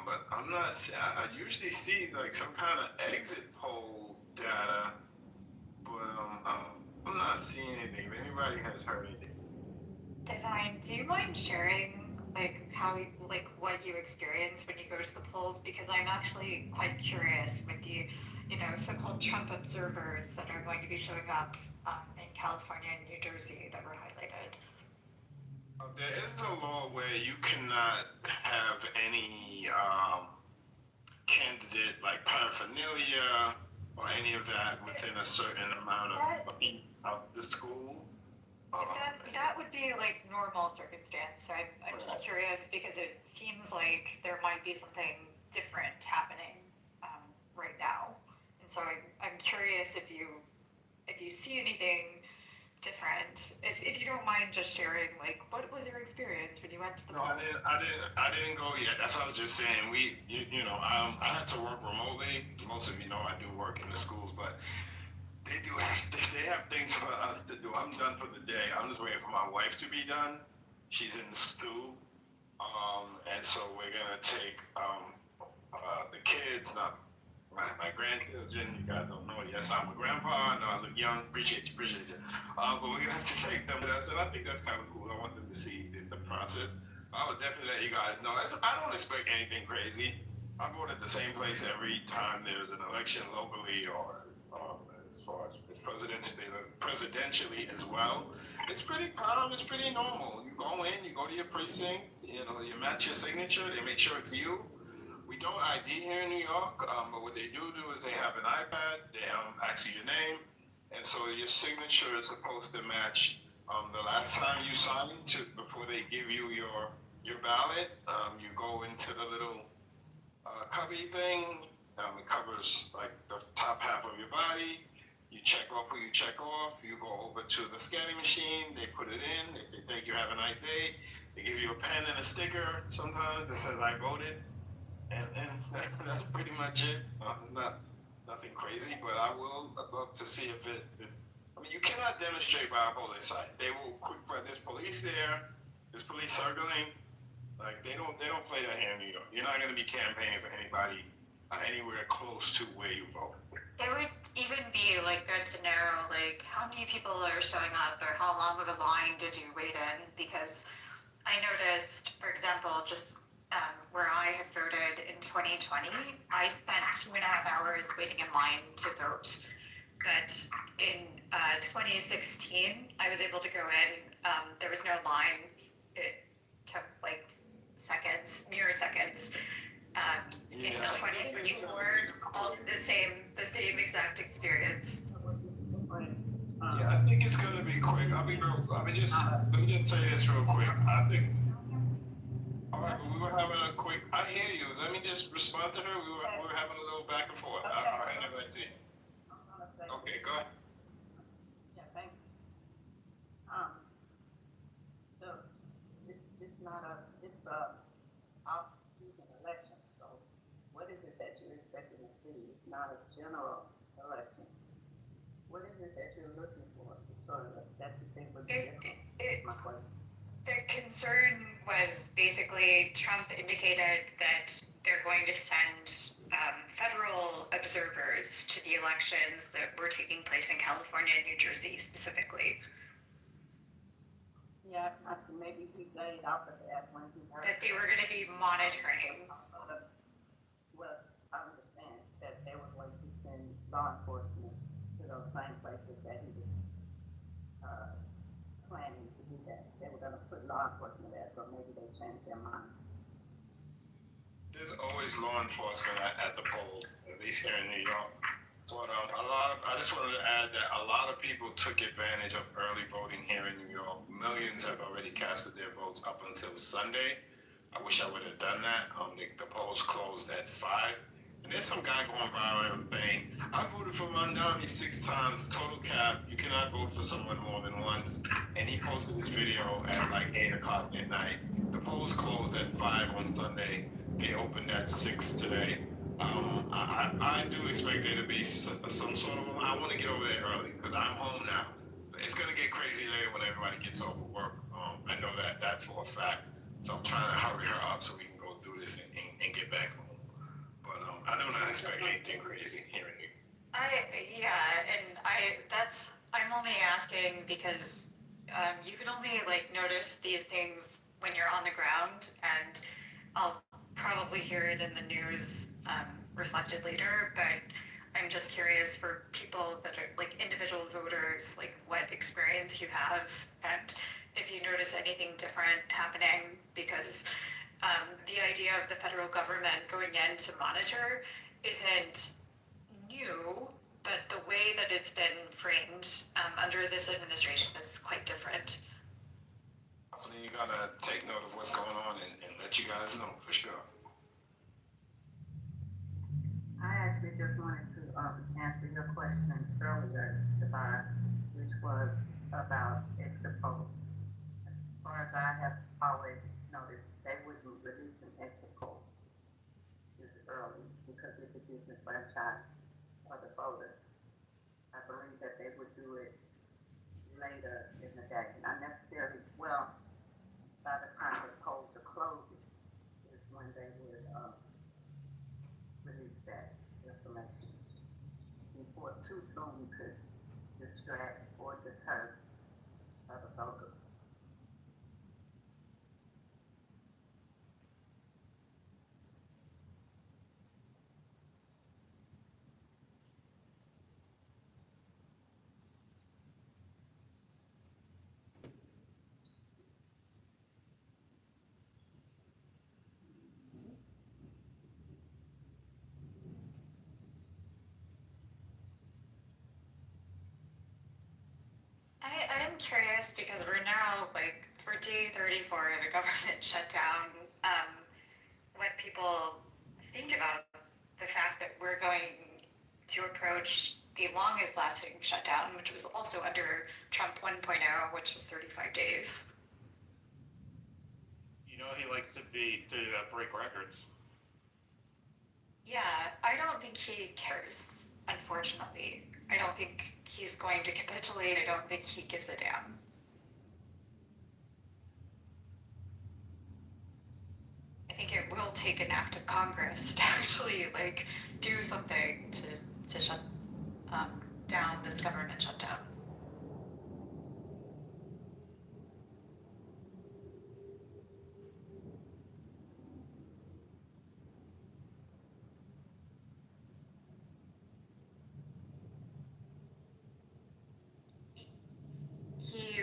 But I'm not. I usually see like some kind of exit poll data, but I'm not seeing anything. If anybody has heard anything. Divine, do you mind sharing like what you experience when you go to the polls? Because I'm actually quite curious with the, so-called Trump observers that are going to be showing up in California and New Jersey that were highlighted. There is a law where you cannot have any candidate like paraphernalia or any of that within a certain amount of the school. That would be like normal circumstance. So I'm just curious because it seems like there might be something different happening right now, and so I'm curious if you see anything different. If you don't mind just sharing, like, what was your experience when you went to the No, I didn't go yet. That's what I was just saying. I had to work remotely. Most of you know I do work in the schools, but they have things for us to do. I'm done for the day. I'm just waiting for my wife to be done. She's in the stew. And so we're gonna take the kids, not my grandchildren. You guys don't know. Yes, I'm a grandpa. No, I look young. Appreciate you. But we're gonna have to take them with us, and I think that's kind of cool. I want them to see the process. I would definitely let you guys know. I don't expect anything crazy. I vote at the same place every time there's an election locally or as far as presidentially as well. It's pretty calm. It's pretty normal. You go in, you go to your precinct. You match your signature. They make sure it's you. We don't ID here in New York, but what they do is they have an iPad. They ask you your name, and so your signature is supposed to match the last time you signed before they give you your ballot. You go into the little cubby thing. It covers like the top half of your body. You check off who you check off. You go over to the scanning machine. They put it in. If they think you have a nice day, they give you a pen and a sticker sometimes that says I voted. And that's pretty much it. It's not nothing crazy, but I will look to see if you cannot demonstrate by a police site. They will there's police there, there's police circling. Like they don't play that here in New York. You're not gonna be campaigning for anybody anywhere close to where you vote. It would even be like good to know like how many people are showing up or how long of a line did you wait in, because I noticed, for example, just where I had voted in 2020, I spent 2.5 hours waiting in line to vote. But in 2016, I was able to go in. There was no line. It took like mere seconds. In 2024, all the same exact experience. Yeah, I think it's gonna be quick. Let me just say this real quick. I think. All right, but we were having a quick. I hear you. Let me just respond to her. We were having a little back and forth. I'll hand it back to you. Okay, go ahead. Yeah, thank you. So it's not it's a off-season election. So what is it that you're expecting to see? It's not a general election. What is it that you're looking for? So that's the thing with my question. The concern was basically Trump indicated that they're going to send federal observers to the elections that were taking place in California and New Jersey specifically. Yeah, maybe he laid off of that when he heard that they were going to be monitoring. law enforcement to those same places that he was planning to do that. They were gonna put law enforcement there, so maybe they changed their mind. There's always law enforcement at the poll, at least here in New York. But I just wanted to add that a lot of people took advantage of early voting here in New York. Millions have already casted their votes up until Sunday. I wish I would have done that. The polls closed at 5. And there's some guy going viral saying, I voted for Mondani 6 times, total cap. You cannot vote for someone more than once. And he posted this video at like 8 o'clock at night. The polls closed at 5 on Sunday. They opened at 6 today. I do expect there to be some sort of, I want to get over there early because I'm home now. It's going to get crazy later when everybody gets over work. I know that for a fact. So I'm trying to hurry her up so we can go through this and get back home. But I do not expect anything crazy here in New York. I'm only asking because you can only like notice these things when you're on the ground, and I'll probably hear it in the news reflected later, but I'm just curious for people that are like individual voters, like what experience you have and if you notice anything different happening, because the idea of the federal government going in to monitor isn't new, but the way that it's been framed under this administration is quite different. So you gotta take note of what's going on and let you guys know for sure. I actually just wanted to answer your question earlier, Devon, which was about exit polls. As far as I have always noticed, they wouldn't release an exit poll this early because it would disenfranchise other voters. I believe that they would do it later in the day, not necessarily, well, by the time the polls are closing is when they would release that information before too soon could distract or deter other voters. I am curious because we're now like for day 34 of the government shutdown, what people think about the fact that we're going to approach the longest lasting shutdown, which was also under Trump 1.0, which was 35 days. You know, he likes to break records. Yeah, I don't think he cares, unfortunately. I don't think he's going to capitulate. I don't think he gives a damn. I think it will take an act of Congress to actually like do something to shut down this government shutdown. He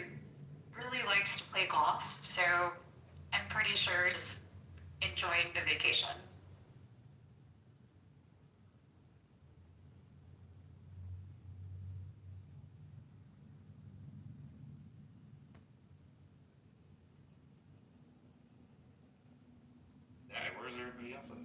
really likes to play golf, so I'm pretty sure he's enjoying the vacation. Yeah, where's everybody else at?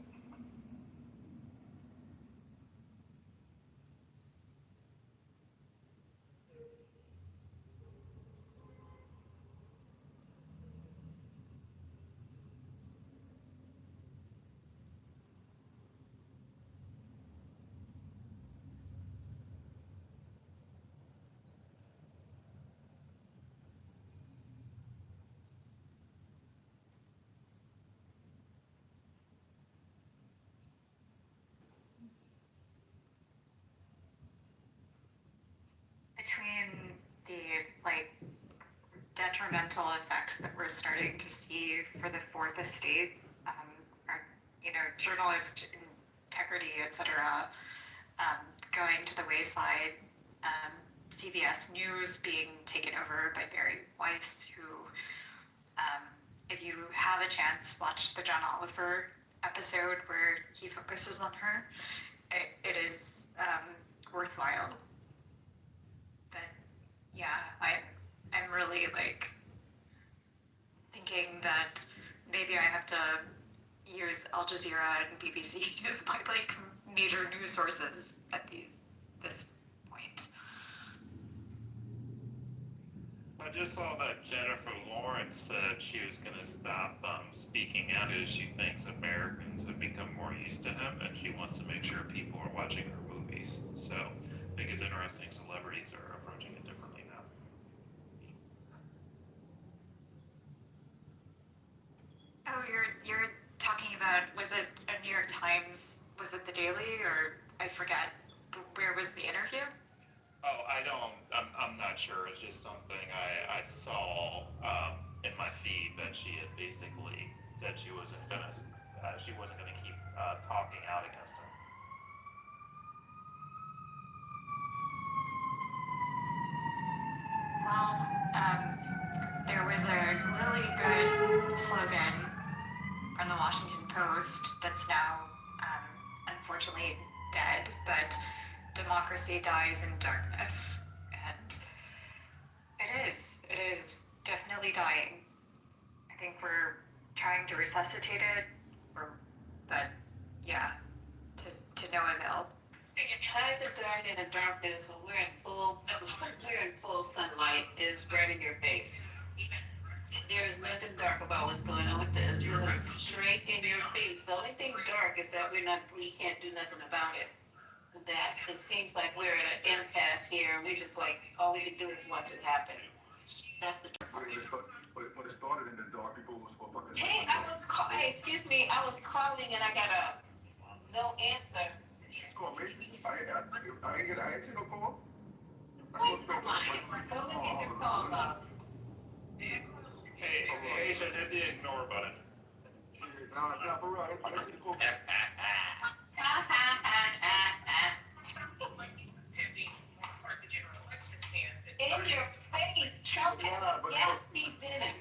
Between the like detrimental effects that we're starting to see for the fourth estate, our, journalist integrity, etc., going to the wayside, CBS News being taken over by Barry Weiss, who, if you have a chance, watch the John Oliver episode where he focuses on her. It is worthwhile. But yeah, I'm really like thinking that maybe I have to use Al Jazeera and BBC as my like major news sources at this point. I just saw that Jennifer Lawrence said she was going to stop speaking out as she thinks Americans have become more used to him, and she wants to make sure people are watching her movies. So I think it's interesting celebrities are approaching it differently now. Oh, you're talking about, was it a New York Times? Was it the Daily, or I forget? Where was the interview? Oh, I'm not sure. It's just something I saw in my feed that she had basically said she wasn't gonna keep talking out against him. Well, there was a really good slogan from the Washington Post that's now unfortunately dead, but democracy dies in darkness. And it is definitely dying. I think we're trying to resuscitate it, but yeah, to no avail. How is it dark in the darkness when we're in full sunlight is right in your face? There is nothing dark about what's going on with this. This is straight in your face. The only thing dark is that we can't do nothing about it. That it seems like we're at an impasse here, and we just like all we can do is watch it happen. That's the dark part. When it started in the dark, people was for fucking. Hey, excuse me, I was calling and I got no answer. Call me. I ain't seen no call. Where's somebody? Go look at your phone, love. Hey, Asian, hit the ignore button. Nah, for real, I didn't see the call. In your face, Trump. Yes, we did it.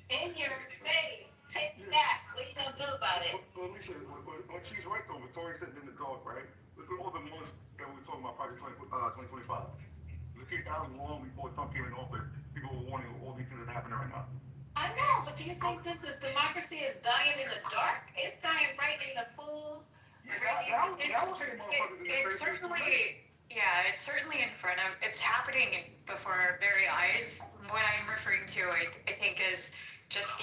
In your face. Take that. What are you gonna do about it? Well, Lisa, when she's right though, Victoria said in the dark, right? Look at all the months that we were talking about Project 2025. Look at how long before Trump came in office, people were warning all these things that are happening right now. I know, but do you think this is democracy is dying in the dark? It's dying right in the full. It's certainly, yeah, it's certainly in front of, it's happening before our very eyes. What I'm referring to, I think, is just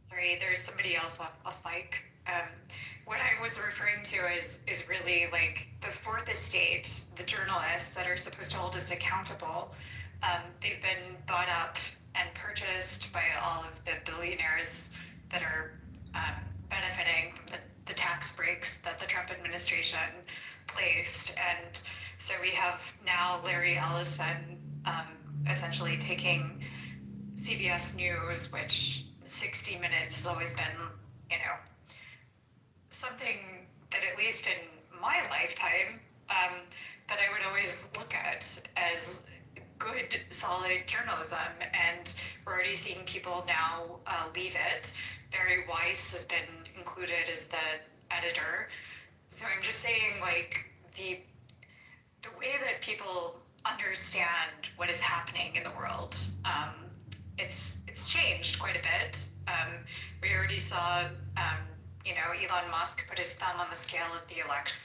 sorry, there's somebody else off mic. What I was referring to is really like the fourth estate, the journalists that are supposed to hold us accountable. They've been bought up and purchased by all of the billionaires that are benefiting from the tax breaks that the Trump administration placed. And so we have now Larry Ellison essentially taking CBS News, which 60 Minutes has always been, something that at least in my lifetime, that I would always look at as good, solid journalism. And we're already seeing people now leave it. Barry Weiss has been included as the editor. So I'm just saying, like, the way that people understand what is happening in the world, it's changed quite a bit. We already saw, Elon Musk put his thumb on the scale of the election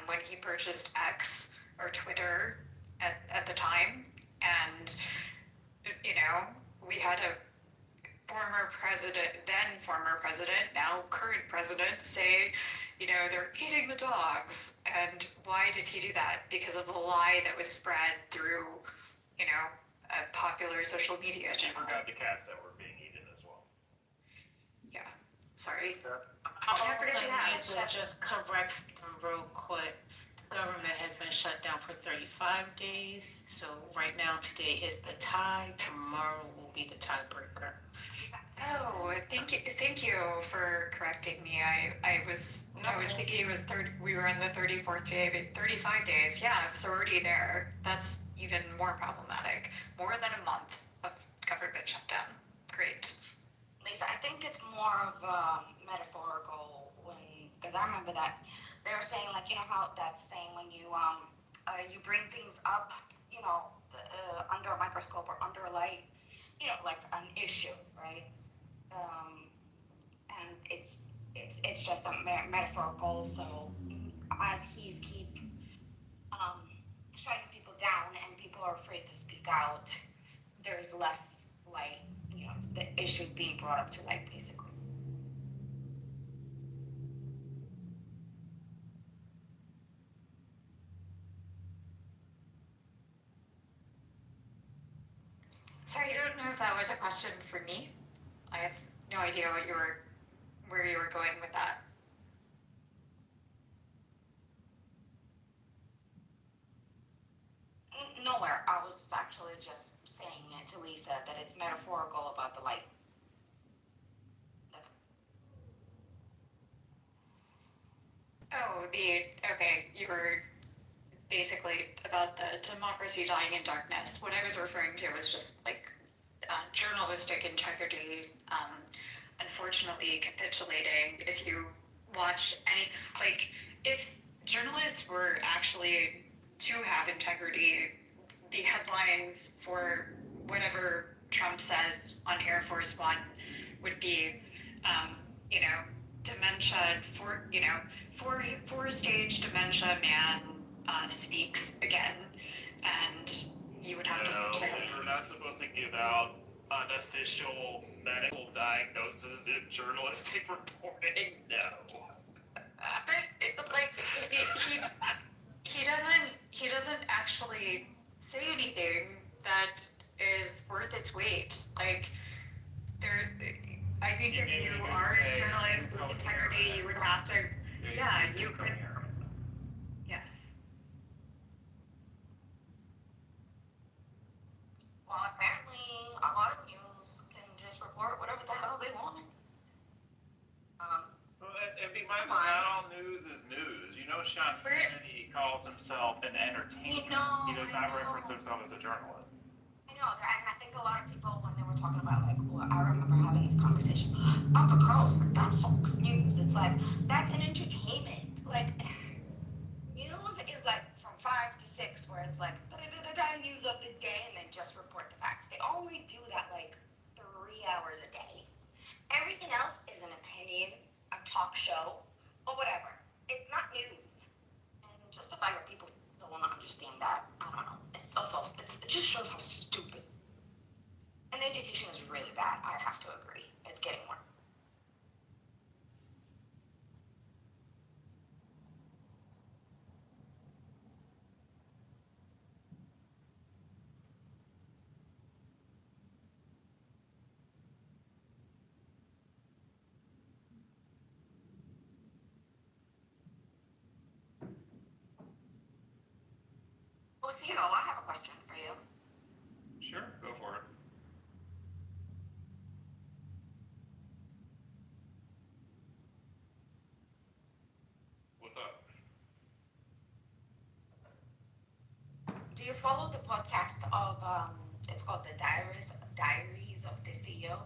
when he purchased X, or Twitter at the time. And, we had a then former president, now current president, say, they're eating the dogs. And why did he do that? Because of a lie that was spread through, a popular social media channel. You forgot the cats that were being eaten as well. Yeah, sorry. I also need to just correct them real quick. The government has been shut down for 35 days. So right now, today is the tie. Tomorrow will be the tiebreaker. Oh, thank you for correcting me. I was thinking it was we were in the 34th day, 35 days. Yeah, so we're already there. That's even more problematic. More than a month of government shutdown. Great. Lisa, I think it's more of metaphorical because I remember that they were saying, like, you know how that's saying when you bring things up, under a microscope or under a light, like an issue, right? And it's just a metaphorical. So as he's keep shutting people down and people are afraid to speak out, there's less light. It's the issue being brought up to light, basically. Sorry, I don't know if that was a question for me. I have no idea where you were going with that. Nowhere. I was actually just saying it to Lisa that it's metaphorical about the light. Oh, okay, you were basically about the democracy dying in darkness. What I was referring to was just like journalistic integrity, unfortunately capitulating. If you watch if journalists were actually to have integrity, the headlines for whatever Trump says on Air Force One would be, dementia four-stage dementia man speaks again, and you would have to sit We're not supposed to give out unofficial medical diagnosis in journalistic reporting. No. He doesn't actually say anything that is worth its weight. I think if you are a journalist with integrity, you would have to. Yeah, you could. Yes. Well, apparently a lot of news can just report whatever the hell they want. And be mindful, not all news is news. Sean Hannity calls himself an entertainer. He does not reference himself as a journalist. I know, and I think a lot of people, when they were talking about, I remember having this conversation. Uncle Carlson, that's Fox News. It's like, that's an entertainment. News is from 5 to 6, where it's news of the day, and then just report the facts. They only do that 3 hours a day. Everything else is an opinion, a talk show, or whatever. It's not news. And just the fact that people don't want to understand that, I don't know. It just shows how stupid. And the education is really bad. I have to agree. It's getting worse. Lucio, I have a question for you. Sure, go for it. What's up? Do you follow the podcast of it's called the Diaries of the CEO or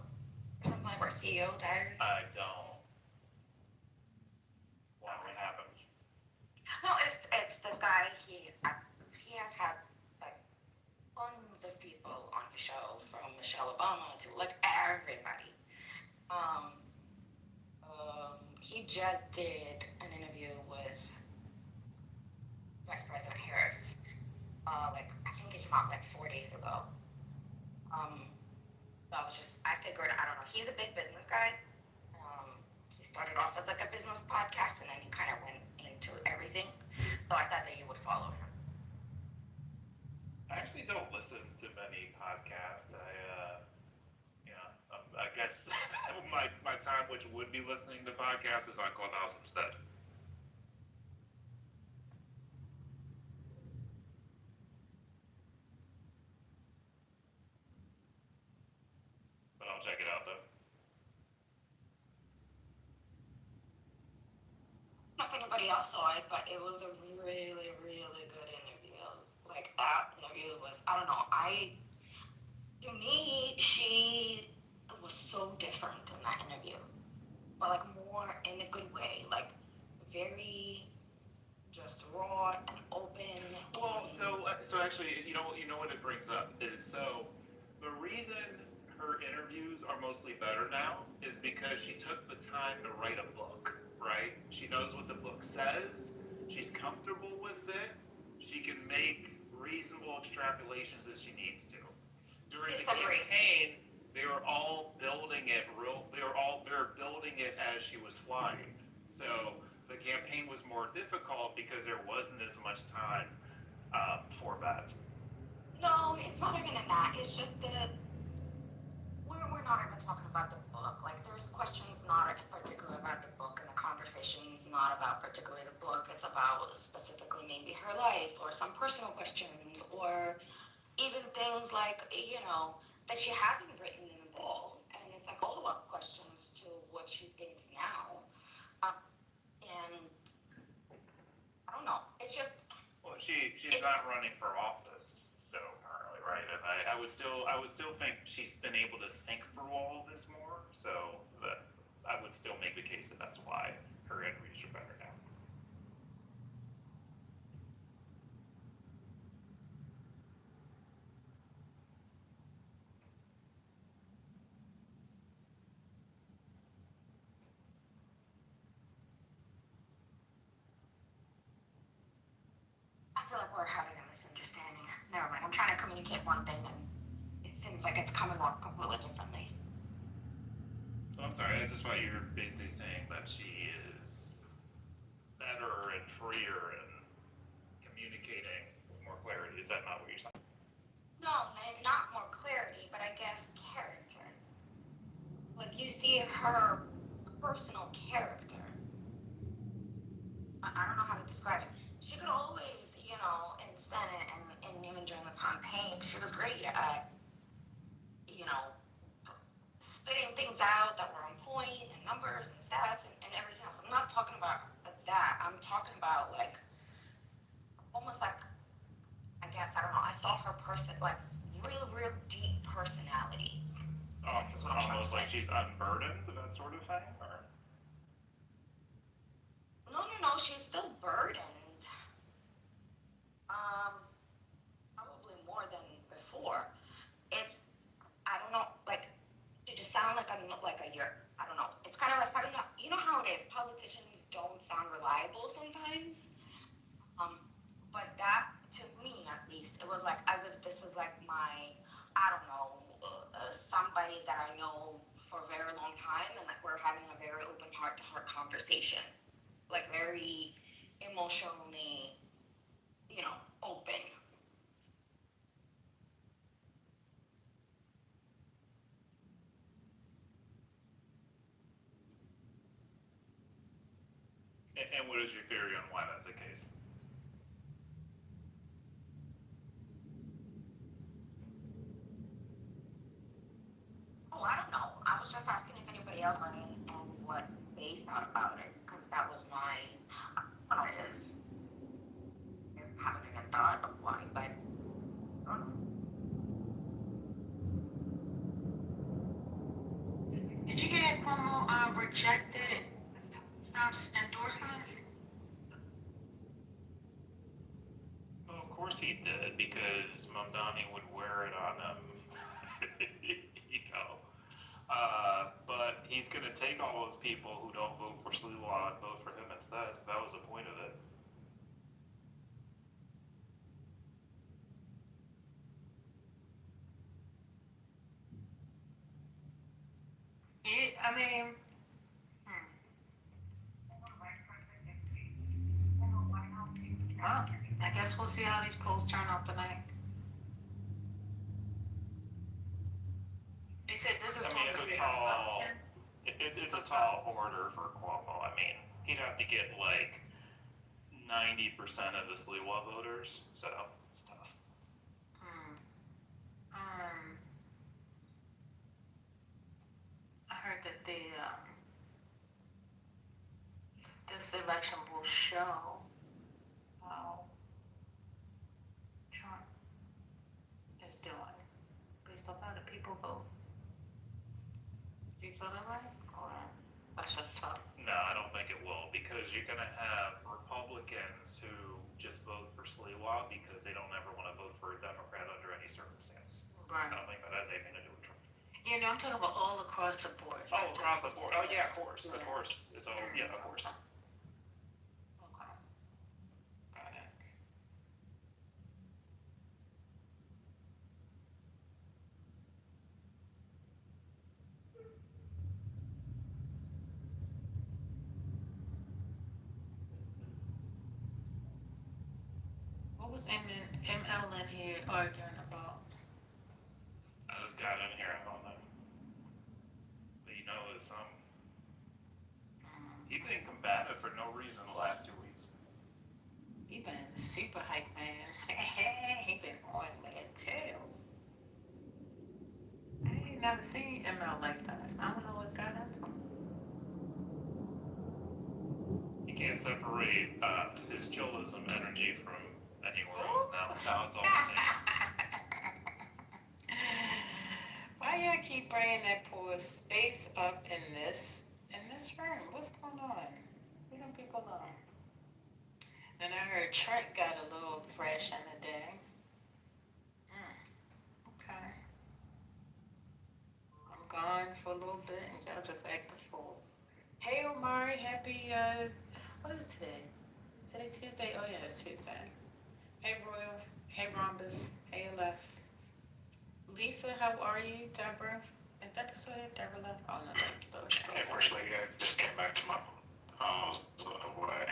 something like, or CEO Diaries? I don't. What happened? No, it's this guy. He has had tons of people on the show, from Michelle Obama to everybody. He just did an interview with Vice President Harris. I think it came out 4 days ago. I figured, I don't know, he's a big business guy. He started off as a business podcast, and then he kind of went into everything. So I thought that you would follow him. I actually don't listen to many podcasts. I guess my time, which would be listening to podcasts, is on Clubhouse instead. anybody else saw it, but it was a really, really good interview. Like that interview was, I don't know, to me, she was so different in that interview, but like more in a good way, like very just raw and open. Well, so actually, you know what it brings up is, so the reason her interviews are mostly better now is because she took the time to write a book, right? She knows what the book says. She's comfortable with it. She can make reasonable extrapolations as she needs to. During the campaign, they were all building it they were building it as she was flying. So the campaign was more difficult because there wasn't as much time for that. No, it's not even in that. It's just that we're not even talking about the book. Like, there's questions not particularly about the book, and the conversation's not about particularly the book. It's about specifically maybe her life or some personal questions, or even things like, that she hasn't written in the book. And it's like follow-up questions to what she thinks now. And I don't know. It's just. Well, she's not running for office though currently, right? And I would still think she's been able to think through all of this more. So that I would still make the case that that's why her interviews are better now. I feel like we're having a misunderstanding. Never mind. I'm trying to communicate one thing, and it seems like it's coming off completely differently. I'm sorry, I just thought you were basically saying that she is better and freer and communicating with more clarity. Is that not what you're saying? No, not more clarity, but I guess character. Like, you see her personal character. I don't know how to describe it. She could always, in Senate and even during the campaign, she was great at, spitting things out that were on point, and numbers and stats and everything else. I'm not talking about that. I'm talking about, like, almost like, I guess, I don't know, I saw her like, real deep personality. This is what I'm almost like she's unburdened, that sort of thing, or? No, she's still burdened. Probably more than before. It's, I don't know, like, to just sound like I don't know. It's kind of like having you know how it is. Politicians don't sound reliable sometimes. But that, to me at least, it was like as if this is like my, I don't know, somebody that I know for a very long time, and like we're having a very open heart-to-heart conversation, like very emotionally, open. And what is your theory on why that's the case? Oh, I don't know. I was just asking if anybody else went in and what they thought about it, because that was my, what it is. I haven't even thought of why, but I don't know. Did you hear that Cuomo rejected Trump's endorsement? Well, of course he did, because Mamdani would wear it on him. But he's going to take all those people who don't vote for Sliwa and vote for him instead. That was the point of it. I mean, well, I guess we'll see how these polls turn out tonight. They said this is supposed to be it's a tall order for Cuomo. I mean, he'd have to get like 90% of the Sliwa voters, so it's tough. I heard that the this election will show how Trump is doing based on how the people vote. Do you feel that way? Or that's just tough? No, I don't think it will, because you're going to have Republicans who just vote for Sliwa because they don't ever want to vote for a Democrat under any circumstance. Right. I don't think that has anything to do with Trump. Yeah, no, I'm talking about all across the board. Oh, across the board. Oh, yeah, of course. Of course. It's all, yeah, of course. Okay. Got it. What was ML in here arguing about? I just got in here, I don't know. But you know, it's he's been combative for no reason the last 2 weeks. He been super hype, man. He been on mad tails. I ain't never seen ML like that. I don't know what got into him. You can't separate his chillism energy from anywhere else now. Now it's all the same. Why y'all keep bringing that poor space up in this room? What's going on? Leave them people alone. Then I heard Trent got a little thrashing today. Okay. I'm gone for a little bit and y'all just act the fool. Hey Omari, happy what is today? Is today Tuesday? Oh yeah, it's Tuesday. Hey Royal, hey Rhombus, hey Aleph. Lisa, how are you? Deborah? Is Deborah still here? Deborah left? Oh no, Deborah's still here. Hey, First Lady, I just came back to my house away,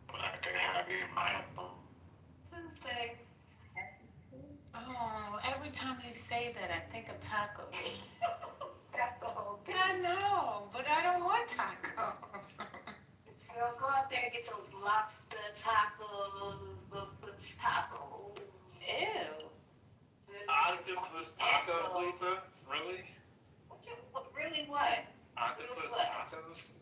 but I could have you in my Tuesday. Oh, every time you say that, I think of tacos. That's the whole thing. I know, but I don't want tacos. Girl, go out there and get those lobster tacos, those tacos. Ew. Octopus tacos, Lisa? Really? Really what? Octopus tacos?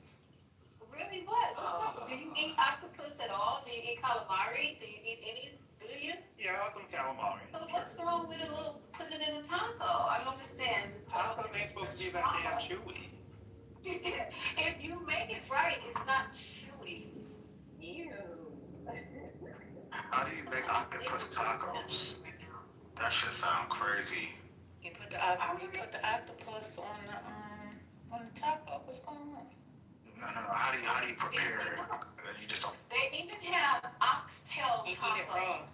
Really what? Do you eat octopus at all? Do you eat calamari? Do you eat any? Do you? Yeah, I'll have some calamari. So what's wrong with putting it in a taco? I don't understand. Tacos ain't supposed to be that damn chewy. If you make it right, it's not chewy. Ew. How do you make octopus tacos? That shit sound crazy. You put the octopus on the taco. What's going on? No. How do you prepare it? You just don't. They even have oxtail You eat it tacos. raw.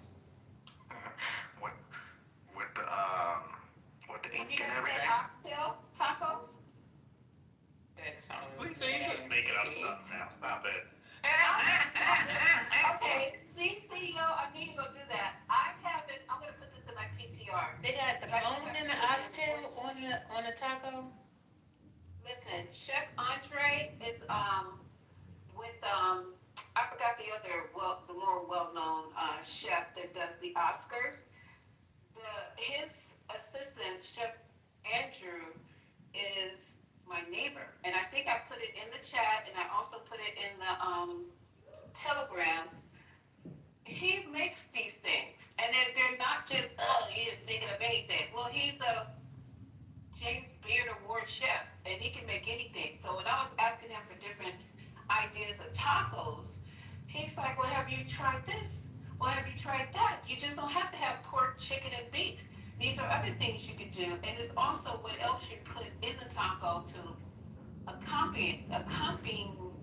With the ink You and ever everything. said oxtail tacos? That sounds Lisa, you just making up stuff now. Stop it. Okay, CEO, I need to go do that. I haven't. I'm gonna put this in my PTR. They got the bone and the oxtail on the taco. Listen, Chef Andre is with I forgot the other the more well-known chef that does the Oscars. His assistant, Chef Andrew, is my neighbor, and I think I put it in the chat, and I also put it in the Telegram. He makes these things, and they're not just he is making up anything. Well, he's a James Beard Award chef, and he can make anything. So when I was asking him for different ideas of tacos, he's like, well, have you tried this? Well, have you tried that? You just don't have to have pork, chicken, and beef. These are other things you could do, and it's also what else you put in the taco to accompanying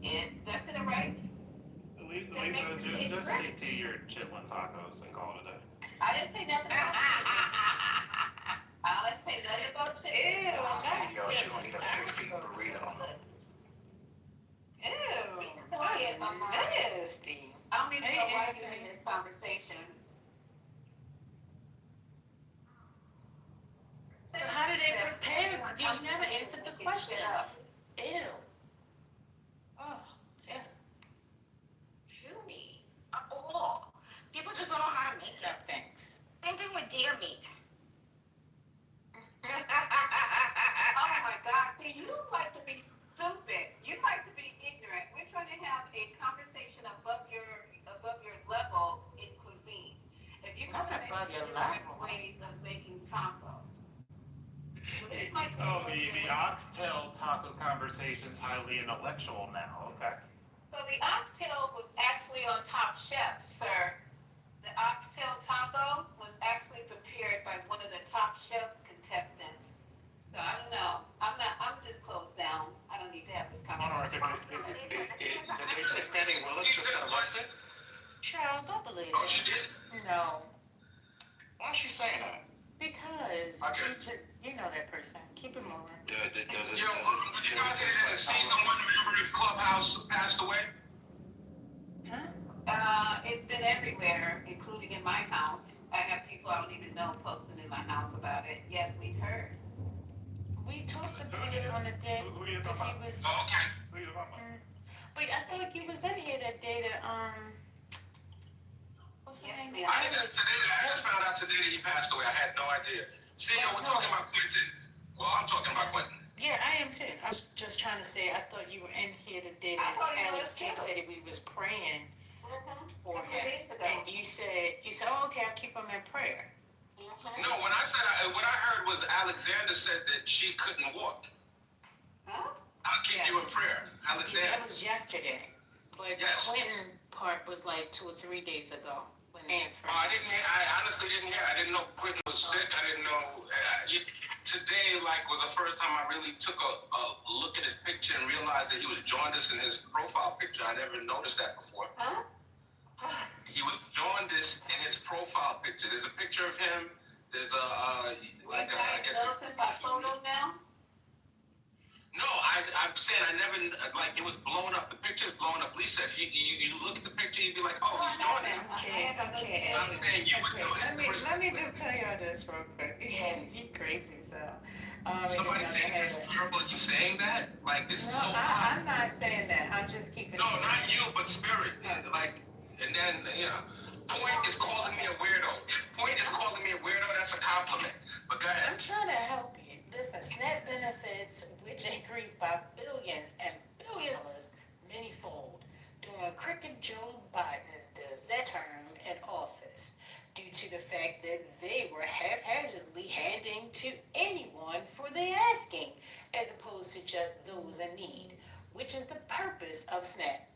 it. That's it, right? Lisa, just stick to your chitlin tacos and call it a day. I didn't say nothing about chicken. I didn't say nothing about chicken. I'll see y'all. She gonna eat a pig feet burrito. Ew. Quiet, Mama. Nasty. I don't even know why you're in this conversation. So how did they prepare? You never answered the question. Ew. Oh, yeah. Chewy. Oh, people just don't know how to make it. No thanks. Same thing with deer meat. Oh my God! See, you like to be stupid. conversation's highly intellectual now. Okay. So the oxtail was actually on Top Chef, sir. The oxtail taco was actually prepared by one of the Top Chef contestants. So I don't know. I'm just closed down. I don't need to have this conversation. Did they say Fannie Willis just got arrested? Cheryl, don't believe Oh, it. she did? No. Why is she saying that? Because Okay. you know that person. Keep it moving. Yo, did you guys hear that season one member of Clubhouse passed away? It's been everywhere, including in my house. I have people I don't even know posting in my house about it. Yes, we've heard. We talked about it on the day Who are you that talking he about? was. Oh, okay. Who are you talking about? But I thought you was in here that day that what's her name? I just found out today that he passed away. I had no idea. See, we're talking about Quentin. Well, I'm talking about Quentin. Yeah, I am too. I was just trying to say I thought you were in here the day that Alex King said that we was praying for him. And you said, oh, okay, I'll keep him in prayer. No, when what I heard was Alexander said that she couldn't walk. Huh? I'll keep you in prayer. Alexander. That was yesterday. But Yes. Clinton part was like 2 or 3 days ago. When they I honestly didn't hear. I didn't know Quentin was sick. I didn't know. Today, was the first time I really took a look at his picture and realized that he was jaundiced in his profile picture. I never noticed that before. Huh? He was jaundiced in his profile picture. There's a picture of him. There's I guess. Wilson by photo now? No, I'm saying I never, it was blown up. The picture's blown up. Lisa, if you look at the picture, you'd be like, oh, he's jaundiced. Okay. I'm saying you would know. Let me just tell you all this real quick. You crazy, so. Somebody saying it's terrible. You saying that? This is so hard. I'm not saying that. I'm just keeping No, not you, but Spirit. And then, Point is calling me a weirdo. If Point is calling me a weirdo, that's a compliment. But go ahead. I'm trying to help you. Listen, SNAP benefits, which increased by billions and billions manyfold during Crooked Joe Biden's term in office, due to the fact that they were haphazardly handing to anyone for the asking, as opposed to just those in need, which is the purpose of SNAP.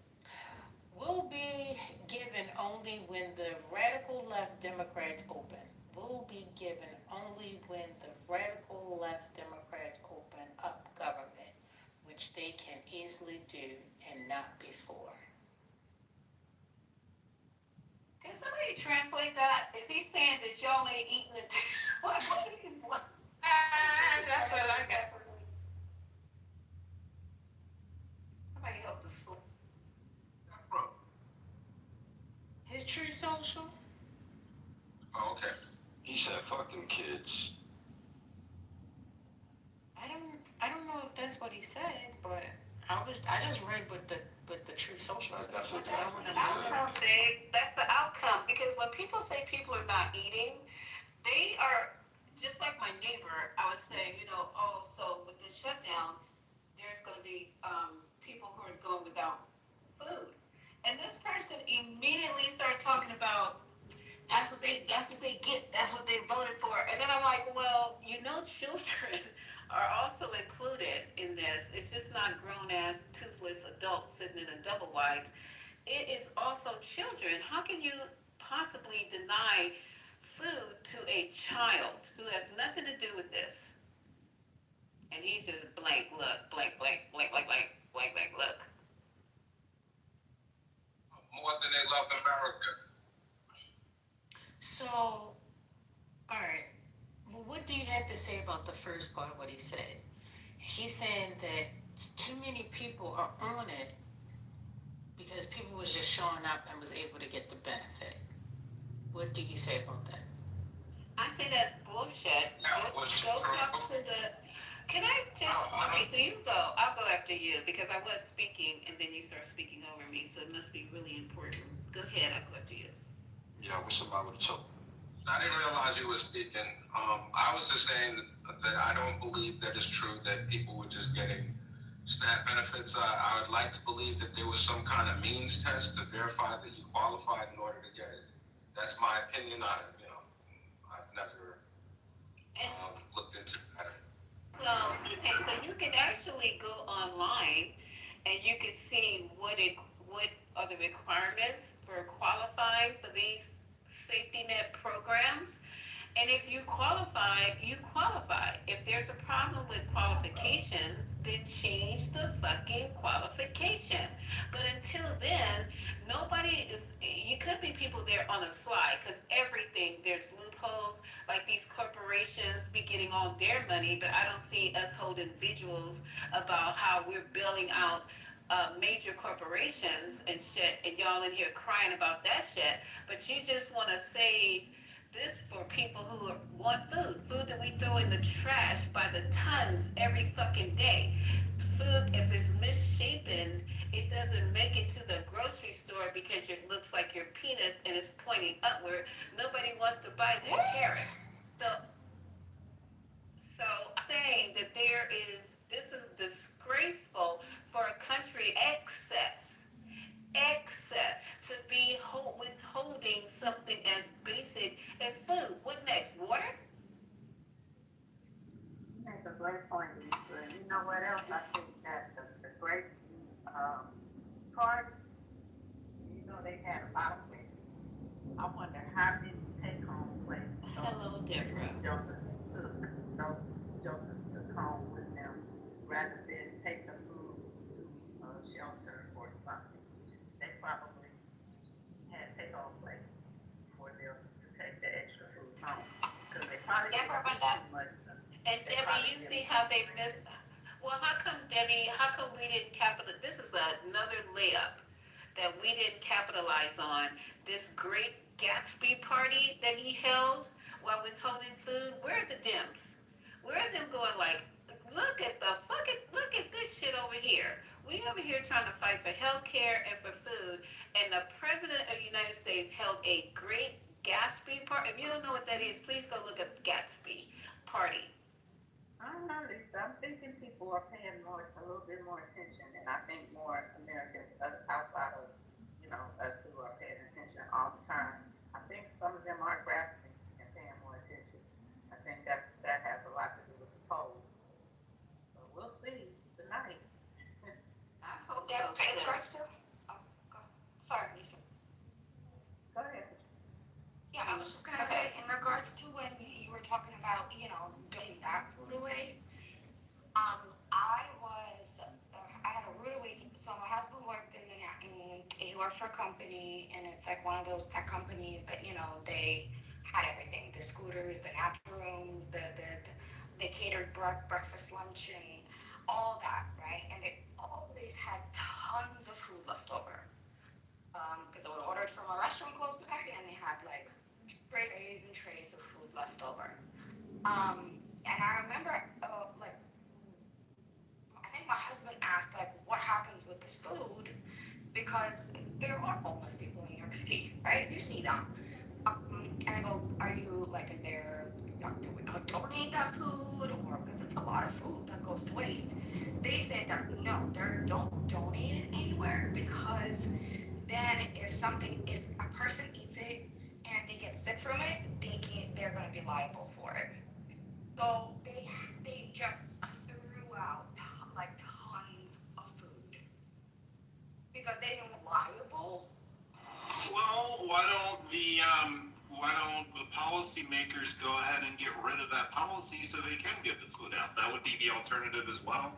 Will be given only when the radical left Democrats open. Will be given only when the radical left Democrats open up government, which they can easily do and not before. Can somebody translate that? Is he saying that y'all ain't eating it? What? That's what I got for you. Somebody help the slow. His True Social? Oh, okay. He said fucking kids. I don't know if that's what he said, but I just read what the True Social said. That's That's exactly the what he said. outcome, babe. That's the outcome. Because when people say people are not eating, they are just like my neighbor. I was saying, so with this shutdown, there's going to be people who are going without food. And this person immediately started talking about that's what they get, that's what they voted for. And then I'm like, well, children are also included in this. It's just not grown ass toothless adults sitting in a double wide. It is also children. How can you possibly deny food to a child who has nothing to do with this? And he's just blank look, blank look. More than they love America. So, all right. Well, what do you have to say about the first part of what he said? He's saying that too many people are on it because people was just showing up and was able to get the benefit. What do you say about that? I say that's bullshit. Go talk to the. Can I just? Okay, so you go. I'll go after you because I was speaking and then you start speaking over me, so it must be really important. Go ahead. I'll go after you. Yeah, what's up with the choke? I didn't realize you were speaking. I was just saying that I don't believe that it's true that people were just getting SNAP benefits. I would like to believe that there was some kind of means test to verify that you qualified in order to get it. That's my opinion. I've never looked into that. Well, okay, so you can actually go online and you can see what are the requirements for qualifying for these safety net programs. And if you qualify, you qualify. If there's a problem with qualifications, then change the fucking qualification. But until then, nobody is, you could be people there on the slide because everything, there's loopholes. Like these corporations be getting all their money, but I don't see us holding vigils about how we're bailing out major corporations and shit, and y'all in here crying about that shit. But you just want to save this for people who want food that we throw in the trash by the tons every fucking day. Food, if it's misshapen, it doesn't make it to the grocery store because it looks like your penis and it's pointing upward. Nobody wants to buy that carrot. So saying that this is disgraceful for a country excess to be withholding something as basic as food. What next? Water? You make a great point, Lisa. And you know what else? I think that the great part, you know, they had a lot of women. I wonder how many take-home places. Hello, Deborah. Those jokers took home with them rather than take the food to a shelter or something. They probably had take-home places for them to take the extra food home because they probably didn't eat too much. And Debbie, you see how they missed. Well, how come, Debbie, how come we didn't capitalize? This is another layup that we didn't capitalize on. This great Gatsby party that he held while withholding food. Where are the Dems? Where are them going like, look at this shit over here. We over here trying to fight for health care and for food, and the President of the United States held a great Gatsby party. If you don't know what that is, please go look up Gatsby party. I don't know, Lisa. I'm thinking people are paying a little bit more attention, and I think more Americans outside of, us who are paying attention all the time. I think some of them are grasping and paying more attention. I think that has a lot to do with the polls. So we'll see tonight. I hope Yeah, so. sorry, Lisa. Go ahead. Yeah, I was just gonna say, in regards to when you were talking about, doing that food away, I had a rude awakening. So my husband worked he worked for a company, and it's like one of those tech companies that, they had everything, the scooters, the nap rooms, they catered breakfast, lunch, and all that, right? And they always had tons of food left over. Because they would order it from a restaurant close by, and they had like trays and trays of food left over. And I remember, I think my husband asked, like, what happens with this food? Because there are homeless people in New York City, right? You see them. And I go, do we not donate that food? Or because it's a lot of food that goes to waste. They said that no, don't donate it anywhere, because then if a person eats it and they get sick from it, they're going to be liable for it. So they just threw out like tons of food because they didn't want liable. Well, why don't the policymakers go ahead and get rid of that policy so they can give the food out? That would be the alternative as well.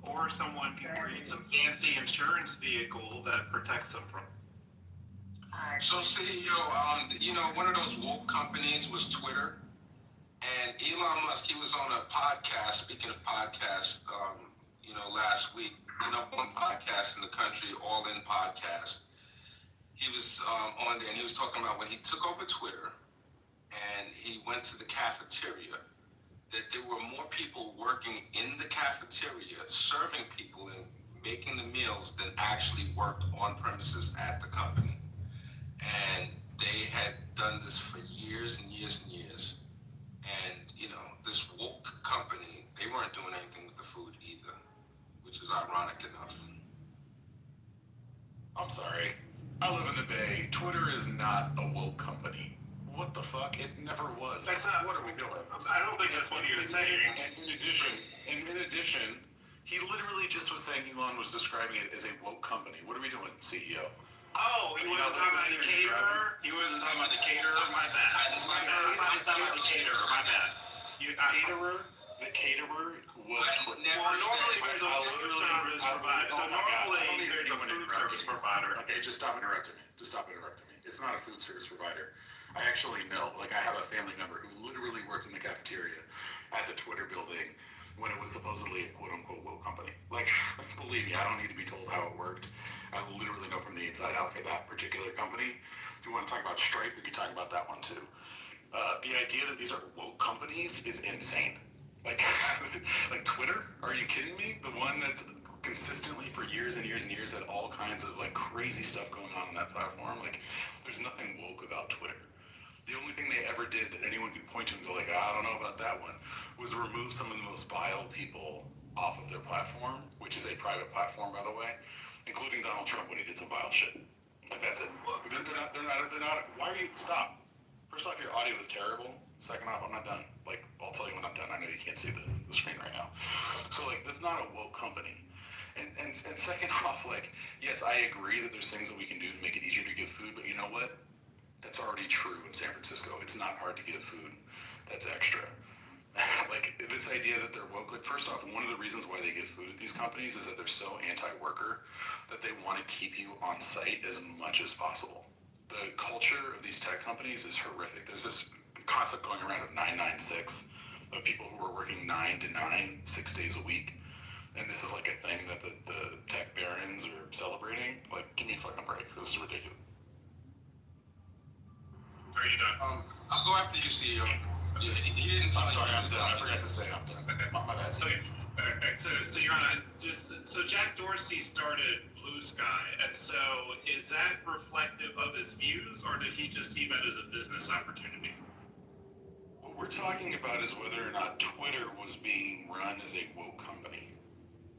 Or someone can create some fancy insurance vehicle that protects them from. So CEO, one of those woke companies was Twitter, and Elon Musk, he was on a podcast, speaking of podcasts, last week, one podcast in the country, All In Podcast. He was on there, and he was talking about when he took over Twitter and he went to the cafeteria, that there were more people working in the cafeteria, serving people and making the meals than actually worked on premises at the company. And they had done this for years and years and years. And, this woke company, they weren't doing anything with the food either, which is ironic enough. I'm sorry. I live in the Bay. Twitter is not a woke company. What the fuck? It never was. That's not what are we doing. I don't think that's what you're saying. And in addition, And in addition, he literally just was saying Elon was describing it as a woke company. What are we doing, CEO? Oh, he wasn't talking about the caterer? He wasn't talking about the caterer? My bad. My bad. I'm talking about the caterer. My bad. The caterer was Twitter. Well, normally there's a food service provider. So normally there's a food service provider. Okay, just stop interrupting me. It's not a food service provider. I actually know, like I have a family member who literally worked in the cafeteria at the Twitter building when it was supposedly a quote-unquote woke company. Like, believe me, I don't need to be told how it worked. I literally know from the inside out for that particular company. If you want to talk about Stripe, we can talk about that one too. The idea that these are woke companies is insane. Like, like Twitter? Are you kidding me? The one that's consistently for years and years and years had all kinds of like crazy stuff going on that platform. Like, there's nothing woke about Twitter. The only thing they ever did that anyone could point to and go like, I don't know about that one, was remove some of the most vile people off of their platform, which is a private platform, by the way, including Donald Trump when he did some vile shit. Like, that's it. They're not, why are you, stop. First off, your audio is terrible. Second off, I'm not done. Like, I'll tell you when I'm done. I know you can't see the screen right now. So, like, that's not a woke company. And second off, like, yes, I agree that there's things that we can do to make it easier to give food, but you know what? That's already true in San Francisco. It's not hard to give food. That's extra. Like, this idea that they're woke, like, first off, one of the reasons why they give food at these companies is that they're so anti-worker that they want to keep you on site as much as possible. The culture of these tech companies is horrific. There's this concept going around of 996, of people who are working 9 to 9, 6 days a week. And this is like a thing that the tech barons are celebrating. Like, give me a fucking break. This is ridiculous. Are you done? I'll go after you, CEO. He didn't talk. I'm sorry, I'm done. I forgot to say I'm done. My bad. So Your Honor, so Jack Dorsey started Blue Sky, and so is that reflective of his views, or did he just see that as a business opportunity? What we're talking about is whether or not Twitter was being run as a woke company.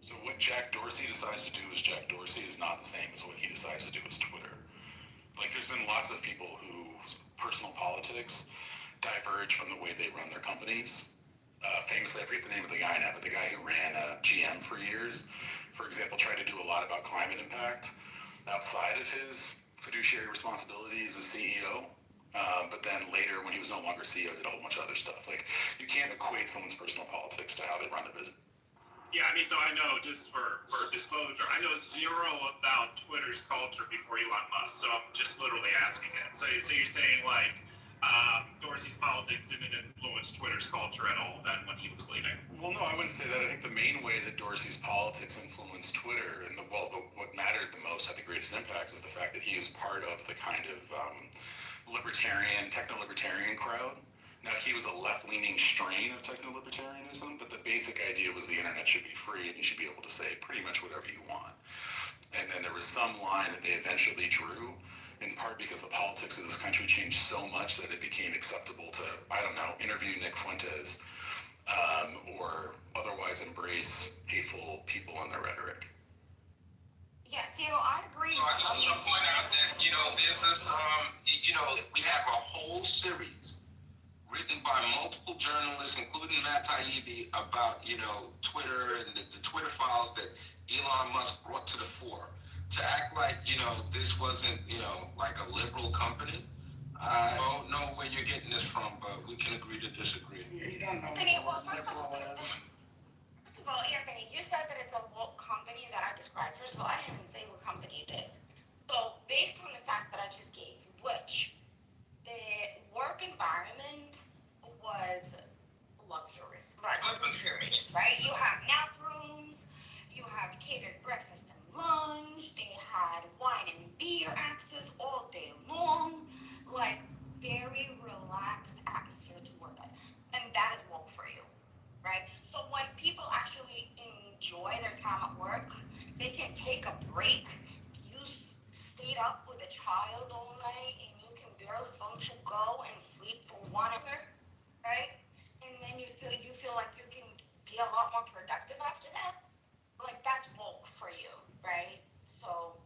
So what Jack Dorsey decides to do as Jack Dorsey is not the same as what he decides to do as Twitter. Like, there's been lots of people whose personal politics diverge from the way they run their companies. Famously, I forget the name of the guy now, but the guy who ran GM for years, for example, tried to do a lot about climate impact outside of his fiduciary responsibilities as CEO. But then later, when he was no longer CEO, did a whole bunch of other stuff. Like, you can't equate someone's personal politics to how they run their business. Yeah, I mean, so I know, just for disclosure, I know zero about Twitter's culture before Elon Musk, so I'm just literally asking it. So you're saying, like, Dorsey's politics didn't influence Twitter's culture at all then when he was leaving? Well, no, I wouldn't say that. I think the main way that Dorsey's politics influenced Twitter, and what mattered the most, had the greatest impact, was the fact that he was part of the kind of libertarian, techno-libertarian crowd. Now, he was a left-leaning strain of techno-libertarianism, but the basic idea was the internet should be free and you should be able to say pretty much whatever you want. And then there was some line that they eventually drew, in part because the politics of this country changed so much that it became acceptable to, I don't know, interview Nick Fuentes or otherwise embrace hateful people and their rhetoric. Yes, I agree. I just want to point out that, there's this, we have a whole series written by multiple journalists, including Matt Taibbi, about, Twitter and the Twitter files that Elon Musk brought to the fore. To act like, this wasn't, like a liberal company, I don't know where you're getting this from, but we can agree to disagree. Anthony, well, first of all, Anthony, you said that it's a woke company that I described. First of all, I didn't even say what company it is. So, based on the facts that I just gave, which the work environment was luxurious, right? You have nap rooms, you have catered breakfast and lunch, they had wine and beer access all day long, like very relaxed atmosphere to work at. And that is woke for you, right? So when people actually enjoy their time at work, they can take a break. You stayed up with a child all night and you can barely function, go and sleep for 1 hour, right? And then you feel like you can be a lot more productive after that. Like, that's woke for you, right? So,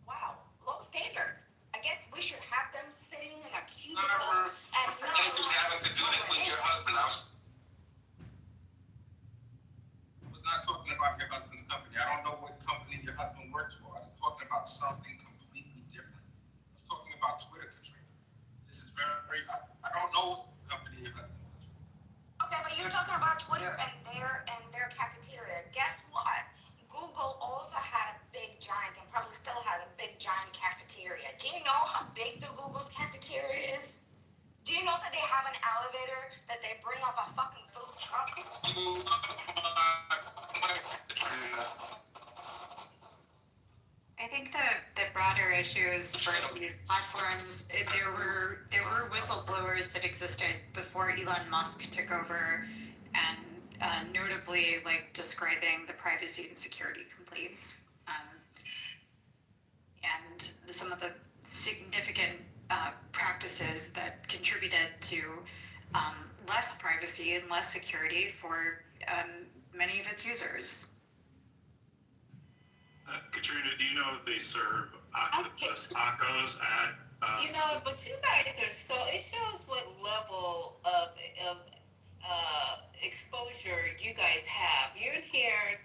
wow, low standards. I guess we should have them sitting in a cubicle and anything having to do with your husband. I don't know what company your husband works for. I was talking about something completely different. I was talking about Twitter, Katrina. This is very, I don't know what company your husband works for. Okay, but you're talking about Twitter and their cafeteria. Guess what? Google also had a big giant and probably still has a big giant cafeteria. Do you know how big the Google's cafeteria is? Do you know that they have an elevator that they bring up a fucking food truck? I think the broader issues for these platforms, there were whistleblowers that existed before Elon Musk took over, and notably like describing the privacy and security complaints, and some of the significant practices that contributed to less privacy and less security for many of its users. Katrina, do you know if they serve octopus tacos at? You know, but you guys are so. It shows what level of exposure you guys have. You're in here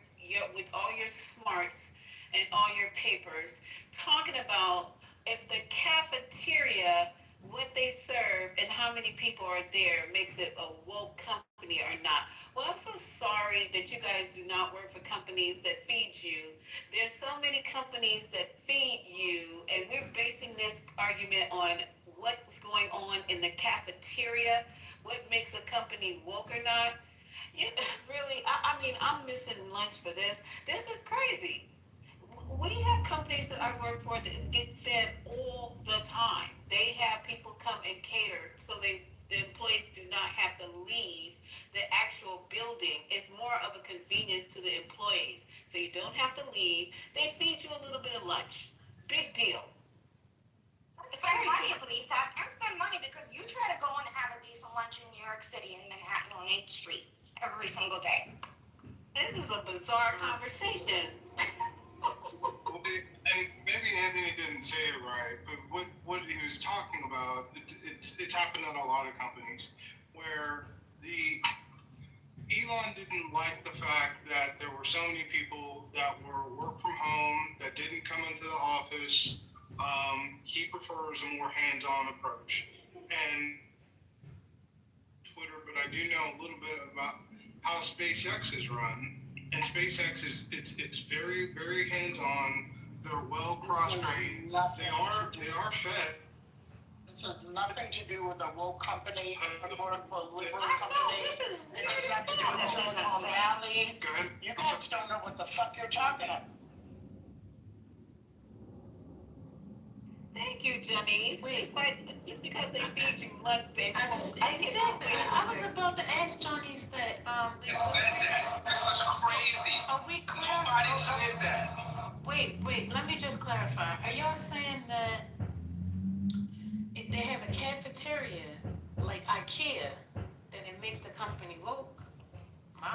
with all your smarts and all your papers, talking about if the cafeteria, what they serve, and how many people are there makes it a woke company or not. Well, I'm so sorry that you guys do not work for companies that feed you. There's so many companies that feed you, and we're basing this argument on what's going on in the cafeteria, what makes a company woke or not. You, really, I mean, I'm missing lunch for this. This is crazy. We have companies that I work for that get fed all the time. They have people come and cater, so the employees do not have to leave the actual building. It's more of a convenience to the employees, so you don't have to leave. They feed you a little bit of lunch. Big deal. Spend money, Lisa, and spend money because you try to go and have a decent lunch in New York City in Manhattan on 8th Street every single day. This is a bizarre conversation. And maybe Anthony didn't say it right, but what he was talking about, it's happened in a lot of companies where Elon didn't like the fact that there were so many people that were work from home, that didn't come into the office. He prefers a more hands-on approach. And Twitter, but I do know a little bit about how SpaceX is run. And SpaceX it's very, very hands-on. They're well cross-trained. They are fed. This has nothing to do with a woke company, a quote-unquote liberal company. It has nothing to do with Silicon Valley. You guys don't know what the fuck you're talking about. Thank you, Janice. It's like just because they feed you lunch, they I was about to ask Janice that. This is crazy. Are we clear? Nobody said that. Wait, let me just clarify. Are y'all saying that if they have a cafeteria like IKEA, then it makes the company woke? My.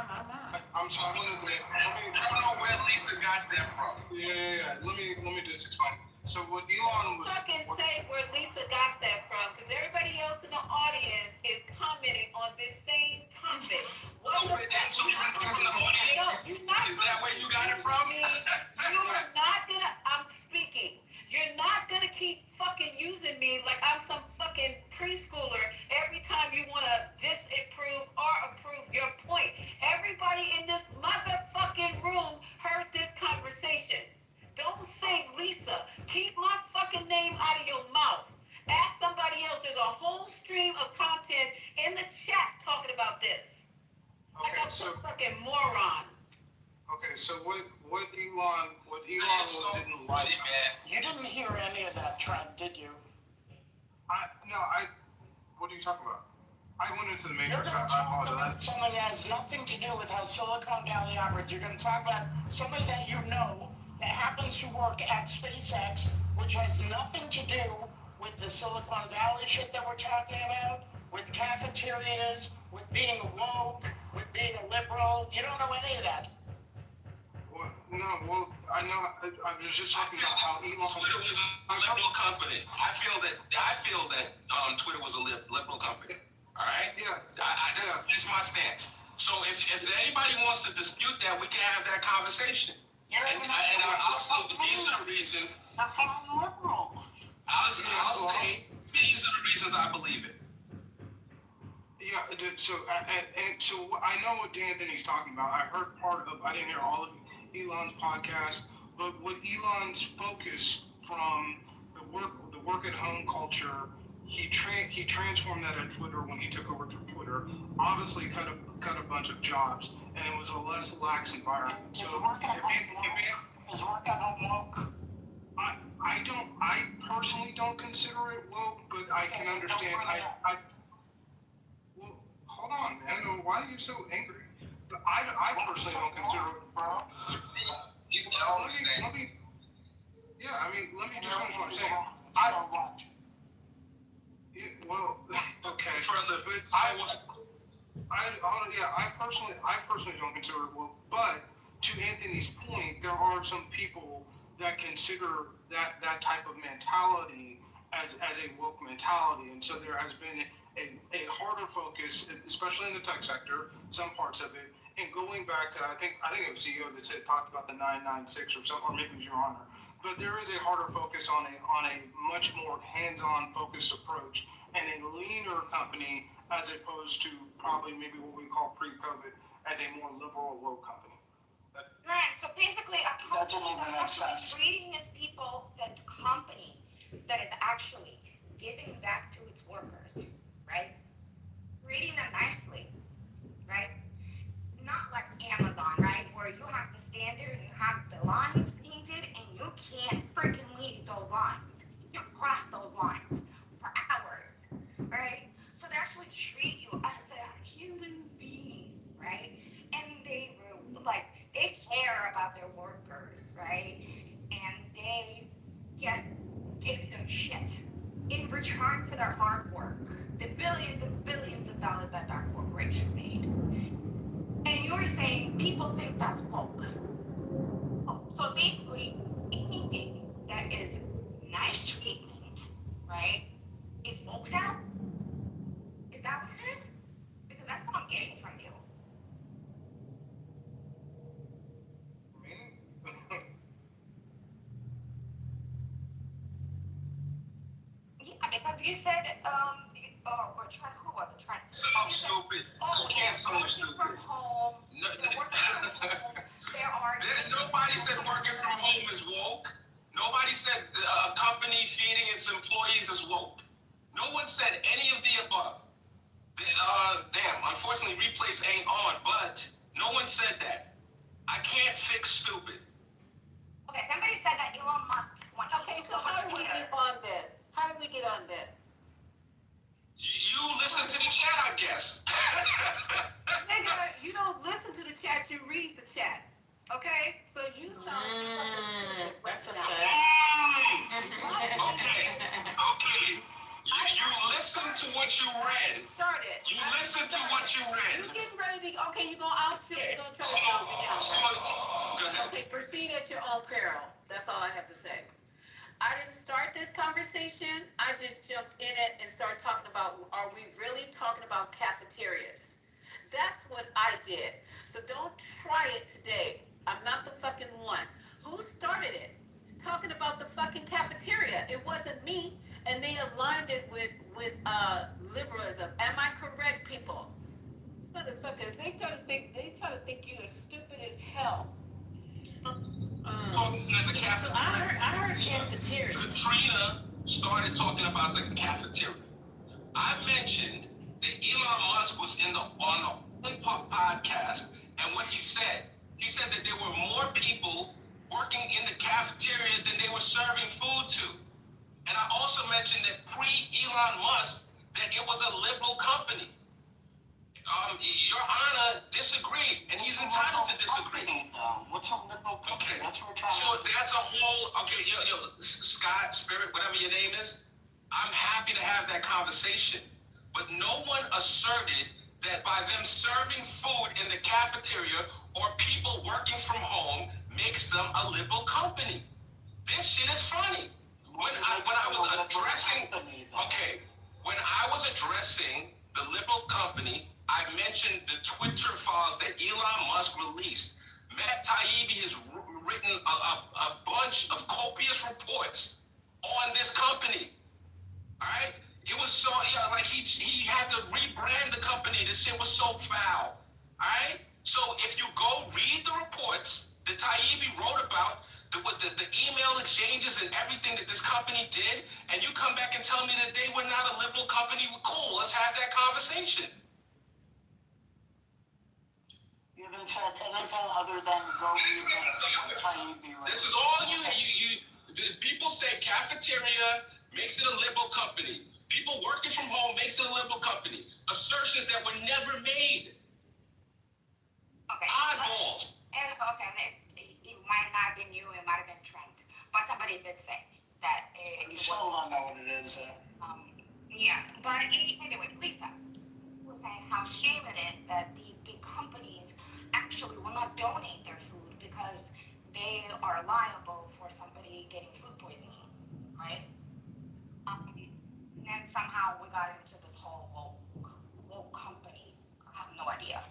I'm talking to I don't know where Lisa got that from. Yeah. Let me just explain. So what Elon was fucking say where Lisa got that from, because everybody else in the audience is commenting on this same topic. What the fuck? So you're from the audience? No, you're not. Is that where you got it from? You are not gonna. I'm speaking. You're not gonna keep fucking using me like I'm some fucking preschooler every time you wanna disapprove or approve your point. Everybody in this motherfucking room heard this conversation. Don't say Lisa. Keep my fucking name out of your mouth. Ask somebody else. There's a whole stream of content in the chat talking about this. Okay, like I'm some fucking moron. Okay, so what Elon didn't like. You didn't hear any of that, Trent, did you? What are you talking about? I went into the Matrix. You're going to talk about somebody that has nothing to do with how Silicon Valley operates. You're going to talk about somebody that you know that happens to work at SpaceX, which has nothing to do with the Silicon Valley shit that we're talking about, with cafeterias, with being woke, with being a liberal. You don't know any of that. I know. I was just talking about how Elon. Twitter was a liberal company. I feel that Twitter was a liberal company. All right. Yeah. That's my stance. So if anybody wants to dispute that, we can have that conversation. I'll say these are the reasons. I'll say these are the reasons I believe it. Yeah, so I know what D'Anthony's talking about. I heard part of, I didn't hear all of Elon's podcast, but what Elon's focus from the work at home culture, he transformed that at Twitter when he took over Twitter. Obviously, cut a bunch of jobs, and it was a less lax environment. So is work at home woke? I personally don't consider it woke, but I can understand. Well, hold on, man. Why are you so angry? I personally don't consider it. He's let me let me just finish what I'm saying. Okay. I personally don't consider it woke, but to Anthony's point, there are some people that consider that type of mentality as a woke mentality, and so there has been a harder focus, especially in the tech sector, some parts of it, and going back to I think it was CEO that talked about the 996 or something, or maybe it was Your Honor. But there is a harder focus on a much more hands-on focused approach and a leaner company as opposed to probably maybe what we call pre-COVID as a more liberal woke company. Right. So basically, a company that's actually treating its people, the company that is actually giving back to its workers, right? Treating them nicely, right? Not like Amazon, right? Where you have to stand there and you have the lines painted and you can't freaking leave those lines. You can't cross those lines for hours, right? So they actually treat you as a human being, right? And they care about their workers, right? And they give them shit in return for their hard work, the billions and billions of dollars that corporation made. And you're saying people think that's woke. So basically, anything that is nice treatment, right, is woke now? Is that what it is? Because that's what I'm getting from you. Yeah, because you said, who was it? So stupid. You can't say stupid. From home. Nobody said working from home is woke. Nobody said a company feeding its employees is woke. No one said any of the above. Unfortunately, replays ain't on, but no one said that. I can't fix stupid. Okay, somebody said that Elon Musk wants to. Okay, so how do we get on this? How do we get on this? You listen to the chat, I guess. Nigga, you don't listen to the chat, you read the chat. Okay? So you sound that's a now. fact. Okay. You listen to what you read. You listen to what you read. You getting ready to, okay, you're going to outshoot, you're going to try to knock me down. Go ahead. Okay, proceed at your own peril. That's all I have to say. I didn't start this conversation. I just jumped in it and started talking about, are we really talking about cafeterias? That's what I did. So don't try it today. I'm not the fucking one. Who started it? Talking about the fucking cafeteria. It wasn't me. And they aligned it with liberalism. Am I correct, people? These motherfuckers, they try to think you as stupid as hell. So I heard cafeteria. Katrina started talking about the cafeteria. I mentioned that Elon Musk was on the podcast, and what he said that there were more people working in the cafeteria than they were serving food to. And I also mentioned that pre-Elon Musk, that it was a liberal company. Your Honor disagreed, and he's entitled to disagree. What's a liberal company? Okay, That's what we're trying so that's a whole, Scott, Spirit, whatever your name is, I'm happy to have that conversation. But no one asserted that by them serving food in the cafeteria or people working from home makes them a liberal company. This shit is funny. When I was addressing the liberal company, I mentioned the Twitter files that Elon Musk released. Matt Taibbi has written a bunch of copious reports on this company. All right, it was so like he had to rebrand the company. This shit was so foul. All right, so if you go read the reports that Taibbi wrote about, the email exchanges and everything that this company did, and you come back and tell me that they were not a liberal company, cool, let's have that conversation. You haven't said anything other than go read what Taibbi wrote. This is all you people say cafeteria makes it a liberal company. People working from home makes it a liberal company. Assertions that were never made. Okay. Oddballs. And it might not have been you, it might have been Trent, but somebody did say that We still don't know what it is. Yeah, but anyway, Lisa was saying how shame it is that these big companies actually will not donate their food because they are liable for somebody getting food poisoning, right? And then somehow we got into this whole woke company. I have no idea.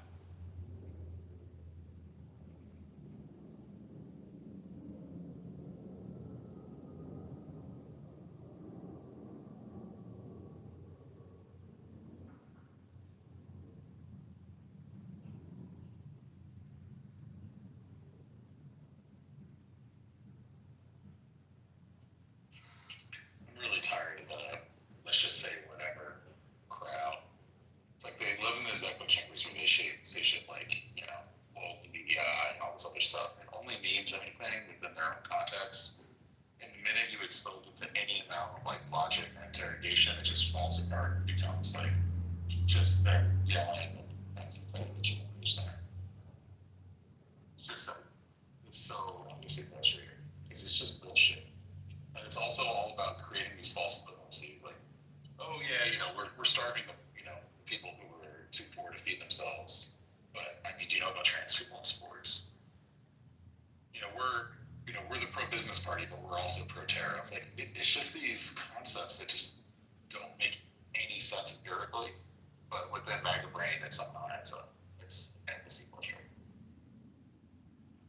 I'm really tired of the, let's just say whatever crowd. It's like they live in these echo chambers where they say shit like, well, the media and all this other stuff. It only means anything within their own context. And the minute you expose it to any amount of like logic or interrogation, it just falls apart and becomes like just them yelling and complaining that you don't understand. It's just like, it's so obviously frustrating because it's just bullshit. And it's also all about creating these false equivalencies, like, oh yeah, we're starving the, people who are too poor to feed themselves. But I mean, do you know about trans people in sports? We're the pro-business party, but we're also pro-tariff. Like, it's just these concepts that just don't make any sense empirically, but within MAGA brain, it somehow adds up. It's endlessly frustrating.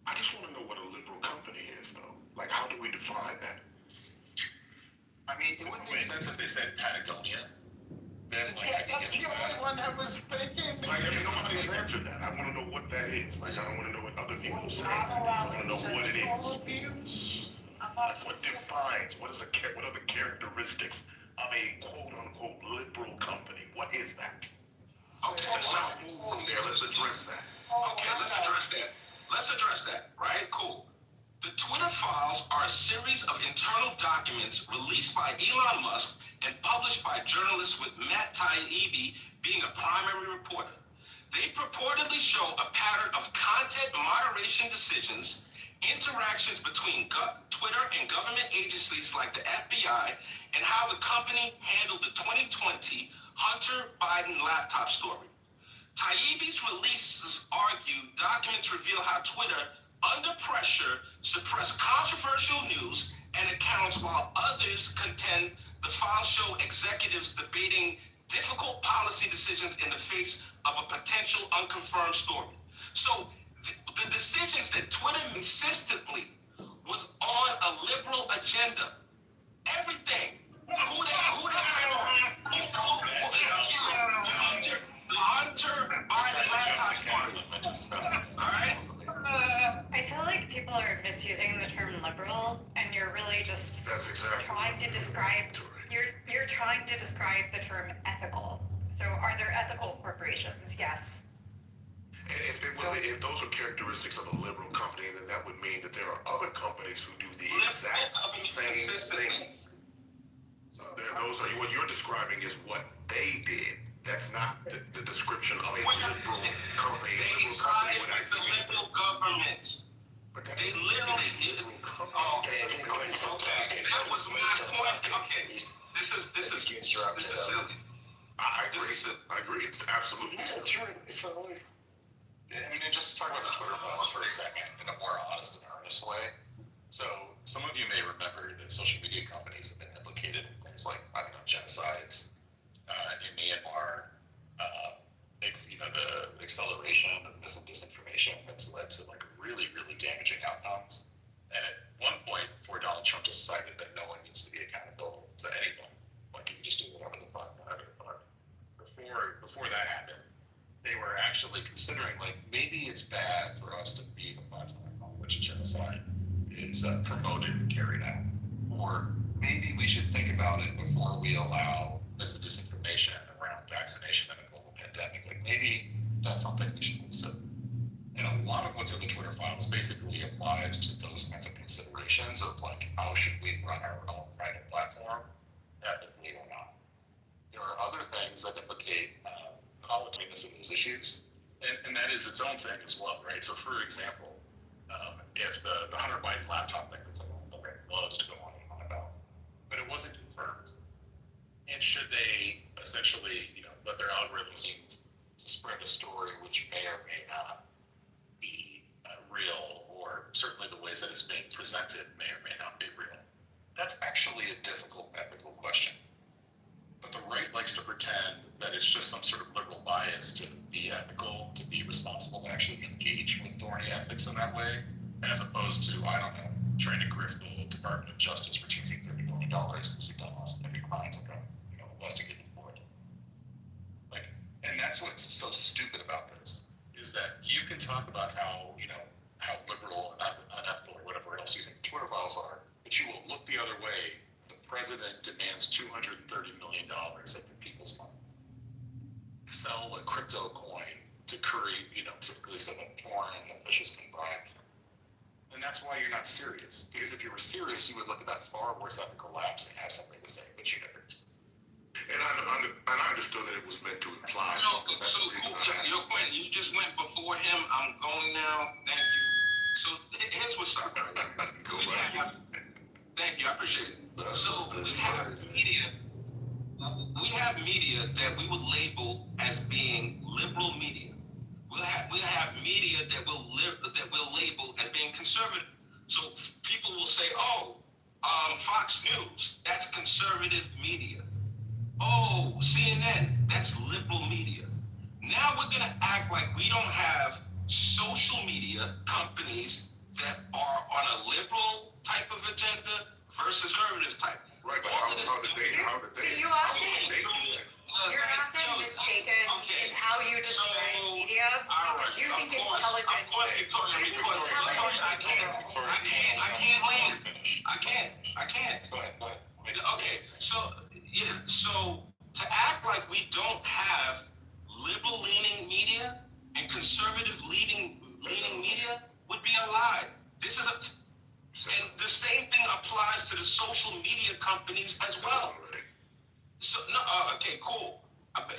I just want to know what a liberal company is, though. Like, how do we define that? I mean, it wouldn't make sense if they said Patagonia. Then, like, I That's the only one I was thinking. Like, nobody has answered that. I want to know what that is. Like, I don't want to know what other people say that is. I want to know what it is. Like, what defines, what are the characteristics of a quote-unquote liberal company? What is that? Okay, let's not move from there. Let's address that. Okay, let's address that, right? Cool. The Twitter files are a series of internal documents released by Elon Musk and published by journalists with Matt Taibbi being a primary reporter. They purportedly show a pattern of content moderation decisions, interactions between Twitter and government agencies like the FBI, and how the company handled the 2020 Hunter Biden laptop story. Taibbi's releases argue documents reveal how Twitter, under pressure, suppressed controversial news and accounts while others contend the files show executives debating difficult policy decisions in the face of a potential unconfirmed story. So the decisions that Twitter consistently was on a liberal agenda. Everything. The Hunter Biden laptop story. All right? I feel like people are misusing the term liberal, and you're really just trying to describe. You're trying to describe the term ethical. So, are there ethical corporations? Yes. And if those are characteristics of a liberal company, then that would mean that there are other companies who do the exact same thing. So those are what you're describing is what they did. That's not the description of a liberal company. They sided with the liberal government. But that they literally did. Okay. That was my point. Okay. This is silly. I agree. It's absolutely silly. I mean, just to talk about the Twitter files for a second in a more honest and earnest way. So, some of you may remember that social media companies have been implicated in things like, genocides in Myanmar, the acceleration of mis and disinformation that's led to, really, really damaging outcomes. decided that no one needs to be accountable to anyone. Like you can just do whatever the fuck. Before that happened, they were actually considering like maybe it's bad for us to be the platform on which a genocide is promoted and carried out, or maybe we should think about it before we allow this disinformation around vaccination and a global pandemic. Like maybe that's something we should consider. And a lot of what's in the Twitter files basically applies to those kinds of considerations of like how should we run our own private platform, ethically or not. There are other things that implicate politics in those issues, and that is its own thing as well, right? So, for example, if the Hunter Biden laptop thing that's like the right was to go on and on about, but it wasn't confirmed, and should they essentially, let their algorithms use to spread a story which may or may not be real, or certainly the ways that it's being presented may or may not be real? That's actually a difficult ethical question. But the right likes to pretend that it's just some sort of liberal bias to be ethical, to be responsible, to actually engage with thorny ethics in that way, as opposed to, I don't know, trying to grift the Department of Justice for choosing $30 million because you've done almost every crime to go, investigated for it. Like, and that's what's so stupid about this, is that you can talk about how, how liberal and unethical or whatever else using Twitter files are, but you will look the other way. President demands $230 million of the people's money. Sell a crypto coin to curry, typically so that foreign officials can bribe you. And that's why you're not serious. Because if you were serious, you would look at that far worse ethical lapse and have something to say, but you never do. And I understood that it was meant to imply something. Quinn, you just went before him. I'm going now. Thank you. So here's what's up. Thank you. I appreciate it. So we have media. We have media that we would label as being liberal media. We have media that we'll label as being conservative. So people will say, Fox News, that's conservative media. Oh, CNN, that's liberal media. Now we're gonna act like we don't have social media companies that are on a liberal type of agenda versus conservative type. Right, but how did they? You're often mistaken in how you describe media because you think intelligence. I can't. Go ahead. Okay, so to act like we don't have liberal-leaning media and conservative-leaning media would be a lie. And the same thing applies to the social media companies as well. So, okay, cool. I'm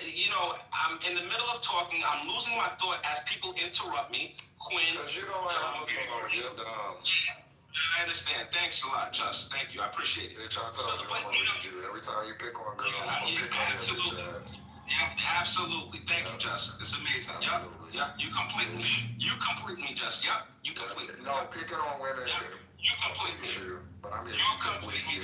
in the middle of talking. I'm losing my thought as people interrupt me. Quinn. Because you don't have I understand. Thanks a lot, Just. Thank you. I appreciate it. Bitch, I told you I'm gonna do it. Every time you pick on girls, I'm gonna pick on your bitch ass. Yeah, absolutely. Thank you, Just. It's amazing. Absolutely. Yep. You complete me, Just. Yep. You complete me. No, picking on women. You complete me. But I'm here to complete you.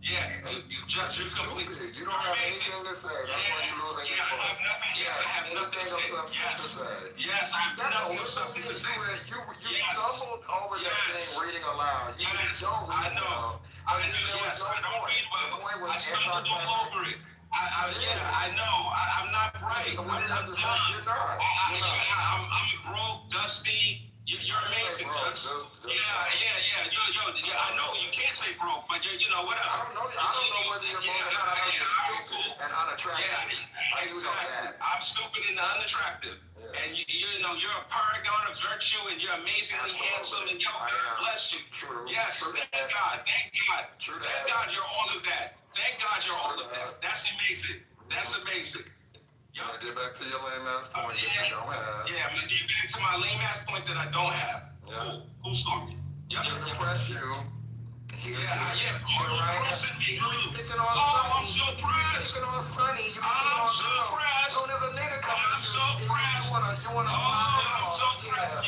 Yeah, you complete me. You don't have anything to say. That's why you're losing your voice. I have nothing of substance to say. Yes, I have nothing of substance to say. You stumbled over that thing reading aloud. You don't read well. I don't read well. I stumbled all over it. I know. I'm not bright. I'm done. You're not. I'm broke, dusty. You're amazing, Gus. Yeah. I know you can't say broke, but whatever. I don't know whether you're broke or not. I know you're stupid and unattractive. Yeah, exactly. I'm stupid and unattractive. Yeah. And you're a paragon of virtue, and you're amazingly handsome, and God bless you. True. Yes, thank God. Thank God you're all of that. Thank God you're all of that. That's amazing. Yeah, get back to your lame ass point that you don't have. Yeah, I'm gonna get back to my lame ass point that I don't have. Yeah. Cool story. Yeah. To impress you. You're impressing me. Picking on I'm so pressed. Picking on Sonny. You picking I'm on so girls. pressed. So there's a nigga coming I'm so pressed. You wanna I'm so pressed.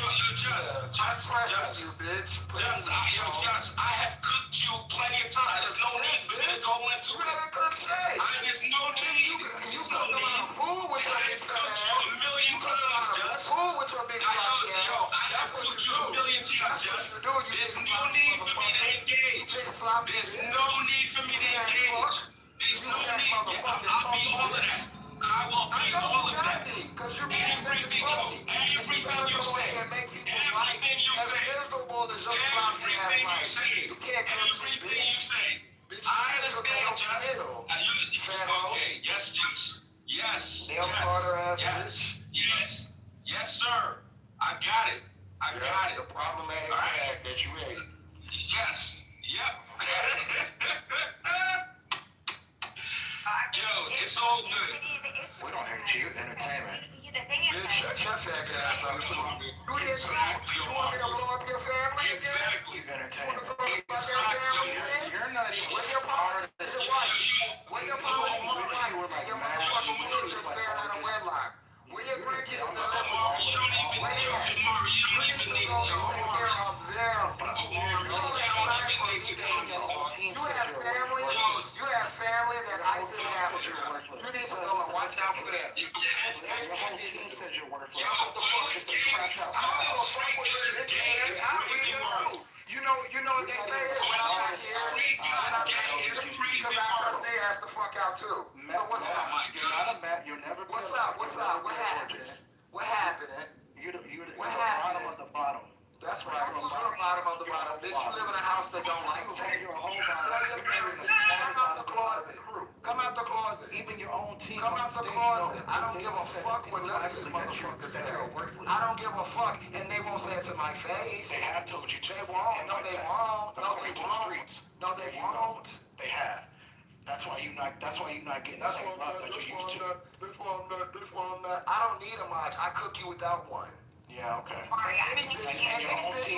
Just pressing you, bitch. I have cooked you plenty of times. There's no need for me to go into it. There's no need. You talking about food with your big fat ass. A million times, food with your big fat ass. That's what you do. A million times, There's no need for me to engage. Big sloppy There's no need for me to engage. There's no need. I'll be all of that. I will be all of that. Everything, everything you say. Everything you say. Everything you say. Everything you say. I understand, Judge. Okay, yes, Judge. Yes. Yes, sir. I got it. I got it. The problematic fact that you ate. Yes. Yep. Yo, it's all good. We don't hate you. Entertainment. The thing is, bitch, shut your faggot ass up too. You want me to blow up your family again? Exactly. Entertainment. You're not even. Where your part is your wife? Where your part is your wife? And your motherfucking kids that's married out of wedlock. Where your grandkids that live with you? Where they at? You need to go and take care of them. You don't have time for me. You have family. You have family that ISIS after. You need to go and watch out for them. Your whole team says you're worthless. What the fuck is the crash out? I don't give a fuck what you're educated. I read it too. You know what they say is when I'm not here, because I cuss their ass the fuck out too. So what's up? You're not a man. You're never. What's up? What's up? What happened? What happened? You're the happened? bottom of the bottom. That's right. You're the bottom of the bottom. Bitch, you live in a house that don't like you. Your whole bottom. Come out the closet. Come out the closet. Even your own team. Come out the closet. I don't give a fuck what none of these motherfuckers say. I don't give a fuck, and they won't say it to my face. They have told you to. They won't. No, they won't. No, they won't. No, they won't. They have. That's why you're not getting the same love that you used to. This one, I don't need a much. I cook you without one. Yeah, okay. Anything you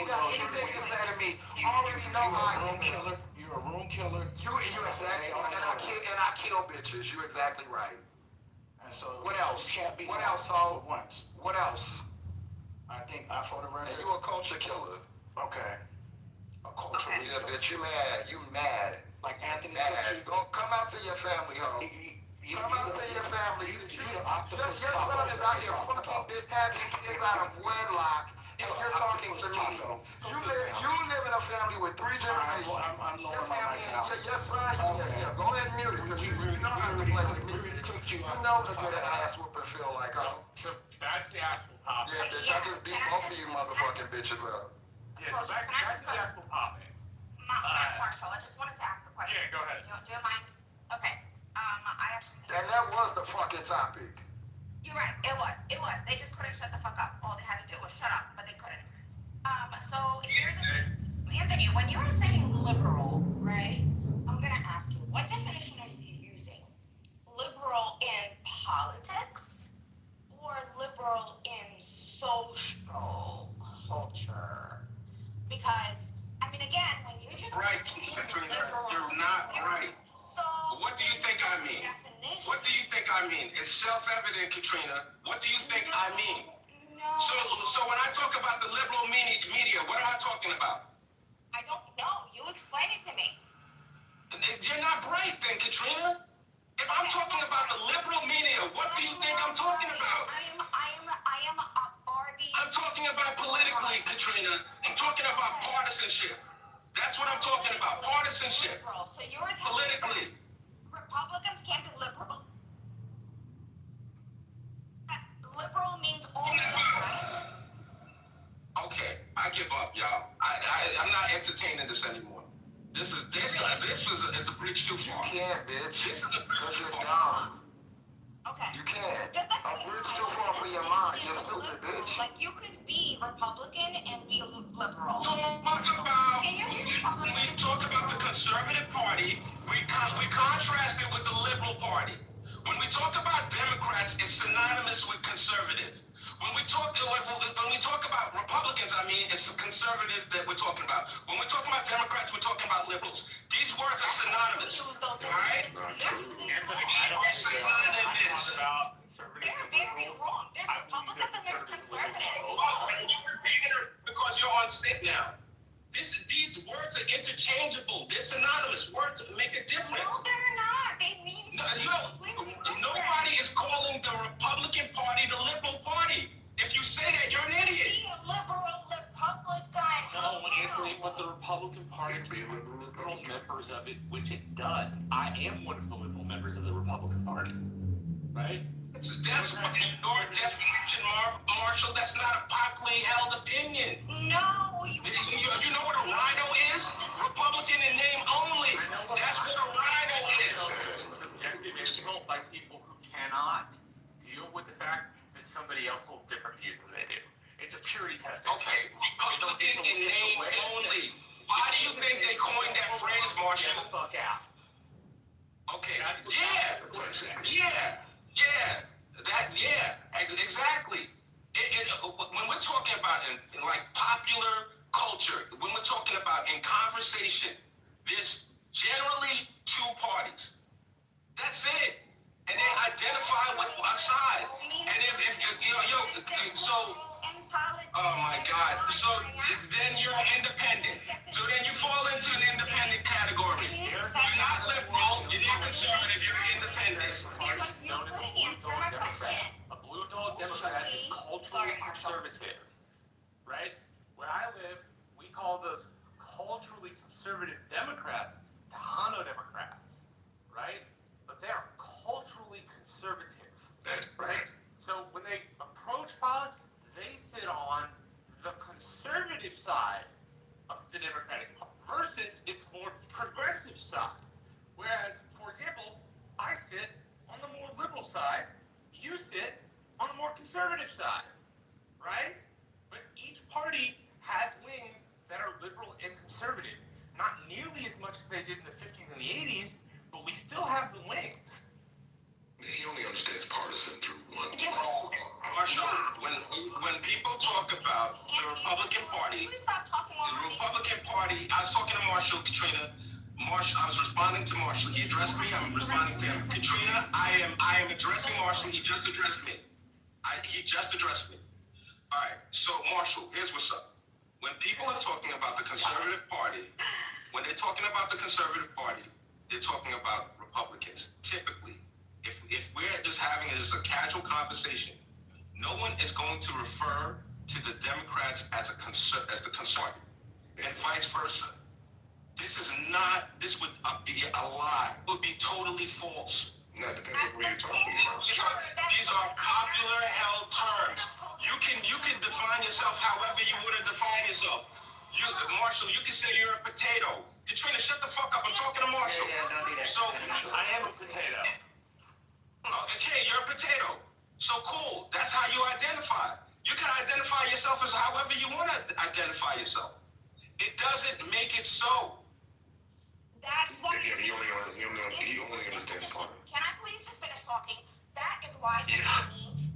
got anything to say to me, already know how I killer. You're a room killer. You exactly right. And I kill bitches. You're exactly right. And so what else? What else, ho? Once. What else? I think I for the record. And you a culture killer. Okay. A culture killer, bitch. You mad? You mad? Like Anthony. Mad. Go come out to your family, ho. Come out to your family. Your son is out here fucking bitch, having kids out of wedlock, and you're talking to me. You live in a family with 3 generations. Your family, your son, yeah. Go ahead and mute it, because you know how to play with me. You know to get an ass whooping feel like, oh. So back to the actual topic. Yeah, bitch, I just beat both of you motherfucking bitches up. Yeah, so back to the actual topic. Marshall, I just wanted to ask a question. Yeah, go ahead. Do you mind? Okay. I actually. And that was the fucking topic. You're right. It was. They just couldn't shut the fuck up. All they had to do was shut up, but they couldn't. So here's the thing. Anthony, when you were saying liberal, right? I'm gonna ask you, what definition are you using? Liberal in politics or liberal in social culture? Because I mean, again, when you just right, Katrina, you're not right. What do you think I mean? What do you think I mean? It's self-evident, Katrina. What do you think I mean? So when I talk about the liberal media, what am I talking about? I don't know. You explain it to me. You're not right then, Katrina. If I'm talking about the liberal media, what do you think I'm talking about? I am a Barbie. I'm talking about politically, Katrina. I'm talking about partisanship. That's what I'm talking about. Partisanship. So you're telling politically. Me Republicans can't be liberal. Liberal means only right? Okay, I give up, y'all. I'm not entertaining this anymore. This is a bridge too far. You can't, bitch. This is a bridge too far. Dumb. Okay. You can't. A bridge too far for your mind. You're stupid, bitch. Like you could be Republican and be liberal. When we talk about the Conservative Party, we contrast it with the Liberal Party. When we talk about Democrats, it's synonymous with conservatives. When we talk about Republicans, I mean, it's the conservatives that we're talking about. When we're talking about Democrats, we're talking about liberals. These words are synonymous. All right? Anthony, I don't think synonymous. They're very wrong. There's Republicans and there's conservatives. Because you're on stage now. These words are interchangeable. They're synonymous. Words make a difference. No, they're not. They mean nobody is calling the Republican Party the Liberal Party. If you say that, you're an idiot. Liberal Republican. No, Anthony, but the Republican Party can have liberal members of it, which it does. I am one of the liberal members of the Republican Party, right? That's what your definition, Marshall. That's not a popularly held opinion. No, you know what a rhino is? Republican in name only. That's what a rhino is. Subjective insult by people who cannot deal with the fact that somebody else holds different views than they do. It's a purity test. Okay, Republican in name only. Why do you think they coined that phrase, Marshall? Get the fuck out. Okay, exactly. When we're talking about in like popular culture, when we're talking about in conversation, there's generally two parties. That's it. And they identify with a side. And if oh my God. So then you're independent. So then you fall into an independent category. You're not liberal, you're not conservative, you're independent. A blue dog Democrat is culturally conservative, right? Where I live, we call those culturally conservative Democrats Tejano Democrats, right? But they are culturally conservative, right? So when they approach politics, they sit on the conservative side of the Democratic Party versus its more progressive side. Whereas, for example, I sit on the more liberal side, you sit on the more conservative side, right? But each party has wings that are liberal and conservative. Not nearly as much as they did in the 50s and the 80s, but we still have the wings. He only understands partisan through one. Marshall, when people talk about the Republican Party, I was talking to Marshall, Katrina. I was responding to Marshall. He addressed me. I'm responding to him. Katrina, I am addressing Marshall. He just addressed me. All right. So Marshall, here's what's up. When people are talking about the Conservative Party, they're talking about Republicans. Typically, if we're just having it as a casual conversation, no one is going to refer to the Democrats as the conservative, and vice versa. This would be a lie. It would be totally false. No, it depends on who you're talking about. These are popular held terms. You can define yourself however you want to define yourself. Marshall, you can say you're a potato. Katrina, shut the fuck up. I'm talking to Marshall. Don't do that. So I am a potato. Okay, you're a potato. So cool. That's how you identify. You can identify yourself as however you want to identify yourself. It doesn't make it so. That's why. He only understands part. Can I please just finish talking? That is why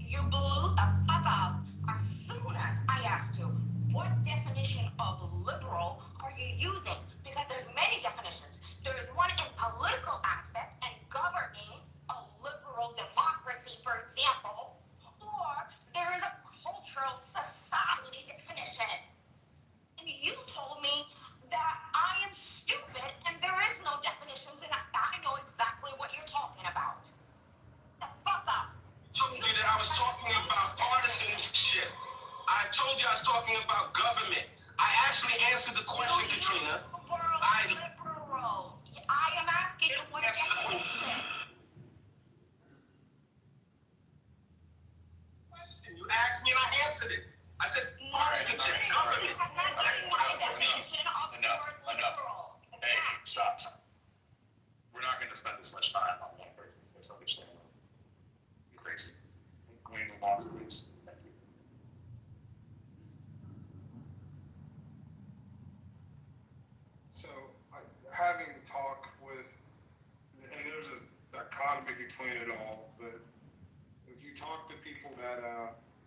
you blew the fuck up as soon as I asked you, what definition of liberal are you using? Because there's many definitions. There's one in political aspect and governing a liberal democracy, for example, or there is a cultural society definition. And you told me that I am stupid and there is no definitions and I know exactly what you're talking about. The fuck up. I told you that I was talking about partisanship. I told you I was talking about government. I actually answered the question, Katrina. Liberal. I am asking you what definition. You asked me and I answered it. I said partisanship, government. Enough. Hey, stop. We're not going to spend this much time on one person. Misunderstand. You're crazy. Can we move on, please? Thank you. So, having talk with, and there's a dichotomy between it all, but if you talk to people that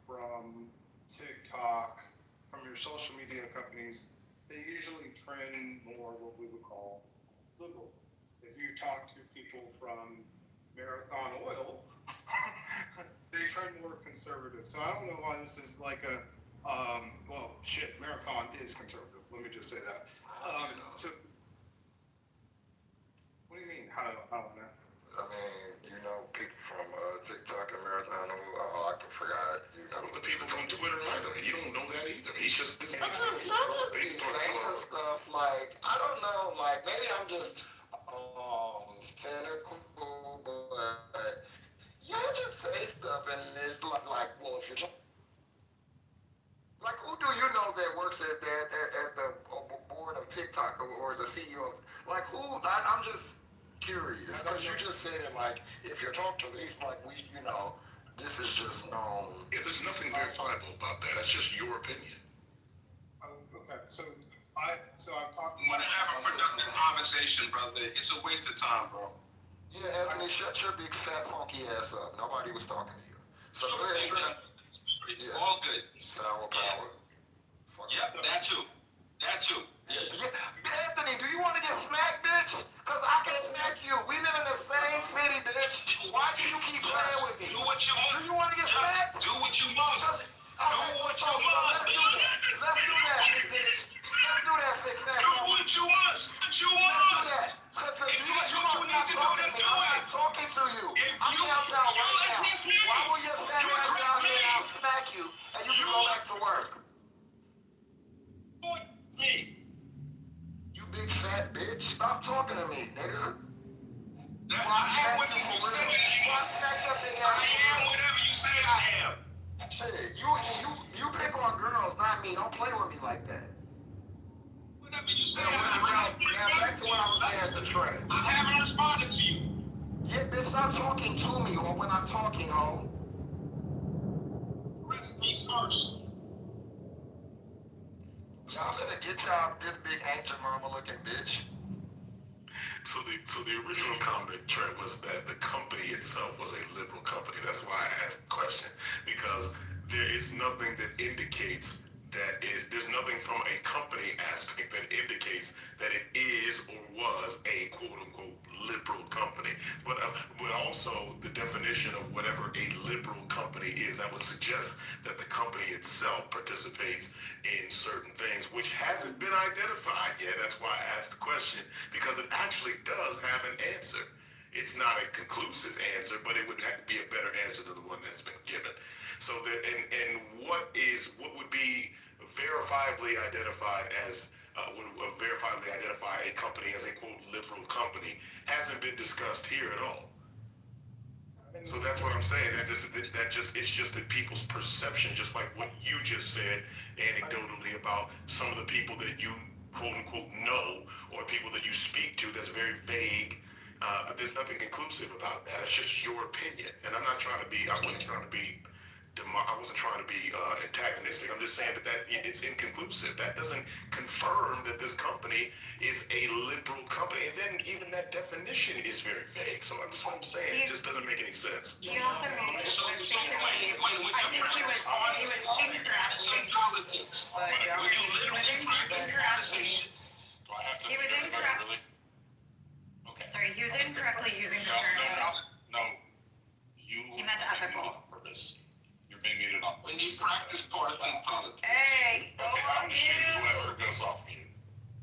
from TikTok, from your social media companies, they usually trend more what we would call liberal. If you talk to people from Marathon Oil, they trend more conservative. So I don't know why this is like a, Marathon is conservative. Let me just say that. So, what do you mean? How do I know? I mean, people from TikTok and Marathon, I forgot, The people people from Twitter either. You don't know that either. He's just this. I just saying stuff like, I don't know, like maybe I'm just cynical, but y'all just say stuff and it's like well, if you're like, who do you know that works at the board of TikTok or is a CEO of, like, who, I'm just curious, because you just said it, like, if you're talking to these, like, this is just known. Yeah, there's nothing verifiable about that. That's just your opinion. Okay, so I've talked. You want to have a productive conversation, brother. It's a waste of time, bro. Yeah, Anthony, shut your big fat funky ass up. Nobody was talking to you. So go ahead, Trent. Yeah. All good. Sour power. Yep, that too. That too. Yeah. Anthony, do you want to get smacked, bitch? Because I can smack you. We live in the same city, bitch. Why do you keep playing with me? Do what you want. Do you want to get smacked? Do what you must. Do what you must. Let's do that, big bitch. Let's do that, big fat. Do what you must. What you must. Let's do that. You must stop talking to me. I'm talking to you. I'm downtown right now. Why will your fat ass down here and I'll smack you and you can go back to work? Me. You big fat bitch. Stop talking to me, nigga. I am whatever you say. I smack your big ass. I am whatever you say I am. Shit, you pick on girls, not me. Don't play with me like that. Whatever you say I am. Now back to what I was saying to Trey. I haven't responded to you. Yeah, bitch, stop talking to me or when I'm talking, ho. Rest me first. Y'all better get y'all this big angel mama looking bitch. So the original comment, Trent, was that the company itself was a liberal company. That's why I asked the question, because there is nothing that indicates there's nothing from a company aspect that indicates that it is or was a quote-unquote liberal company. But also the definition of whatever a liberal company is, that would suggest that the company itself participates in certain things, which hasn't been identified yet. That's why I asked the question, because it actually does have an answer. It's not a conclusive answer, but it would be a better answer than the one that's been given. So that, and what would be verifiably identified as would verifiably identify a company as a quote liberal company hasn't been discussed here at all. So that's what I'm saying. It's just that people's perception, just like what you just said anecdotally about some of the people that you quote unquote know or people that you speak to, that's very vague. There's nothing conclusive about that. It's just your opinion. And I'm not trying to be, I wasn't trying to be antagonistic. I'm just saying that it's inconclusive. That doesn't confirm that this company is a liberal company. And then even that definition is very vague. So that's what I'm saying. It just doesn't make any sense. He also made it was basically, I think he was incorrect. Politics. He was incorrect. Okay. Sorry, he was incorrectly using the term. No. He meant ethical. Purpose. You're being muted on purpose. When you practice part in politics. Hey, go okay, on I'm just mute. whoever goes off mute.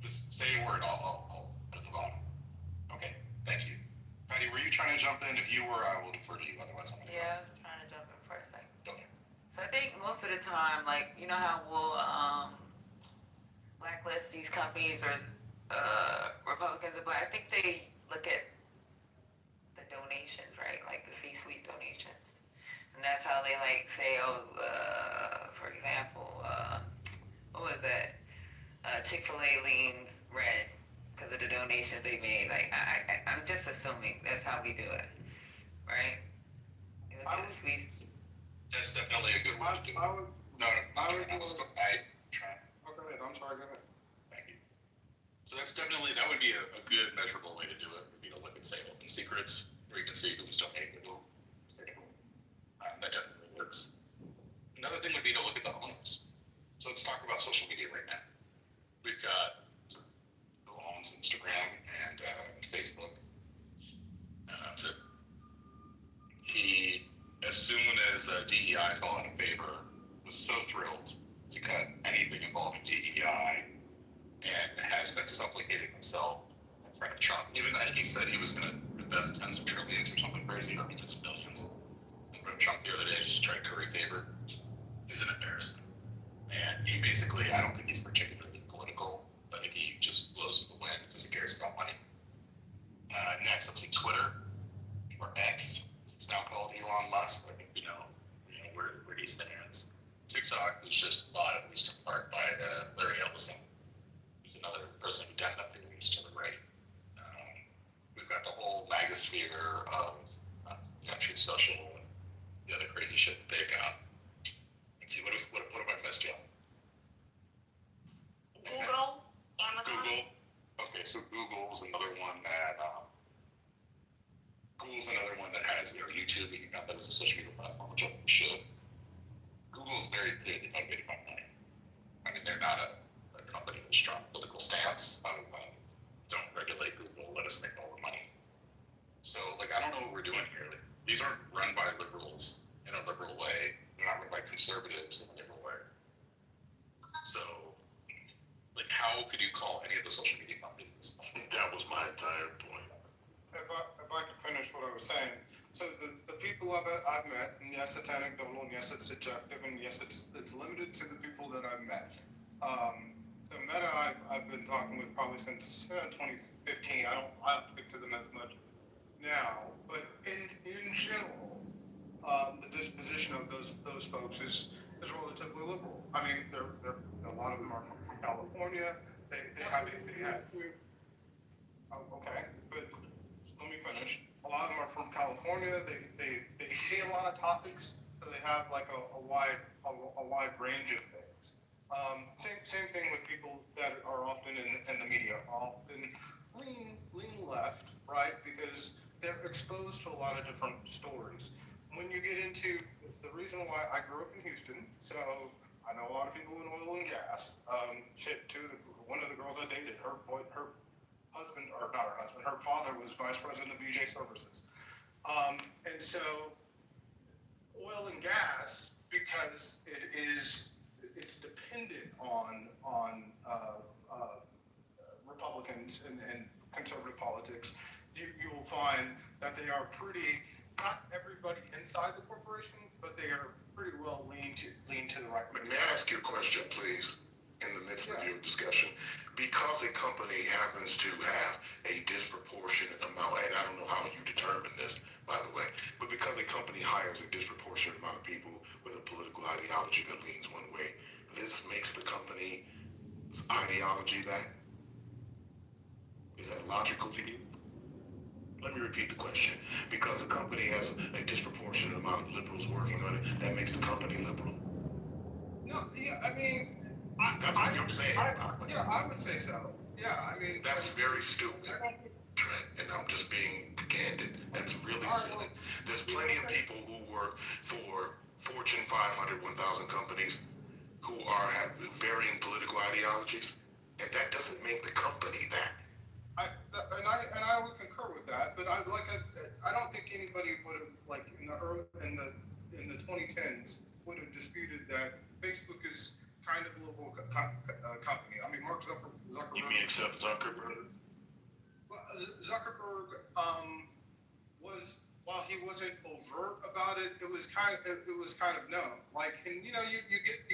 Just say a word, I'll put the bottom. Okay, thank you. Patty, were you trying to jump in? If you were, I will defer to you, otherwise I'm Yeah, I was trying to jump in for a second. Okay. So I think most of the time, like, you know how we'll blacklist these companies or Republicans and black, I think they look at the donations, right? Like the C-suite donations. And that's how they like say, for example, what was that? Chick-fil-A leans red because of the donations they made. Like, I'm just assuming that's how we do it, right? You look at the sweets. That's definitely a good way to do it. No, I was trying. Oh, go ahead. I'm sorry. Go ahead. Thank you. So that would be a good measurable way to do it. Would be to look at, say, open secrets, where you can see who's donating to that definitely works. Another thing would be to look at the owners. So let's talk about social media right now. We've got who owns Instagram and Facebook. So he, as soon as DEI fell out of favor, was so thrilled to cut anything involving DEI and has been supplicating himself in front of Trump. Even though he said he was going to invest tens of trillions or something crazy, or hundreds of billions. Trump the other day just tried to curry favor. is an embarrassment. And he basically, I don't think he's particularly political. I think he just blows with the wind because he cares about money. Next, let's see, Twitter, or X, it's now called Elon Musk. I think we know where he stands. TikTok was just bought, at least in part, by Larry Ellison, who's another person who definitely leans to the right. We've got the whole magosphere of Truth Social and the other crazy shit that they've got. Let's see, what have I missed yet? Google, Amazon. Google. Okay, so Google's another one that has YouTube. You can count that as a social media platform, which I think we should. Google's very clearly motivated by money. I mean, they're not a company with a strong political stance. Don't regulate Google. Let us make all the money. So, I don't know what we're doing here. These aren't run by liberals in a liberal way. They're not run by conservatives in a liberal way. So, how could you call any of the social media companies this? That was my entire point. If I could finish what I was saying. So the people I've met, and yes, it's anecdotal, and yes, it's subjective, and yes, it's limited to the people that I've met. So Meta, I've been talking with probably since 2015. I don't speak to them as much now, but in general, the disposition of those folks is relatively liberal. I mean, a lot of them are from California. They have. Okay, but let me finish. A lot of them are from California. They see a lot of topics, so they have a wide range of things. Same thing with people that are often in the media, often lean left, right? Because they're exposed to a lot of different stories. When you get into the reason why I grew up in Houston, so I know a lot of people in oil and gas. One of the girls I dated, her husband, or not her husband, her father was vice president of BJ Services. And so oil and gas, because it's dependent on Republicans and conservative politics, you will find that they are pretty, not everybody inside the corporation, but they are pretty well lean to the right. May I ask you a question, please, in the midst of your discussion? Because a company happens to have a disproportionate amount, and I don't know how you determine this, by the way, but because a company hires a disproportionate amount of people with a political ideology that leans one way, this makes the company's ideology that? Is that logical to you? Let me repeat the question. Because the company has a disproportionate amount of liberals working on it, that makes the company liberal? No, yeah, I mean... That's what you're saying. I would say so. Yeah, I mean... That's very stupid, Trent, and I'm just being candid. That's really silly. There's plenty of people who work for Fortune 500, 1,000 companies who have varying political ideologies, and that doesn't make the company that. I would concur with that, but I don't think anybody would have in the 2010s would have disputed that Facebook is kind of a liberal company. I mean, Mark Zuckerberg. You mean except Zuckerberg? Well, Zuckerberg was, while he wasn't overt about it, it was kind of known. And you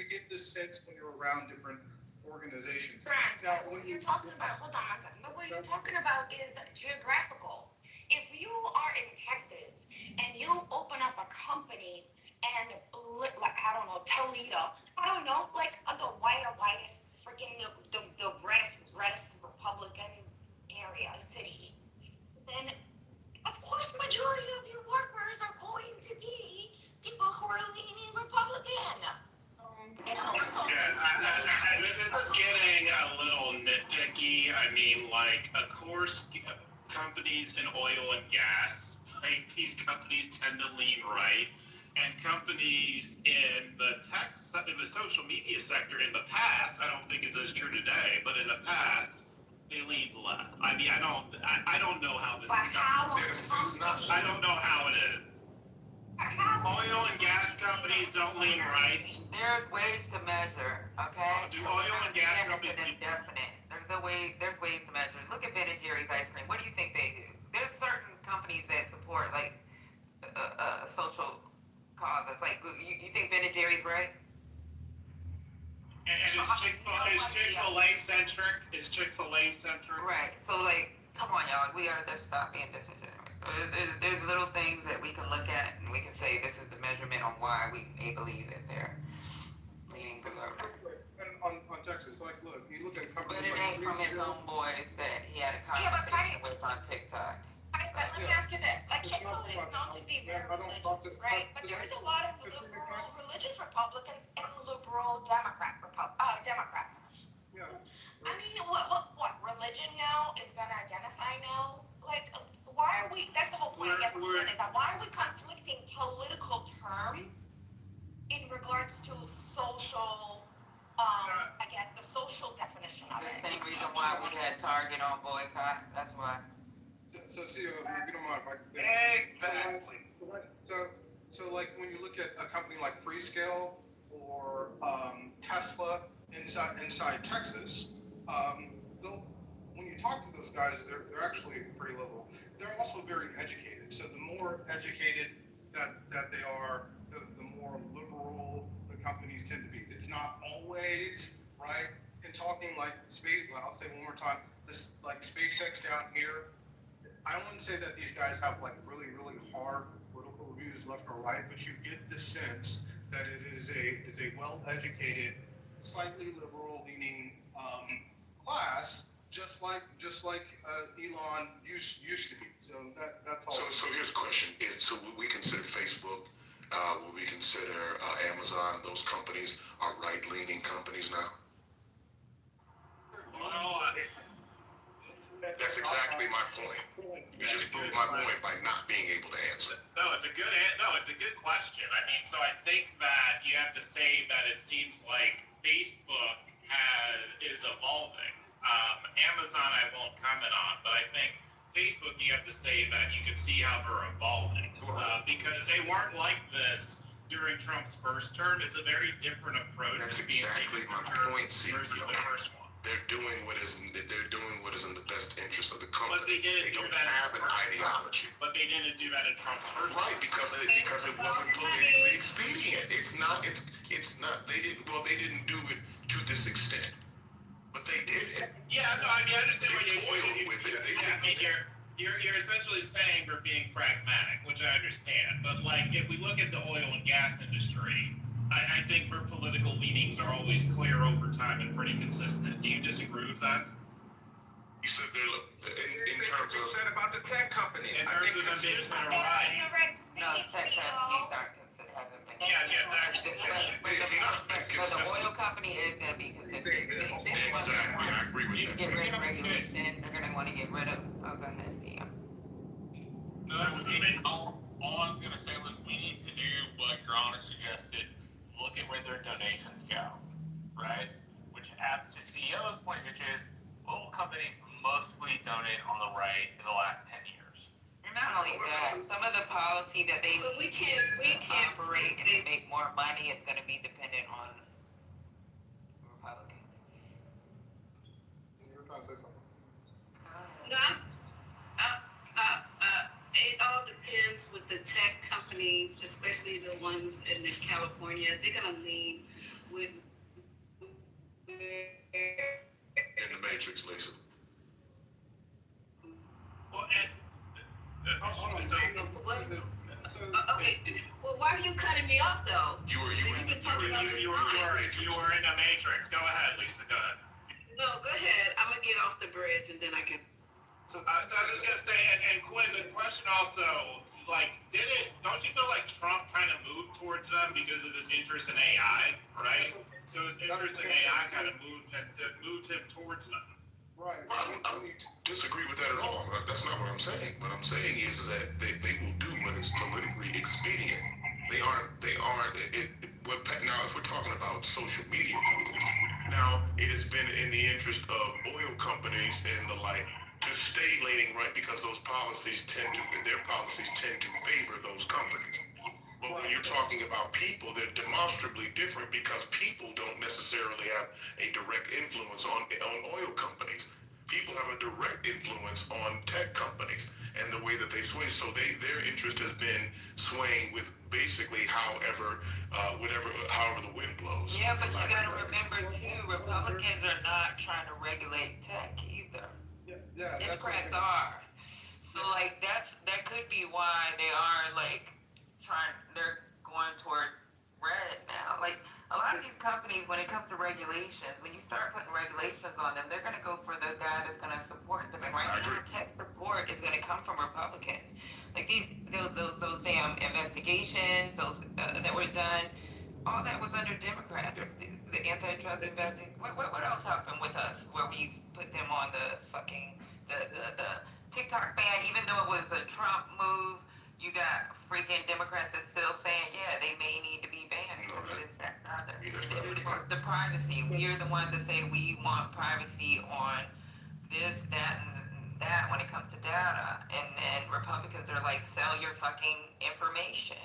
get this sense when you're around different organizations. Now, what you're talking about, hold on one second, but what you're talking about is geographical. If you are in Texas and you open up a company and I don't know, Toledo, I don't know, the whitest freaking the reddest Republican area, city, then of course majority of your workers are going to be people who are leaning Republican. It's also this is getting a little nitpicky. I mean, of course, companies in oil and gas, these companies tend to lean right, and companies in the social media sector in the past, I don't think it's as true today, but in the past, they leaned left. I mean, I don't know how this is done. I don't know how it is. Oil and gas companies don't lean right. There's ways to measure, okay? Do oil and gas companies indefinite. There's ways to measure. Look at Ben and Jerry's ice cream. What do you think they do? There's certain companies that support social causes. You think Ben and Jerry's right? Chick-fil-A center. Right. So like, come on, y'all. We gotta just stop being disingenuous. There's little things that we can look at and we can say this is the measurement on why we may believe that they're leaning conservative. And on Texas, like, look, you look at But companies it like ain't from his homeboys that he had a conversation with on TikTok. But let me ask you this, like Chick-fil-A is known to be very religious, right? But there's a lot of liberal religious Republicans and liberal Democrats. Yeah. I mean, what religion now is gonna identify now? Like, why are we, that's the whole point, I guess I'm saying, is that why are we conflicting political term in regards to social, I guess, the social definition of The it? same reason why we had Target on boycott. That's why. So see, if you don't mind, if I could Exactly. So like when you look at a company like Freescale or Tesla inside Texas, when you talk to those guys, they're actually pretty liberal. They're also very educated. So the more educated that they are, the more liberal the companies tend to be. It's not always right. In talking like space, I'll say one more time, this like SpaceX down here. I wouldn't say that these guys have like really, really hard political views left or right, but you get the sense that it is a well-educated, slightly liberal-leaning class, just like Elon used to be. So that's all. So here's a question: so would we consider Facebook? Would we consider Amazon? Those companies are right-leaning companies now. That's exactly my point. You just proved my point by not being able to answer. No, it's a good question. I mean, so I think that you have to say that it seems like Facebook is evolving. Amazon I won't comment on, but I think Facebook you have to say that you can see how they're evolving because they weren't like this during Trump's first term. It's a very different approach. That's exactly my point, versus the first one. They're doing what is in the best interest of the company. But they didn't don't have an ideology. But they didn't do that in Trump's first. Right, because it wasn't politically expedient. It's not. They didn't do it to this extent, but they did it. Yeah, no, I mean, I understand what you're toiled with it. You're essentially saying we're being pragmatic, which I understand. But like, if we look at the oil and gas industry, I think their political leanings are always clear over time and pretty consistent. Do you disagree with that? You said in terms of said about the tech companies. In terms of them being clear, right? No, tech companies haven't been. But the oil company is going to be consistent. Exactly, I agree with that. Get rid of regulation. They're going to want to get rid of. Oh, go ahead, see you. No, all I was going to say was we need to do what Your Honor suggested. Look at where their donations go, right? Which adds to CEO's point, which is oil companies mostly donate on the right in the last 10 years. Not only that, some of the policy that they we can't operate and make more money is going to be dependent on Republicans. You were trying to say something. No, it all depends with the tech companies, especially the ones in California. They're gonna lean with. In the Matrix, Lisa. Well, Okay. Well, why are you cutting me off though? You were in the Matrix. Go ahead, Lisa. Go ahead. No, go ahead. I'm gonna get off the bridge and then I can. So I was just gonna say, and Quinn, the question also, like, don't you feel like Trump kind of moved towards them because of his interest in AI, right? So his interest in AI kind of moved him towards them. Right. I don't disagree with that at all. That's not what I'm saying. What I'm saying is that they will do what is politically expedient. They aren't. Now, if we're talking about social media companies, now it has been in the interest of oil companies and the like to stay leaning right because their policies tend to favor those companies. But when you're talking about people, they're demonstrably different because people don't necessarily have a direct influence on oil companies. People have a direct influence on tech companies and the way that they sway. So their interest has been swaying with basically however the wind blows. Yeah, but you gotta remember too, Republicans are not trying to regulate tech either. Yeah, Democrats are. So like that could be why they are like they're going towards red now. Like a lot of these companies, when it comes to regulations, when you start putting regulations on them, they're gonna go for the guy that's gonna support them. And right now, tech support is gonna come from Republicans. Like those damn investigations, that were done, all that was under Democrats. The antitrust investing. What else happened with us where we put them on the fucking the TikTok ban, even though it was a Trump move? You got freaking Democrats that's still saying, yeah, they may need to be banned because of this, that, and other. The privacy. We are the ones that say we want privacy on this, that, and that when it comes to data. And then Republicans are like, sell your fucking information.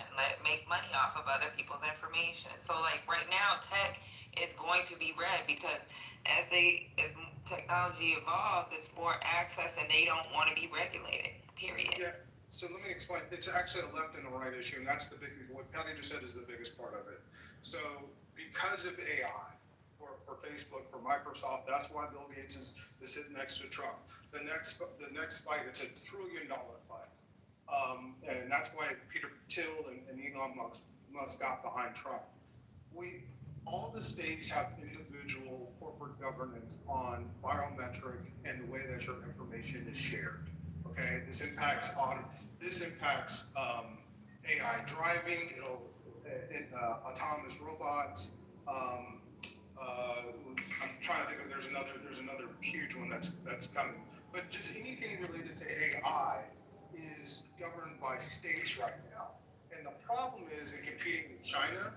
Make money off of other people's information. So like right now, tech is going to be red because as technology evolves, it's more access and they don't want to be regulated, period. Yeah. So let me explain. It's actually a left and a right issue, and that's what Patty just said is the biggest part of it. So because of AI, for Facebook, for Microsoft, that's why Bill Gates is sitting next to Trump. The next fight, it's $1 trillion fight. And that's why Peter Thiel and Elon Musk got behind Trump. All the states have individual corporate governance on biometric and the way that your information is shared. Okay, this impacts AI driving, autonomous robots. I'm trying to think of there's another huge one that's coming. But just anything related to AI is governed by states right now. And the problem is in competing with China,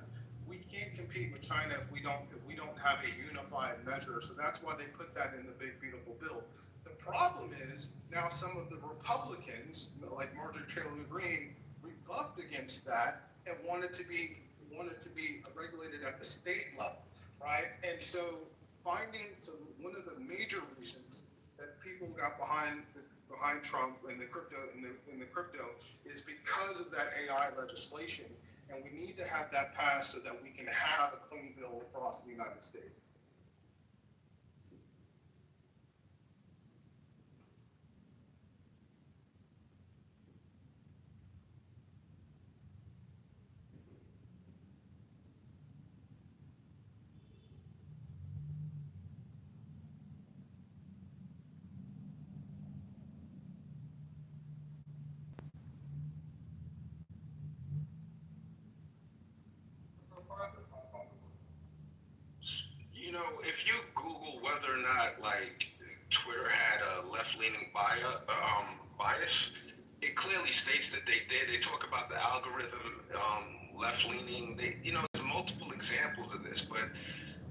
we can't compete with China if we don't have a unified measure. So that's why they put that in the big beautiful bill. The problem is now some of the Republicans, like Marjorie Taylor Greene, rebuffed against that and wanted to be regulated at the state level, right? And so one of the major reasons that people got behind Trump and the crypto is because of that AI legislation, and we need to have that passed so that we can have a clean bill across the United States. If you Google whether or not like Twitter had a left-leaning bias, it clearly states that they did. They talk about the algorithm left-leaning. There's multiple examples of this, but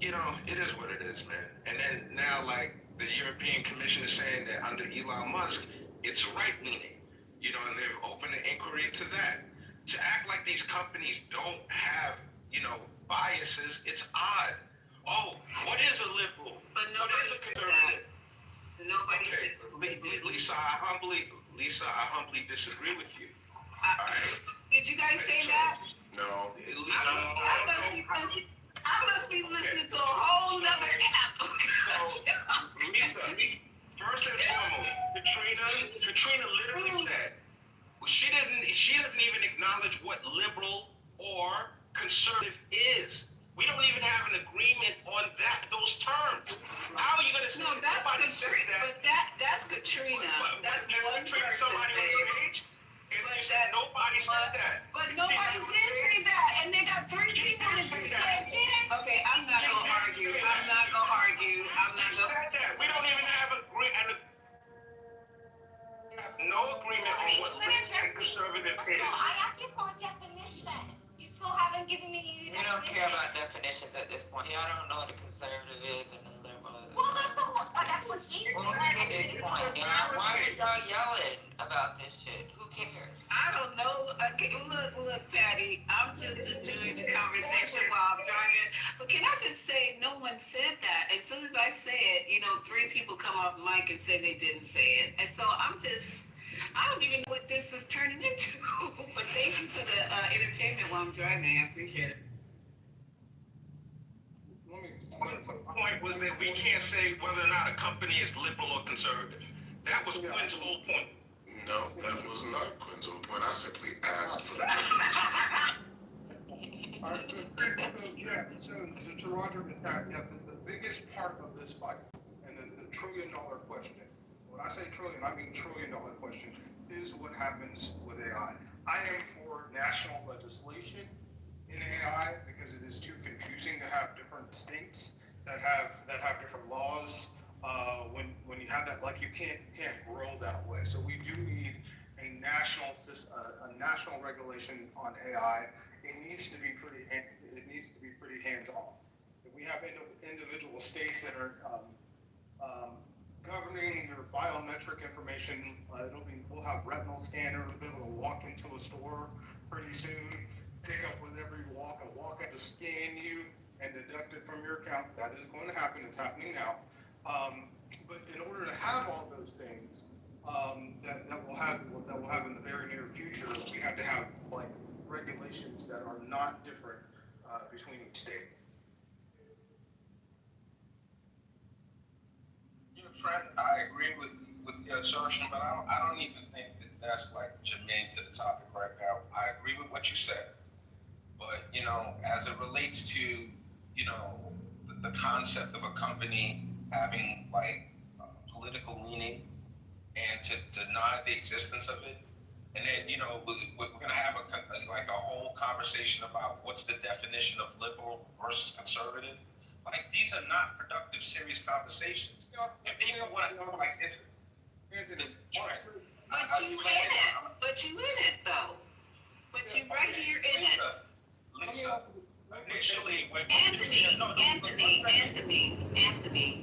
it is what it is, man. And then now, like the European Commission is saying that under Elon Musk, it's right-leaning. And they've opened an inquiry into that. To act like these companies don't have, biases, it's odd. Oh, what is a liberal? But what is a conservative? Nobody said. Lisa, I humbly disagree with you. Did you guys say that? No. Lisa, I must be listening to a whole nother app. Lisa, first and foremost, Katrina literally said, she doesn't even acknowledge what liberal or conservative is. We don't even have an agreement on those terms. How are you going to say that's Katrina? But that's Katrina. That's one person. Somebody on stage? Nobody said that. But nobody did say that, and they got 3 people that said it. Okay, I'm not gonna argue. We don't even have no agreement on what liberal and conservative is. I asked you for a definition. You still haven't given me a definition. We don't care about definitions at this point. Y'all don't know what a conservative is and a liberal is. Well, that's what he said. At this point, why are y'all yelling about this shit? Who cares? I don't know. Look, Patty, I'm just enjoying the conversation while I'm driving. But can I just say, no one said that. As soon as I say it, 3 people come off mic and say they didn't say it. And so I don't even know what this is turning into. But Thank you for the entertainment while I'm driving. I appreciate it. The point was that we can't say whether or not a company is liberal or conservative. That was Quinn's whole point. No, that was not Quinn's whole point. I simply asked for the definition. All right, so to Roger Matat, yeah, the biggest part of this fight, and the $1 trillion question, when I say trillion, I mean $1 trillion question, is what happens with AI. I am for national legislation in AI because it is too confusing to have different states that have different laws. When you have that, like you can't grow that way. So we do need a national regulation on AI. It needs to be pretty hands-on. If we have individual states that are governing your biometric information, we'll have retinal scanners, be able to walk into a store pretty soon, pick up whatever you walk up to scan you and deduct it from your account. That is going to happen. It's happening now. But in order to have all those things that will have in the very near future, we have to have like regulations that are not different between each state. Trent, I agree with the assertion, but I don't even think that that's like germane to the topic right now. I agree with what you said, but as it relates to the concept of a company having like political leaning and to deny the existence of it, and then we're going to have a whole conversation about what's the definition of liberal versus conservative. Like, these are not productive, serious conversations. If people want to like it's But you in it though. But you right here in it. Lisa, initially when Anthony,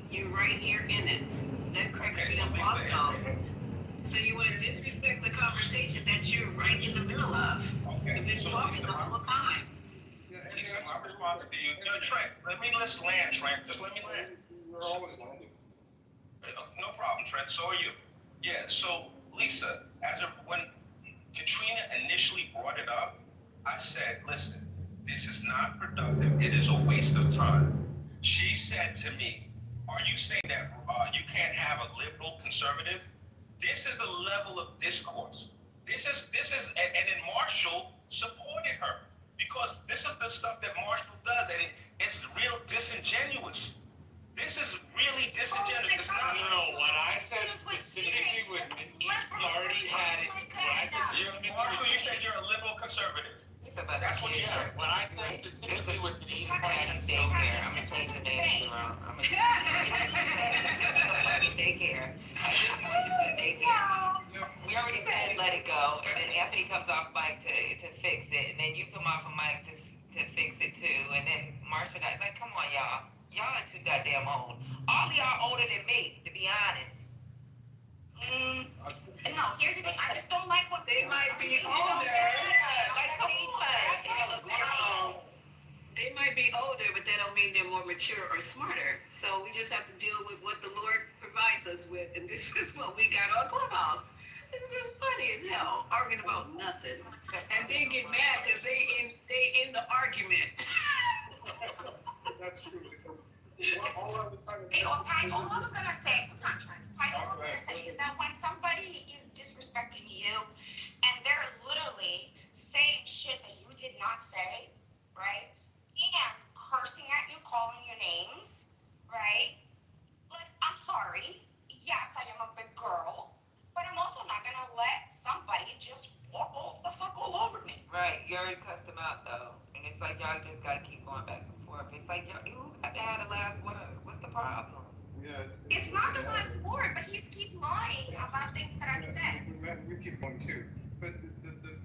you're right here in it. That cracks me up also. So you want to disrespect the conversation that you're right in the middle of. You've been talking the whole time. Lisa, my response to you, Trent, let me land, Trent. Just let me land. We're always landing. No problem, Trent. So are you. Yeah, so Lisa, when Katrina initially brought it up, I said, listen, this is not productive. It is a waste of time. She said to me, are you saying that you can't have a liberal conservative? This is the level of discourse. This is, and then Marshall supported her. Because this is the stuff that Marshall does, and it's real disingenuous. This is really disingenuous. It's not. No, what I said specifically was he already had it. Marshall, you said you're a liberal conservative. That's what you said. What I said specifically was He's staying here. I'm gonna change the names around. I'm gonna daycare. At this point, it's a daycare. We already said let it go, and then Anthony comes off mic to fix it, and then you come off of mic to fix it too, and then Marsha got like, come on, y'all. Y'all are too goddamn old. All of y'all older than me, to be honest. No, here's the thing. I just don't like what they might be older. Like, come on. They might be older, but that don't mean they're more mature or smarter. So we just have to deal with what the Lord provides us with, and this is what we got on Clubhouse. It's just funny as hell, arguing about nothing, and then get mad because they in the argument. That's true. All I was gonna say is that when somebody is disrespecting you and they're literally saying shit that you did not say, right? And cursing at you, calling you names, right? Like, I'm sorry. Yes, I am a big girl, but I'm also not gonna let somebody just walk the fuck all over me. Right, you already cussed him out though, and it's like y'all just gotta keep going back and forth. It's like y'all, you got to have the last word. What's the problem? Yeah, it's not the last word, but he's keep lying about things that I've said. You keep going too, but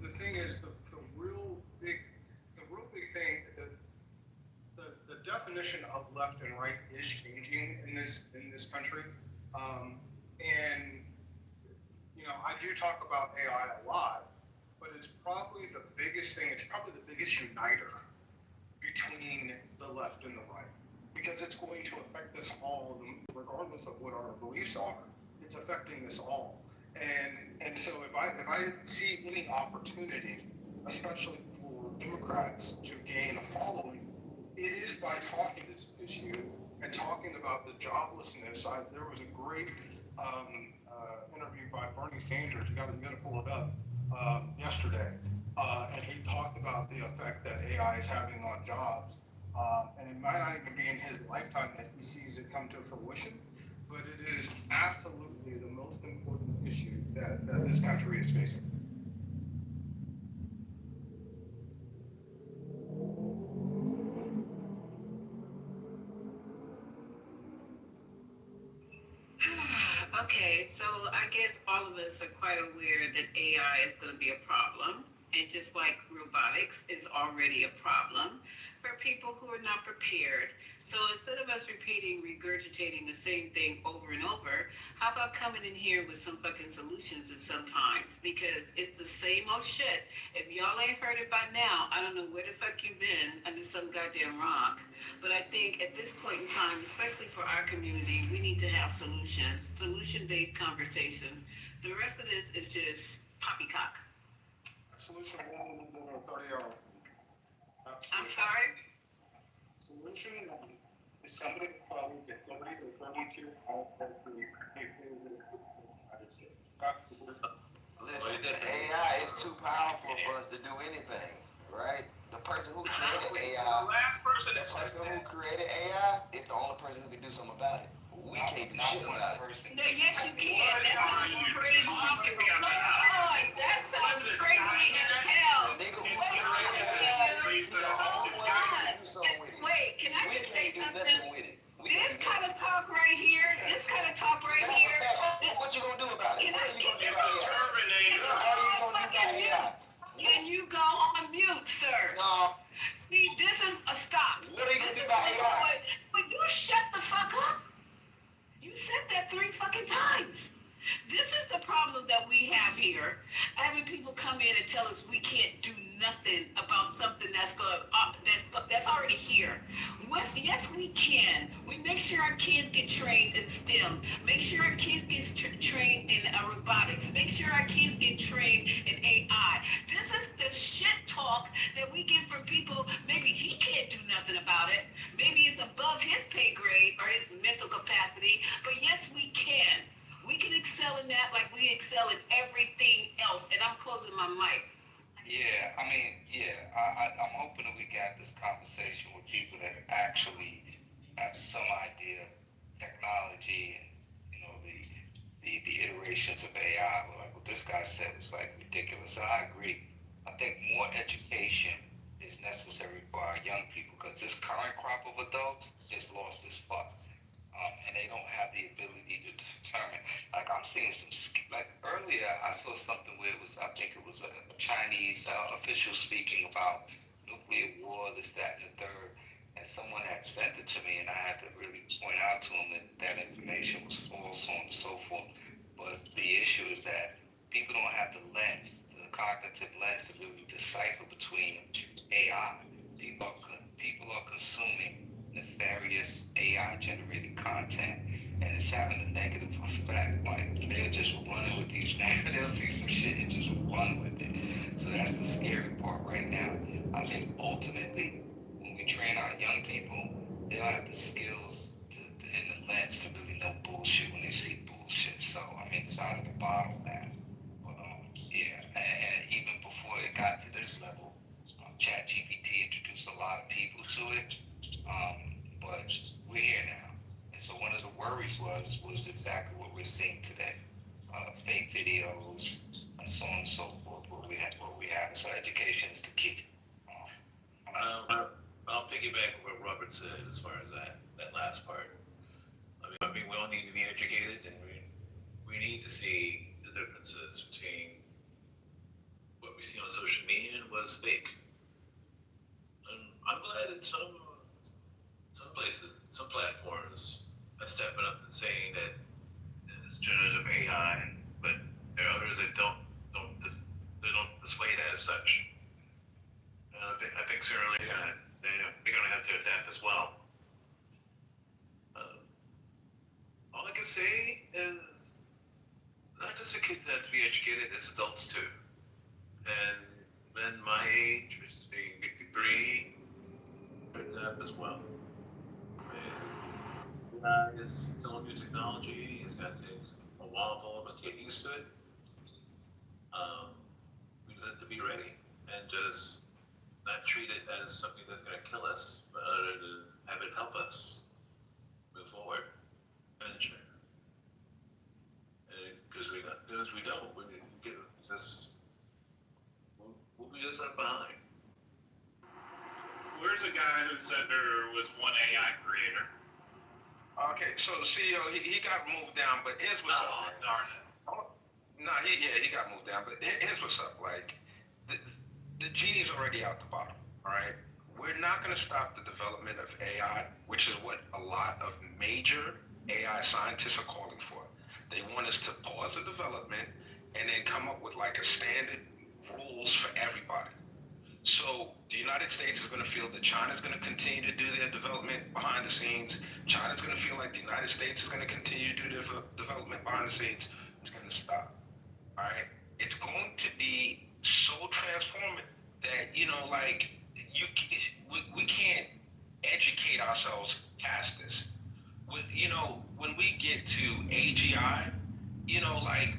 the thing is the real big thing, the definition of left and right is changing in this country, and I do talk about AI a lot, but it's probably the biggest thing. It's probably the biggest uniter between the left and the right, because it's going to affect us all, regardless of what our beliefs are. It's affecting us all, and so if I see any opportunity especially for Democrats to gain a following, it is by talking this issue and talking about the joblessness. There was a great interview by Bernie Sanders, you got to pull it up, yesterday, and he talked about the effect that AI is having on jobs. And it might not even be in his lifetime that he sees it come to fruition, but it is absolutely the most important issue that this country is facing. Okay, so I guess all of us are quite aware that AI is going to be a problem. And just like robotics is already a problem for people who are not prepared. So instead of us regurgitating the same thing over and over, how about coming in here with some fucking solutions at sometimes? Because it's the same old shit. If y'all ain't heard it by now, I don't know where the fuck you've been under some goddamn rock. But I think at this point in time, especially for our community, we need to have solutions, solution-based conversations. The rest of this is just poppycock. Solution 1 or 30 hours. I'm sorry? Solution 1 is somebody follows a 30 or 32 hour Listen, AI is too powerful for us to do anything, right? The person who created AI, is the only person who can do something about it. We can't do shit about it. No, yes, you can. That sounds crazy. That sounds crazy as hell. Wait, can I just say something? This kind of talk right here. What you gonna do about it? Can you go on mute, sir? No. See, this is a stop. What are you gonna do about AI? Would you shut the fuck up? You said that 3 fucking times. This is the problem that we have here. Having people come in and tell us we can't do nothing about something that's already here. Yes, we can. We make sure our kids get trained in STEM. Make sure our kids get trained in robotics. Make sure our kids get trained in AI. This is the shit talk that we get from people. Maybe he can't do nothing about it. Maybe it's above his pay grade or his mental capacity. But yes, we can. We can excel in that like we excel in everything else. And I'm closing my mic. Yeah, I'm hoping that we got this conversation with people that actually have some idea of technology and, the iterations of AI. Like what this guy said was like ridiculous. And I agree. I think more education is necessary for our young people because this current crop of adults is lost as fuck. And they don't have the ability to determine. Like I'm seeing like earlier, I saw something where I think it was a Chinese official speaking about nuclear war, this, that, and the third. And someone had sent it to me, and I had to really point out to him that information was false, so on and so forth. But the issue is that people don't have the cognitive lens to really decipher between AI. People are consuming nefarious AI-generated content, and it's having a negative effect. Like they're just running with these. They'll see some shit and just run with it. So that's the scary part right now. I think ultimately, when we train our young people, they'll have the skills and the lens to really know bullshit when they see bullshit. So I mean, it's out of the bottle now. But yeah, and even before it got to this level, ChatGPT introduced a lot of people to it. But we're here now. And so one of the worries was exactly what we're seeing today. Fake videos and so on and so forth, what we have. So education is the key. I'll piggyback what Robert said as far as that last part. I mean, we all need to be educated, and we need to see the differences between what we see on social media and what's fake. And I'm glad that some places, some platforms are stepping up and saying that it's generative AI, but there are others that don't display it as such. And I think sooner or later they're gonna have to adapt as well. All I can say is not just the kids that have to be educated, it's adults too. And men my age, which is being 53, heard that as well. AI is still a new technology. It's going to take a while for all of us to get used to it. We just have to be ready and just not treat it as something that's going to kill us, but rather to have it help us move forward. Venture. Because we don't. We just we'll be just left behind. Where's a guy who said there was one AI creator? Okay, so the CEO, he got moved down, but here's what's up, man. Darn it. No, he got moved down, but here's what's up. Like, the genie's already out the bottom, all right? We're not going to stop the development of AI, which is what a lot of major AI scientists are calling for. They want us to pause the development and then come up with like a standard rules for everybody. So the United States is going to feel that China's going to continue to do their development behind the scenes. China's going to feel like the United States is going to continue to do their development behind the scenes. It's going to stop. All right? It's going to be so transformative that, like, we can't educate ourselves past this. When we get to AGI, like,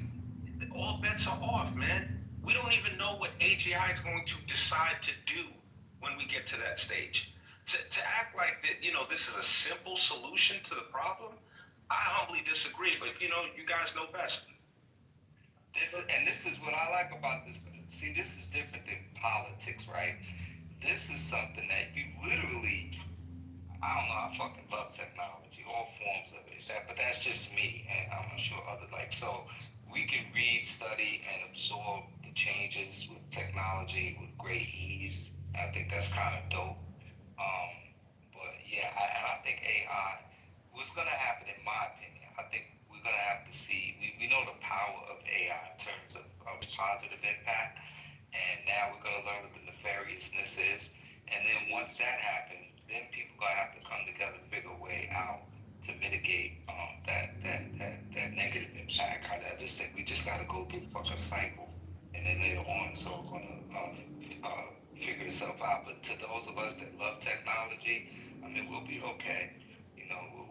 all bets are off, man. We don't even know what AGI is going to decide to do when we get to that stage. To act like that, this is a simple solution to the problem, I humbly disagree. But you guys know best. This is what I like about this. See, this is different than politics, right? This is something that you literally, I don't know, I fucking love technology, all forms of it. But that's just me, and I'm sure other so we can read, study, and absorb the changes with technology with great ease. I think that's kind of dope. But yeah, I think AI, what's gonna happen, in my opinion, I think we're gonna have to see. We know the power of AI in terms of positive impact, and now we're gonna learn what the nefariousness is. And then once that happens, then people gonna have to come together and figure a way out to mitigate that negative impact. I just think we just got to go through the fucking cycle, and then later on, so we're gonna figure itself out. But to those of us that love technology, I mean, we'll be okay.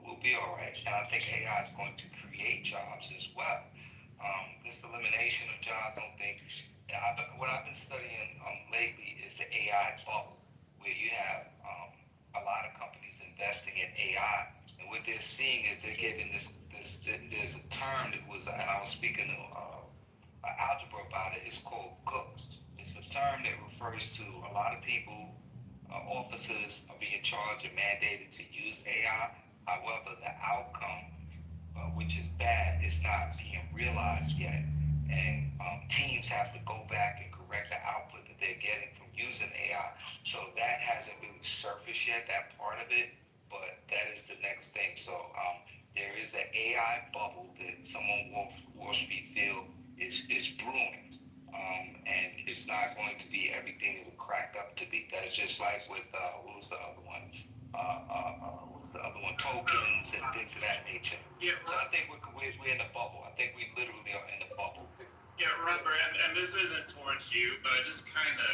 We'll be all right. And I think AI is going to create jobs as well. This elimination of jobs, I don't think. What I've been studying lately is the AI bubble, where you have a lot of companies investing in AI. And what they're seeing is they're getting this there's a term that was, and I was speaking to algebra about it, it's called GOOPS. It's a term that refers to a lot of people, officers are being charged and mandated to use AI. However, the outcome, which is bad, is not being realized yet. And teams have to go back and correct the output that they're getting from using AI. So that hasn't really surfaced yet, that part of it. But that is the next thing. So there is an AI bubble that someone Wall Street feel is brewing, and it's not going to be everything it was cracked up to be. That's just like with what was the other one? What's the other one? Tokens and things of that nature. Yeah, so I think we're in a bubble. I think we literally are in a bubble. Yeah, Robert, and this isn't towards you, but I just kind of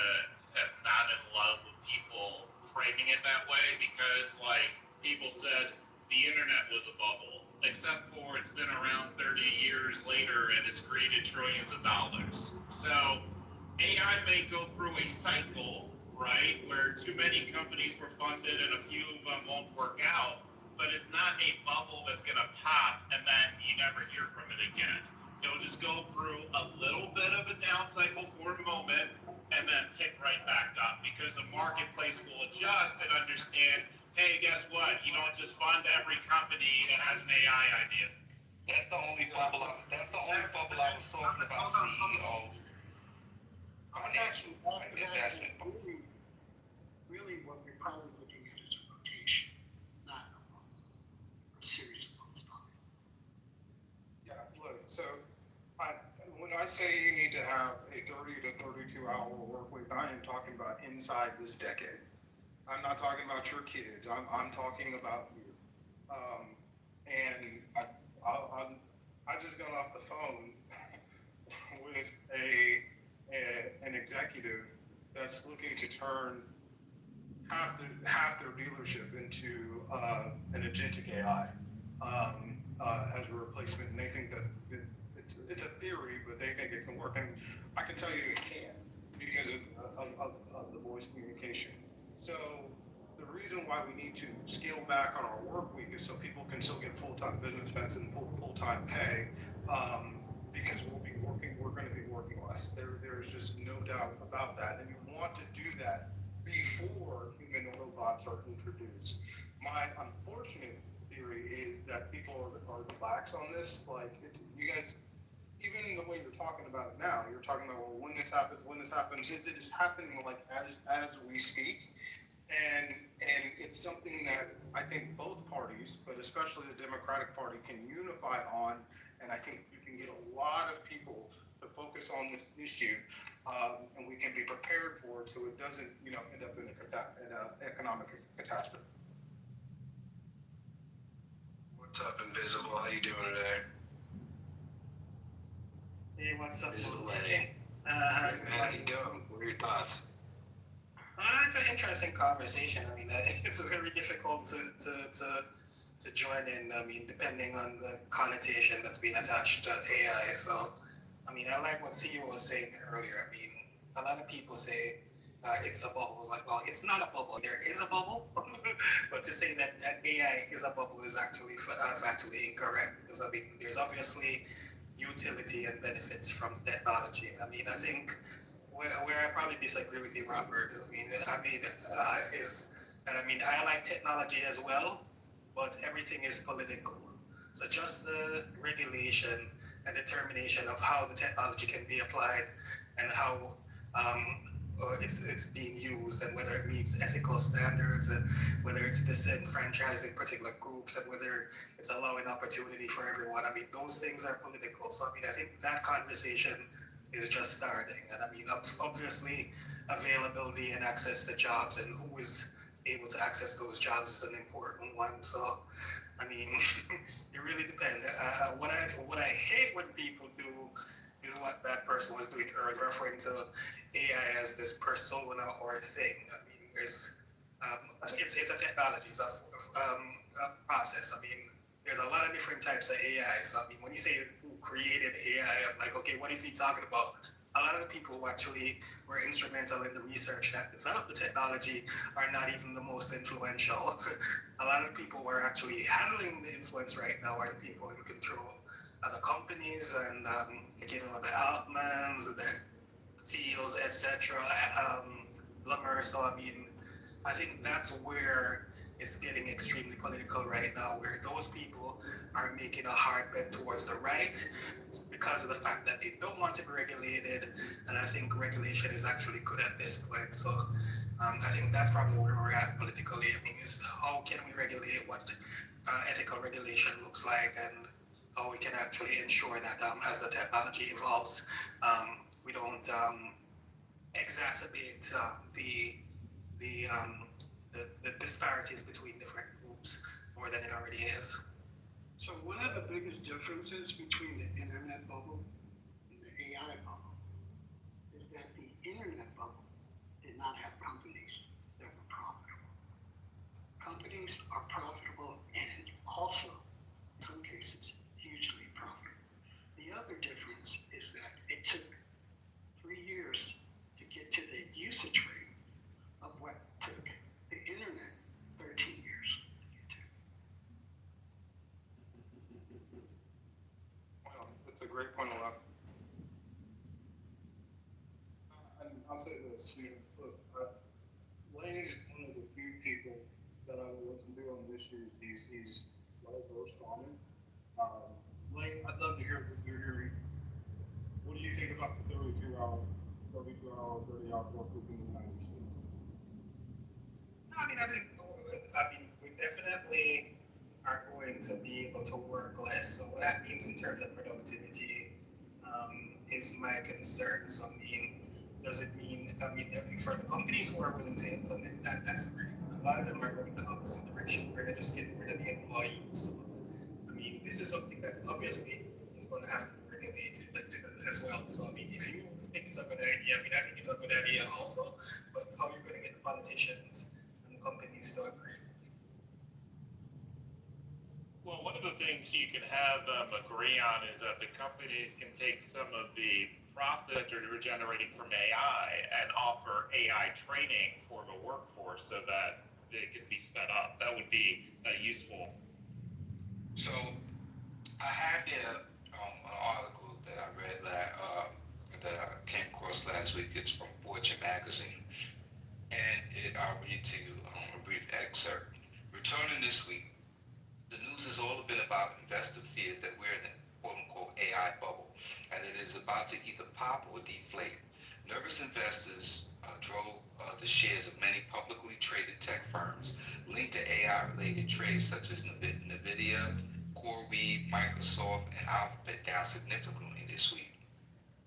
am not in love with people framing it that way, because like people said the internet was a bubble, except for it's been around 30 years later and it's created trillions of dollars. So AI may go through a cycle, right, where too many companies were funded and a few of them won't work out, but it's not a bubble that's going to pop and then you never hear from it again. It'll just go through a little bit of a down cycle for a moment and then pick right back up, because the marketplace will adjust and understand, hey, guess what? You don't just fund every company that has an AI idea. That's the only bubble. That's the only bubble I was talking about. CEO, financial, investment. Really, what we're probably looking at is a rotation, not a bubble. A series of bubbles, probably. Yeah, look. So, when I say you need to have a 30 to 32 hour work week, I am talking about inside this decade. I'm not talking about your kids. I'm talking about you. And I just got off the phone with an executive that's looking to turn half their dealership into an agentic AI as a replacement, and they think that it's a theory, but they think it can work, and I can tell you it can because of the voice communication. So the reason why we need to scale back on our work week is so people can still get full-time business benefits and full-time pay, because we're going to be working less. There's just no doubt about that, and you want to do that before human robots are introduced. My unfortunate theory is that people are lax on this. Like, you guys, even the way you're talking about it now, you're talking about, well, when this happens, it is happening like as we speak. And it's something that I think both parties, but especially the Democratic Party, can unify on. And I think you can get a lot of people to focus on this issue, and we can be prepared for it so it doesn't, end up in an economic catastrophe. What's up, Invisible? How you doing today? Hey, what's up, Invisible folks? Lady. How you doing? What are your thoughts? It's an interesting conversation. I mean, it's very difficult to join in. I mean, depending on the connotation that's being attached to AI. So, I mean, I like what CEO was saying earlier. I mean, a lot of people say it's a bubble. It's like, well, it's not a bubble. There is a bubble, but to say that AI is a bubble is actually factually incorrect, because I mean, there's obviously utility and benefits from the technology. I mean, I think where I probably disagree with you, Robert, I like technology as well, but everything is political. So just the regulation and determination of how the technology can be applied and how it's being used, and whether it meets ethical standards, and whether it's disenfranchising particular groups, and whether it's allowing opportunity for everyone. I mean, those things are political. So I mean, I think that conversation is just starting. And I mean, obviously, availability and access to jobs and who is able to access those jobs is an important one. So, I mean, it really depends. What I hate when people do is what that person was doing earlier, referring to AI as this persona or thing. I mean, it's a technology, it's a process. I mean, there's a lot of different types of AI. So, I mean, when you say who created AI, I'm like, okay, what is he talking about? A lot of the people who actually were instrumental in the research that developed the technology are not even the most influential. A lot of the people who are actually handling the influence right now are the people in control of the companies and, the Altmans, the CEOs, etc. Lumber. So, I mean, I think that's where it's getting extremely political right now, where those people are making a hard bet towards the right because of the fact that they don't want to be regulated, and I think regulation is actually good at this point. So I think that's probably where we're at politically. I mean, is how can we regulate what ethical regulation looks like, and how we can actually ensure that as the technology evolves, we don't exacerbate the disparities between different groups more than it already is. So one of the biggest differences between the internet bubble and the AI bubble is that the internet bubble did not have companies that were profitable. Companies are profitable and also, in some cases, hugely profitable. The other difference is that it took 3 years to get to the usage rate of what took the internet 13 years to get to. Well, that's a great point, Olaf. And I'll say this, look, Lane is one of the few people that I will listen to on issues. He's well versed on it. Lane, I'd love to hear what you're hearing. What do you think about the 30-hour work week in the United States? I mean, we definitely are going to be able to work less. So what that means in terms of productivity is my concern. So does it mean, for the companies who are willing to implement that, that's great. But a lot of them are going the opposite direction, where they're just getting rid of the employees. So, this is something that obviously is going to have to be regulated as well. So, if you think it's a good idea. I mean, I think it's a good idea also, but how are you going to get the politicians and companies to agree? Well, one of the things you can have them agree on is that the companies can take some of the profit that they're generating from AI and offer AI training for the workforce so that it can be sped up. That would be useful. So I have here an article that I read that I came across last week. It's from Fortune magazine, and I'll read to you a brief excerpt. Returning this week, the news has all been about investor fears that we're in a quote-unquote AI bubble, and it is about to either pop or deflate. Nervous investors drove the shares of many publicly traded tech firms linked to AI-related trades such as NVIDIA, CoreWeave, Microsoft, and Alphabet down significantly this week.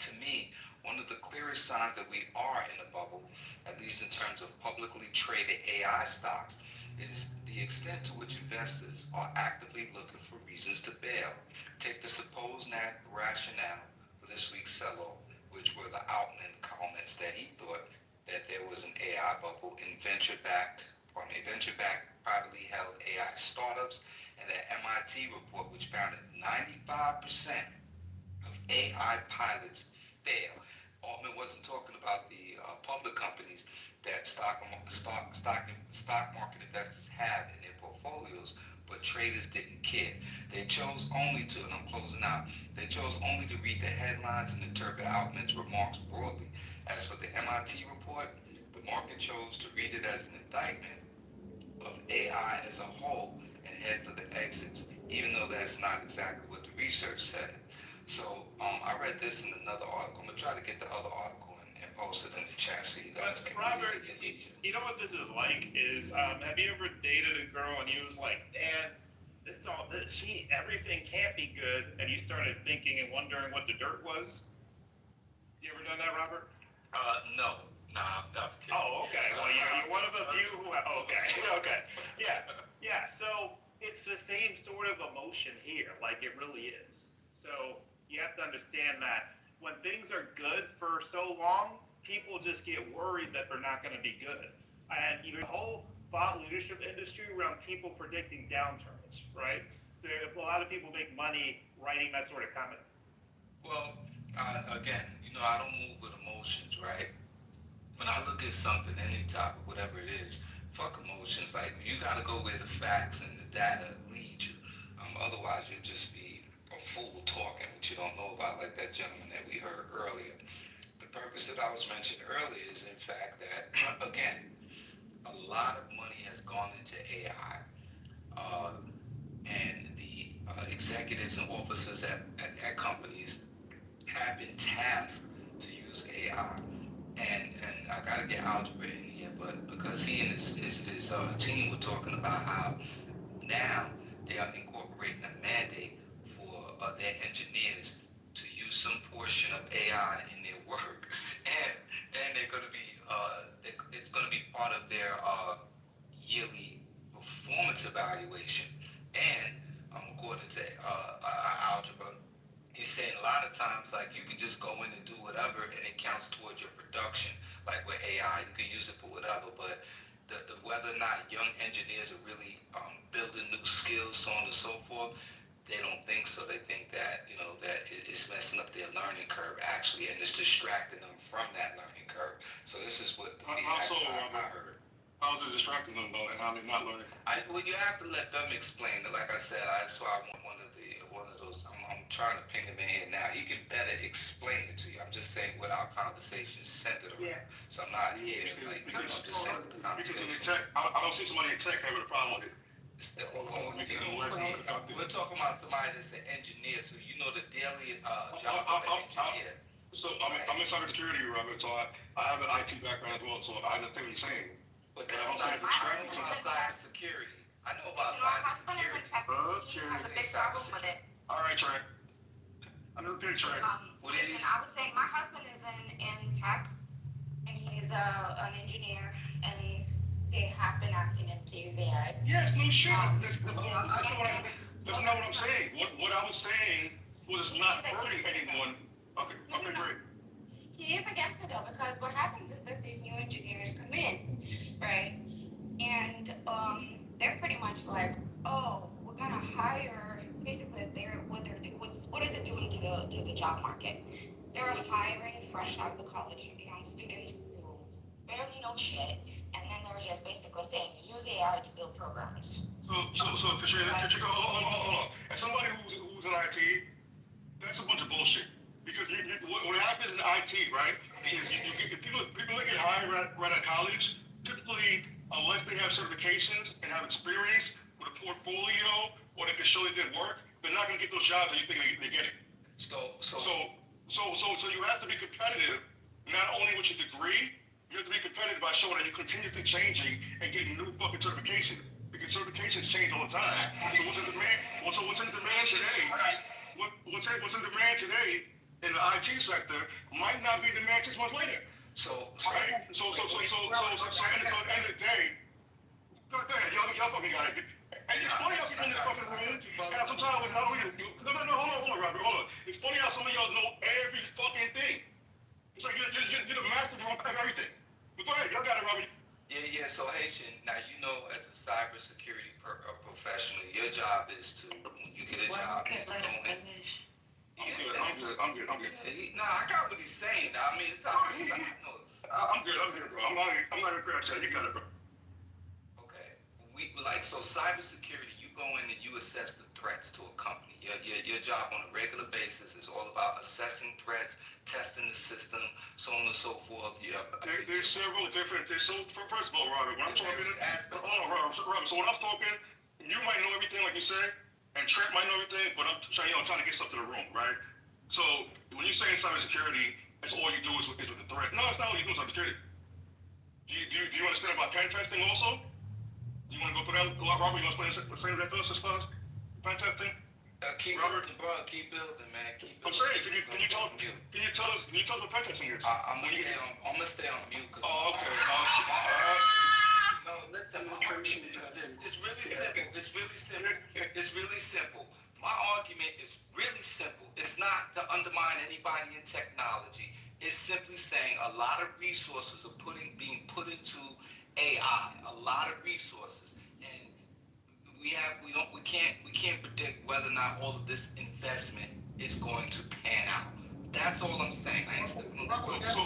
To me, one of the clearest signs that we are in a bubble, at least in terms of publicly traded AI stocks, is the extent to which investors are actively looking for reasons to bail. Take the supposed rationale for this week's sell-off, which were the Altman comments that he thought that there was an AI bubble in venture-backed privately held AI startups, and that MIT report which found that 95% of AI pilots fail. Altman wasn't talking about the public companies that stock market investors have in their portfolios, but traders didn't care. They chose only to, and I'm closing out, they chose only to read the headlines and interpret Altman's remarks broadly. As for the MIT report, the market chose to read it as an indictment of AI as a whole and head for the exits, even though that's not exactly what the research said. So I read this in another article. I'm going to try to get the other article and post it in the chat so you guys can Robert, read it. you know what this is like is, have you ever dated a girl and you was like, man, everything can't be good, and you started thinking and wondering what the dirt was? You ever done that, Robert? No. Nah, I'm kidding. Oh, okay. Well, you're one of the few who have, okay. Yeah, so it's the same sort of emotion here, like it really is. So you have to understand that when things are good for so long, people just get worried that they're not going to be good. And the whole thought leadership industry around people predicting downturns, right? So a lot of people make money writing that sort of comment. Well, again, I don't move with emotions, right? When I look at something, any topic, whatever it is, fuck emotions. Like, you got to go where the facts and the data lead you. Otherwise, you'll just be a fool talking what you don't know about, like that gentleman that we heard earlier. The purpose that I was mentioning earlier is, in fact, that, again, a lot of money has gone into AI. And the executives and officers at companies have been tasked to use AI. And I gotta get algebra in here, but because he and his team were talking about how now they are incorporating a mandate for their engineers to use some portion of AI in their work, and they're gonna be it's gonna be part of their yearly performance evaluation. And according to algebra, he's saying a lot of times, like, you can just go in and do whatever and it counts towards your production. Like with AI, you can use it for whatever, but the whether or not young engineers are really building new skills, so on and so forth, they don't think so. They think that, that it's messing up their learning curve, actually, and it's distracting them from that learning curve. So this is what I heard. How's it distracting them, though, and how they're not learning? Well, you have to let them explain it. Like I said, that's why I want one of those. I'm trying to ping him in here now. He can better explain it to you. I'm just saying what our conversation is centered around. Yeah. So I'm not here because just saying the conversation. Because in tech, I don't see somebody in tech having a problem with it. We're talking about somebody that's an engineer, so you know the daily job of an engineer. So I'm in cybersecurity, Robert. So I have an IT background as well. So I understand what you're saying. But that's cybersecurity. I know about cybersecurity. He has a big problem with it. All right, Trey. I know the picture. What is I would say my husband is in tech, and he's an engineer, and they have been asking him to use AI. Yes, no shit. That's not what I'm saying. What I was saying was not hurting anyone. Okay, great. He is against it though, because what happens is that these new engineers come in, right? And they're pretty much like, oh, we're gonna hire. Basically, what is it doing to the job market? They're hiring fresh out of the college young students who barely know shit, and then they're just basically saying use AI to build programs. So, Katrina, hold on. As somebody who's in IT, that's a bunch of bullshit. Because what happens in IT, right, is if people that get hired right out of college, typically, unless they have certifications and have experience with a portfolio, or they can show they did work, they're not going to get those jobs that you think they're getting. So you have to be competitive, not only with your degree, you have to be competitive by showing that you're continuously changing and getting new fucking certification. Because certifications change all the time. So what's in demand? What's in demand today? What's in demand today in the IT sector might not be in demand 6 months later. So at the end of the day, go ahead, y'all fucking got it. And it's funny how people in this fucking room, and sometimes when y'all read it, hold on, Robert, hold on. It's funny how some of y'all know every fucking thing. It's like you're the master of everything. But go ahead, y'all got it, Robert. Yeah. So Haitian, now you know, as a cybersecurity professional, your job is to, when you get a job, is to go in. I'm good. Nah, I got what he's saying. I mean, it's not. I'm good, bro. I'm not even crash out. You got it, bro. Okay. So cybersecurity, you go in and you assess the threats to a company. Your job on a regular basis is all about assessing threats, testing the system, so on and so forth. There's several different. First of all, Robert, when I'm talking, hold on, Robert. So when I'm talking, you might know everything, like you said, and Trent might know everything, but I'm trying to get stuff to the room, right? So when you say cybersecurity, that's all you do is with the threat. No, it's not all you do is cybersecurity. Do you understand about pen testing also? You want to go through that, Robert? You want to explain that to us as far as pen testing? Keep building, bro. Keep building, man. Keep building. I'm saying, can you tell us what pen testing is? I'm gonna stay on mute. Oh, okay. No, listen. It's really simple. My argument is really simple. It's not to undermine anybody in technology. It's simply saying a lot of resources are being put into AI. A lot of resources, and we can't predict whether or not all of this investment is going to pan out. That's all I'm saying. I ain't stepping on the So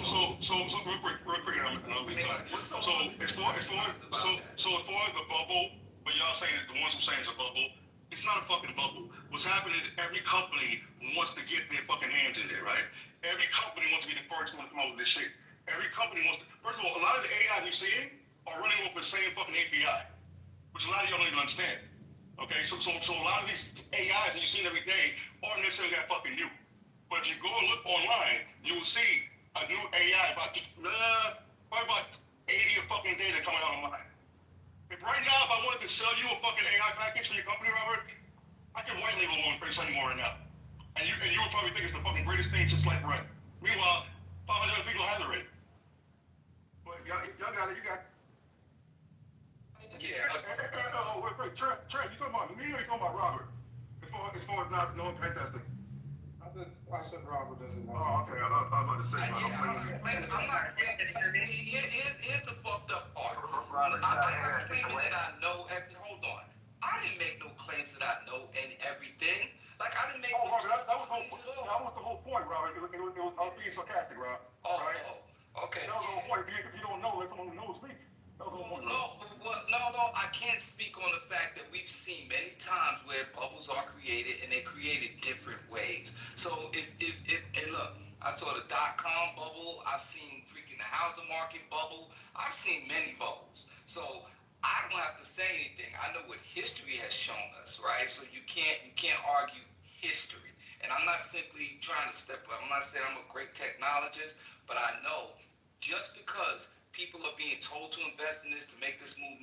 real quick, and I'll be done. So as far as the bubble, but y'all saying that the ones who saying it's a bubble, it's not a fucking bubble. What's happening is every company wants to get their fucking hands in there, right? Every company wants to be the first one to come out with this shit. Every company wants to. First of all, a lot of the AI you're seeing are running off the same fucking API, which a lot of y'all don't even understand. Okay, so a lot of these AIs that you're seeing every day aren't necessarily that fucking new. But if you go and look online, you will see a new AI probably about 80 a fucking day that's coming out online. If right now, if I wanted to sell you a fucking AI package for your company, Robert, I can white label one for anymore right now. And you would probably think it's the fucking greatest thing since sliced bread. Meanwhile, 500 other people have it already. But y'all got it, you got it. Wait, Trent, you talking about me or you talking about Robert? As far as not knowing pen testing. I said Robert doesn't know. Oh, okay. I was about to say. I'm not. Here's the fucked up part. I'm not claiming that I know every. Hold on. I didn't make no claims that I know everything. Like I didn't make. Robert, that was the whole point, Robert. I was being sarcastic, Rob. Okay. That was the whole point. If you don't know, let someone who knows speak. That was the whole point. No, I can't speak on the fact that we've seen many times where bubbles are created and they're created different ways. So if look, I saw the .com bubble, I've seen freaking the housing market bubble, I've seen many bubbles. So I don't have to say anything. I know what history has shown us, right? So you can't argue history. And I'm not simply trying to I'm not saying I'm a great technologist, but I know just because people are being told to invest in this, to make this move,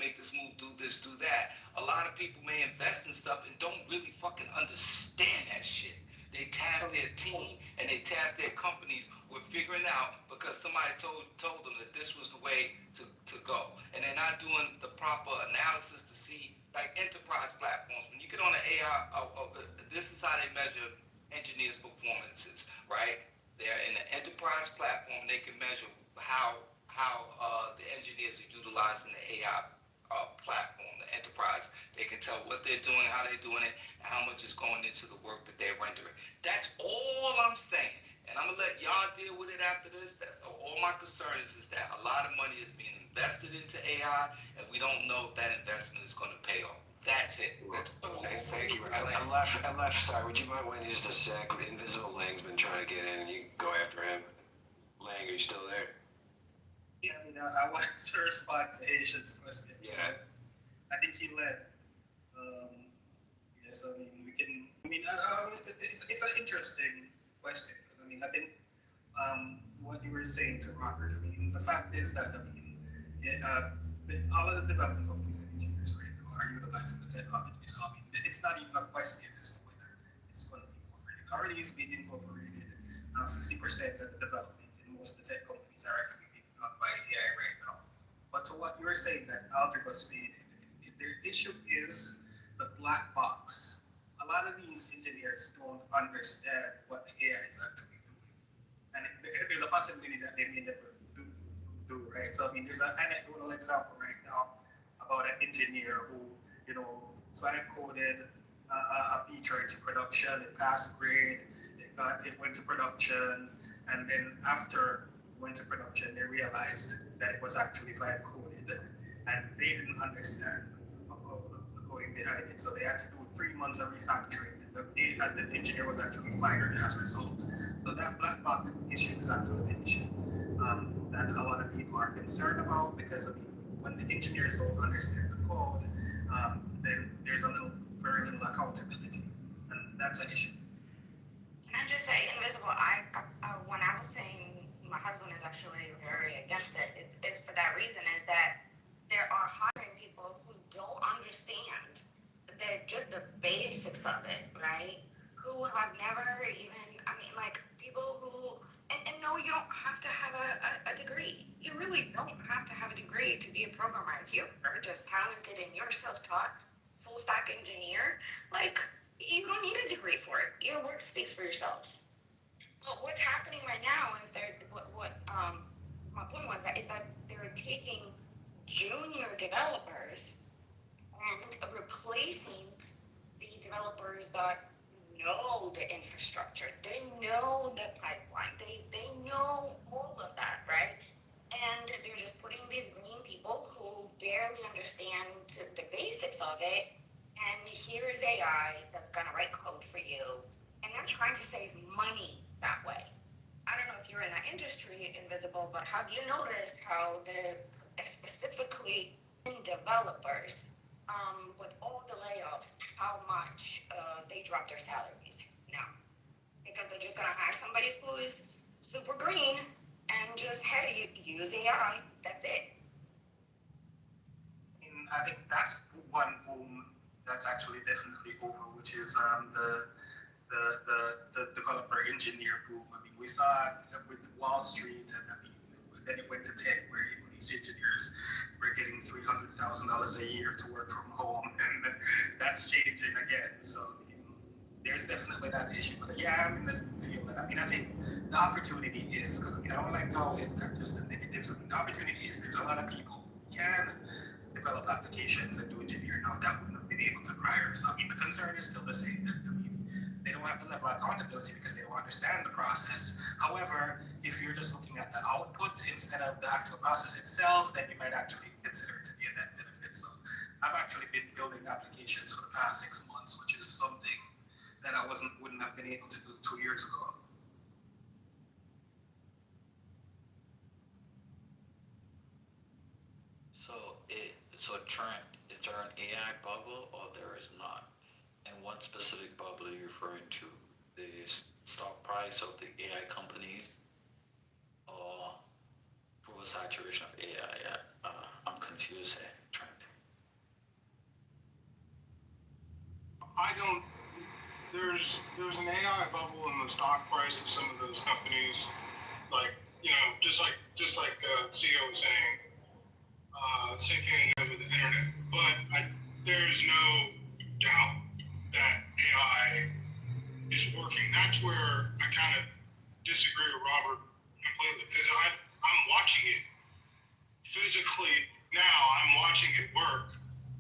do this, do that. A lot of people may invest in stuff and don't really fucking understand that shit. They task their team and they task their companies with figuring out because somebody told them that this was the way to go. And they're not doing the proper analysis to see, like enterprise platforms. When you get on the AI, this is how they measure engineers' performances, right? They're in an enterprise platform. They can measure how the engineers are utilizing the AI platform, the enterprise. They can tell what they're doing, how they're doing it, and how much is going into the work that they're rendering. That's all I'm saying. And I'm gonna let y'all deal with it after this. That's all my concern is that a lot of money is being invested into AI, and we don't know if that investment is gonna pay off. That's it. That's all. Thank you. I left. Sorry, would you mind waiting just a sec? Invisible Lang's been trying to get in, and you can go after him. Lang, are you still there? Yeah, I wanted to respond to Asian's question. Yeah. I think he left. Yes, we can. It's an interesting question because I think what you were saying to Robert. The fact is that all of the development companies and engineers right now are utilizing the technology. So it's not even a question as to whether it's going to be incorporated. It already is being incorporated. 60% of the development in most of the tech companies are actually being done by AI right now. But to what you were saying that Algebra stated, their issue is the black box. A lot of these engineers don't understand what the AI is actually doing. And there's a possibility that they may never do, right? So, there's an anecdotal example right now about an engineer who, coded a feature into production, it passed grade, it went to production, and then after it went to production, they realized that it was actually vibe coded, and they didn't understand the coding behind it, so they had to do 3 months of refactoring, and the engineer was actually fired as a result. So that black box issue is actually an issue that a lot of people are concerned about because when the engineers don't understand the code, then there's very little accountability, and that's an issue. Can I just say, Invisible, when I was saying my husband is actually very against it, is for that reason, is that there are hiring people who don't understand just the basics of it, right? Who have never even, people who, and no, you don't have to have a degree. You really don't have to have a degree to be a programmer. If you're just talented and you're self-taught, full stack engineer, you don't need a degree for it. Your work speaks for yourselves. But what's happening right now is my point was that they're taking junior developers and replacing the developers that know the infrastructure. They know the pipeline. They know all of that, right? And they're just putting these green people who barely understand the basics of it. And here is AI that's going to write code for you. And they're trying to save money that way. I don't know if you're in that industry, Invisible, but have you noticed how specifically in developers, with all the layoffs, how much they drop their salaries now? Because they're just going to hire somebody who is super green and just, hey, use AI. That's it. I think that's one boom that's actually definitely over, which is the developer engineer boom. We saw it with Wall Street, and then it went to tech, where these engineers were getting $300,000 a year to work from home, and that's changing again. So there's definitely that issue. But yeah, I'm in the field, and I think the opportunity is, because I don't like to always look at just the negatives. The opportunity is there's a lot of people who can develop applications and do engineering now that wouldn't have been able to prior. So the concern is still the same. That they don't have the level of accountability because they don't understand the process. However, if you're just looking at the output instead of the actual process itself, then you might actually consider it to be a net benefit. So I've actually been building applications for the past 6 months, which is something that I wouldn't have been able to do 2 years ago. So Trent, is there an AI bubble or there is not? And what specific bubble are you referring to? The stock price of the AI companies or oversaturation of AI? I'm confused here, Trent. There's an AI bubble in the stock price of some of those companies, just like CEO was saying, same thing over the internet. But there's no doubt that AI is working. That's where I kind of disagree with Robert completely because I'm watching it physically now. I'm watching it work,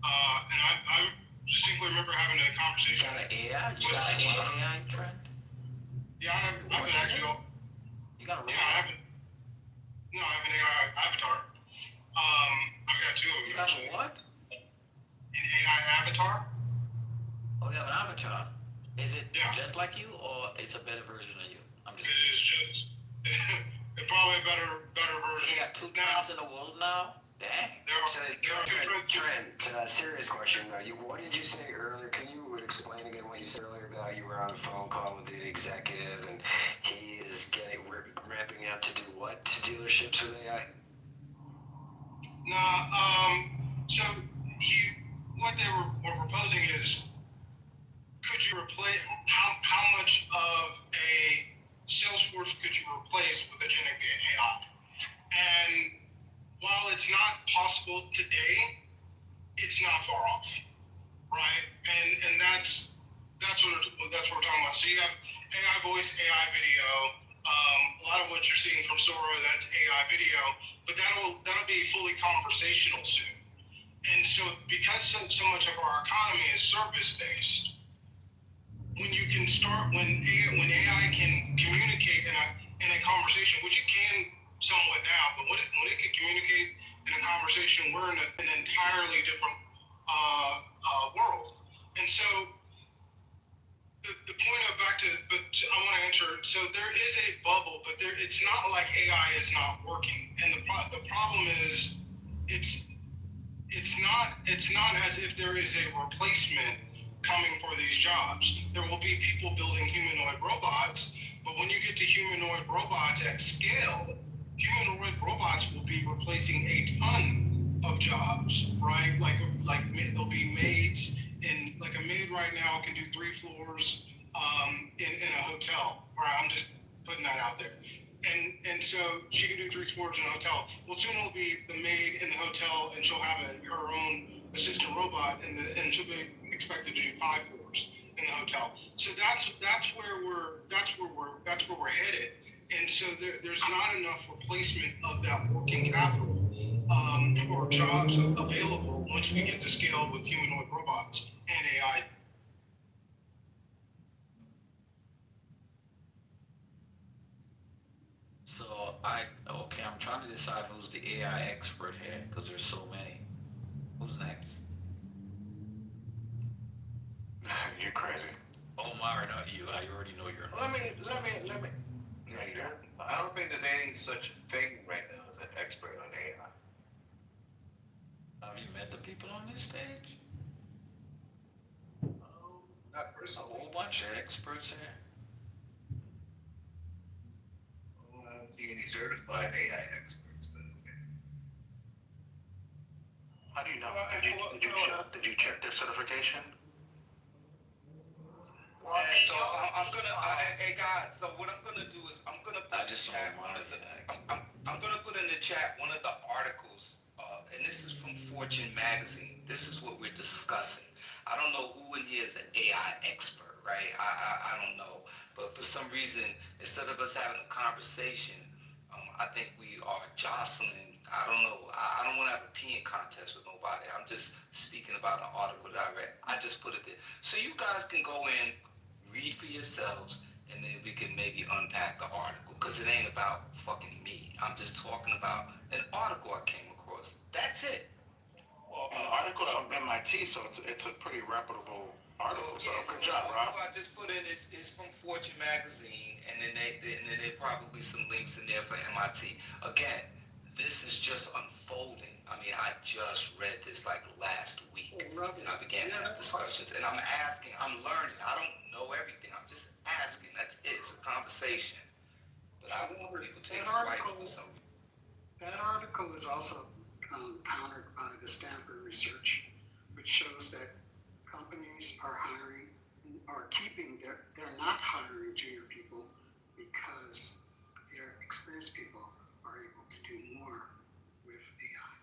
and I distinctly remember having a conversation. You got an AI trend? Yeah, I've been actually. You got a Yeah, I haven't. No, I have an AI avatar. I've got two of them. You have a what? An AI avatar. Oh, you have an avatar. Is it just like you, or it's a better version of you? I'm just. It is just probably a better version. So you got two trends in the world now? Dang. Trent, serious question. What did you say earlier? Can you explain again what you said earlier about you were on a phone call with the executive and he is ramping up to do what to dealerships with AI? So what they were proposing is, could you replace how much of a Salesforce could you replace with agentic AI? And while it's not possible today, it's not far off, right? And that's what we're talking about. So you have AI voice, AI video. A lot of what you're seeing from Sora, that's AI video, but that'll be fully conversational soon. And so because so much of our economy is service based, when AI can communicate in a conversation, which it can somewhat now, but when it can communicate in a conversation, we're in an entirely different world. And so the point of but I want to answer. So there is a bubble, but it's not like AI is not working. And the problem is it's not as if there is a replacement coming for these jobs. There will be people building humanoid robots, but when you get to humanoid robots at scale, humanoid robots will be replacing a ton of jobs, right? Like there'll be maids, and like a maid right now can do 3 floors in a hotel. Right? I'm just putting that out there. And so she can do 3 floors in a hotel. Well, soon it'll be the maid in the hotel, and she'll have her own assistant robot, and she'll be expected to do 5 floors in the hotel. So that's where we're headed. And so there's not enough replacement of that working capital or jobs available once we get to scale with humanoid robots and AI. So I'm trying to decide who's the AI expert here because there's so many. Who's next? You're crazy. Oh, Myra, not you. I already know you're not. Let me. No, you don't. I don't think there's any such thing right now as an expert on AI. Have you met the people on this stage? Not personally. A whole bunch of experts here. I don't see any certified AI experts, but okay. How do you know? Did you check their certification? So hey guys. So what I'm gonna do is I'm gonna put in the chat one of the articles, and this is from Fortune magazine. This is what we're discussing. I don't know who in here is an AI expert, right? I don't know, but for some reason, instead of us having a conversation, I think we are jostling. I don't know. I don't want to have a peeing contest with nobody. I'm just speaking about an article that I read. I just put it there, so you guys can go in, read for yourselves, and then we can maybe unpack the article, because it ain't about fucking me. I'm just talking about an article I came across. That's it. Well, an article from MIT, so it's a pretty reputable article. So good job, Rob. I just put in it's from Fortune magazine, and then there probably some links in there for MIT. Again, this is just unfolding. I mean, I just read this like last week, and I began to have discussions, and I'm asking, I'm learning. I don't know everything. I'm just asking. That's it. It's a conversation. But I want people to take right for some. That article is also countered by the Stanford research, which shows that companies are hiring or they're not hiring junior people because their experienced people are able to do more with AI.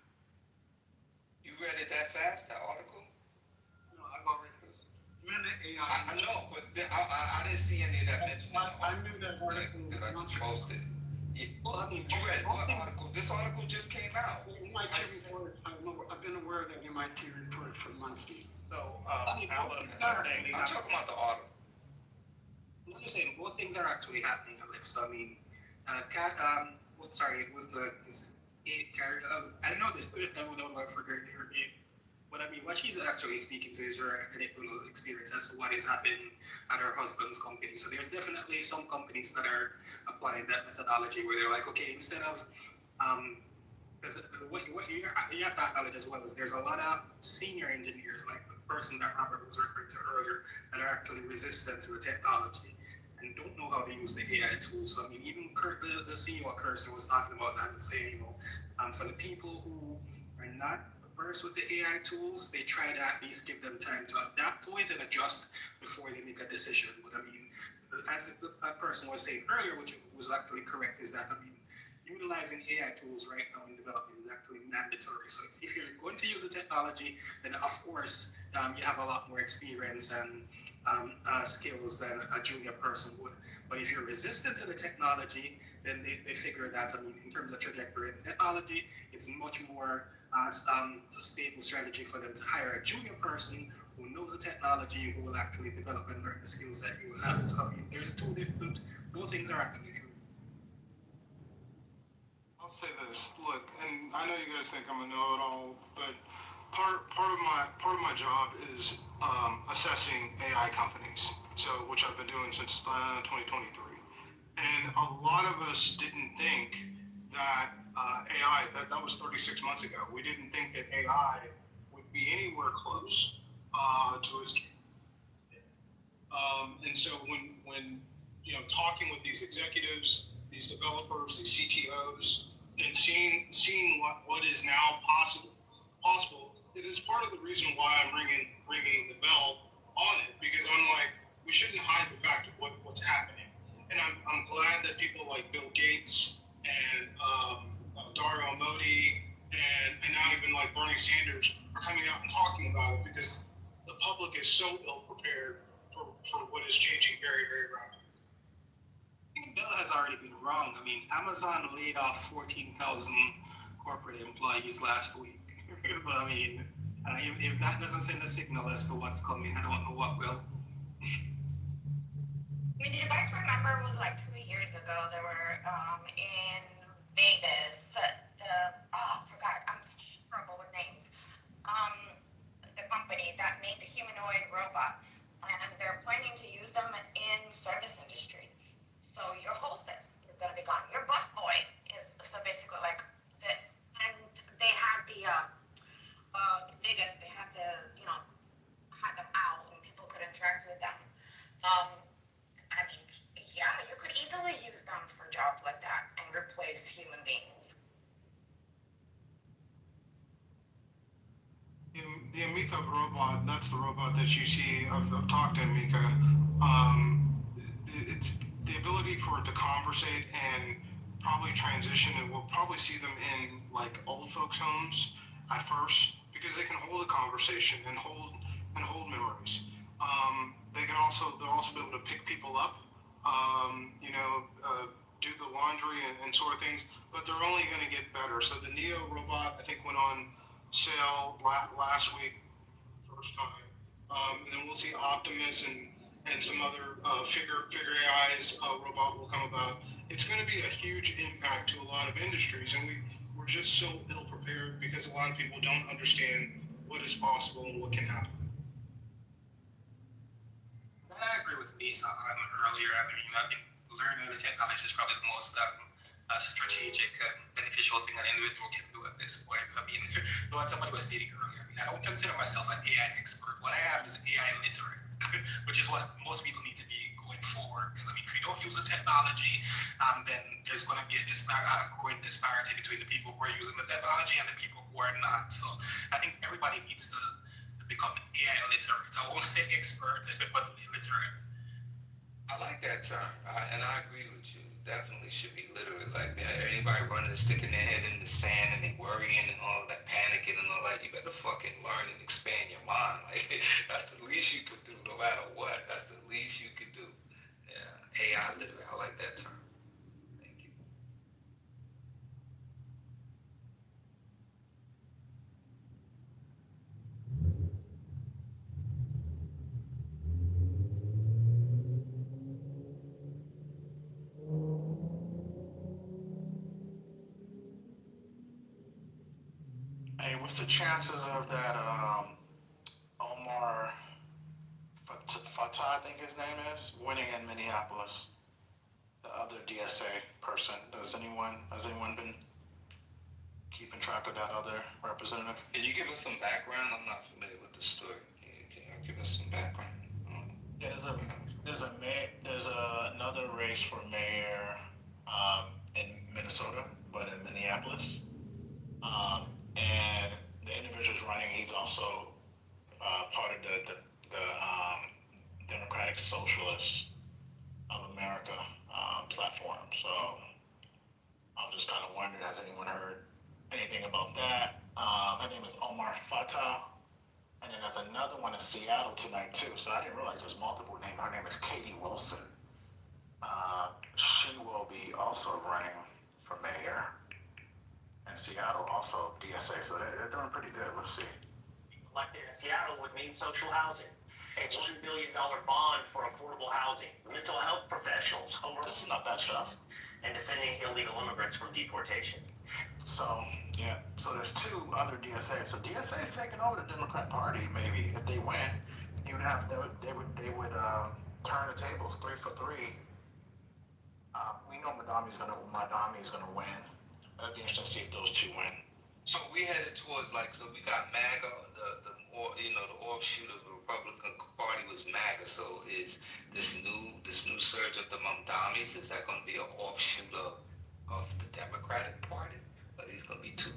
You read it that fast, that article? No, I've already read AI. I know, but I didn't see any of that mentioned. I knew that article that I just posted. Well, I mean, You read what article? This article just came out. MIT report, I've been aware of that MIT report for months. So, I mean, Aleph, I'm I'm talking about the article. just saying, both things are actually happening, Aleph. So, I mean, it was I don't know this, but that would not work for her name. But I mean, what she's actually speaking to is her anecdotal experience as to what is happening at her husband's company. So there's definitely some companies that are applying that methodology where they're like, okay, instead of, because what you have to acknowledge as well is there's a lot of senior engineers, like the person that Robert was referring to earlier, that are actually resistant to the technology and don't know how to use the AI tools. So I mean, even Kurt, the CEO of Cursor was talking about that and saying, for the people who are not versed with the AI tools, they try to at least give them time to adapt to it and adjust before they make a decision. But I mean, as that person was saying earlier, which was actually correct, is that I mean, utilizing AI tools right now in development is actually mandatory. So if you're going to use the technology, then of course you have a lot more experience and skills than a junior person would. But if you're resistant to the technology, then they figure that, I mean, in terms of trajectory of the technology, it's much more a stable strategy for them to hire a junior person who knows the technology, who will actually develop and learn the skills that you have. So I mean, there's two different, both things are actually true. I'll say this. Look, and I know you guys think I'm a know-it-all, but part of my job is assessing AI companies. So, which I've been doing since 2023, and a lot of us didn't think that AI. That was 36 months ago. We didn't think that AI would be anywhere close to its. And so when talking with these executives, these developers, these CTOs, and seeing what is now possible, it is part of the reason why I'm ringing the bell on it, because I'm like, we shouldn't hide the fact of what's happening. And I'm glad that people like Bill Gates and Dario Modi and now even like Bernie Sanders are coming out and talking about it, because the public is so ill prepared for what is changing very, very rapidly. Bill has already been wrong. I mean, Amazon laid off 14,000 corporate employees last week. So, I mean, if that doesn't send a signal as to what's coming, I don't know what will. I mean, do you guys remember it was like 2 years ago, they were in Vegas, I forgot, I'm terrible with names, the company that made the humanoid robot, and they're planning to use them in service industry. So your hostess is going to be gone. Your busboy is, so basically like, and they had the Vegas, they had had them out and people could interact with them. I mean, yeah, you could easily use them for jobs like that and replace human beings. The Amika robot, that's the robot that you see. I've talked to Amika. It's the ability for it to conversate and probably transition, and we'll probably see them in like old folks' homes at first, because they can hold a conversation and hold memories. They'll also be able to pick people up, do the laundry and sort of things, but they're only going to get better. So the Neo robot, I think, went on sale last week, first time, and then we'll see Optimus and some other figure AI's robot will come about. It's going to be a huge impact to a lot of industries, and we're just so ill prepared because a lot of people don't understand what is possible and what can happen. I agree with Lisa on earlier. I mean, I think learning the technology is probably the most strategic and beneficial thing an individual can do at this point. I mean, what somebody was stating earlier, I mean, I don't consider myself an AI expert. What I am is AI literate, which is what most people need to be going forward. Because I mean, if you don't use the technology, then there's going to be a growing disparity between the people who are using the technology and the people who are not. So I think everybody needs to become AI literate. I won't say expert, but literate. I like that term, and I agree with you. Definitely should be literate. Like anybody running, sticking their head in the sand and they worrying and all that, panicking and all that, you better fucking learn and expand your mind. Like, that's the least you could do, no matter what. That's the least you could do. Yeah, AI literate. I like that term. Thank you. Hey, what's the chances of that Omar Fatah, I think his name is, winning in Minneapolis? The other DSA person. Has anyone been keeping track of that other representative? Can you give us some background? I'm not familiar with the story. Can you give us some background? Yeah, there's another race for mayor in Minnesota, but in Minneapolis. And the individual's running. He's also part of the Democratic Socialists of America platform. So I was just kind of wondering, has anyone heard anything about that? Her name is Omar Fatah. And then there's another one in Seattle tonight too. So I didn't realize there's multiple names. Her name is Katie Wilson. She will be also running for mayor. And Seattle also DSA. So they're doing pretty good. Let's see. Elected in Seattle would mean social housing. A $1 billion bond for affordable housing, mental health professionals, This is not bad stuff. and defending illegal immigrants from deportation. So yeah, so there's two other DSAs. So DSA is taking over the Democrat Party. Maybe if they win, they would turn the tables 3 for 3. We know Madami's gonna win. It'd be interesting to see if those two win. So we headed towards so we got MAGA, the offshoot of the Republican Party was MAGA. So is this new surge of the Mamdamis, is that going to be an offshoot of the Democratic Party? Are these going to be two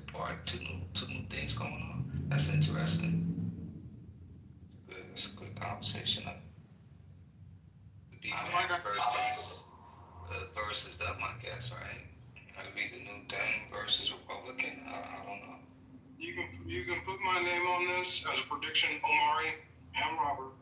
new things going on? That's interesting. It's a good conversation. Be versus them, I guess, right? That'd be the new thing versus Republican. I don't know. You can put my name on this as a prediction, Omari and Robert.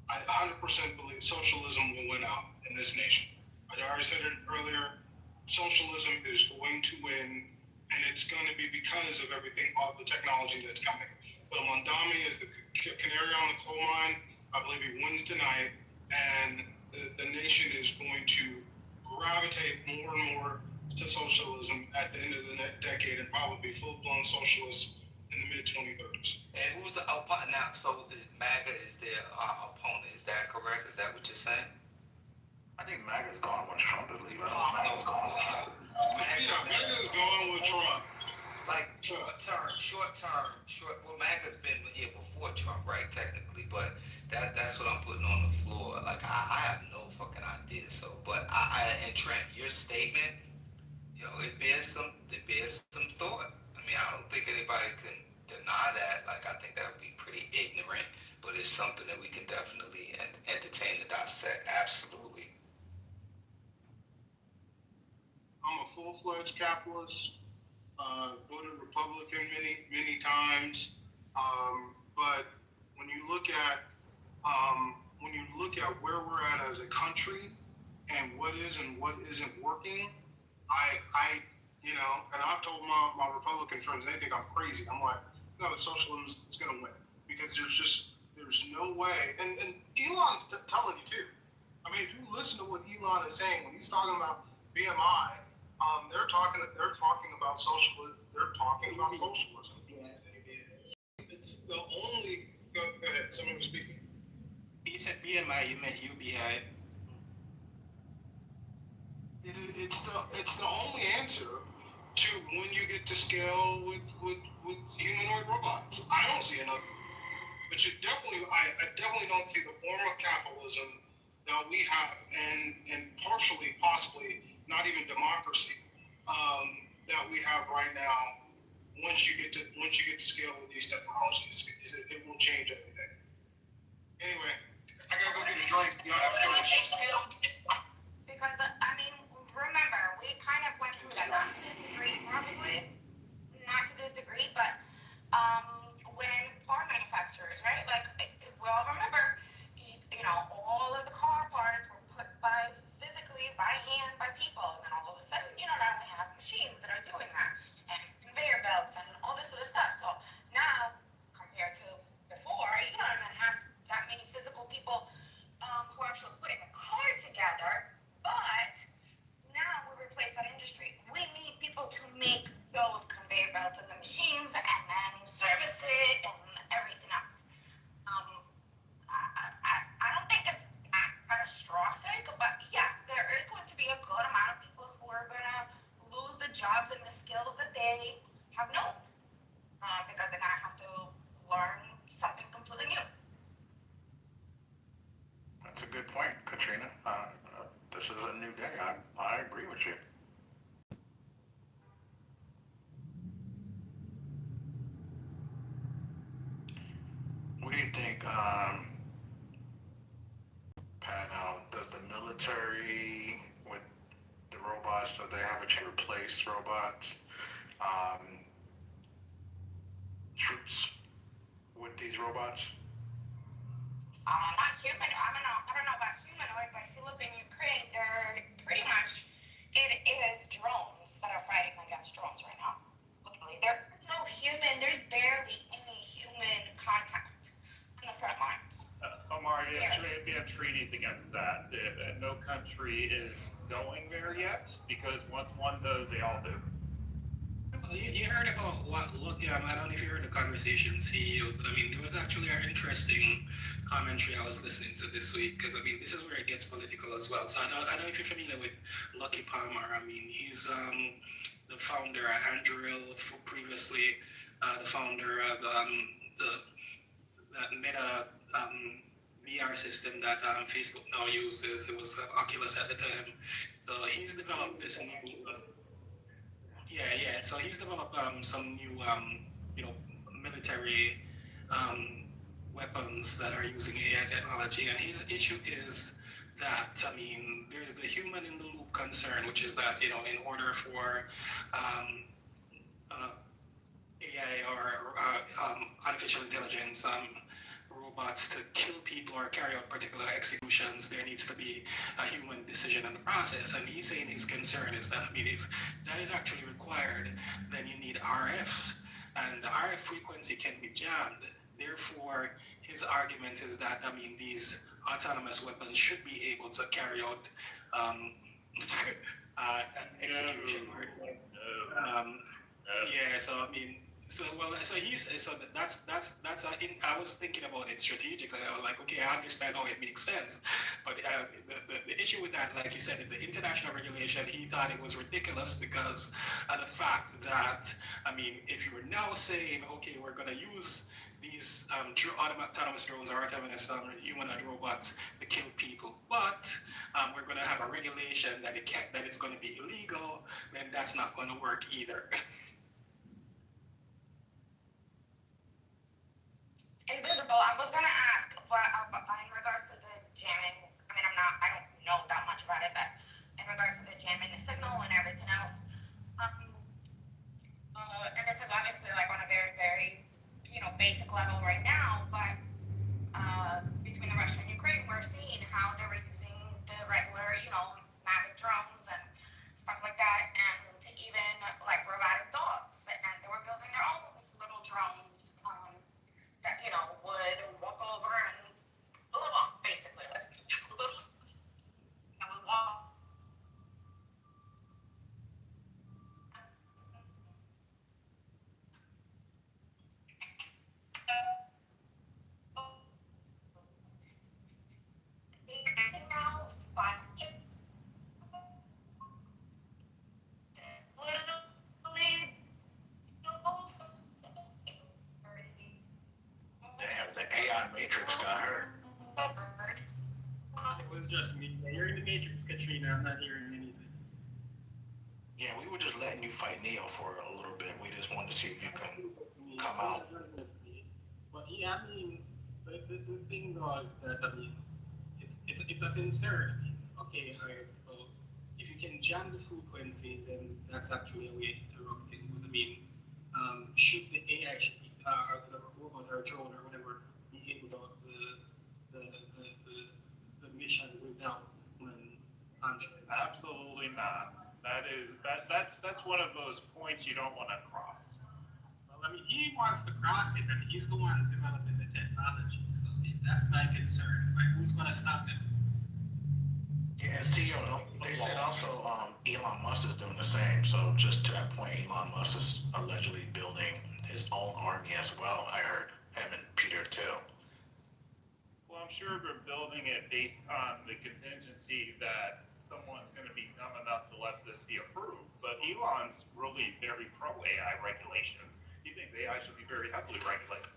I 100% believe socialism will win out in this nation. I already said it earlier. Socialism is going to win, and it's going to be because of everything, all the technology that's coming. But Mondami is the canary on the coal mine. I believe he wins tonight, and the nation is going to gravitate more and more to socialism at the end of the decade, and probably be full-blown socialists in the mid-2030s. And who's the opponent now? So MAGA is their opponent. Is that correct? Is that what you're saying? I think MAGA's gone when Trump is leaving. MAGA's gone. MAGA's gone with Trump. Like short term. Well, MAGA's been here before Trump, right? Technically, but that's what I'm putting on the floor. Like I have no fucking idea. So, but and Trent, your statement, it bears some thought. I mean, I don't think anybody can deny that. Like, I think that would be pretty ignorant, but it's something that we can definitely entertain and dissect. Absolutely. I'm a full-fledged capitalist. Voted Republican many times. But when you look at where we're at as a country and what is and what isn't working, and I've told my Republican friends, they think I'm crazy. I'm like, no, socialism is going to win because there's no way. And Elon's telling you too. I mean, if you listen to what Elon is saying when he's talking about BMI, they're talking about socialism. They're talking about socialism. It's the only. Go ahead. Somebody was speaking. You said BMI. You meant UBI. It's the only answer to when you get to scale with humanoid robots. I don't see another. But I definitely don't see the form of capitalism that we have, and partially, possibly, not even democracy that we have right now. Once you get to scale with these technologies, it will change everything. Anyway, I gotta go get a drink. Y'all have a good one. Because remember, we kind of went through that, not to this degree, but skills that they have known, because they're gonna have to learn something completely new. That's a good point, Katrina. This is a new day. I agree with you. What do you think, Pat? Does the military, with the robots, so they have a chance to replace robots, troops with these robots? Not human. I don't know about humanoid, but if you look in Ukraine, they're pretty much, it is drones that are fighting against drones right now. Literally, there's no human. There's barely any human contact in the front lines. Omar, you have treaties against that. No country is going there yet, because once one does, they all do. You heard about I don't know if you heard the conversation, CEO, but I mean, there was actually an interesting commentary I was listening to this week, because I mean, this is where it gets political as well. So I don't know if you're familiar with Lucky Palmer. I mean, he's the founder, Andrew Hill, previously the founder of that Meta VR system that Facebook now uses. It was Oculus at the time. So he's developed this new. So he's developed some new, military weapons that are using AI technology. And his issue is that, I mean, there's the human in the loop concern, which is that, in order for AI or artificial intelligence robots to kill people or carry out particular executions, there needs to be a human decision in the process. And he's saying his concern is that, I mean, if that is actually required, then you need RF, and the RF frequency can be jammed. Therefore, his argument is that, I mean, these autonomous weapons should be able to carry out execution. So I mean, that's I was thinking about it strategically. I was like, okay, I understand how it makes sense, but the issue with that, like you said, in the international regulation, he thought it was ridiculous because of the fact that, I mean, if you were now saying, okay, we're going to use these autonomous drones or autonomous humanoid robots to kill people, but we're going to have a regulation that it's going to be illegal, then that's not going to work either. Invisible. I was gonna ask, but in regards to the jamming, I mean, I don't know that much about it, but in regards to the jamming, the signal and everything else, and this is obviously like on a very, very, basic level right now, but between the Russia and Ukraine, we're seeing how they were using the regular, Mavic drones and stuff like that, and even like robotic dogs, and they were building their own little drones. That would walk over and blah, blah, basically, like little, and would walk. Now, Damn, the AI Matrix got her. It was just me. You're in the Matrix, Katrina. I'm not hearing anything. Yeah, we were just letting you fight Neo for a little bit. We just wanted to see if you can come out. But yeah, I mean, the thing was that, I mean, it's a concern. I mean, okay, all right, so if you can jam the frequency, then that's actually a way to interrupt it. But I mean, should the AI, or the robot or drone or whatever, be able to the mission without contract? Absolutely not. That's one of those points you don't want to cross. Well, I mean, he wants to cross it, and he's the one developing the technology. So I mean, that's my concern. It's like, who's going to stop him? Yeah, CEO, they said also Elon Musk is doing the same. So just to that point, Elon Musk is allegedly building his own army as well. I heard him and Peter too. Well, I'm sure we're building it based on the contingency that someone's going to be dumb enough to let this be approved. But Elon's really very pro AI regulation. He thinks AI should be very heavily regulated.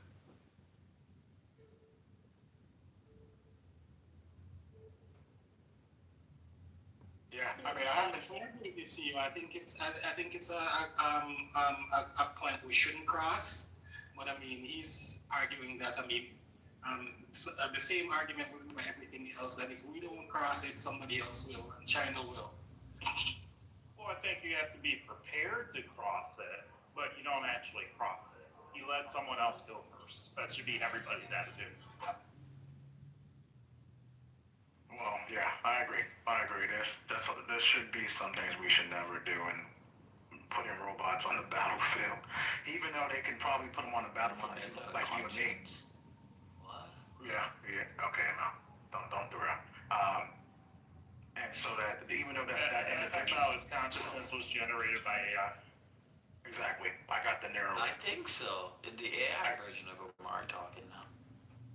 Yeah, I mean, I agree with you. I think it's a point we shouldn't cross. But I mean, he's arguing that the same argument with everything else, that if we don't cross it, somebody else will, and China will. Well, I think you have to be prepared to cross it, but you don't actually cross it. You let someone else go first. That should be everybody's attitude. Well, yeah, I agree. There should be some things we should never do, and putting robots on the battlefield, even though they can probably put them on the battlefield like you and me. What? Yeah, okay, no, don't do it. And so that even though that individual, his consciousness was generated by AI. Exactly, I got the neural. I think so. In the AI version of Omar talking now.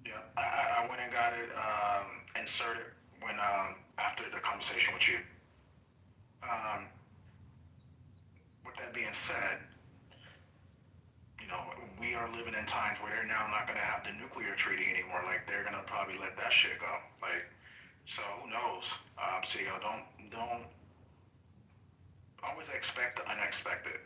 Yeah, I went and got it inserted when after the conversation with you. With that being said, we are living in times where they're now not going to have the nuclear treaty anymore. Like, they're going to probably let that shit go. Like, so who knows? CEO, don't always expect the unexpected.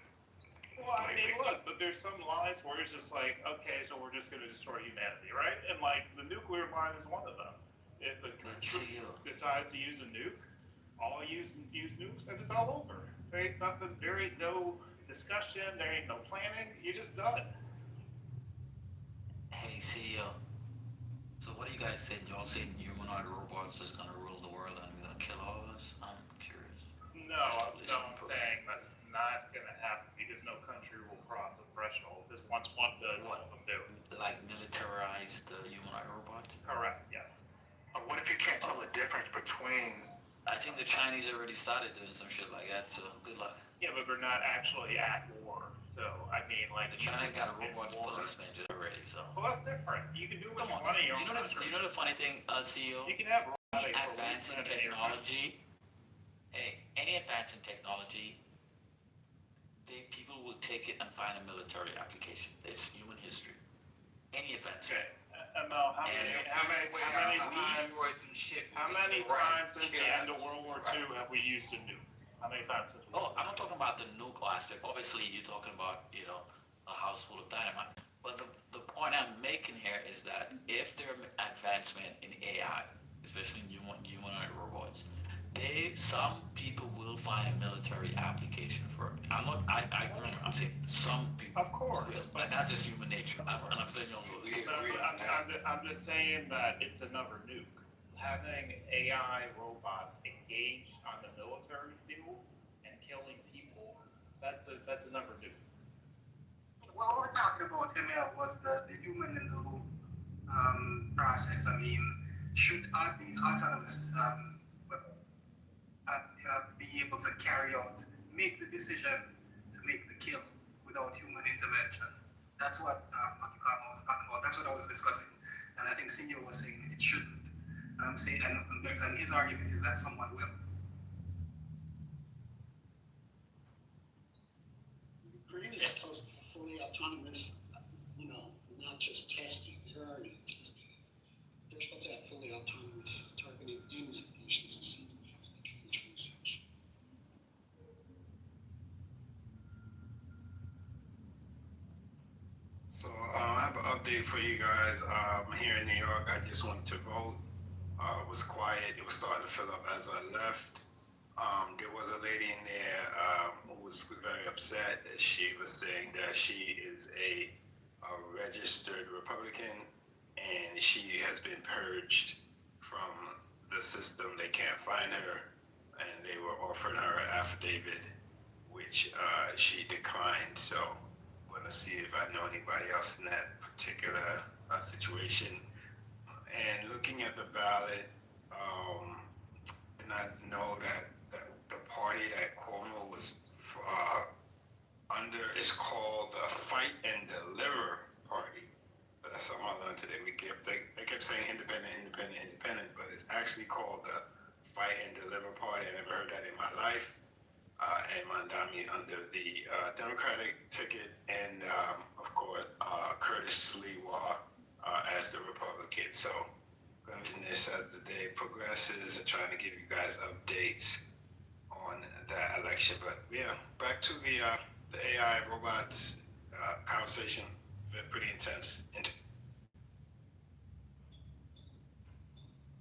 Well, I mean, look, but there's some lies where it's just like, okay, so we're just going to destroy humanity, right? And like, the nuclear line is one of them. If a country decides to use a nuke, all use nukes, and it's all over. There ain't nothing. There ain't no discussion. There ain't no planning. You're just done. Hey, CEO. So what do you guys think? Y'all saying humanoid robots is gonna rule the world and gonna kill all of us? I'm curious. No, I'm saying that's not gonna happen because no country will cross the threshold. Because once one does, all of them do. Like militarize the humanoid robot? Correct. Yes. What if you can't tell the difference between? I think the Chinese already started doing some shit like that. So good luck. Yeah, but they're not actually at war. So I mean, like the Chinese got a robot policeman already. So. Well, that's different. You can do what you want in your own country. You know the funny thing, CEO? You can have advance in technology. Hey, any advance in technology, people will take it and find a military application. It's human history. Any advance. Okay. Mel, how many times since the end of World War II have we used a nuke? How many times since? I'm not talking about the nuke aspect. Obviously, you're talking about a house full of dynamite. But the point I'm making here is that if there are advancement in AI, especially in humanoid robots, some people will find a military application for it. I'm saying some people. Of course, will, but that's just human nature. And I'm saying I'm just saying that it's another nuke. Having AI robots engaged on the military field and killing people, that's another nuke. What we're talking about, ML, was the human in the loop process. I mean, should these autonomous be able to make the decision to make the kill without human intervention? That's what Akikama was talking about. That's what I was discussing. And I think Senior was saying it shouldn't. And I'm saying, and his argument is that someone will. Ukraine is supposed to be fully autonomous, not just testing. They're already testing. They're supposed to have fully autonomous targeting in navigations systems. So I have an update for you guys. Here in New York, I just went to vote. It was quiet. It was starting to fill up as I left. There was a lady in there who was very upset that she was saying that she is a registered Republican and she has been purged from the system. They can't find her, and they were offering her an affidavit, which she declined. So I'm going to see if I know anybody else in that particular situation. And looking at the ballot, and I know that the party that Cuomo was under is called the Fight and Deliver Party. But that's something I learned today. They kept saying independent, but it's actually called the fight and deliver party. I never heard that in my life. And Mandami under the Democratic ticket, and of course Curtis Lewa as the Republican. So, going to this as the day progresses and trying to give you guys updates on that election. But yeah, back to the AI robots conversation. Pretty intense.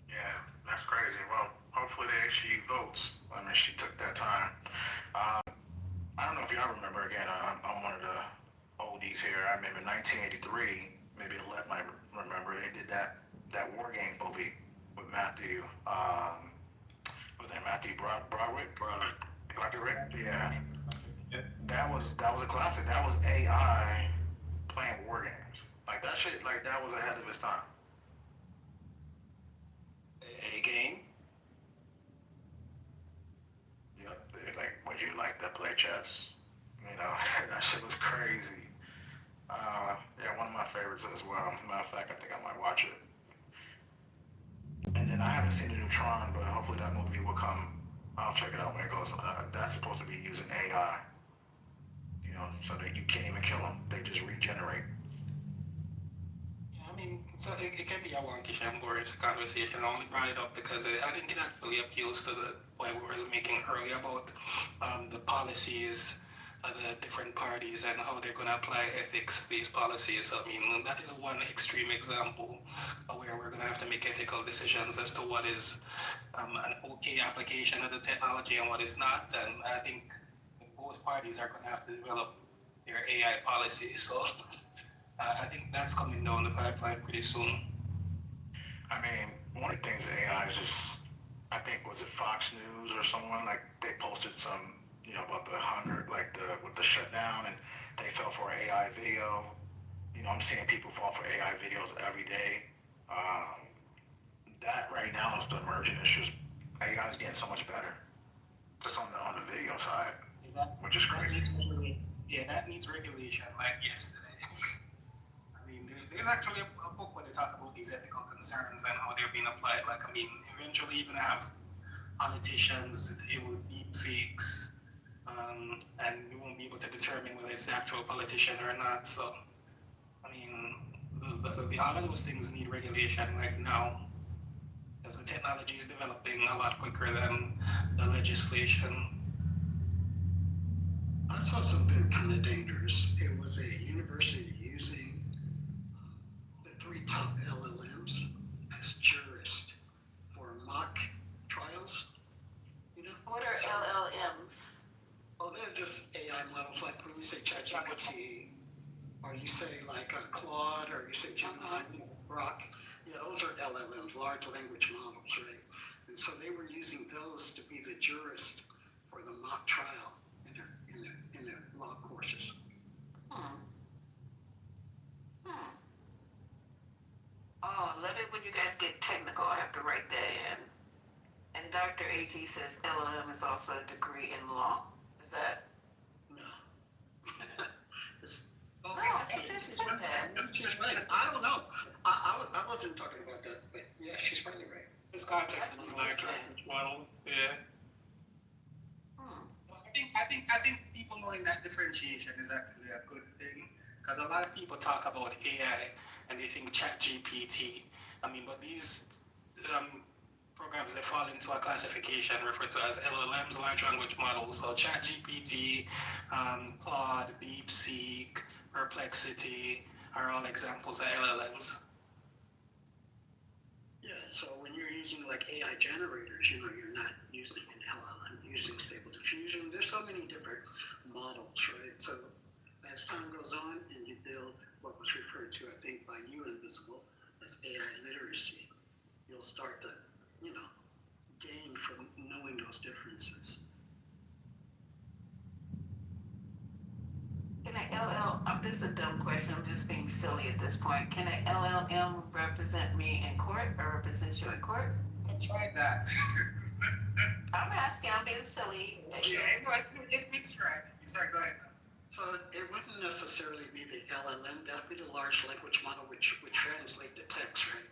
Yeah, that's crazy. Well, hopefully she votes. I mean, she took that time. I don't know if y'all remember. Again, I'm one of the oldies here. I remember 1983. Maybe Alette might remember. They did that War Game movie with Matthew. Was that Matthew Broderick? Yeah. That was a classic. That was AI playing war games. Like that shit. Like that was ahead of its time. A game. Yep. Like, would you like to play chess? You know, that shit was crazy. Yeah, one of my favorites as well. Matter of fact, I think I might watch it. And then I haven't seen the new Tron, but hopefully that movie will come. I'll check it out when it goes. That's supposed to be using AI. You know, so that you can't even kill them. They just regenerate. Yeah, I mean, so it can be a wonkish and boring conversation. I only brought it up because I think it actually appeals to the point we were making earlier about the policies of the different parties and how they're going to apply ethics to these policies. I mean, that is one extreme example where we're going to have to make ethical decisions as to what is an okay application of the technology and what is not. And I think both parties are going to have to develop their AI policies. So I think that's coming down the pipeline pretty soon. I mean, one of the things AI is just, I think, was it Fox News or someone, like they posted some, you know, about the hunger, like with the shutdown, and they fell for an AI video. You know, I'm seeing people fall for AI videos every day. That right now is the emerging issue. AI is getting so much better, just on the video side, which is crazy. That needs regulation, like yesterday. I mean, there's actually a book where they talk about these ethical concerns and how they're being applied. Like, I mean, eventually you're going to have politicians deal with deep fakes, and you won't be able to determine whether it's the actual politician or not. So, I mean, all of those things need regulation like now, because the technology is developing a lot quicker than the legislation. I saw something kind of dangerous. It was a university using the 3 top LLMs as jurists for mock trials. You know? What are LLMs? Oh, they're just AI models, like when you say ChatGPT, or you say like Claude, or you say Gemini, Grok. Yeah, those are LLMs, large language models, right? And so they were using those to be the jurist for the mock trial in their law courses. Oh, love it when you guys get technical. I have to write that in. And Dr. AG says LLM is also a degree in law. Is that? No. She just said that. She's right. I don't know. I wasn't talking about that, but yeah, she's probably right. This context was large language model. Yeah. I think people knowing that differentiation is actually a good thing, because a lot of people talk about AI and they think ChatGPT. I mean, but these programs, they fall into a classification referred to as LLMs, large language models. So ChatGPT, Claude, DeepSeek, Perplexity are all examples of LLMs. Yeah, so when you're using like AI generators, you know, you're not using an LLM, you're using Stable Diffusion. There's so many different models, right? So as time goes on and you build what was referred to, I think, by you, Invisible, as AI literacy, you'll start to, you know, gain from knowing those differences. Can an LLM, this is a dumb question, I'm just being silly at this point. Can an LLM represent me in court or represent you in court? I tried that. I'm asking, I'm being silly. Okay, but it's right. Sorry, go ahead. So it wouldn't necessarily be the LLM, that would be the large language model which would translate the text, right?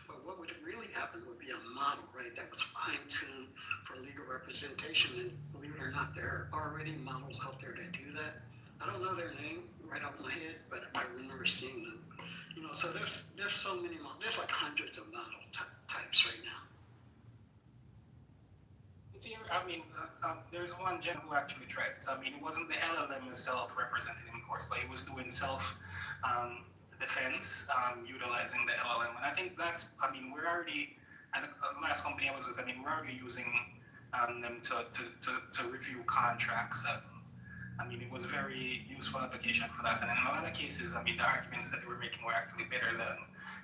But what would really happen would be a model, right, that was fine-tuned for legal representation. And believe it or not, there are already models out there that do that. I don't know their name right off my head, but I remember seeing them. You know, so there's so many models. There's like hundreds of model types right now. I mean, there's one gentleman who actually tried it. So, I mean, it wasn't the LLM itself representing him, of course, but he was doing self defense, utilizing the LLM. And I think that's, I mean, we're already, at the last company I was with, I mean, we're already using them to review contracts. I mean, it was a very useful application for that. And in a lot of cases, I mean, the arguments that they were making were actually better than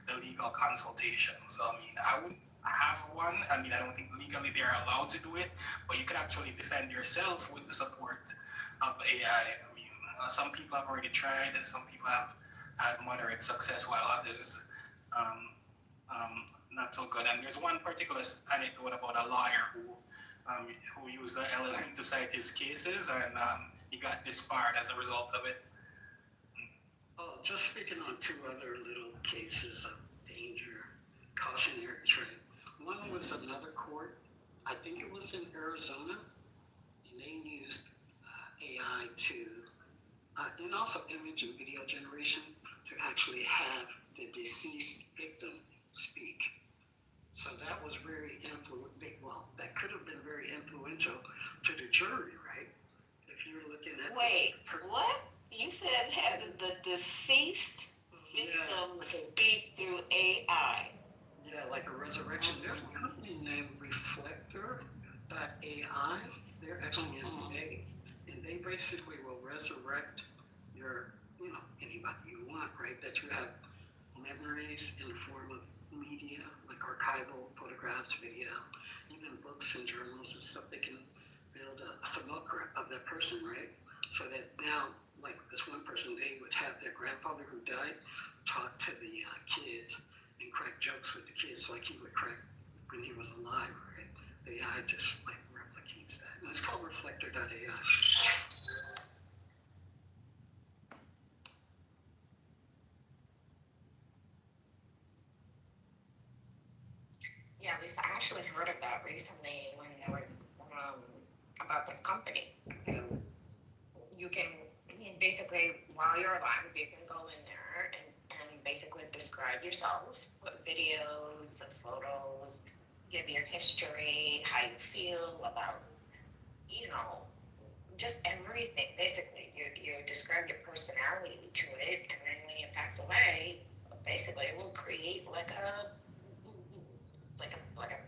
the legal consultation. So, I mean, I would have one. I mean, I don't think legally they're allowed to do it, but you can actually defend yourself with the support of AI. I mean, some people have already tried, and some people have had moderate success, while others not so good. And there's one particular anecdote about a lawyer who used the LLM to cite his cases, and he got disbarred as a result of it. Oh, just speaking on two other little cases of danger, cautionary trade. One was another court, I think it was in Arizona, and they used AI to, and also image and video generation, to actually have the deceased victim speak. So that was very that could have been very influential to the jury, right? If you're looking at Wait, what? You said have the deceased victim speak through AI. Yeah, like a resurrection. There's a company named Reflector.ai. They're actually in May, and they basically will resurrect your, anybody you want, right? That you have memories in the form of media, like archival photographs, video, even books and journals and stuff. They can build a simulacra of that person, right? So that now, like this one person, they would have their grandfather who died talk to the kids and crack jokes with the kids like he would crack when he was alive, right? The AI just like replicates that. And it's called Reflector.ai. Yeah, Lisa, I actually heard of that recently when they were about this company. You can basically, while you're alive, you can go in there and basically describe yourselves, put videos, photos, give your history, how you feel about, just everything. Basically, you describe your personality to it, and then when you pass away, basically it will create like a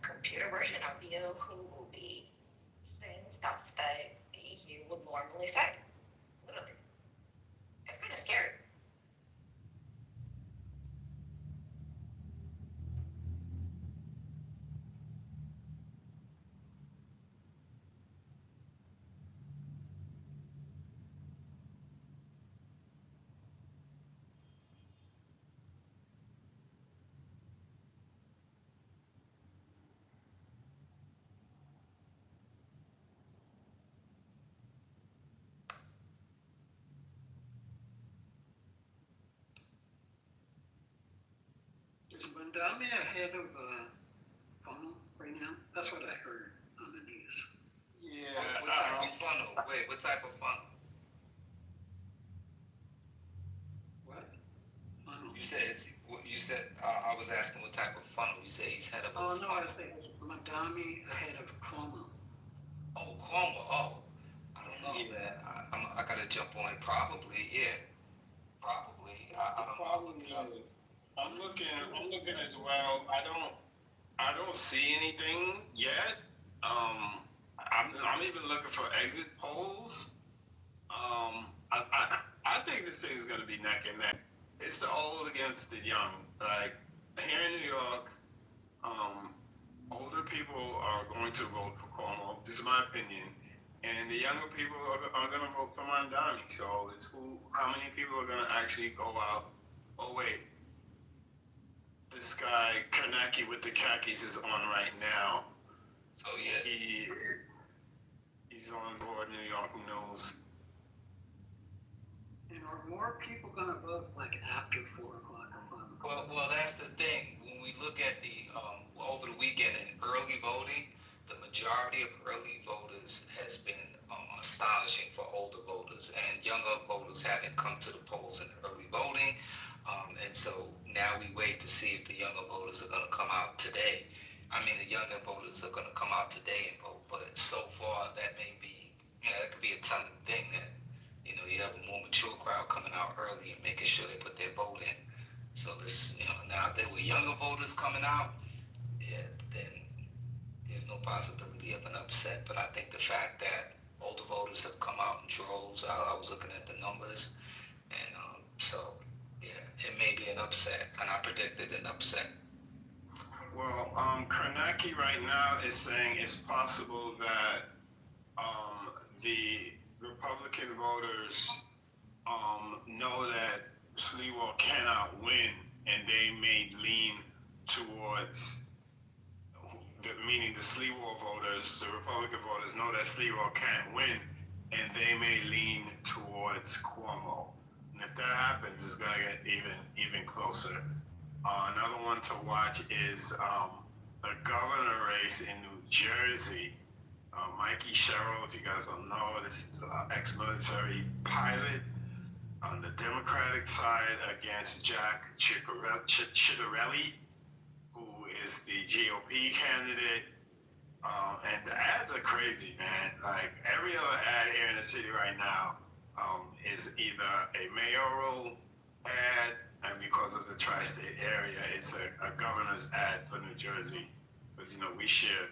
computer version of you who will be saying stuff that you would normally say. Literally. It's kind of scary. Is Bandami ahead of funnel right now? That's what I heard on the news. Yeah. What type of funnel? Wait, what type of funnel? What? Funnel. You said I was asking what type of funnel. You said he's head of a funnel. Oh, no, I said Bandami ahead of Cuomo. Oh, Cuomo. Oh, I don't know, man. I gotta jump on it. Probably, yeah. Probably. I don't know. I'm looking as well. I don't see anything yet. I'm even looking for exit polls. I think this thing is gonna be neck and neck. It's the old against the young. Like here in New York, older people are going to vote for Cuomo. This is my opinion. And the younger people are going to vote for Mondani. So it's how many people are going to actually go out? Oh wait, this guy Kaneki with the khakis is on right now. So yeah, he's on board New York. Who knows? And are more people gonna vote like after 4 o'clock or 5 o'clock? Well, that's the thing. When we look at the over the weekend in early voting, the majority of early voters has been astonishing for older voters, and younger voters haven't come to the polls in early voting. And so now we wait to see if the younger voters are going to come out today. I mean, the younger voters are going to come out today and vote, but so far that may be, it could be a telling thing that, you have a more mature crowd coming out early and making sure they put their vote in. So this, now if there were younger voters coming out, yeah, then there's no possibility of an upset. But I think the fact that older voters have come out in droves, I was looking at the numbers, and so yeah, it may be an upset, and I predicted an upset. Well, Karnacki right now is saying it's possible that the Republican voters know that Sliwa cannot win, and they may lean towards, meaning the Sliwa voters, the Republican voters know that Sliwa can't win, and they may lean towards Cuomo. And if that happens, it's going to get even closer. Another one to watch is the governor race in New Jersey. Mikey Sherrill, if you guys don't know, this is an ex-military pilot on the Democratic side against Jack Ciattarelli, who is the GOP candidate. And the ads are crazy, man. Like every other ad here in the city right now is either a mayoral ad, and because of the tri-state area, it's a governor's ad for New Jersey. Because, we share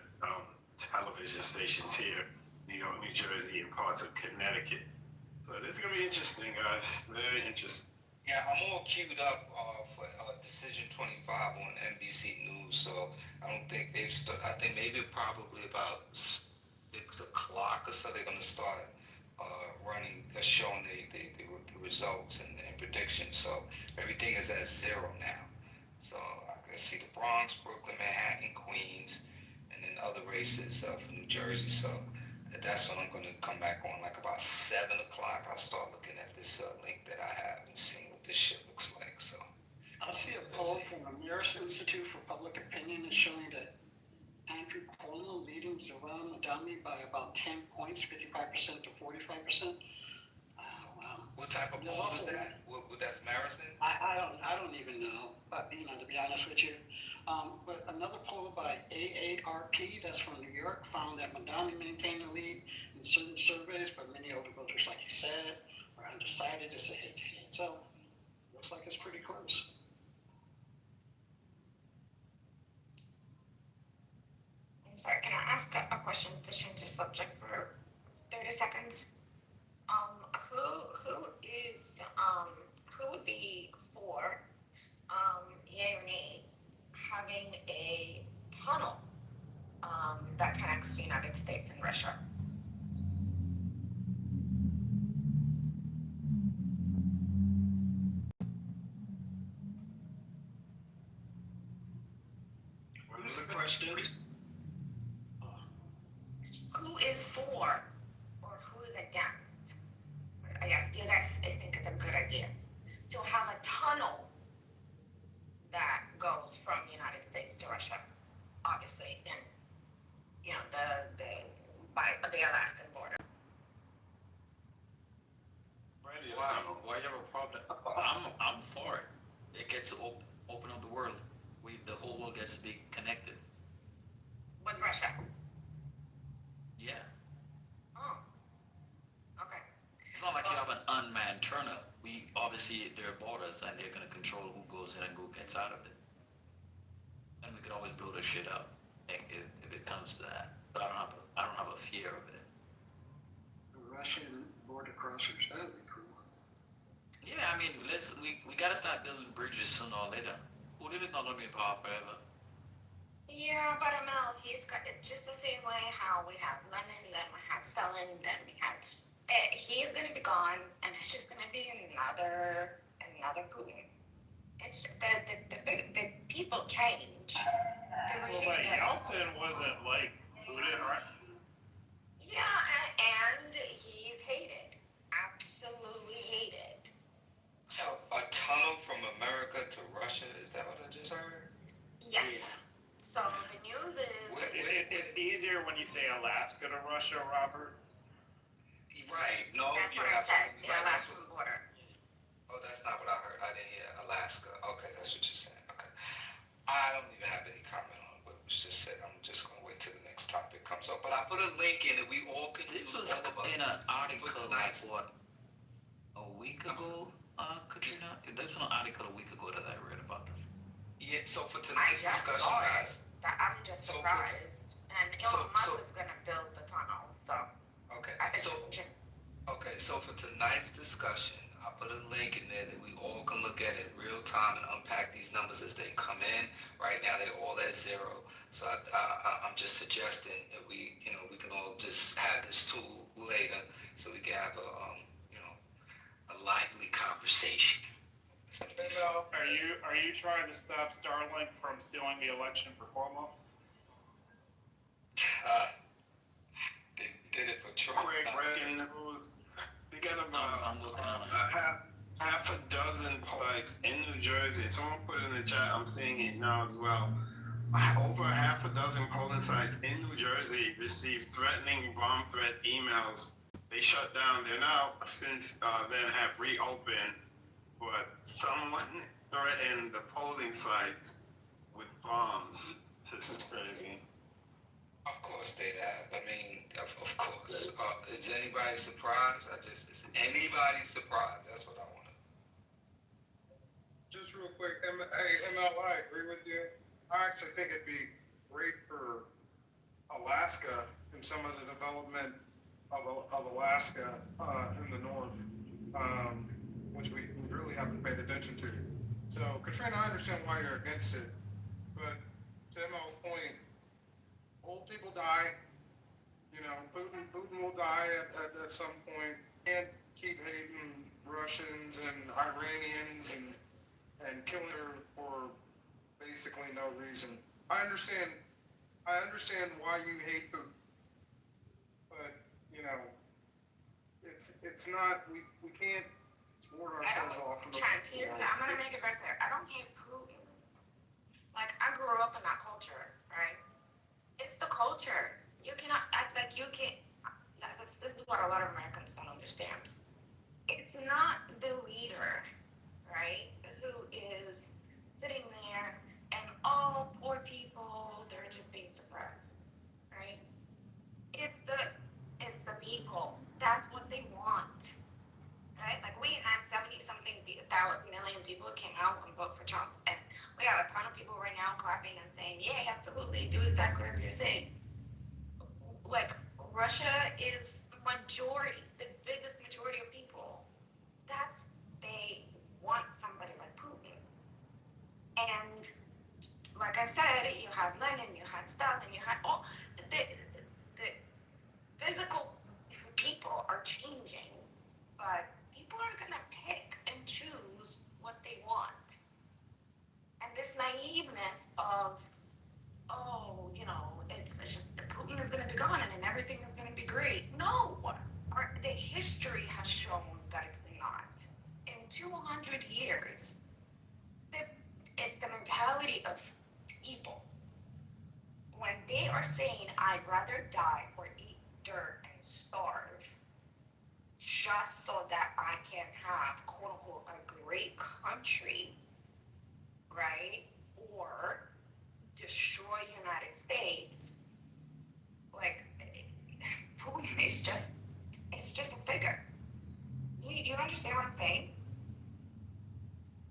television stations here, New York, New Jersey, and parts of Connecticut. So this is going to be interesting, guys. Very interesting. Yeah, I'm all queued up for Decision 25 on NBC News, so I don't think they've started. I think maybe probably about 6 o'clock or so they're going to start running, showing the results and predictions. So everything is at 0 now. So I can see the Bronx, Brooklyn, Manhattan, Queens, and then other races for New Jersey. So that's when I'm going to come back on, like about 7 o'clock. I'll start looking at this link that I have and seeing what this shit looks like. So I see a poll from the Marist Institute for Public Opinion is showing that Andrew Cuomo leading Zoran Madami by about 10 points, 55% to 45%. Wow. What type of poll is that? What that's Marist? I don't even know, but to be honest with you. But another poll by AARP, that's from New York, found that Madami maintained the lead in certain surveys, but many older voters, like you said, are undecided. It's a head-to-head. So looks like it's pretty close. I'm sorry, can I ask a question to change the subject for 30 seconds? Who would be for, yay or nay, having a tunnel that connects the United States and Russia? What was the question? Who is for or who is against? I guess, do you guys think it's a good idea to have a tunnel that goes from the United States to Russia, obviously, in the Alaskan border? Why you have a problem? I'm for it. It gets open up the world. The whole world gets to be connected. With Russia? Yeah. Oh. Okay. It's not like you have an unmanned turnout. Obviously there are borders, and they're gonna control who goes in and who gets out of it. And we could always blow the shit up if it comes to that. But I don't have a fear of it. The Russian border crossers, that would be cool. Yeah, I mean, we gotta start building bridges sooner or later. Putin is not gonna be in power forever. Yeah, but he's got it just the same way how we have Lenin, then we have Stalin, then we have. He's gonna be gone, and it's just gonna be another Putin. It's the people change. Well, but Yeltsin wasn't like Putin, right? Yeah, and he's hated, absolutely hated. say Alaska to Russia, Robert? Right. No, That's you're what I said, absolutely the right. That's Alaskan what, border. oh, that's not what I heard. I didn't hear Alaska. Okay, that's what you're saying. Okay. I don't even have any comment on what was just said. I'm just going to wait till the next topic comes up. But I put a link in and we all can This use was all of us. in an article like tonight's- what, a week ago, Katrina? There's an article a week ago that I read about this. Yeah, so for I tonight's just discussion, saw it. guys. I'm just So for- surprised. And Elon Musk is gonna build the tunnel, so Okay. I think So, it's interesting. okay, so for tonight's discussion, I put a link in there that we all can look at in real time and unpack these numbers as they come in. Right now, they're all at zero. So I'm just suggesting that we can all just have this tool later, so we can have a lively conversation. Are you trying to stop Starlink from stealing the election for Cuomo? They did it for Trump. Breaking news. They got about I'm looking at half a dozen sites in New Jersey. Someone put it in the chat. I'm seeing it now as well. Over half a dozen polling sites in New Jersey received threatening bomb threat emails. They shut down. They're now since then have reopened, but someone threatened the polling sites with bombs. This is crazy. Of course they have. I mean, of course. Is anybody surprised? Is anybody surprised? That's what I want to. Just real quick, hey, ML, I agree with you. I actually think it'd be great for Alaska and some of the development of Alaska in the north, which we really haven't paid attention to. So, Katrina, I understand why you're against it, but to ML's point, old people die. You know, Putin will die at some point. Can't keep hating Russians and Iranians and killing her for basically no reason. I understand why you hate Putin, but you know, it's not. We can't ward ourselves off from the. I'm gonna make it very clear. I don't hate Putin. Like, I grew up in that culture, right? It's the culture. You cannot act like you can't. This is what a lot of Americans don't understand. It's not the leader, right, who is sitting there and all poor people, they're just being suppressed, right? It's the people. That's what they want, right? Like, we had 70-something million people who came out and vote for Trump, and we have a ton of people right now clapping and saying, yeah, absolutely, do exactly as you're saying. Like, Russia is majority, the biggest majority of people. They want somebody like Putin. And like I said, you had Lenin, you had Stalin, you had all the physical people are changing, but people are gonna pick and choose what they want. And this naiveness of, oh, you know, it's just Putin is going to be gone and then everything is going to be great. No, the history has shown that it's not. In 200 years, it's the mentality of people. When they are saying, I'd rather die or eat dirt and starve just so that I can have, quote unquote, a great country, right? Or destroy United States. Like, Putin is just a figure. You understand what I'm saying?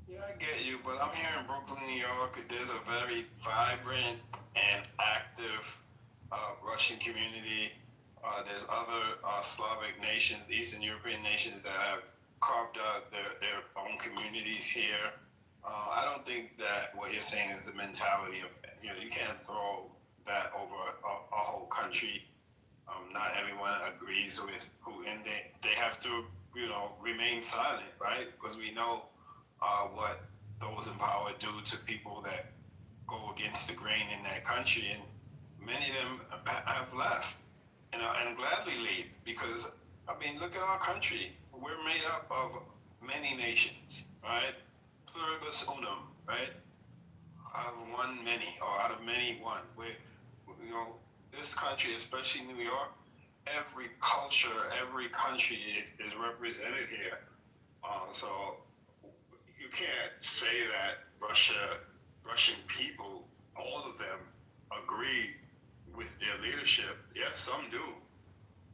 Yeah, I get you, but I'm here in Brooklyn, New York. There's a very vibrant and active Russian community. There's other Slavic nations, Eastern European nations that have carved out their own communities here. I don't think that what you're saying is the mentality of, you can't throw that over a whole country. Not everyone agrees with Putin. They have to, remain silent, right? Because we know what those in power do to people that go against the grain in that country, and many of them have left, and gladly leave, because, look at our country. We're made up of many nations, right? Pluribus unum, right? Out of one, many, or out of many, one. this country, especially New York, every culture, every country is represented here. So you can't say that Russian people, all of them agree with their leadership. Yes, some do,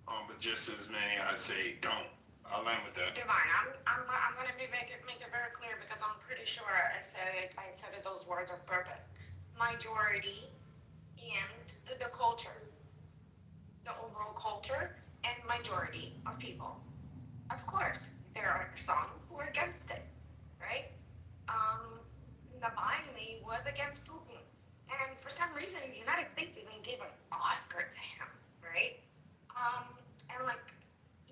but just as many, I'd say, don't. I'll land with that. Divine, I'm gonna make it very clear because I'm pretty sure I said it those words on purpose. Majority and the culture, the overall culture and majority of people. Of course, there are some who are against it, right? Navalny was against Putin, and for some reason, the United States even gave an Oscar to him, right? And like,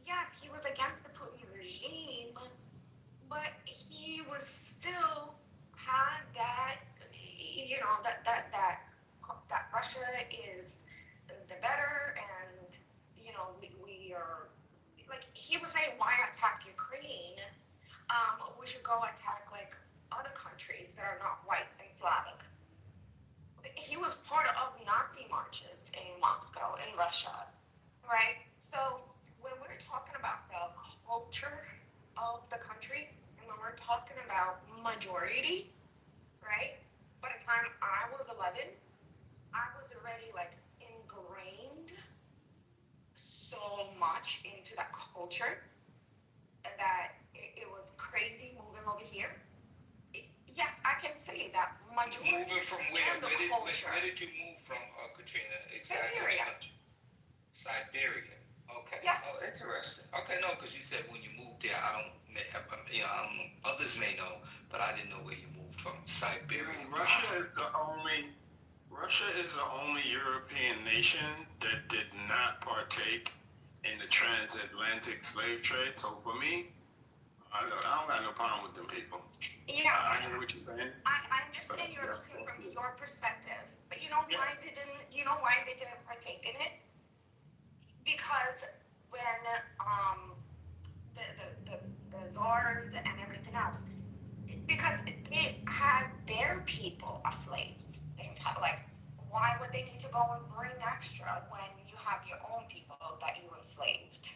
yes, he was against the Putin regime, but he was still had that, you know, that Russia is the better, and you know, we are like he was saying, why attack Ukraine? We should go attack like other countries that are not white and Slavic. He was part of Nazi marches in Moscow, in Russia, right? So when we're talking about the culture of the country, and when we're talking about majority, right? By the time I was 11, I was already like ingrained so much into that culture that it was crazy moving over here. Yes, I can say that majority Moving from where? and the culture. Where did you move from, Katrina? Exactly. Siberia. Siberia. Okay. Yes. Oh, interesting. Okay, no, because you said when you moved there, I don't know, others may know, but I didn't know where you moved from. Siberia. Russia is the only European nation that did not partake in the transatlantic slave trade. So for me, I don't got no problem with them people. Yeah. I hear what you're saying. I understand you're looking from your perspective, but you know why they didn't partake in it? Because when the czars and everything else, because they had their people as slaves. Like, why would they need to go and bring extra when you have your own people that you enslaved?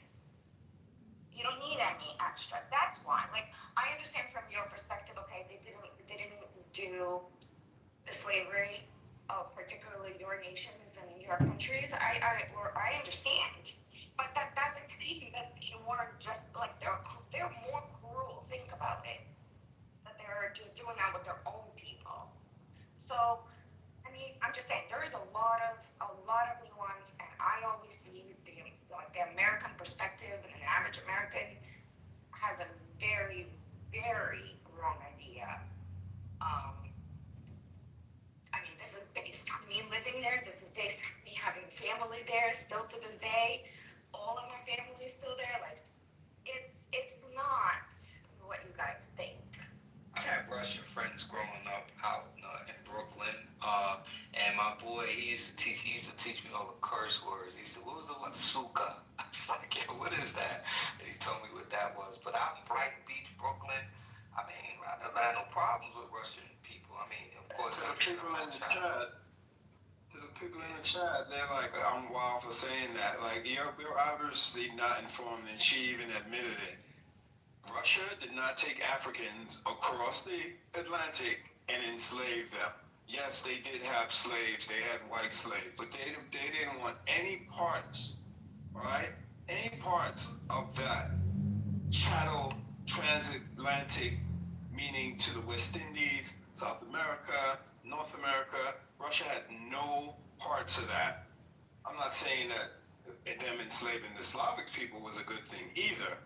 You don't need any extra. That's why. Like, I understand from your perspective. Okay, they didn't do the slavery of particularly your nations and your countries. I understand, but that doesn't mean that they weren't just like they're more cruel. Think about it. That they're just doing that with their own people. So, I mean, I'm just saying there is a lot of nuance, and I always see the American perspective, and an average American has a very, very wrong idea. I mean, this is based on me living there. This is based on me having family there still to this day. All of my family is still there. Like, it's not what you guys think. I had Russian friends growing up out in Brooklyn, and my boy, he used to teach me all the curse words. He said, "What was the one? Suka." I was like, "Yeah, what is that?" And he told me what that was. But out in Brighton Beach, Brooklyn, I mean, I never had no problems with Russian people. I mean, of course, To the people in the chat, they're like, I'm wild for saying that. Like, you're obviously not informed, and she even admitted it. Russia did not take Africans across the Atlantic and enslave them. Yes, they did have slaves. They had white slaves, but they didn't want any parts, right? Any parts of that chattel transatlantic, meaning to the West Indies, South America, North America. Russia had no parts of that. I'm not saying that them enslaving the Slavic people was a good thing either,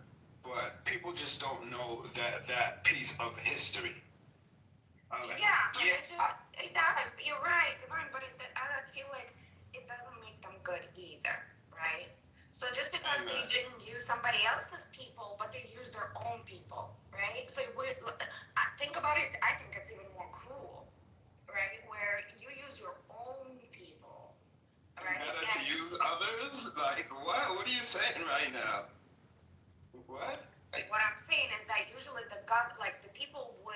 but people just don't know that piece of history. It does. You're right, Divine, but I feel like it doesn't make them good either, right? So just because they didn't use somebody else's people, but they used their own people, right? So I think about it. I think it's even more cruel, right? Where you use your own people, right? Better to use others? Like what? What are you saying right now? What? What I'm saying is that usually the people were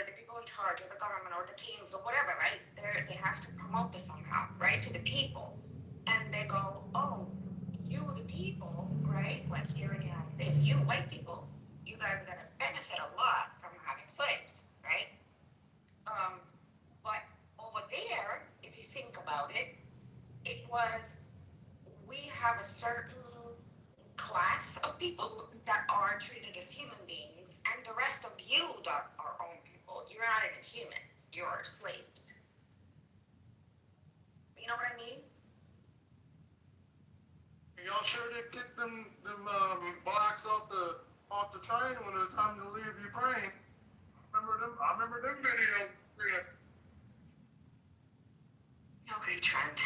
the people in charge, or the government, or the kings, or whatever, right? They have to promote this somehow, right, to the people. they go, oh, you the people, right? Like here in the United States, you white people, you guys are gonna benefit a lot from having slaves, right? But over there, if you think about it, it was we have a certain class of people that are treated as human beings, and the rest of you that are own people, you're not even humans, you're slaves. You know what I mean? Y'all sure they kicked them blacks off the train when it was time to leave Ukraine? I remember them videos, Trina. Okay, Trent.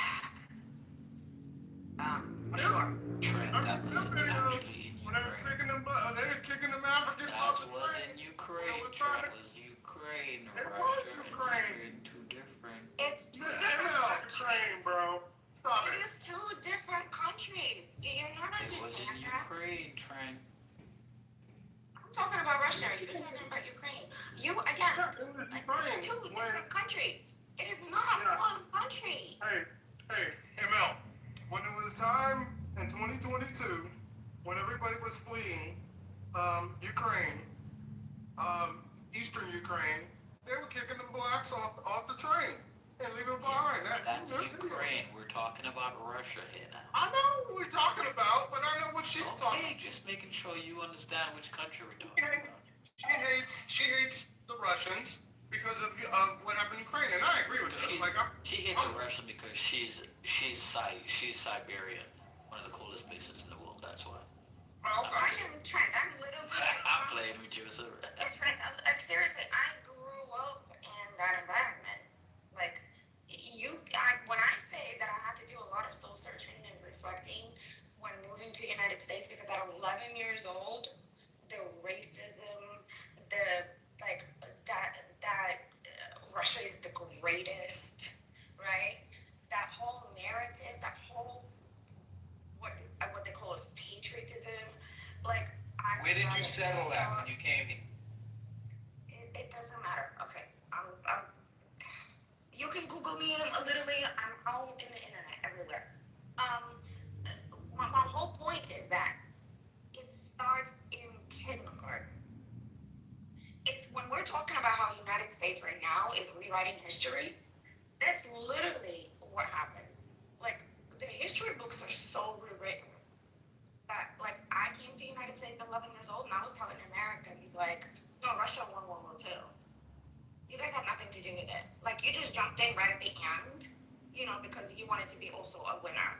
Sure. Trent, that was actually in When they were kicking them Africans That off the was train. in Ukraine. That was Ukraine. Russia and Ukraine, two different. It's two different countries. Train, bro. Stop It is two different countries. Do you not It was in understand that? Ukraine, Trent. I'm talking about Russia. You're talking about Ukraine. You again. It's two different countries. It is not one country. Hey, ML. When it was time in 2022, when everybody was fleeing Ukraine, Eastern Ukraine, they were kicking them blacks off the train and leaving them behind. That's Ukraine. We're talking about Russia here now. I know what we're talking about, but I know what she's talking about. Okay, just making sure you understand which country we're talking about. She hates the Russians because of what happened in Ukraine, and I agree with her. She hates a Russian because she's Siberian, one of the coolest places in the world. That's why. Trent, I'm literally. I'm playing with you, sir. Trent, seriously, I grew up in that environment. Like, when I say that I had to do a lot of soul searching and reflecting when moving to the United States, because at 11 years old, the racism, that Russia is the greatest, right? That whole narrative, that whole what they call as patriotism, like. Where did you settle at when you came here? It doesn't matter. Okay, you can Google me literally. I'm all in the internet everywhere. My whole point is that it starts in kindergarten. It's when we're talking about how the United States right now is rewriting history. That's literally what happens. Like the history books are so rewritten that, like, I came to the United States at 11 years old, and I was telling Americans, like, no, Russia won World War II. You guys had nothing to do with it. Like, you just jumped in right at the end, because you wanted to be also a winner.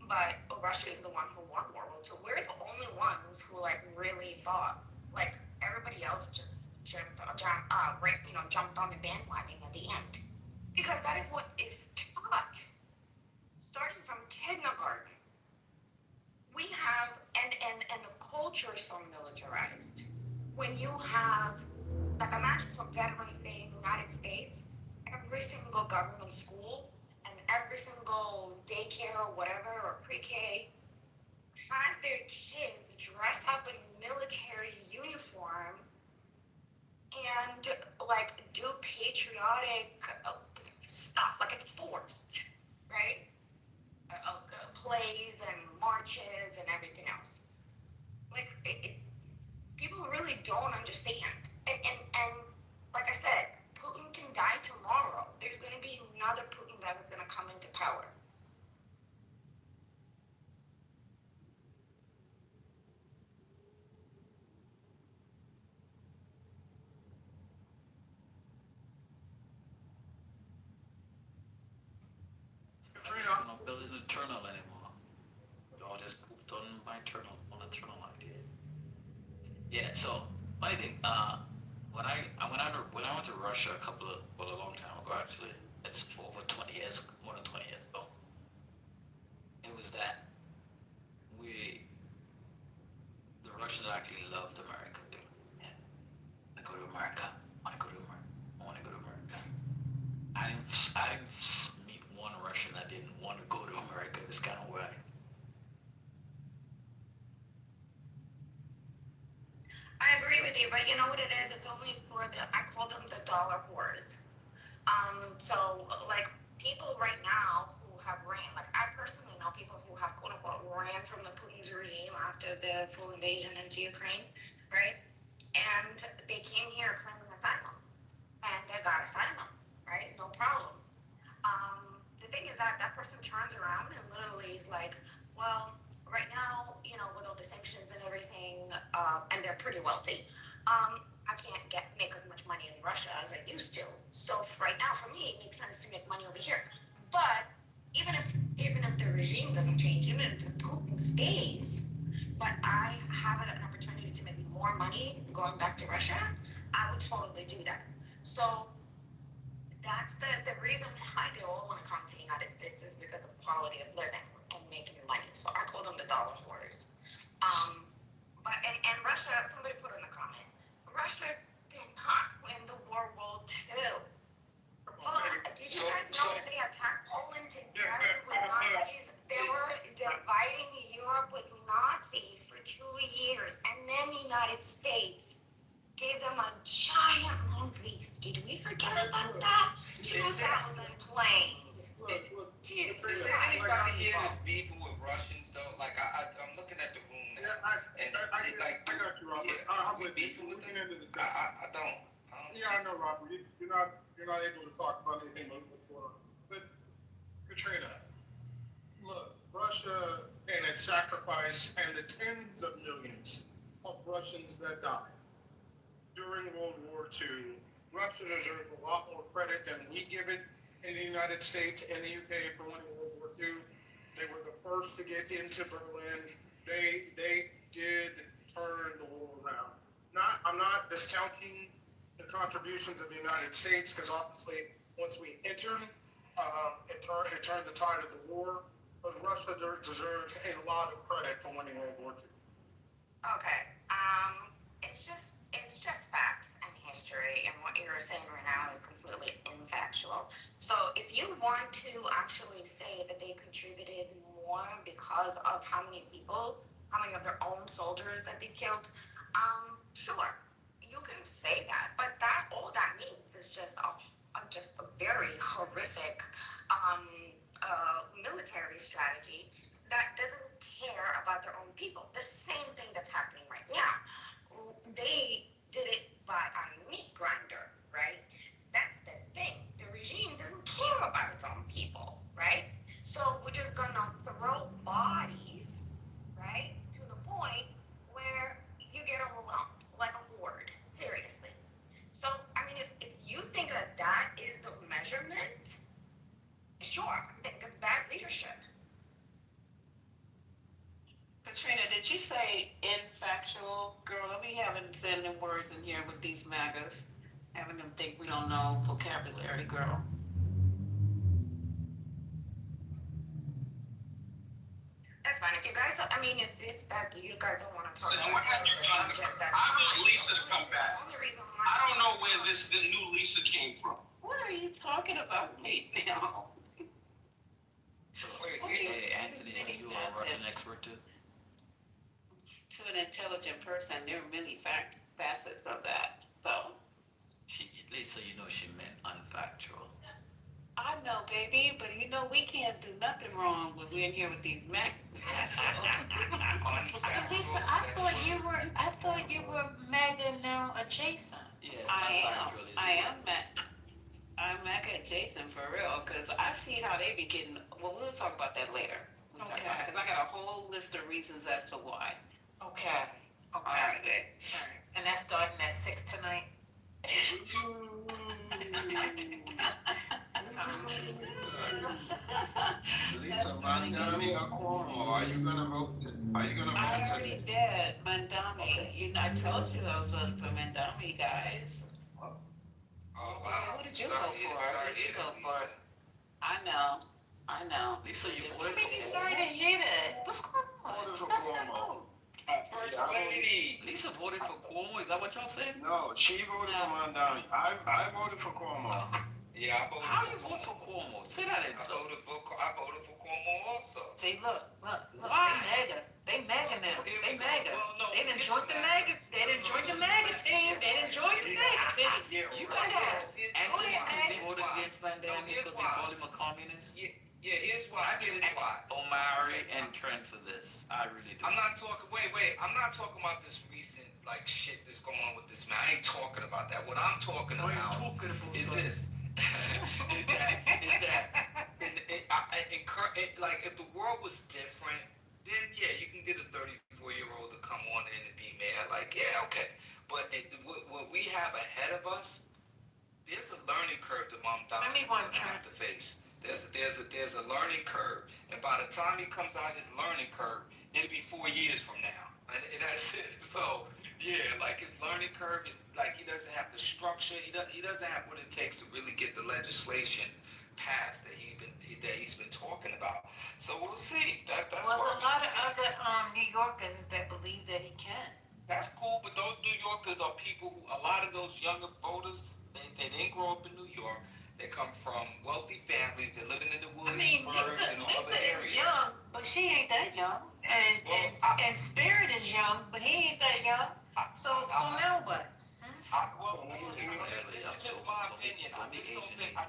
But Russia is the one who won World War II. We're the only ones who, like, really fought. Like, everybody else just jumped on the bandwagon at the end. Because that is what is taught. Starting from kindergarten. We have, and the culture is so militarized. When you have, like, imagine for Veterans Day in the United States, every single government school and every single daycare or whatever, or pre-K, has their kids dress up in military uniform and, like, do patriotic stuff, like it's forced, right? Plays and marches and everything else. Like, people really don't understand. And like I said, Putin can die tomorrow. There's going to be another Putin that is going to come into power. I'm not building an eternal anymore. Y'all just pooped on my eternal idea. Yeah, so my thing, when I went to Russia a long time ago actually, it's over 20 years, more than 20 years ago. It was that the Russians actually loved America. Yeah. I go to America. I want to go to America. I didn't meet one Russian that didn't want to go to America. It was kind of weird. I agree with you, but you know what it is? It's only for I call them the dollar whores. So, like, people right now who have ran, like, I personally know people who have quote unquote ran from the Putin's regime after the full invasion into Ukraine, right? And they came here claiming asylum, and they got asylum, right? No problem. The thing is that that person turns around and literally is like, well, right now, you know, with all the sanctions and everything, and they're pretty wealthy, I can't make as much money in Russia as I used to. So right now, for me, it makes sense to make money over here. But even if the regime doesn't change, even if Putin stays, but I have an opportunity to make more money going back to Russia, I would totally do that. So that's the reason why they all want to come to the United States is because of quality of living and making money. So I call them the dollar whores. But and Russia, somebody put in the comment, Russia did not win the World War II. Did you guys know that they attacked Poland together with Nazis? They were dividing Europe with Nazis for 2 years, and then the United States gave them a giant loan lease. Did we forget about that? 2,000 planes. Jesus Is Christ. anybody here that's beefing with Russians though? Like I'm looking at the room now, and I got you, Robert. yeah, we beefing with them? I don't. Yeah, I know, Robert. You're not able to talk about anything but what's going on. But Katrina, look, Russia and its sacrifice and the tens of millions of Russians that died during World War II, Russia deserves a lot more credit than we give it in the United States and the UK for winning World War II. They were the first to get into Berlin. They did turn the war around. I'm not discounting the contributions of the United States, because obviously once we entered, it turned the tide of the war. But Russia deserves a lot of credit for winning World War II. Okay. It's just facts and history, and what you're saying right now is completely infactual. So if you want to actually say that they contributed more because of how many of their own soldiers that they killed, sure, you can say that, but all that means is just a very horrific military strategy that doesn't care about their own people. The same thing that's happening right now. They did it by a meat grinder, right? That's the thing. The regime doesn't care about its own people, right? So we're just gonna throw bodies, right, to the point where you get overwhelmed, like a horde, seriously. So, I mean, if you think that is the measurement, sure, I think it's bad leadership. Katrina, did you say infactual? Girl, don't be having sending words in here with these MAGAs, having them think we don't know vocabulary, girl. That's fine. If you guys, if it's that you guys don't want to talk So, about the subject, that's I fine. want Lisa to come back. The only reason I don't know where the new Lisa came from. What are you talking about right now? So, Okay. hey, Anthony, are you a Russian expert too? To an intelligent person, there are many facets of that. So Lisa, you know she meant unfactual. I know, baby, but we can't do nothing wrong when we're in here with these MAGA. Lisa, I thought you were MAGA now adjacent. Yes, I'm MAGA adjacent for real, because I see how they be getting. Well, we'll talk about that later. Because I got a whole list of reasons as to why. Okay. All right, babe. All right. And that's starting at 6 tonight. Lisa, Mandami or Cuomo, are you gonna vote? I already did. Mandami. I told you I was voting for Mandami, guys. Oh wow. Who did you vote for? Who did you vote for? I know. Lisa, you voted Maybe for starting to hear that. What's going on? That's not vote. First lady. Lisa voted for Cuomo. Is that what y'all saying? No, she voted for Mandami. I voted for Cuomo. Yeah, I voted. How you vote for Cuomo? Say that again. I voted for Cuomo also. See, look. Why? They MAGA now. They MAGA. Well, no, They done joined the MAGA. They done joined the MAGA team. They done joined the MAGA team. You Go guys ahead. Anthony Go ahead. voted against Mandami because they call him a communist? Yeah, here's why. Here's why. Omari and Trent for this. I really do. I'm not talking. Wait. I'm not talking about this recent like shit that's going on with this man. I ain't talking about that. What I'm talking about is this. is that like if the world was different, then yeah, you can get a 34-year-old to come on in and be mayor. Like yeah, okay. But what we have ahead of us, there's a learning curve that Mom Donna is going to have to face. There's a learning curve, and by the time he comes out of his learning curve, it'll be 4 years from now, and that's it. So yeah, like his learning curve, like he doesn't have the structure, he doesn't have what it takes to really get the legislation passed that he's been talking about. So we'll see. That's a lot of other New Yorkers that believe that he can. That's cool, but those New Yorkers are people who, a lot of those younger voters, they didn't grow up in New York. They come from wealthy families. They're living in the Williamsburgs and other areas. Lisa is young, but she ain't that young. And Spirit is young, but he ain't that young. So now what? This is just my opinion. I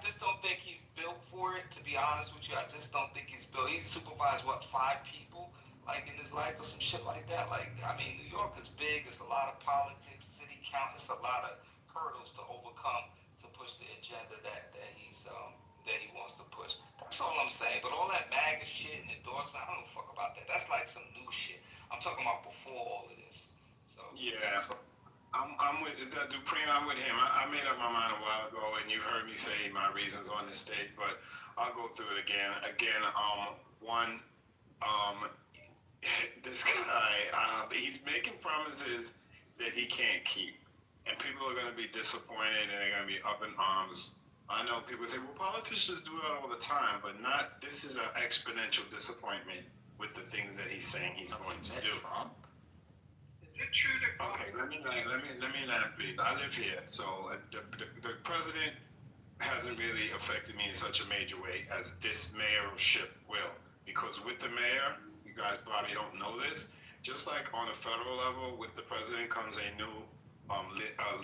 just don't think he's built for it, to be honest with you. I just don't think he's built. He's supervised, 5 people, like, in his life or some shit like that. Like, I mean, New York is big. It's a lot of politics, city count. It's a lot of hurdles to overcome to push the agenda that he wants to push. That's all I'm saying. But all that MAGA shit and endorsement, I don't give a fuck about that. That's like some new shit. I'm talking about before all of this. So yeah. I'm with, is that Dupree? I'm with him. I made up my mind a while ago, and you've heard me say my reasons on this stage, but I'll go through it again. This guy, he's making promises that he can't keep, and people are going to be disappointed, and they're going to be up in arms. I know people say, well, politicians do that all the time, but this is an exponential disappointment with the things that he's saying he's going to do. Is it true that? Okay, let me land, please. I live here, so the president hasn't really affected me in such a major way as this mayorship will, because with the mayor, you guys probably don't know this, just like on a federal level, with the president comes a new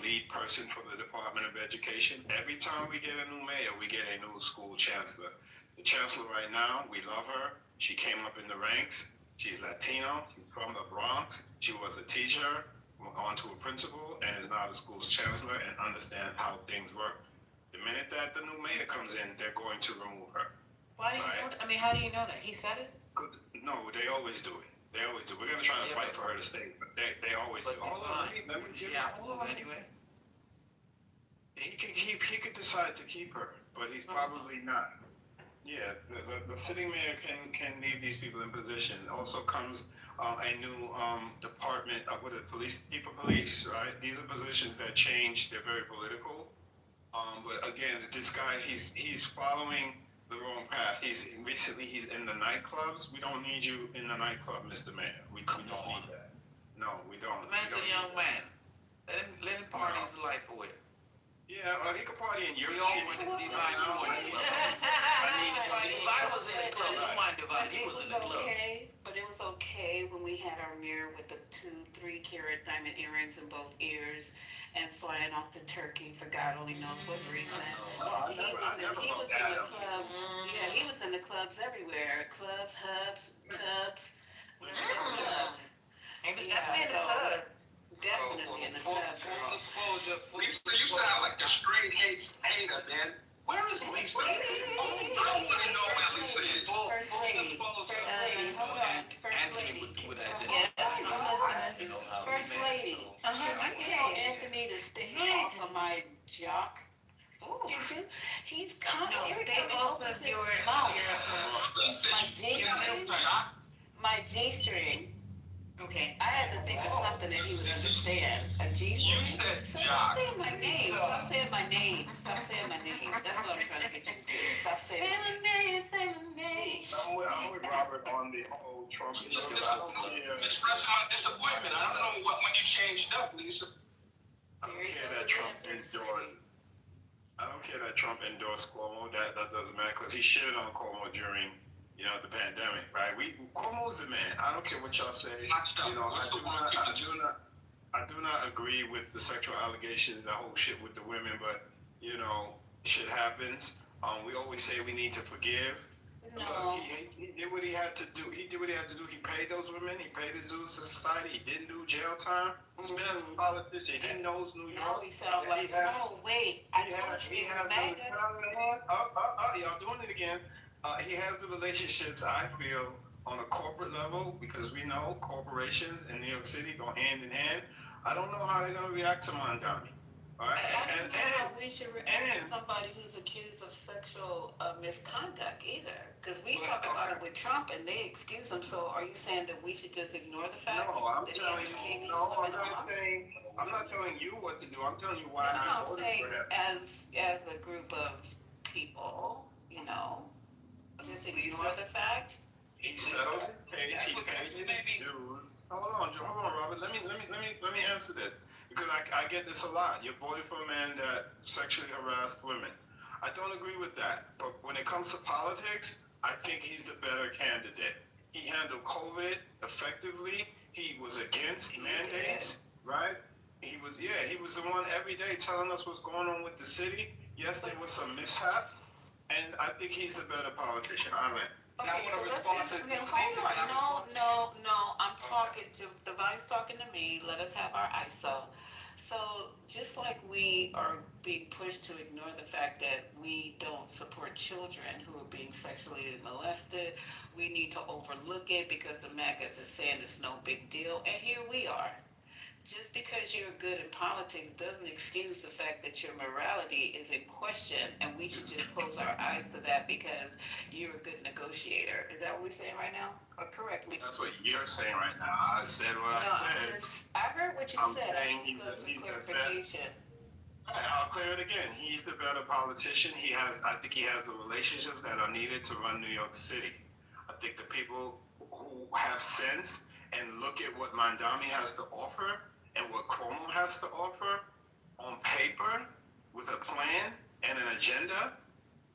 lead person for the Department of Education. Every time we get a new mayor, we get a new school chancellor. The chancellor right now, we love her. She came up in the ranks. She's Latino, she's from the Bronx. She was a teacher, onto a principal, and is now the school's chancellor and understands how things work. The minute that the new mayor comes in, they're going to remove her. Why do you know that? I mean, how do you know that? He said it? No, they always do it. They always do. We're going to try to fight for her to stay, but they always do. Anyway? He could decide to keep her, but he's probably not. Yeah, the sitting mayor can leave these people in position. Also comes a new department with the police, chief of police, right? These are positions that change. They're very political. But again, this guy, he's following the wrong path. He's in the nightclubs. We don't need you in the nightclub, Mr. Mayor. We don't need that. No, we don't. The man's a young man. Let him party his life away. Yeah, he could party in your shit. Divine, you were in the club. I mean, Divine was in the club. Don't mind Divine. He was in the club. But it was okay when we had our mayor with the 2-3 carat diamond earrings in both ears and flying off the turkey for God only knows what reason. He was in the clubs. Yeah, he was in the clubs everywhere. Clubs, hubs, tubs. He was definitely in the tub. Definitely in the club. Full disclosure. Lisa, you sound like a straight hater, man. Where is Lisa? I want to know where Lisa is. First lady. Hold on. First lady. First lady. I tell Anthony to stay off of my jock. Did you? He's coming. Stay off of your mouth. My G-string. Okay, I had to think of something that he would understand. A G-string. Stop saying my name. Stop saying my name. Stop saying my name. That's what I'm trying to get you to do. Stop saying my name. Say my name. I'm with Robert on the whole Trump. Express my disappointment. I don't know when you changed up, Lisa. I don't care that Trump endorsed Cuomo. That doesn't matter because he shitted on Cuomo during the pandemic, right? Cuomo's the man. I don't care what y'all say. I do not agree with the sexual allegations, that whole shit with the women, but shit happens. We always say we need to forgive. No. Look, he did what he had to do. He did what he had to do. He paid those women. He paid his dues to society. He didn't do jail time. He's been a politician. He knows New York. Now we sound like, oh, wait, I told you it was MAGA. Y'all doing it again. He has the relationships, I feel, on a corporate level, because we know corporations in New York City go hand in hand. I don't know how they're going to react to Mondani. All right? I don't know how we should react to somebody who's accused of sexual misconduct either. Because we talk about it with Trump and they excuse him. So are you saying that we should just ignore the fact No, I'm that he telling had to pay you. these No, women I'm off? not telling you what to do. I'm telling you why No, I I'm voted saying for him. as a group of people, you know, just ignore the fact. He settled his case. He paid his dues. Hold on, Robert. Let me answer this, because I get this a lot. You're voting for a man that sexually harassed women. I don't agree with that. But when it comes to politics, I think he's the better candidate. He handled COVID effectively. He was against mandates, right? He was the one every day telling us what's going on with the city. Yes, there was some mishap, and I think he's the better politician. Okay, so let's just, hold on. No, I'm talking to, the vice talking to me, let us have our ISO. So just like we are being pushed to ignore the fact that we don't support children who are being sexually molested, we need to overlook it because the MAGAs is saying it's no big deal, and here we are. Just because you're good in politics doesn't excuse the fact that your morality is in question, and we should just close our eyes to that because you're a good negotiator. Is that what we're saying right now? Or correct me. That's what you're saying right now. I said what I said. I heard what you said. Saying I'm just looking for clarification. I'll clear it again. He's the better politician. I think he has the relationships that are needed to run New York City. I think the people who have sense and look at what Mondani has to offer and what Cuomo has to offer on paper with a plan and an agenda.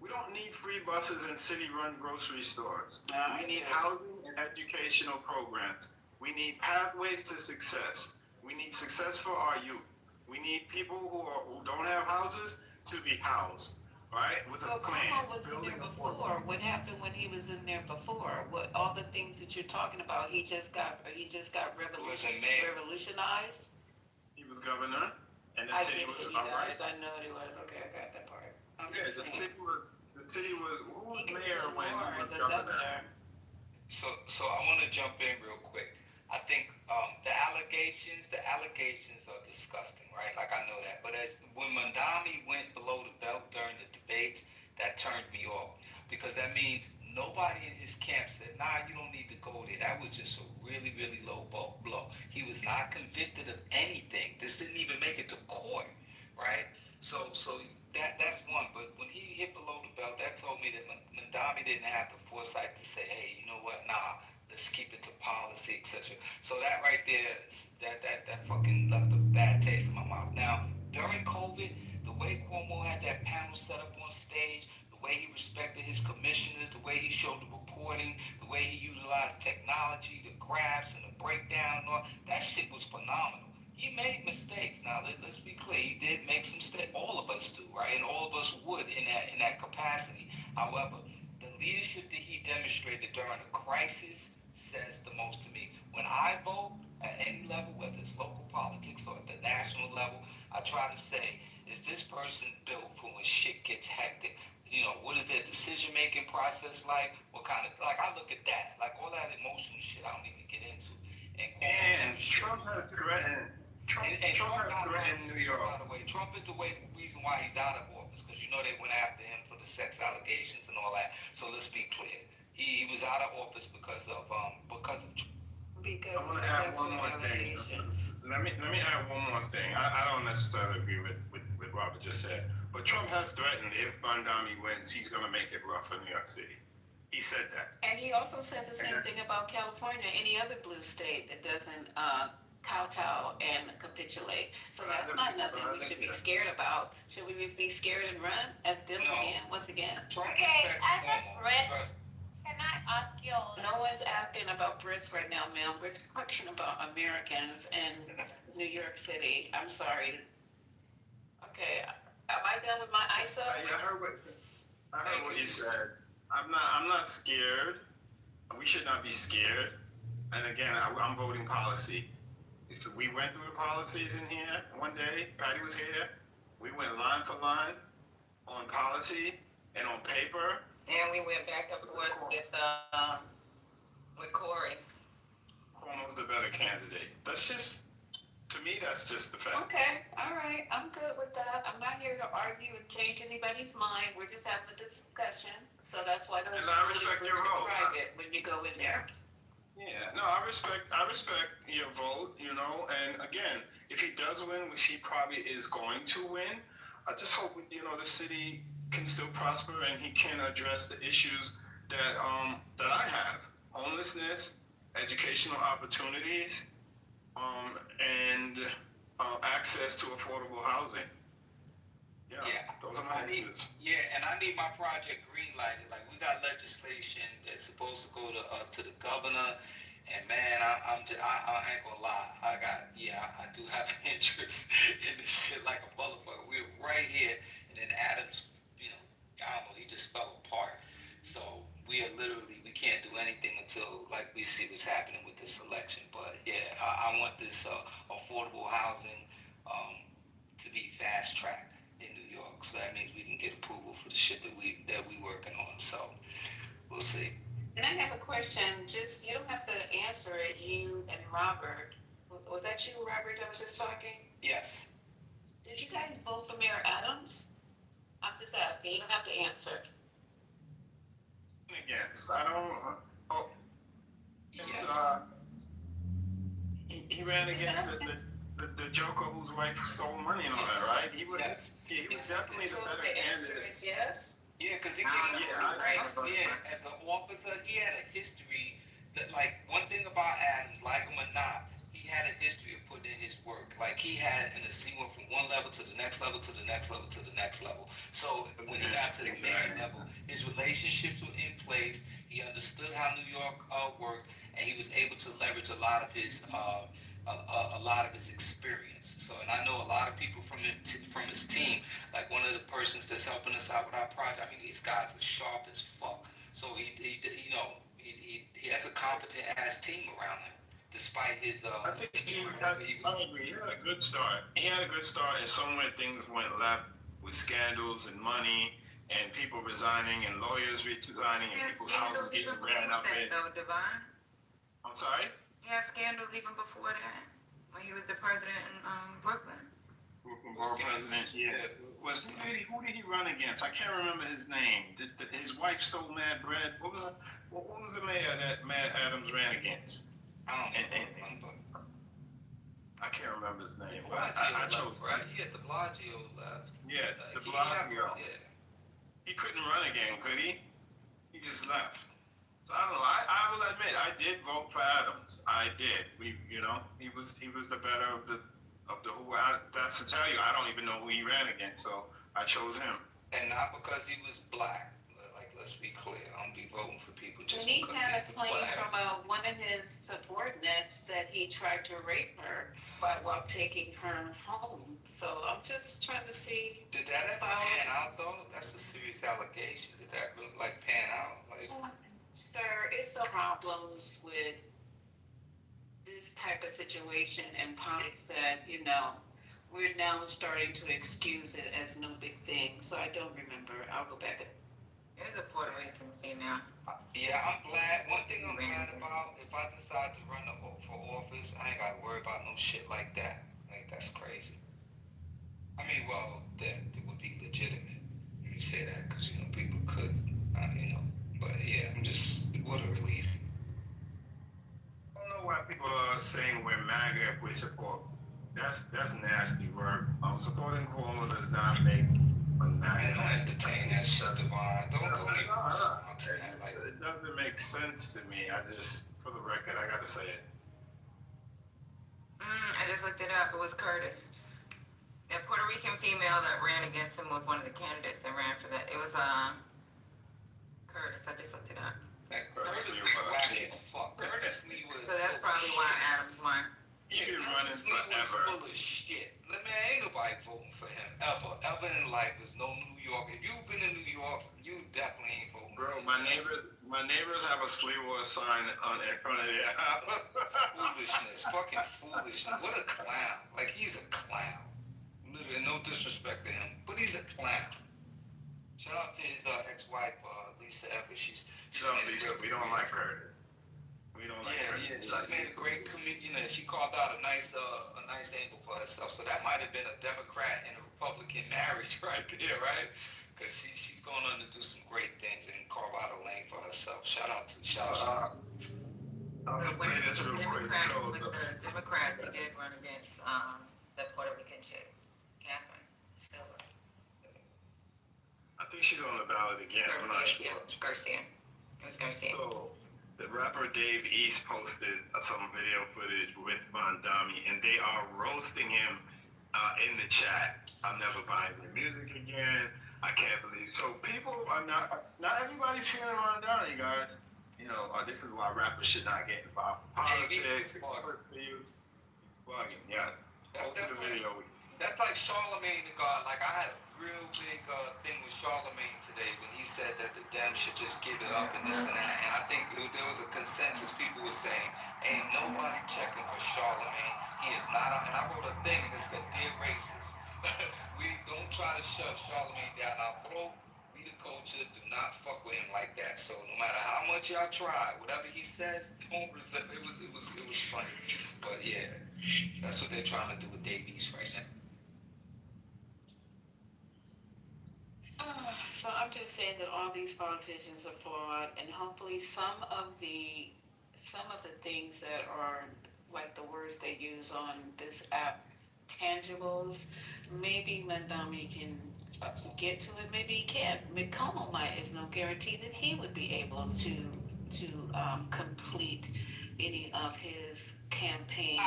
We don't need free buses and city-run grocery stores. We need housing and educational programs. We need pathways to success. We need success for our youth. We need people who don't have houses to be housed, right? With a plan. Cuomo was in there before. What happened when he was in there before? What all the things that you're talking about? He just got revolutionized. He was governor, and the city was all right. I know he was. Okay, I got that part. The city was. Who was mayor when he was governor? So I want to jump in real quick. I think the allegations are disgusting, right? Like, I know that. But when Mondani went below the belt during the debates, that turned me off. Because that means nobody in his camp said, nah, you don't need to go there. That was just a really, really low blow. He was not convicted of anything. This didn't even make it to court, right? So that's one. But when he hit below the belt, that told me that Mondani didn't have the foresight to say, hey, you know what, nah, let's keep it to policy, etc. So that right there, that fucking left a bad taste in my mouth. Now, during COVID, the way Cuomo had that panel set up on stage, the way he respected his commissioners, the way he showed the reporting, the way he utilized technology, the graphs and the breakdown, and all, that shit was phenomenal. He made mistakes. Now, let's be clear. He did make some mistakes. All of us do, right? And all of us would in that capacity. However, the leadership that he demonstrated during a crisis says the most to me. When I vote at any level, whether it's local politics or at the national level, I try to say, is this person built for when shit gets hectic? You know, what is their decision-making process like? What kind of, like, I look at that. Like, all that emotional shit I don't even get into. And Trump has threatened. Trump has threatened New York. By the way, Trump is the reason why he's out of office, because you know they went after him for the sex allegations and all that. So let's be clear. He was out of office because of Trump. I want to add one more thing. Let me add one more thing. I don't necessarily agree with Robert just said, but Trump has threatened if Mondani wins, he's going to make it rough for New York City. He said that. And he also said the same thing about California, any other blue state that doesn't kowtow and capitulate. So that's not nothing we should be scared about. Should we be scared and run? As Dims again, once again. Okay, as a Brit, can I ask you all? No one's asking about Brits right now, ma'am. We're talking about Americans in New York City. I'm sorry. Okay, am I done with my ISO? I heard what you said. I'm not scared. We should not be scared. And again, I'm voting policy. If we went through the policies in here one day, Patty was here, we went line for line on policy and on paper. And we went back and forth with Corey. Cuomo's the better candidate. That's just, to me, that's just the fact. Okay, all right, I'm good with that. I'm not here to argue and change anybody's mind. We're just having this discussion. So that's why those And I respect your vote. private when you go in there. Yeah, no, I respect your vote, you know, and again, if he does win, which he probably is going to win, I just hope, you know, the city can still prosper and he can address the issues that I have. Homelessness, educational opportunities, and access to affordable housing. Yeah, those are my views. Yeah, and I need my project green lighted. Like, we got legislation that's supposed to go to the governor, and man, I ain't gonna lie. I do have an interest in this shit like a motherfucker. We're right here, and then Adams, you know, I don't know, he just fell apart. So we can't do anything until like we see what's happening with this election. But yeah, I want this affordable housing to be fast tracked in New York. So that means we can get approval for the shit that we working on. So we'll see. And I have a question. Just, you don't have to answer it. You and Robert. Was that you, Robert, that was just talking? Yes. Did you guys vote for Mayor Adams? I'm just asking. You don't have to answer. Against. I don't. Oh. Yes. He ran against the Joker whose wife stole money and all that, right? He was definitely the better candidate. Is yes. Yeah, because he as an officer, he had a history that, like, one thing about Adams, like him or not, he had a history of putting in his work. Like, he went from one level to the next level to the next level to the next level. So when he got to the mayor level, his relationships were in place. He understood how New York worked, and he was able to leverage a lot of his experience. So, and I know a lot of people from his team. Like, one of the persons that's helping us out with our project. I mean, these guys are sharp as fuck. So he has a competent ass team around him. Despite his, I think he had a good start. He had a good start, and somewhere things went left with scandals and money, and people resigning, and lawyers resigning, and people's houses getting ran up in. Divine? I'm sorry? He had scandals even before that, when he was the president in Brooklyn. Brooklyn Borough president, yeah. Who did he run against? I can't remember his name. His wife stole mad bread. What was the mayor that Matt Adams ran against? I can't remember his name, but I chose. Right? Yeah, De Blasio left. Yeah, De Blasio. He couldn't run again, could he? He just left. So I don't know. I will admit, I did vote for Adams. I did. He was the better of the who. That's to tell you, I don't even know who he ran against. So I chose him. And not because he was black. Let's be clear. I don't be voting for people just because they had a were claim black. from one of his subordinates that he tried to rape her while taking her home. So I'm just trying to see. Did that ever pan out though? That's a serious allegation. Did that really pan out? Sir, it's some problems with this type of situation in politics that, we're now starting to excuse it as no big thing. So I don't remember. I'll go back. There's a Puerto Rican female. Yeah, I'm glad. One thing I'm glad about, if I decide to run for office, I ain't got to worry about no shit like that. Like, that's crazy. I mean, well, that would be legitimate. Let me say that, because, people could, But, yeah, I'm just, what a relief. I don't know why people are saying we're MAGA if we support. That's nasty work. Supporting Cuomo does not make Man, don't entertain that shit, Devon. Don't even respond to that. Like, it doesn't make sense to me. For the record, I gotta say it. I just looked it up. It was Curtis. A Puerto Rican female that ran against him was one of the candidates that ran for that. It was Curtis. I just looked it up. Man, Curtis is whack as fuck. Curtis Lee was. So that's probably why Adams won. He's been running forever. Full of shit. ain't nobody voting for him ever in life. There's no New York. If you've been in New York, you definitely ain't voting. Bro, my neighbors have a Slave War sign in front of their house. Foolishness, fucking foolishness. What a clown. Like, he's a clown. Literally, no disrespect to him, but he's a clown. Shout out to his ex-wife, Lisa Evers. She's Lisa, we don't like her. We don't like her. Yeah, she's made a great she carved out a nice angle for herself. So that might have been a Democrat and a Republican marriage right there, right? Because she's going on to do some great things and carve out a lane for herself. Shout out. I'll say this real quick. With the Democrats, he did run against the Puerto Rican chick, Catherine Silver. I think she's on the ballot again. I'm not sure. Yeah, Garcia. It was Garcia. So, the rapper Dave East posted some video footage with Mondami, and they are roasting him in the chat. I'm never buying their music again. I can't believe. So people are not everybody's feeling Mondami, guys. You know, this is why rappers should not get involved in politics. Bugging, yeah. Posted the video. That's like Charlemagne the God. Like, I had a real big thing with Charlemagne today when he said that the Dems should just give it up and this and that. And I think there was a consensus. People were saying, ain't nobody checking for Charlemagne. He is not. And I wrote a thing that said, dear racist. We don't try to shove Charlemagne down our throat. We the culture. Do not fuck with him like that. So no matter how much y'all try, whatever he says, don't resist. It was funny. But yeah, that's what they're trying to do with Dave East right now. So I'm just saying that all these politicians are flawed, and hopefully some of the things that are like the words they use on this app, tangibles, maybe Mandami can get to it, maybe he can't. McConnell might. Is no guarantee that he would be able to complete any of his campaign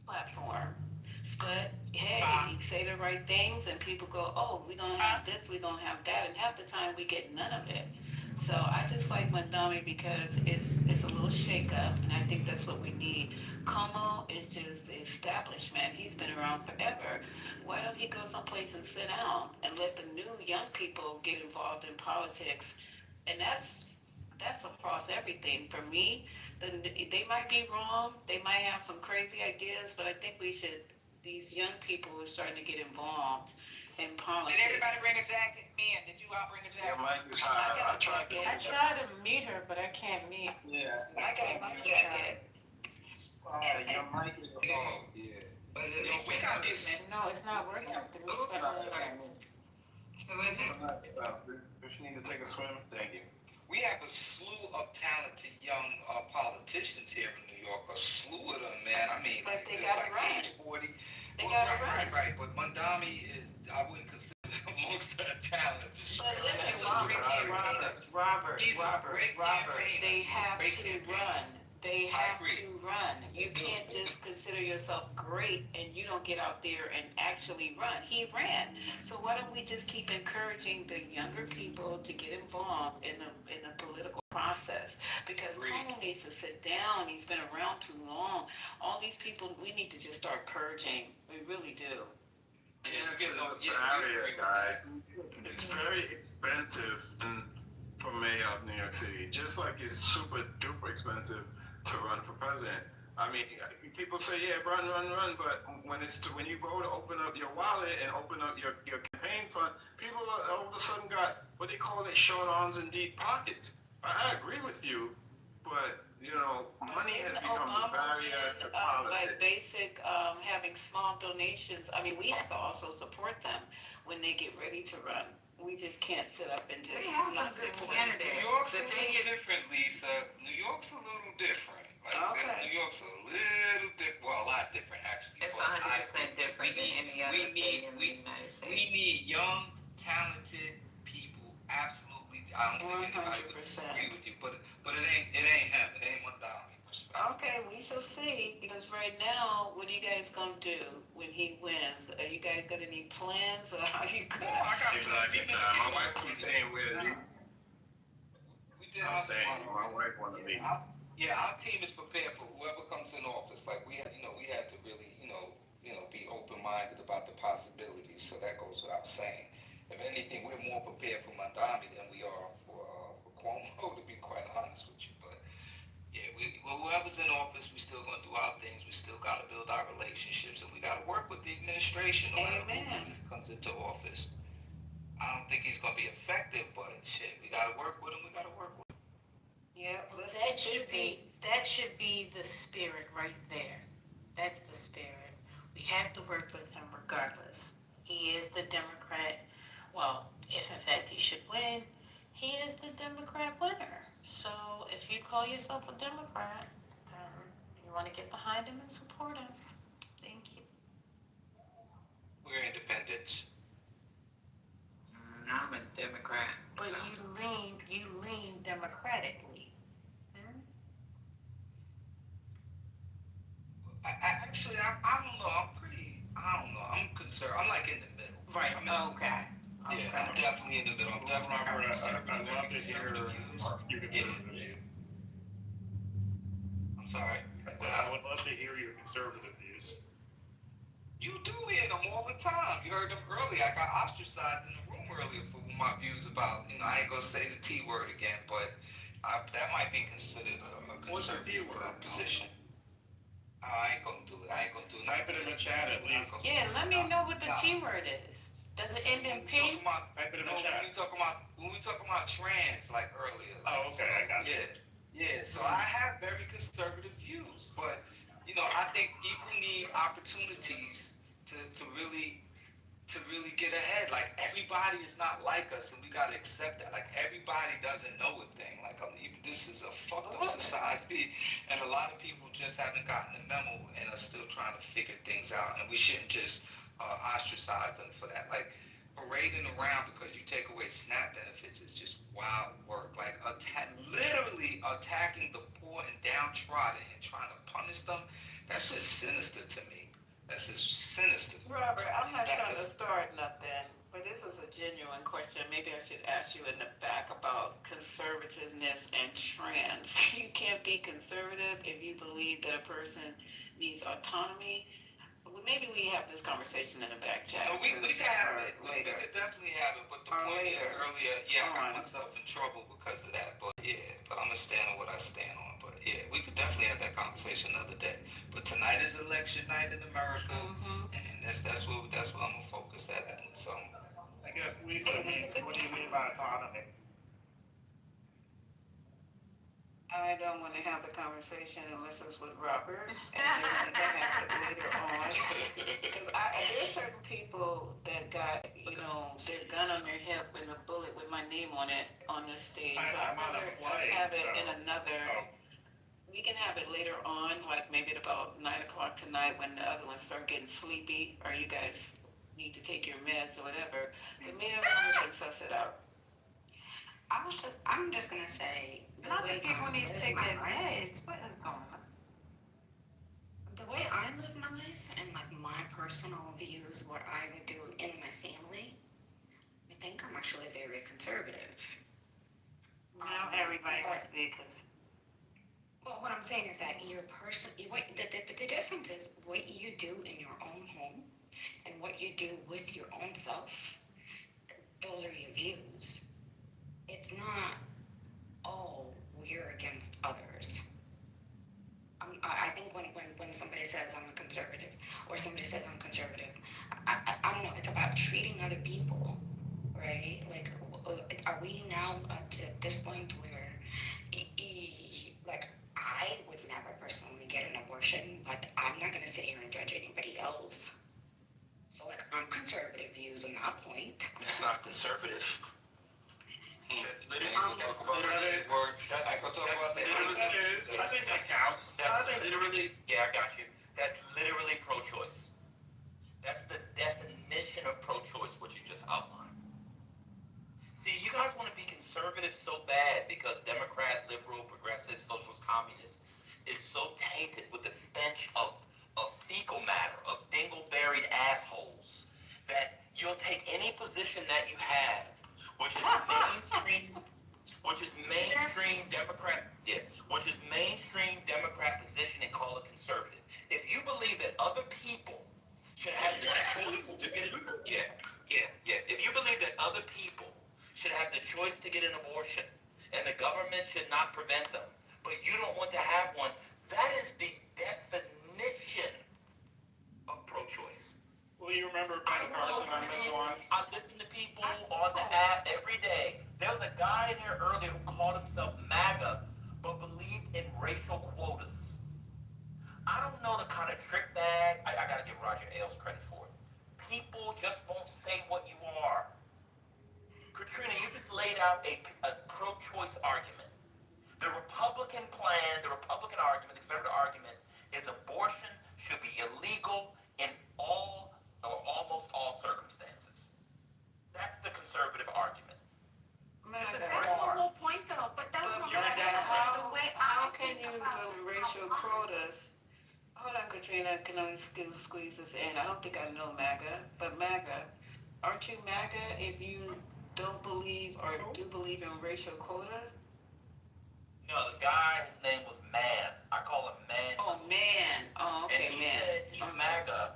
platform. But hey, he say the right things and people go, oh, we're going to have this, we're going to have that, and half the time we get none of it. So I just like Mondami because it's a little shake-up, and I think that's what we need. Como is just the establishment. He's been around forever. Why don't he go someplace and sit down and let the new young people get involved in politics? And that's across everything. For me, they might be wrong, they might have some crazy ideas, but I think we should. These young people are starting to get involved in politics. Did everybody bring a jacket? Man, did you all bring a jacket? Yeah, Mike is high. I tried to meet her, but I can't meet. Yeah. I got my jacket. Your mic is oh, yeah. But we got this. No, it's not working. If you need to take a swim, thank you. We have a slew of talented young politicians here in New York. A slew of them, man. I mean, but they it's got like right. age 40. They got it right. Right. But Mondami is, I wouldn't consider amongst that talent. But listen, Robert, they have to run. They have to run. You can't just consider yourself great and you don't get out there and actually run. He ran. So why don't we just keep encouraging the younger people to get involved in the political process? Because Cuomo needs to sit down. He's been around too long. All these people, we need to just start purging. We really do. It's very expensive for mayor of New York City, just like it's super duper expensive to run for president. I mean, people say, yeah, run, but when you go to open up your wallet and open up your campaign fund, people all of a sudden got what they call it short arms and deep pockets. I agree with you, but money has become a barrier to politics. Like basic, having small donations. I mean, we have to also support them when they get ready to run. We just can't sit up and just. They have some good candidates. New York's a little different, Lisa. New York's a little different. Like, New York's a little different. Well, a lot different, actually. It's 100% different than any other city in the United States. We need young, talented people. Absolutely. I don't think anybody would disagree with you, but it ain't him. It ain't Mondami. Okay, we shall see. Because right now, what are you guys gonna do when he wins? Are you guys got any plans, or how you gonna? My wife keeps saying I'm saying my wife want to leave. Yeah, our team is prepared for whoever comes in office. Like we had to really, be open-minded about the possibilities. So that goes without saying. If anything, we're more prepared for Mandami than we are for Cuomo, to be quite honest with you. But yeah, whoever's in office, we still gonna do our things. We still gotta build our relationships, and we gotta work with the administration no matter who comes into office. I don't think he's gonna be effective, but shit, we gotta work with him. We gotta work with him. Yeah, that should be the spirit right there. That's the spirit. We have to work with him regardless. He is the Democrat. Well, if in fact he should win, he is the Democrat winner. So if you call yourself a Democrat, you want to get behind him and support him. Thank you. We're independents. I'm a Democrat. But you lean democratically. I don't know. I don't know. I'm concerned. I'm like in the middle. Right. Okay. Yeah, I'm definitely in the middle. I'm definitely Robert, I'd love to hear your conservative view. I'm sorry. I said I would love to hear your conservative views. You do hear them all the time. You heard them earlier. I got ostracized in the room earlier for my views about, I ain't gonna say the T word again, but that might be considered a conservative position. I ain't gonna do it. Type it in the chat at least. Yeah, let me know what the T word is. Does it end in P? Type it in the chat. When we talking about trans, like earlier. Oh, okay, I got you. Yeah. So I have very conservative views, but I think people need opportunities to really get ahead. Like, everybody is not like us, and we gotta accept that. Like, everybody doesn't know a thing. Like, this is a fucked up society, and a lot of people just haven't gotten the memo and are still trying to figure things out. And we shouldn't just ostracize them for that. Like, parading around because you take away SNAP benefits is just wild work. Like, literally attacking the poor and downtrodden and trying to punish them. That's just sinister to me. That's just sinister. Robert, I'm not trying to start nothing, but this is a genuine question. Maybe I should ask you in the back about conservativeness and trans. You can't be conservative if you believe that a person needs autonomy. Maybe we have this conversation in the back chat. No, we can have it later. We could definitely have it, but the point is earlier, I got myself in trouble because of that. But I'm gonna stand on what I stand on. But we could definitely have that conversation another day. But tonight is election night in America, and that's what I'm gonna focus at. And so I guess Lisa means, what do you mean by autonomy? I don't want to have the conversation unless it's with Robert, and then we can have it later on. Because there's certain people that got, their gun on their hip and a bullet with my name on it on the stage. I'm on a flight, have it in another. We can have it later on, like maybe at about 9 o'clock tonight when the other ones start getting sleepy, or you guys need to take your meds or whatever. But maybe we can suss it out. I'm just gonna say. Not that people need to take their meds. What is going on? The way I live my life and like my personal views, what I would do in my family, I think I'm actually very conservative. Now everybody wants to be conservative. Well, what I'm saying is that the difference is what you do in your own home and what you do with your own self. Those are your views. It's not, we're against others. I think when somebody says I'm a conservative, or somebody says I'm conservative, I don't know, it's about treating other people, right? Like, are we now to this point where, like, I would never personally get an abortion, but I'm not going to sit here and judge anybody else. So, like, I'm conservative views on that point. it's not conservative. That's literally, I think that counts. that's literally, I got you. That's literally pro-choice. That's the definition of pro-choice, what you just outlined. See, you guys want to be conservative so bad because Democrat, liberal, progressive, socialist, communist is so tainted with the stench of fecal matter, of dingle-buried assholes, that you'll take any position that you have, which is mainstream Democrat position, and call it conservative. If you believe that other people should have the choice to get it. Yeah. If you believe that other people should have the choice to get an abortion and the government should not prevent them, but you don't want to have one, that is the definition of pro-choice. Well, you remember Ben Carson on this one? I listen to people on the app every day. There was a guy in here earlier who called himself MAGA, but believed in racial quotas. I don't know the kind of trick bag. I gotta give Roger Ailes credit for it. People just won't say what you are. Katrina, you just laid out a pro-choice argument. The Republican plan, the Republican argument, the conservative argument is abortion should be illegal in all or almost all circumstances. That's the conservative argument. That's the whole point, though. But that's the way how can you do racial quotas? Hold on, Katrina. Can I squeeze this in? I don't think I know MAGA, but MAGA, aren't you MAGA if you don't believe or do believe in racial quotas? No, the guy, his name was Man. I call him Man. Oh, Man. Oh, okay, and he Man. said he's MAGA,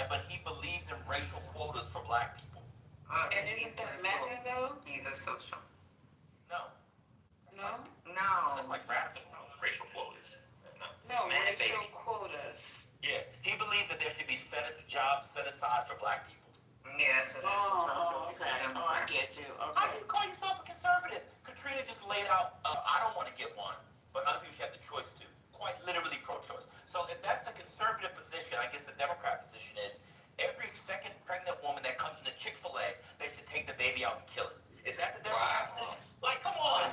but he believes in racial quotas for black people. And isn't that MAGA, though? He's a social. No. No? No. That's like radical racial quotas. No, Man, racial baby. quotas. Yeah, he believes that there should be jobs set aside for black people. Yeah, so that's Okay. Oh, I get you. How Okay. do you call yourself a conservative? Katrina just laid out, I don't want to get one, but other people should have the choice to. Quite literally pro-choice. So if that's the conservative position, I guess the Democrat position is every second pregnant woman that comes into Chick-fil-A, they should take the baby out and kill it. Is that the Democrat position? Like, come on.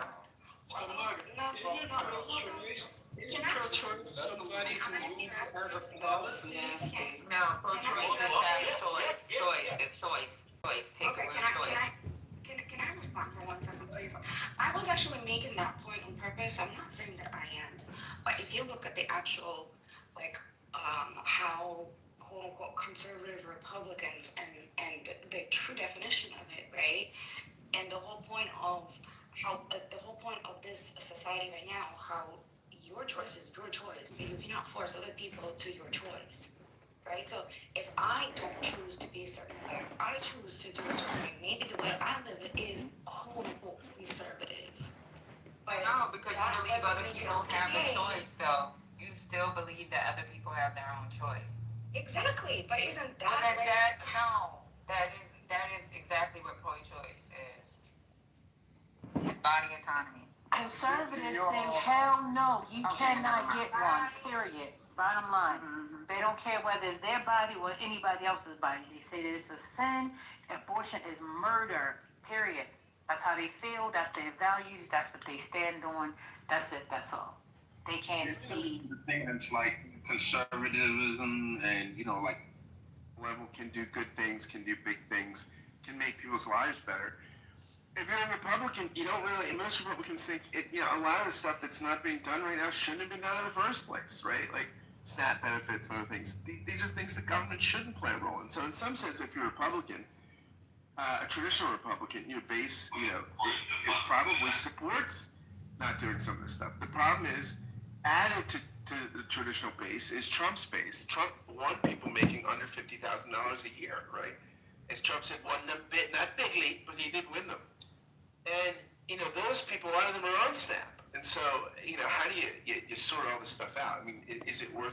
Isn't pro-choice somebody who has a policy? No, pro-choice is have choice. It's choice. Take Okay, away can choice. I respond for 1 second, please? I was actually making that point on purpose. I'm not saying that I am, but if you look at the actual, how quote unquote conservative Republicans and the true definition of it, right? And the whole point of this society right now, how your choice is your choice, but you cannot force other people to your choice. Right? So if I don't choose to be a certain way, if I choose to do a certain way, maybe the way I live it is quote unquote conservative. But No, because you believe other people have a okay. choice, though. You still believe that other people have their own choice. Exactly, but isn't Well, that that is exactly what pro-choice is. It's body autonomy. Conservatives say, hell no, you cannot get one, period. Bottom line. They don't care whether it's their body or anybody else's body. They say that it's a sin. Abortion is murder, period. That's how they feel. That's their values. That's what they stand on. That's it. That's all. They can't see. The thing that's like conservatism and, like whoever can do good things, can do big things, can make people's lives better. If you're a Republican, you don't really, most Republicans think, a lot of the stuff that's not being done right now shouldn't have been done in the first place, right? Like SNAP benefits and other things. These are things the government shouldn't play a role in. So in some sense, if you're a Republican, a traditional Republican, your base, it probably supports not doing some of this stuff. The problem is, added to the traditional base is Trump's base. Trump won people making under $50,000 a year, right? As Trump said, won them not bigly, but he did win them. And, those people, a lot of them are on SNAP. And so, how do you sort all this stuff out? I mean, is it worth